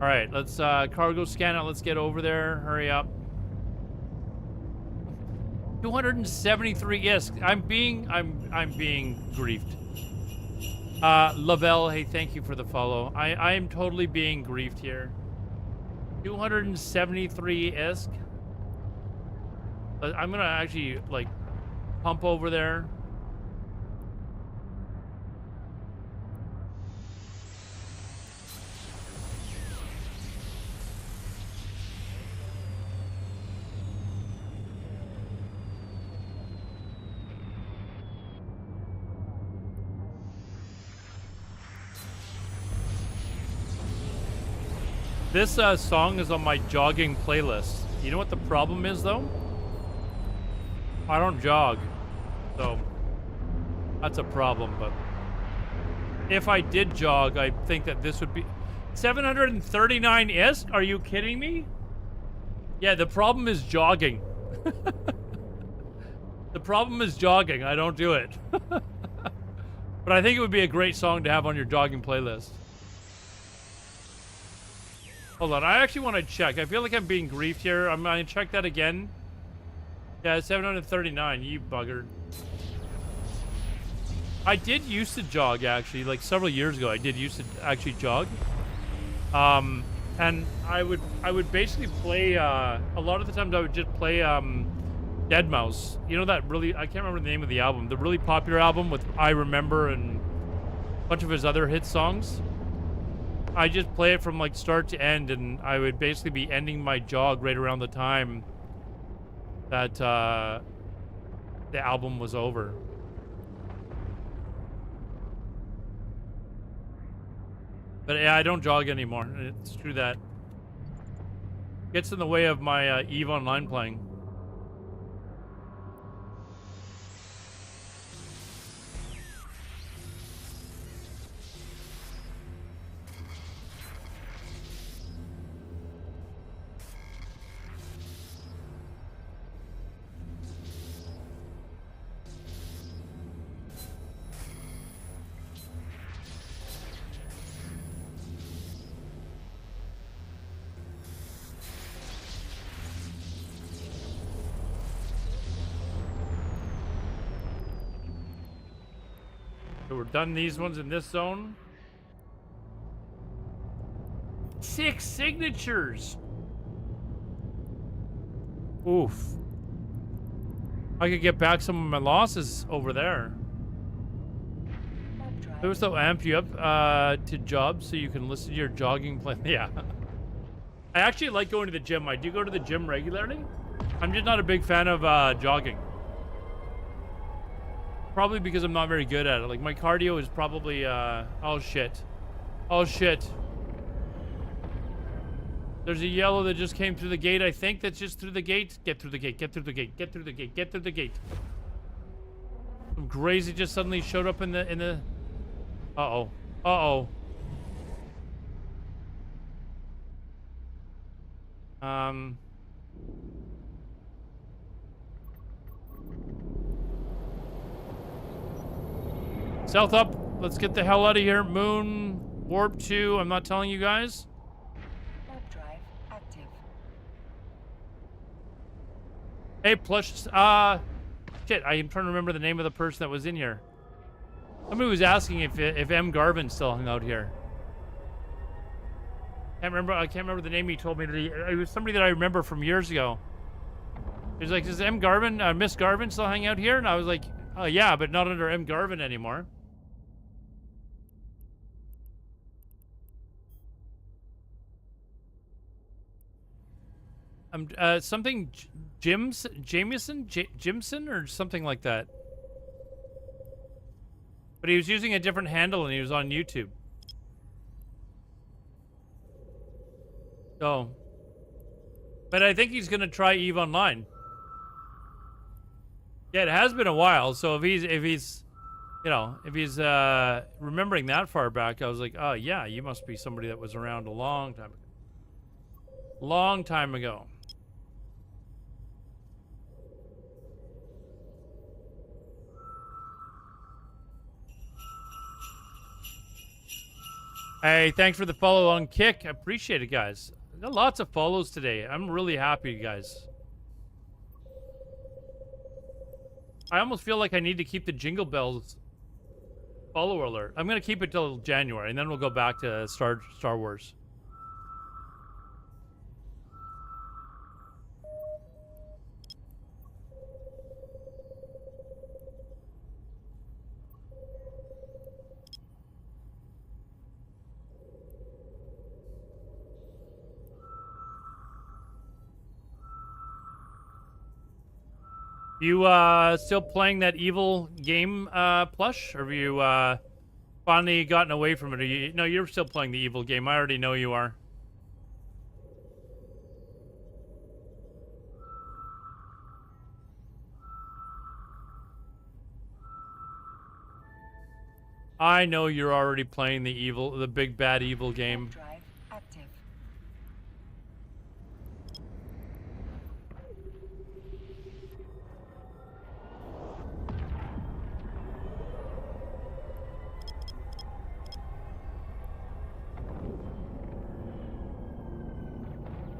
All right, let's cargo scan it. Let's get over there. Hurry up. 273 ISK. I'm being griefed. Lavelle, hey, thank you for the follow. I am totally being griefed here. 273 ISK. I'm gonna actually like pump over there. This song is on my jogging playlist. You know what the problem is, though? I don't jog. So, that's a problem, but... if I did jog, I think that this would be... 739 ISK? Are you kidding me? Yeah, the problem is jogging. The problem is jogging. I don't do it. But I think it would be a great song to have on your jogging playlist. Hold on, I actually want to check. I feel like I'm being griefed here. I'm going to check that again. Yeah, 739, you bugger. I did used to jog, actually. Like, several years ago, I did used to actually jog. And I would basically play, a lot of the times I would just play, Deadmau5. You know that really, I can't remember the name of the album. The really popular album with I Remember and a bunch of his other hit songs. I just play it from like start to end, and I would basically be ending my jog right around the time that the album was over. But yeah, I don't jog anymore. It's true that gets in the way of my EVE Online playing. So we're done these ones in this zone. 6 signatures. Oof. I could get back some of my losses over there. It was to amp you up to jobs so you can listen to your jogging plan. Yeah. I actually like going to the gym. I do go to the gym regularly. I'm just not a big fan of jogging. Probably because I'm not very good at it. Like, my cardio is probably, oh shit. Oh shit. There's a yellow that just came through the gate. I think that's just through the gate. Get through the gate, get through the gate, get through the gate, get through the gate. Some crazy just suddenly showed up in the... Uh-oh. Uh-oh. South up. Let's get the hell out of here. Moon, warp 2. I'm not telling you guys. Warp drive active. Hey, plush. Shit, I am trying to remember the name of the person that was in here. Somebody was asking if M. Garvin still hung out here. I can't remember the name he told me. That it was somebody that I remember from years ago. He was like, "Is M. Garvin, Miss Garvin still hang out here?" And I was like, "Oh yeah, but not under M. Garvin anymore." Something Jimson or something like that. But he was using a different handle and he was on YouTube. So, but I think he's gonna try EVE Online. Yeah, it has been a while. So if he's remembering that far back, I was like, oh yeah, you must be somebody that was around a long time ago. Long time ago. Hey, thanks for the follow on Kick. I appreciate it, guys. I got lots of follows today. I'm really happy, guys. I almost feel like I need to keep the Jingle Bells follower alert. I'm going to keep it till January, and then we'll go back to Star Wars. You still playing that evil game, Plush? Or have you finally gotten away from it? No, you're still playing the evil game. I already know you are. I know you're already playing the big bad evil game. Drive active.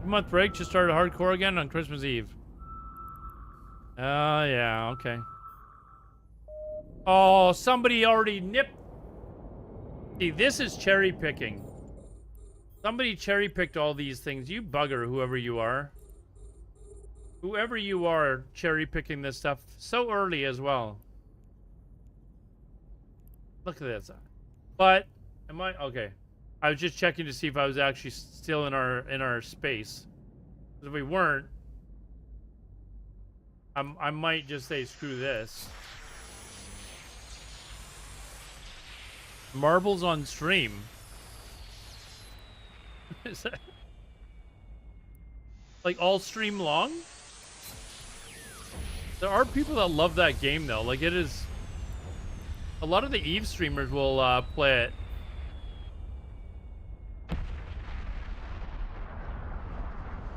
Month break, just started hardcore again on Christmas Eve. Yeah, okay. Oh, somebody already nipped. See, this is cherry picking. Somebody cherry picked all these things. You bugger, whoever you are. Whoever you are, cherry picking this stuff so early as well. Look at this. But, am I? Okay. I was just checking to see if I was actually still in our space. If we weren't, I might just say screw this. Marbles on stream. Is that like all stream long? There are people that love that game though. Like it is. A lot of the EVE streamers will play it.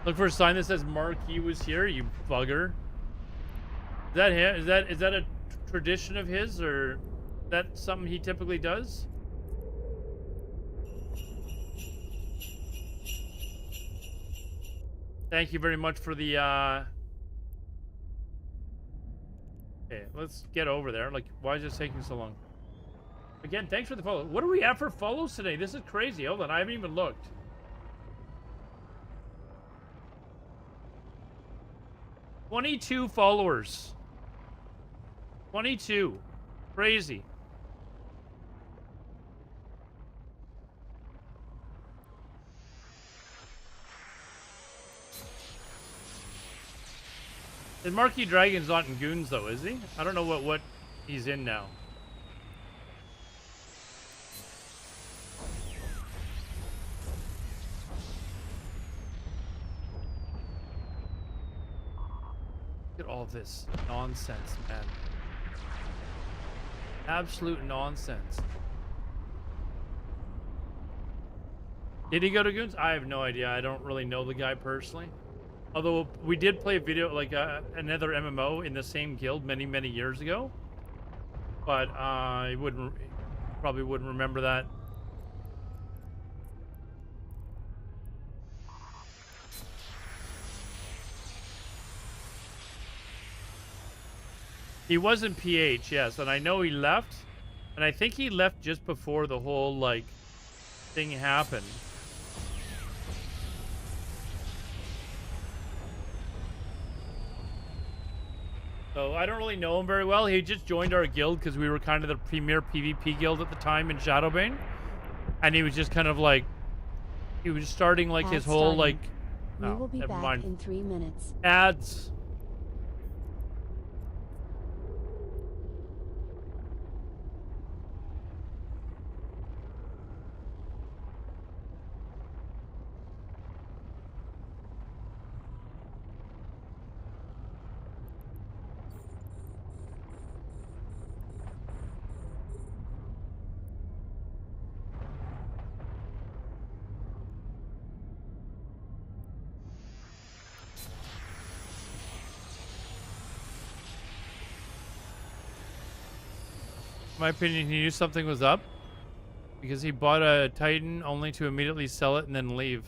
Look for a sign that says Marquis was here, you bugger. Is that him? Is that a tradition of his, or is that something he typically does? Thank you very much for the Okay, let's get over there. Like, why is this taking so long? Again, thanks for the follow. What are we at for follows today? This is crazy. Hold on, I haven't even looked. 22 followers. 22. Crazy. And Marquis Dragon's not in Goons though, is he? I don't know what he's in now. Look at all this nonsense, man. Absolute nonsense. Did he go to Goons? I have no idea. I don't really know the guy personally. Although we did play a video, like another MMO in the same guild many years ago. But I probably wouldn't remember that. He was in PH, yes, and I know he left. And I think he left just before the whole, like, thing happened. So I don't really know him very well. He just joined our guild because we were kind of the premier PvP guild at the time in Shadowbane. And he was just kind of like, he was starting like his whole like, we will be back in 3 minutes. Ads. In my opinion, he knew something was up because he bought a Titan only to immediately sell it and then leave.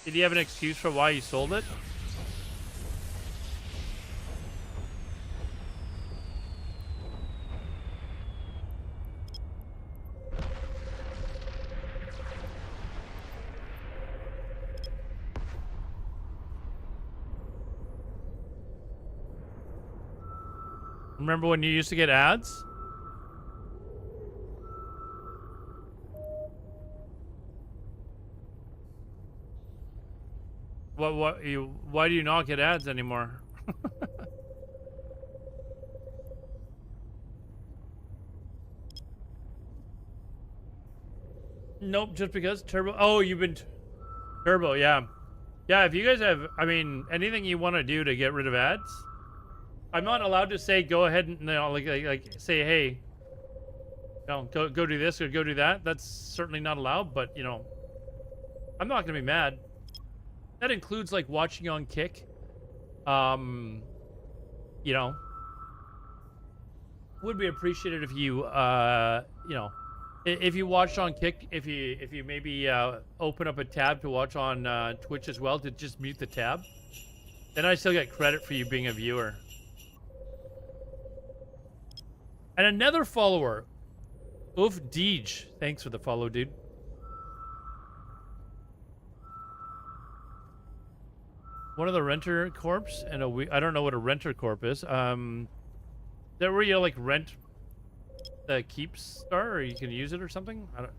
Did he have an excuse for why he sold it? Remember when you used to get ads? Why do you not get ads anymore? Nope, just because Turbo. Oh, you've been Turbo, yeah. Yeah, if you guys have, I mean, anything you want to do to get rid of ads, I'm not allowed to say go ahead and like say, hey, go do this or go do that. That's certainly not allowed, but you know, I'm not gonna be mad. That includes like watching on Kick. You know, would be appreciated if you you know, if you watched on Kick, if you maybe open up a tab to watch on Twitch as well, to just mute the tab, then I still get credit for you being a viewer. And another follower, Oof Deej. Thanks for the follow, dude. One of the renter corps and I don't know what a renter corp is. That where you like rent the keep star, or you can use it or something. I don't.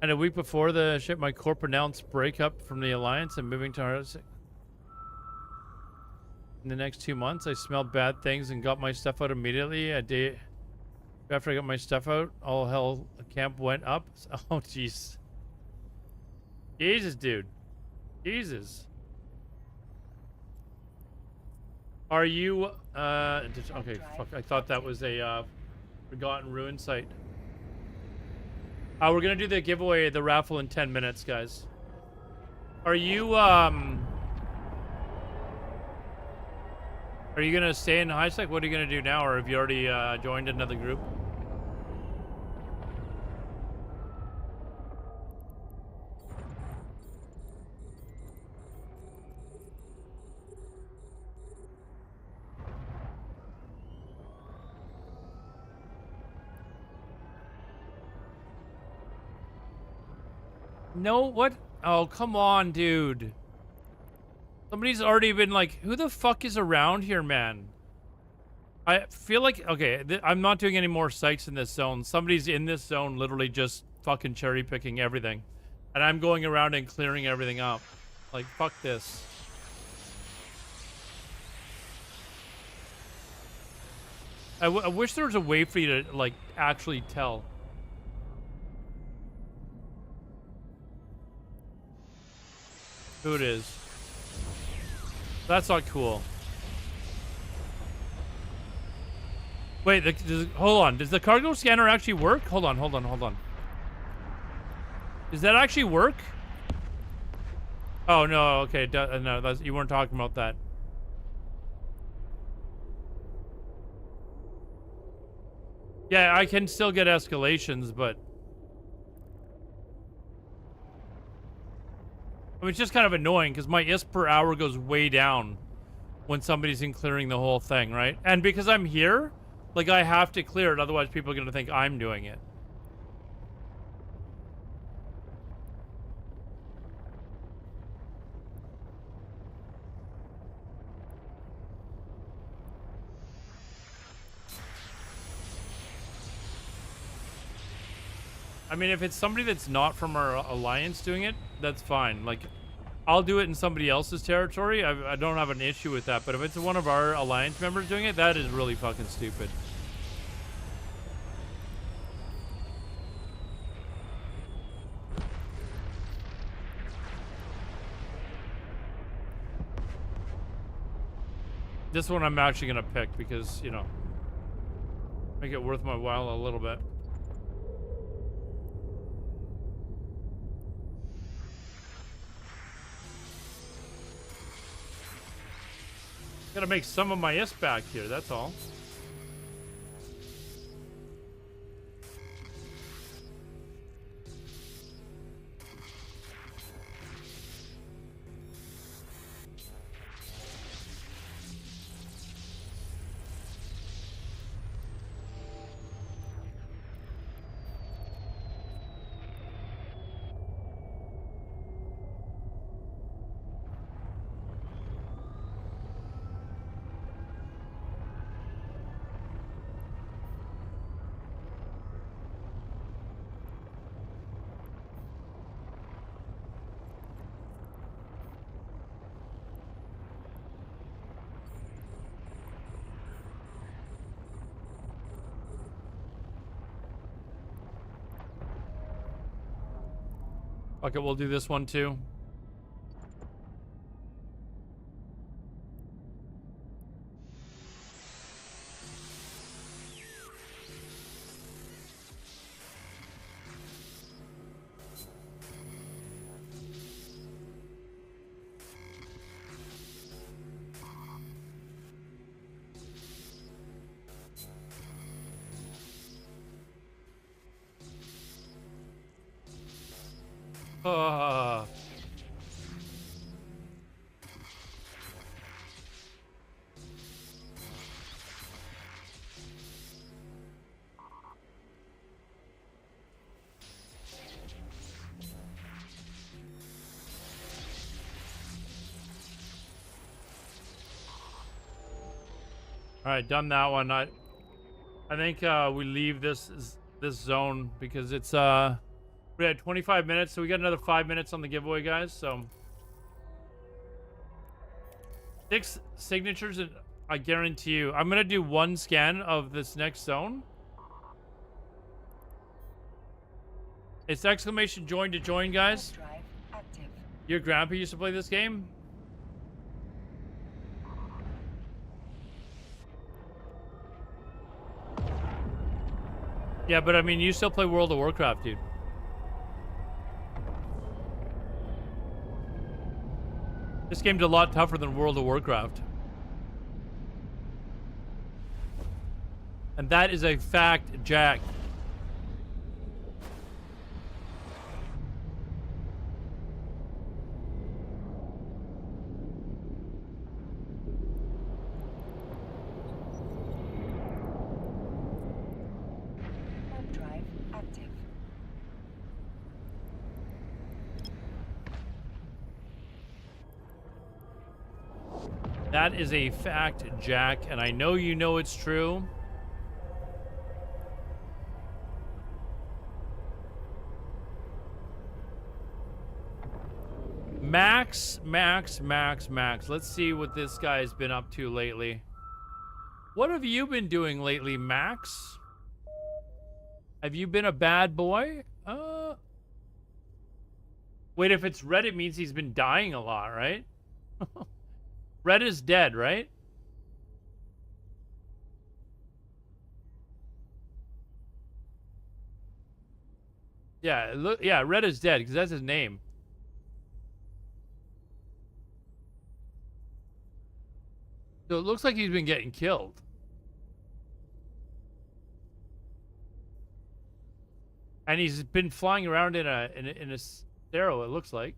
And a week before the ship, my corp announced breakup from the alliance and moving to ours. In the next 2 months, I smelled bad things and got my stuff out immediately. A day after I got my stuff out, all hell camp went up. Oh, jeez. Jesus, dude. Jesus. Are you, okay, fuck. I thought that was a, Forgotten Ruin site. We're gonna do the giveaway, the raffle in 10 minutes, guys. Are you gonna stay in high sec? What are you gonna do now, or have you already joined another group? No, what? Oh, come on, dude. Somebody's already been like, who the fuck is around here, man? I feel like, okay, I'm not doing any more sites in this zone. Somebody's in this zone literally just fucking cherry picking everything. And I'm going around and clearing everything up. Like, fuck this. I wish there was a way for you to, like, actually tell. Who it is. That's not cool. Wait, hold on. Does the cargo scanner actually work? Hold on. Does that actually work? Oh, no, okay. No, you weren't talking about that. Yeah, I can still get escalations, but... I mean, it's just kind of annoying, because my ISP per hour goes way down when somebody's in clearing the whole thing, right? And because I'm here, like, I have to clear it, otherwise people are going to think I'm doing it. I mean, if it's somebody that's not from our alliance doing it, that's fine. Like, I'll do it in somebody else's territory. I don't have an issue with that. But if it's one of our alliance members doing it, that is really fucking stupid. This one I'm actually going to pick because, you know, make it worth my while a little bit. Gotta make some of my ISP back here, that's all. Okay, we'll do this one too. All right, done that one. I think we leave this zone because it's we had 25 minutes, so we got another 5 minutes on the giveaway, guys. So 6 signatures, and I guarantee you, I'm gonna do 1 scan of this next zone. It's exclamation join to join, guys. Drive active. Your grandpa used to play this game. Yeah, but I mean, you still play World of Warcraft, dude. This game's a lot tougher than World of Warcraft. And that is a fact, Jack. That is a fact, Jack, and I know you know it's true. Max. Let's see what this guy's been up to lately. What have you been doing lately, Max? Have you been a bad boy? Wait, if it's red, it means he's been dying a lot, right? Red is dead, right? Yeah, look, yeah, Red is dead because that's his name. So it looks like he's been getting killed. And he's been flying around in a Sparrow, it looks like.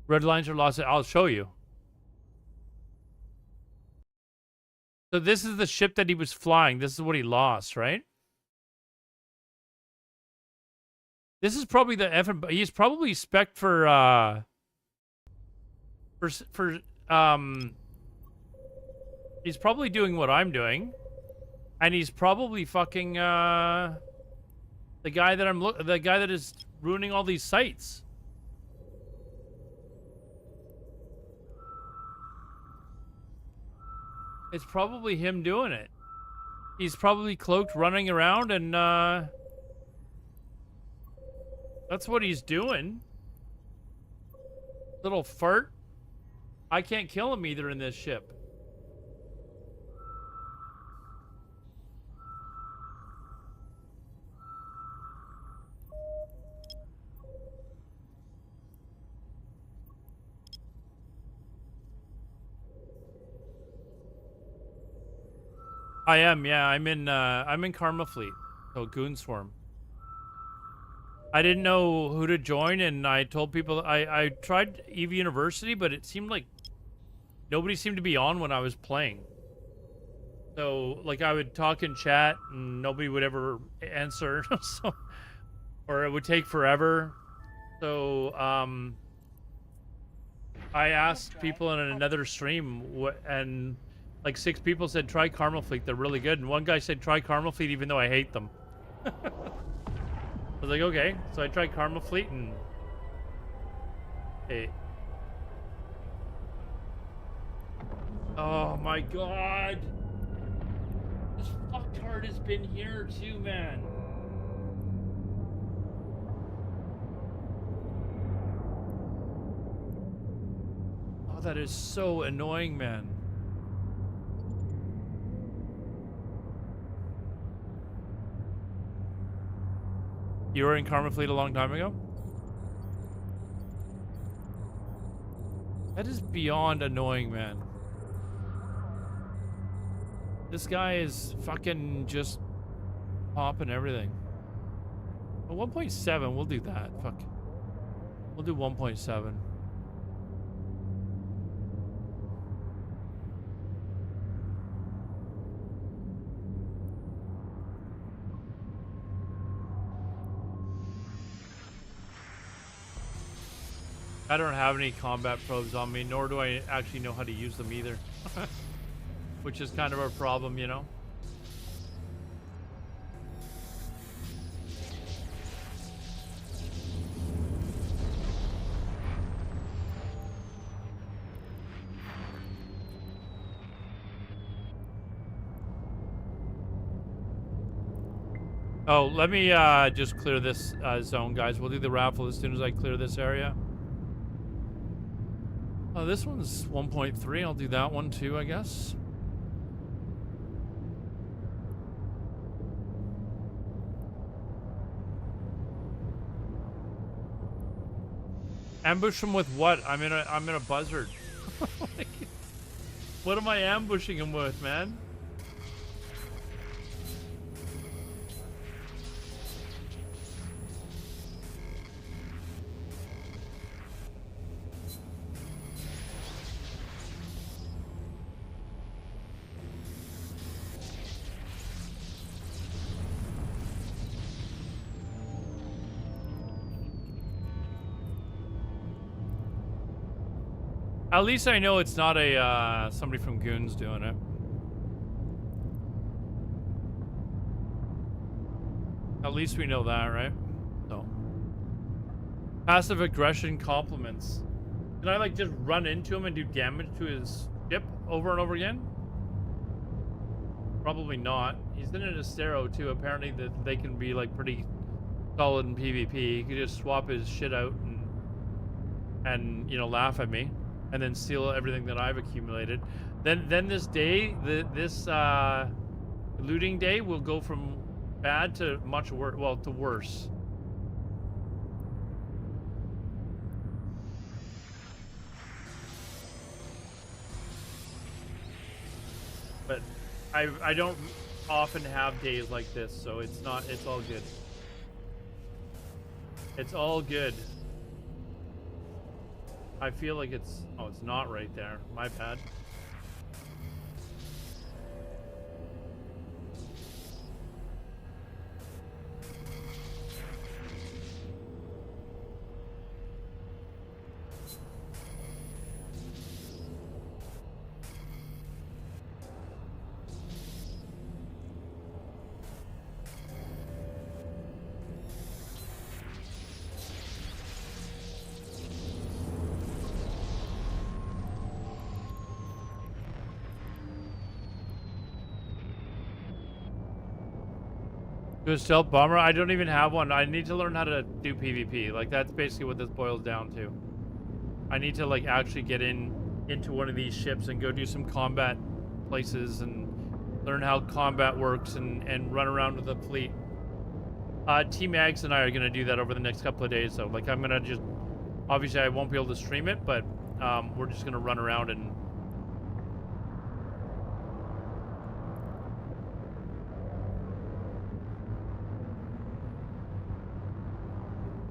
Red lines are lost. I'll show you. So this is the ship that he was flying. This is what he lost, right? This is probably the F. He's probably spec'd for he's probably doing what I'm doing, and he's probably fucking the guy that is ruining all these sites. It's probably him doing it. He's probably cloaked, running around, and that's what he's doing. Little fart. I can't kill him either in this ship. I am, yeah. I'm in Karma Fleet. So Goon Swarm. I didn't know who to join, and I told people I tried EV University, but it seemed like nobody seemed to be on when I was playing. So like I would talk in chat and nobody would ever answer. So, or it would take forever. So I asked people in another stream and like 6 people said try Karma Fleet, they're really good. And one guy said try Karma Fleet even though I hate them. I was like, okay. So I tried Karma Fleet and hey. Oh my god. This fucktard has been here too, man. Oh, that is so annoying, man. You were in Karma Fleet a long time ago? That is beyond annoying, man. This guy is fucking just popping everything. Oh, 1.7, we'll do that. Fuck. We'll do 1.7. I don't have any combat probes on me, nor do I actually know how to use them either. Which is kind of a problem, you know? Oh, let me just clear this zone, guys. We'll do the raffle as soon as I clear this area. Oh, this one's 1.3. I'll do that one too, I guess. Ambush him with what? I'm in a buzzard. Like, what am I ambushing him with, man? At least I know it's not a somebody from Goons doing it. At least we know that, right? So. Passive aggression compliments. Can I like just run into him and do damage to his ship over and over again? Probably not. He's in an Astero too. Apparently that they can be like pretty solid in PvP. He could just swap his shit out and you know, laugh at me and then steal everything that I've accumulated. Then this day, this looting day will go from bad to much worse, well, to worse. But I don't often have days like this, so it's all good. It's all good. I feel like it's not right there. My bad. Do a stealth bomber? I don't even have one. I need to learn how to do PvP. Like, that's basically what this boils down to. I need to, like, actually get into one of these ships and go do some combat places and learn how combat works and run around with the fleet. T-Mags and I are going to do that over the next couple of days, so, like, I'm going to just... Obviously, I won't be able to stream it, but we're just going to run around and...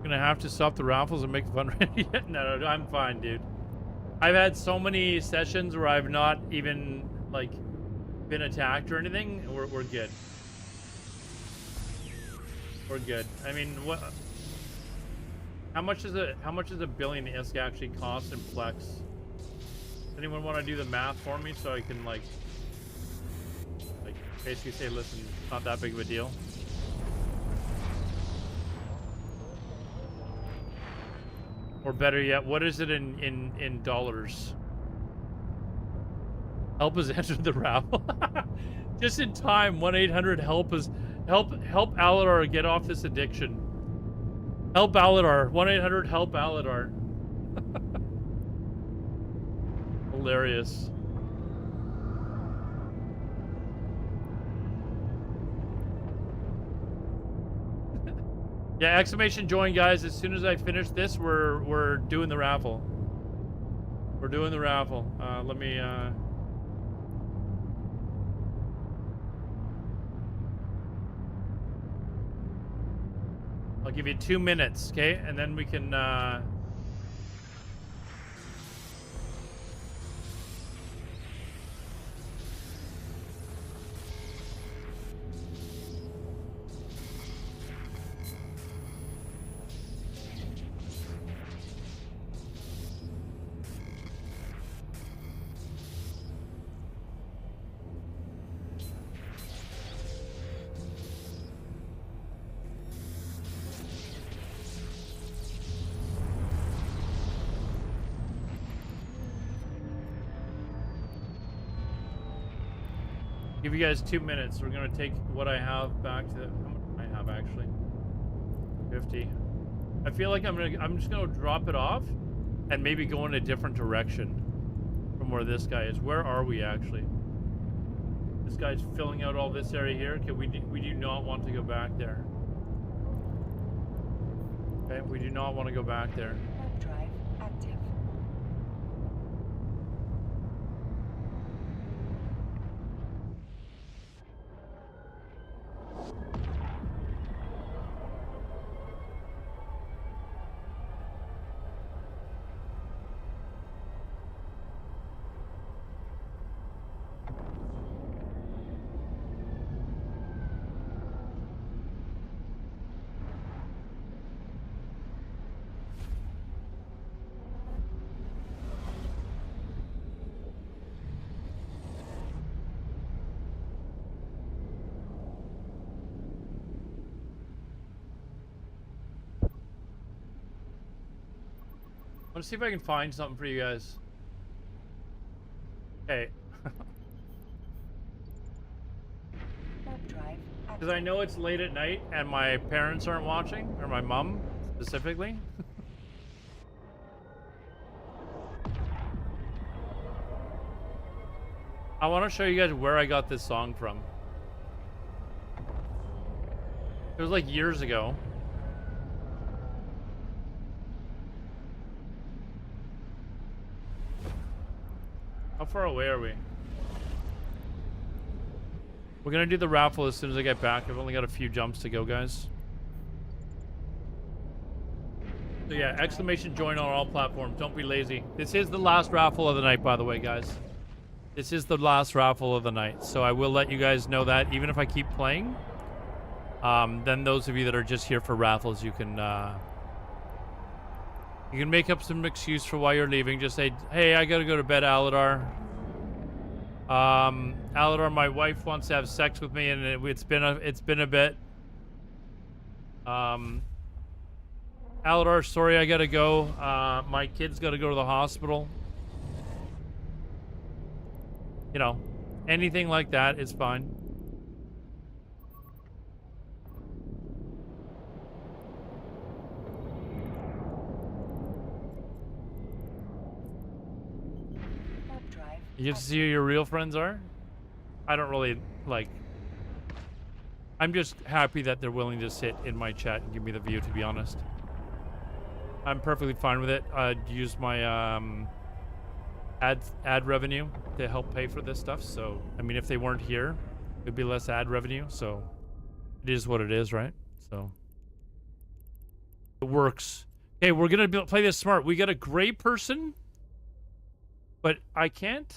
Gonna have to stop the raffles and make fun. No, I'm fine, dude. I've had so many sessions where I've not even like been attacked or anything. We're good. We're good. I mean, what? How much is a billion ISK actually cost in Flex? Does anyone want to do the math for me so I can like basically say, listen, it's not that big of a deal. Or better yet, what is it in dollars? Help us enter the raffle. Just in time. 1-800-HELP us. Help Alodar get off this addiction. Help Alodar. 1-800-HELP Alodar. Hilarious. Yeah, exclamation join, guys. As soon as I finish this, we're doing the raffle. We're doing the raffle. Let me I'll give you 2 minutes, okay? And then we can give you guys 2 minutes. We're gonna take what I have back to how much I have actually. 50. I feel like I'm just gonna drop it off and maybe go in a different direction from where this guy is. Where are we actually? This guy's filling out all this area here. Okay, we do not want to go back there. Okay, we do not want to go back there. Warp drive active. Let's see if I can find something for you guys. Okay. Web drive Because I active. know it's late at night and my parents aren't watching, or my mom specifically. I want to show you guys where I got this song from. It was like years ago. How far away are we? We're gonna do the raffle as soon as I get back. I've only got a few jumps to go, guys. So yeah, exclamation join on all platforms. Don't be lazy. This is the last raffle of the night, by the way, guys. This is the last raffle of the night. So I will let you guys know that, even if I keep playing. Then those of you that are just here for raffles, you can make up some excuse for why you're leaving. Just say, hey, I gotta go to bed, Alodar. Alodar, my wife wants to have sex with me, and it's been a bit. Alodar, sorry, I gotta go. My kid's gotta go to the hospital. You know, anything like that is fine. Web drive You get to see who your real friends are? I don't really, like... I'm just happy that they're willing to sit in my chat and give me the view, to be honest. I'm perfectly fine with it. I'd use my ad revenue to help pay for this stuff. So, I mean, if they weren't here, it'd be less ad revenue. So, it is what it is, right? So, it works. Okay, we're going to play this smart. We got a gray person, but I can't.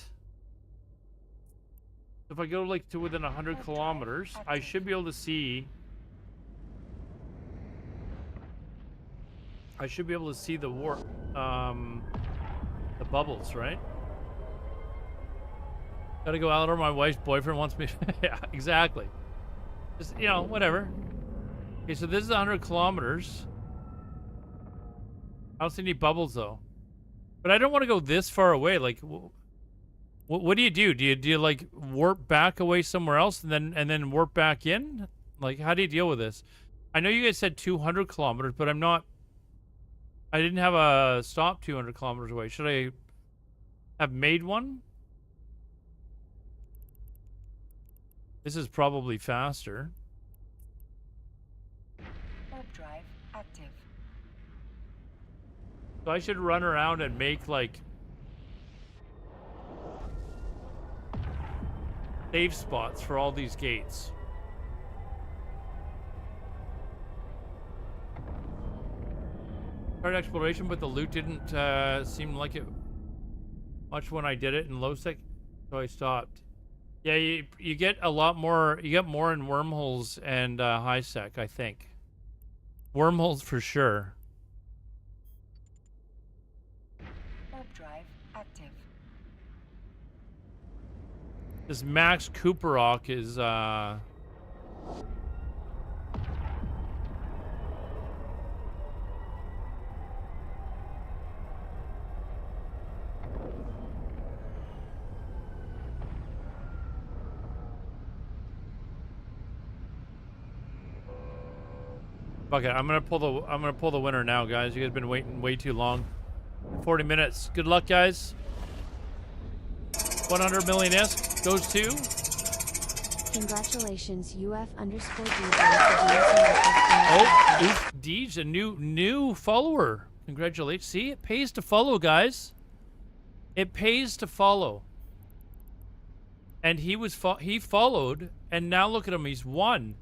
If I go like to within 100 kilometers, I should be able to see. I should be able to see the the bubbles, right? Gotta go out, or my wife's boyfriend wants me. Yeah, exactly. Just, you know, whatever. Okay, so this is 100 kilometers. I don't see any bubbles though. But I don't want to go this far away. Like, what do you do? Do you like warp back away somewhere else and then warp back in? Like, how do you deal with this? I know you guys said 200 kilometers, but I'm not. I didn't have a stop 200 kilometers away. Should I have made one? This is probably faster. web drive active. So I should run around and make like save spots for all these gates. Started exploration, but the loot didn't seem like it much when I did it in low sec, so I stopped. Yeah, you get a lot more. You get more in wormholes and high sec, I think. Wormholes for sure. Web drive active. This Max Cooperock is okay, I'm gonna pull the winner now, guys. You guys have been waiting way too long. 40 minutes. Good luck, guys. 100 million ISK goes to. Congratulations, UF_DJ for being selected. Oh, Oof Deej, a new follower. Congratulations. See, it pays to follow, guys. It pays to follow. And he followed, and now look at him. He's won.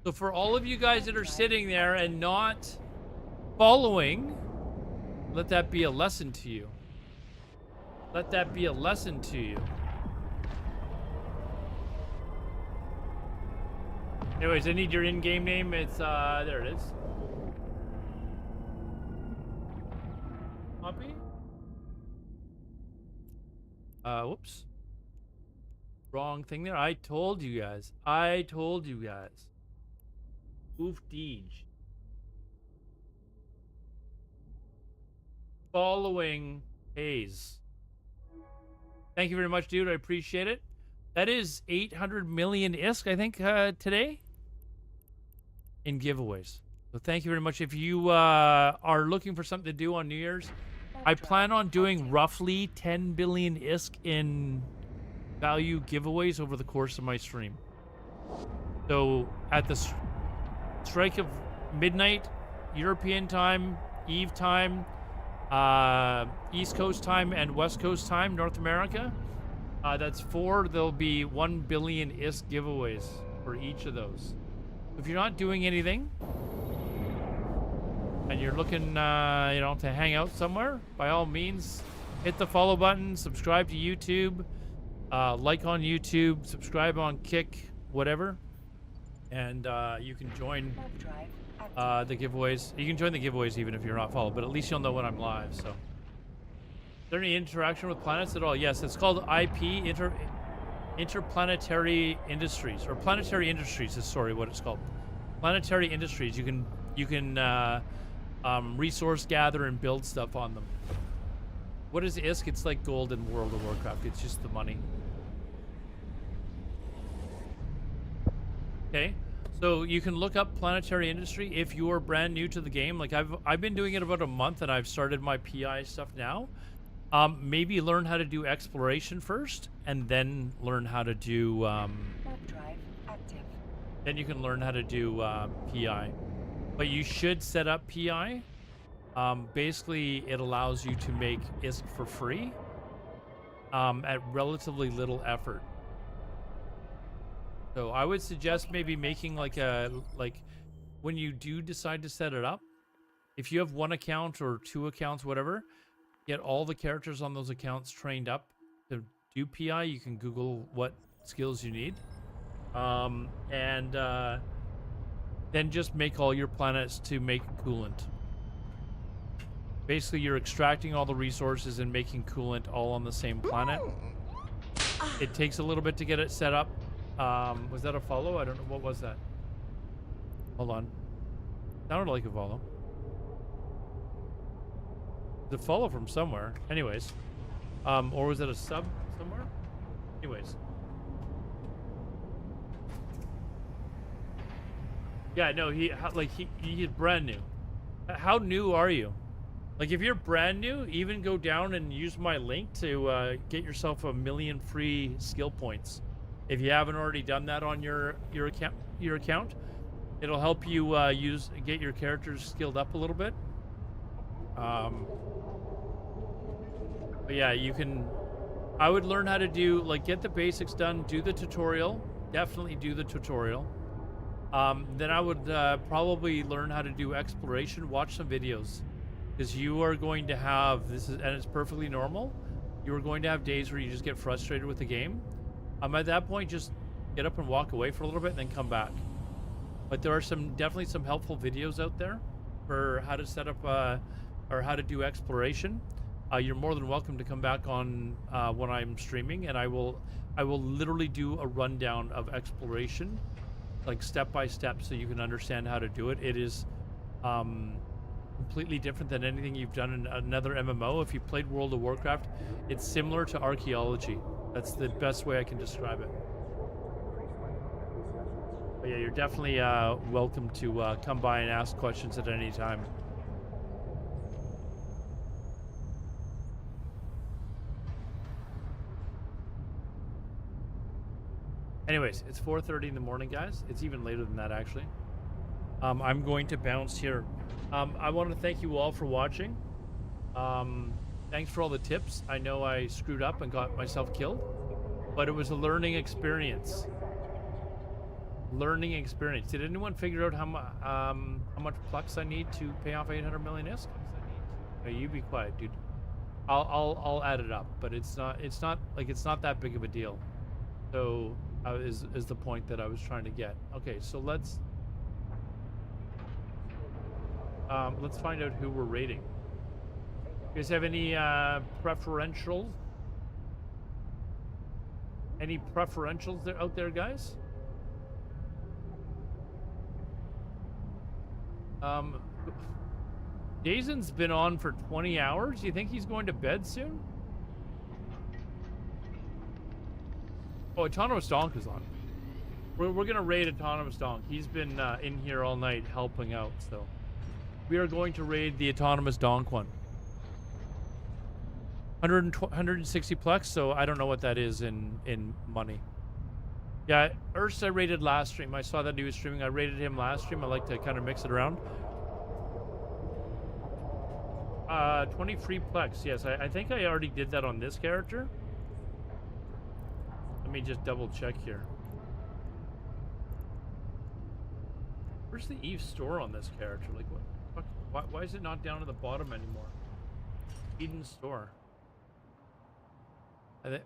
So for all of you guys that are sitting there and not following, let that be a lesson to you. Let that be a lesson to you. Anyways, I need your in-game name. It's, there it is. Copy. Whoops. Wrong thing there. I told you guys. Oof Deej. following Hayes. Thank you very much, dude. I appreciate it. That is 800 million ISK, I think, today in giveaways. So thank you very much. If you are looking for something to do on New Year's, I plan on doing roughly 10 billion ISK in value giveaways over the course of my stream. So at the strike of midnight, European time, Eve time, East Coast time, and West Coast time, North America, that's 4. There'll be 1 billion ISK giveaways for each of those. If you're not doing anything and you're looking, you know, to hang out somewhere, by all means, hit the follow button, subscribe to YouTube, like on YouTube, subscribe on Kick, whatever, and you can join the giveaways. You can join the giveaways even if you're not followed, but at least you'll know when I'm live. So, is there any interaction with planets at all? Yes, it's called IP, Interplanetary Industries, or Planetary Industries is what it's called. Planetary Industries. You can resource gather and build stuff on them. What is ISK? It's like gold in World of Warcraft. It's just the money. Okay, so you can look up Planetary Industry if you are brand new to the game. Like I've been doing it about a month, and I've started my PI stuff now. Maybe learn how to do exploration first, and then learn how to do. Warp drive active. Then you can learn how to do PI. But you should set up PI. Basically, it allows you to make ISK for free at relatively little effort. So I would suggest maybe making like when you do decide to set it up, if you have 1 account or 2 accounts, whatever, get all the characters on those accounts trained up to do PI. You can Google what skills you need. Then just make all your planets to make coolant. Basically, you're extracting all the resources and making coolant all on the same planet. It takes a little bit to get it set up. Was that a follow? I don't know. What was that? Hold on. Sounded like a follow. The follow from somewhere. Anyways. Or was it a sub somewhere? Anyways. Yeah, no, he's brand new. How new are you? Like, if you're brand new, even go down and use my link to get yourself 1 million free skill points. If you haven't already done that on your account, it'll help you get your characters skilled up a little bit. But yeah, you can. I would learn how to do, like, get the basics done, do the tutorial. Definitely do the tutorial. Then I would probably learn how to do exploration. Watch some videos, because you are going to have and it's perfectly normal. You are going to have days where you just get frustrated with the game. At that point, just get up and walk away for a little bit and then come back. But there are definitely some helpful videos out there for how to set up or how to do exploration. You're more than welcome to come back on when I'm streaming, and I will literally do a rundown of exploration, like step by step, so you can understand how to do it. It is completely different than anything you've done in another MMO. If you played World of Warcraft, it's similar to archaeology. That's the best way I can describe it. But yeah, you're definitely welcome to come by and ask questions at any time. Anyways, it's 4:30 in the morning, guys. It's even later than that, actually. I'm going to bounce here. I want to thank you all for watching. Thanks for all the tips. I know I screwed up and got myself killed, but it was a learning experience. Learning experience. Did anyone figure out how much Plex I need to pay off 800 million ISK? No, you be quiet, dude. I'll add it up, but it's not that big of a deal. So is the point that I was trying to get. Okay, so let's find out who we're rating. You guys have any preferentials? Any preferentials out there, guys? Jason's been on for 20 hours. You think he's going to bed soon? Oh, Autonomous Donk is on. We're going to raid Autonomous Donk. He's been in here all night helping out, so. We are going to raid the Autonomous Donk one. 160 plex, so I don't know what that is in money. Yeah, Urs I rated last stream. I saw that he was streaming. I rated him last stream. I like to kind of mix it around. 20 free plex. Yes, I think I already did that on this character. Let me just double check here. Where's the Eve store on this character? Like, what? Why is it not down at the bottom anymore? Eden store.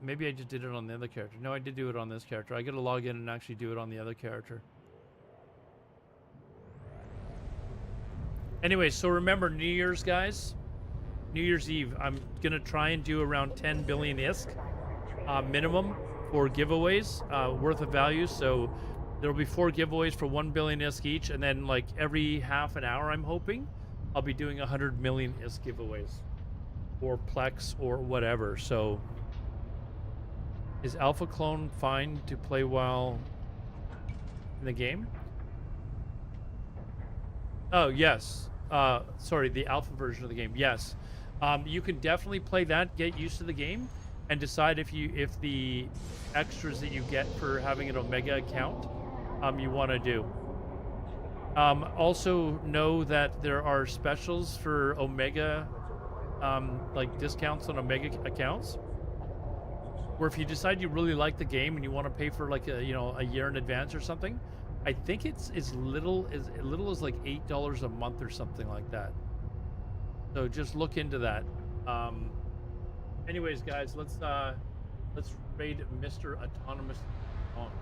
Maybe I just did it on the other character. No, I did do it on this character. I gotta log in and actually do it on the other character. Anyway, so remember New Year's, guys. New Year's Eve. I'm gonna try and do around 10 billion ISK minimum for giveaways worth of value. So there will be 4 giveaways for 1 billion ISK each, and then like every half an hour, I'm hoping I'll be doing 100 million ISK giveaways or Plex or whatever. So. Is Alpha Clone fine to play while in the game? Oh, yes. Sorry, the alpha version of the game. Yes. You can definitely play that, get used to the game, and decide if the extras that you get for having an Omega account you want to do. Also know that there are specials for Omega, like discounts on Omega accounts. Where if you decide you really like the game and you want to pay for like a year in advance or something, I think it's as little as like $8 a month or something like that. So just look into that. Anyways, guys, let's raid Mr. Autonomous Donk.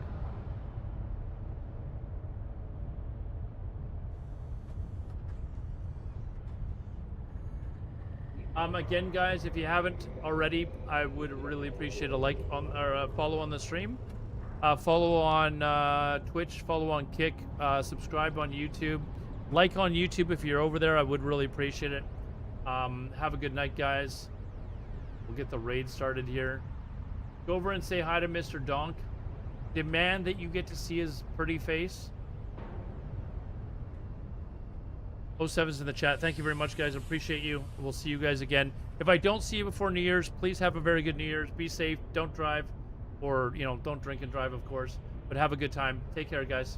Again, guys, if you haven't already, I would really appreciate a like on or a follow on the stream, follow on Twitch, follow on Kick, subscribe on YouTube, like on YouTube if you're over there. I would really appreciate it. Have a good night, guys. We'll get the raid started here. Go over and say hi to Mr. Donk. Demand that you get to see his pretty face. 07's in the chat. Thank you very much, guys. Appreciate you. We'll see you guys again. If I don't see you before New Year's, please have a very good New Year's. Be safe. Don't drive, or don't drink and drive, of course. But have a good time. Take care, guys.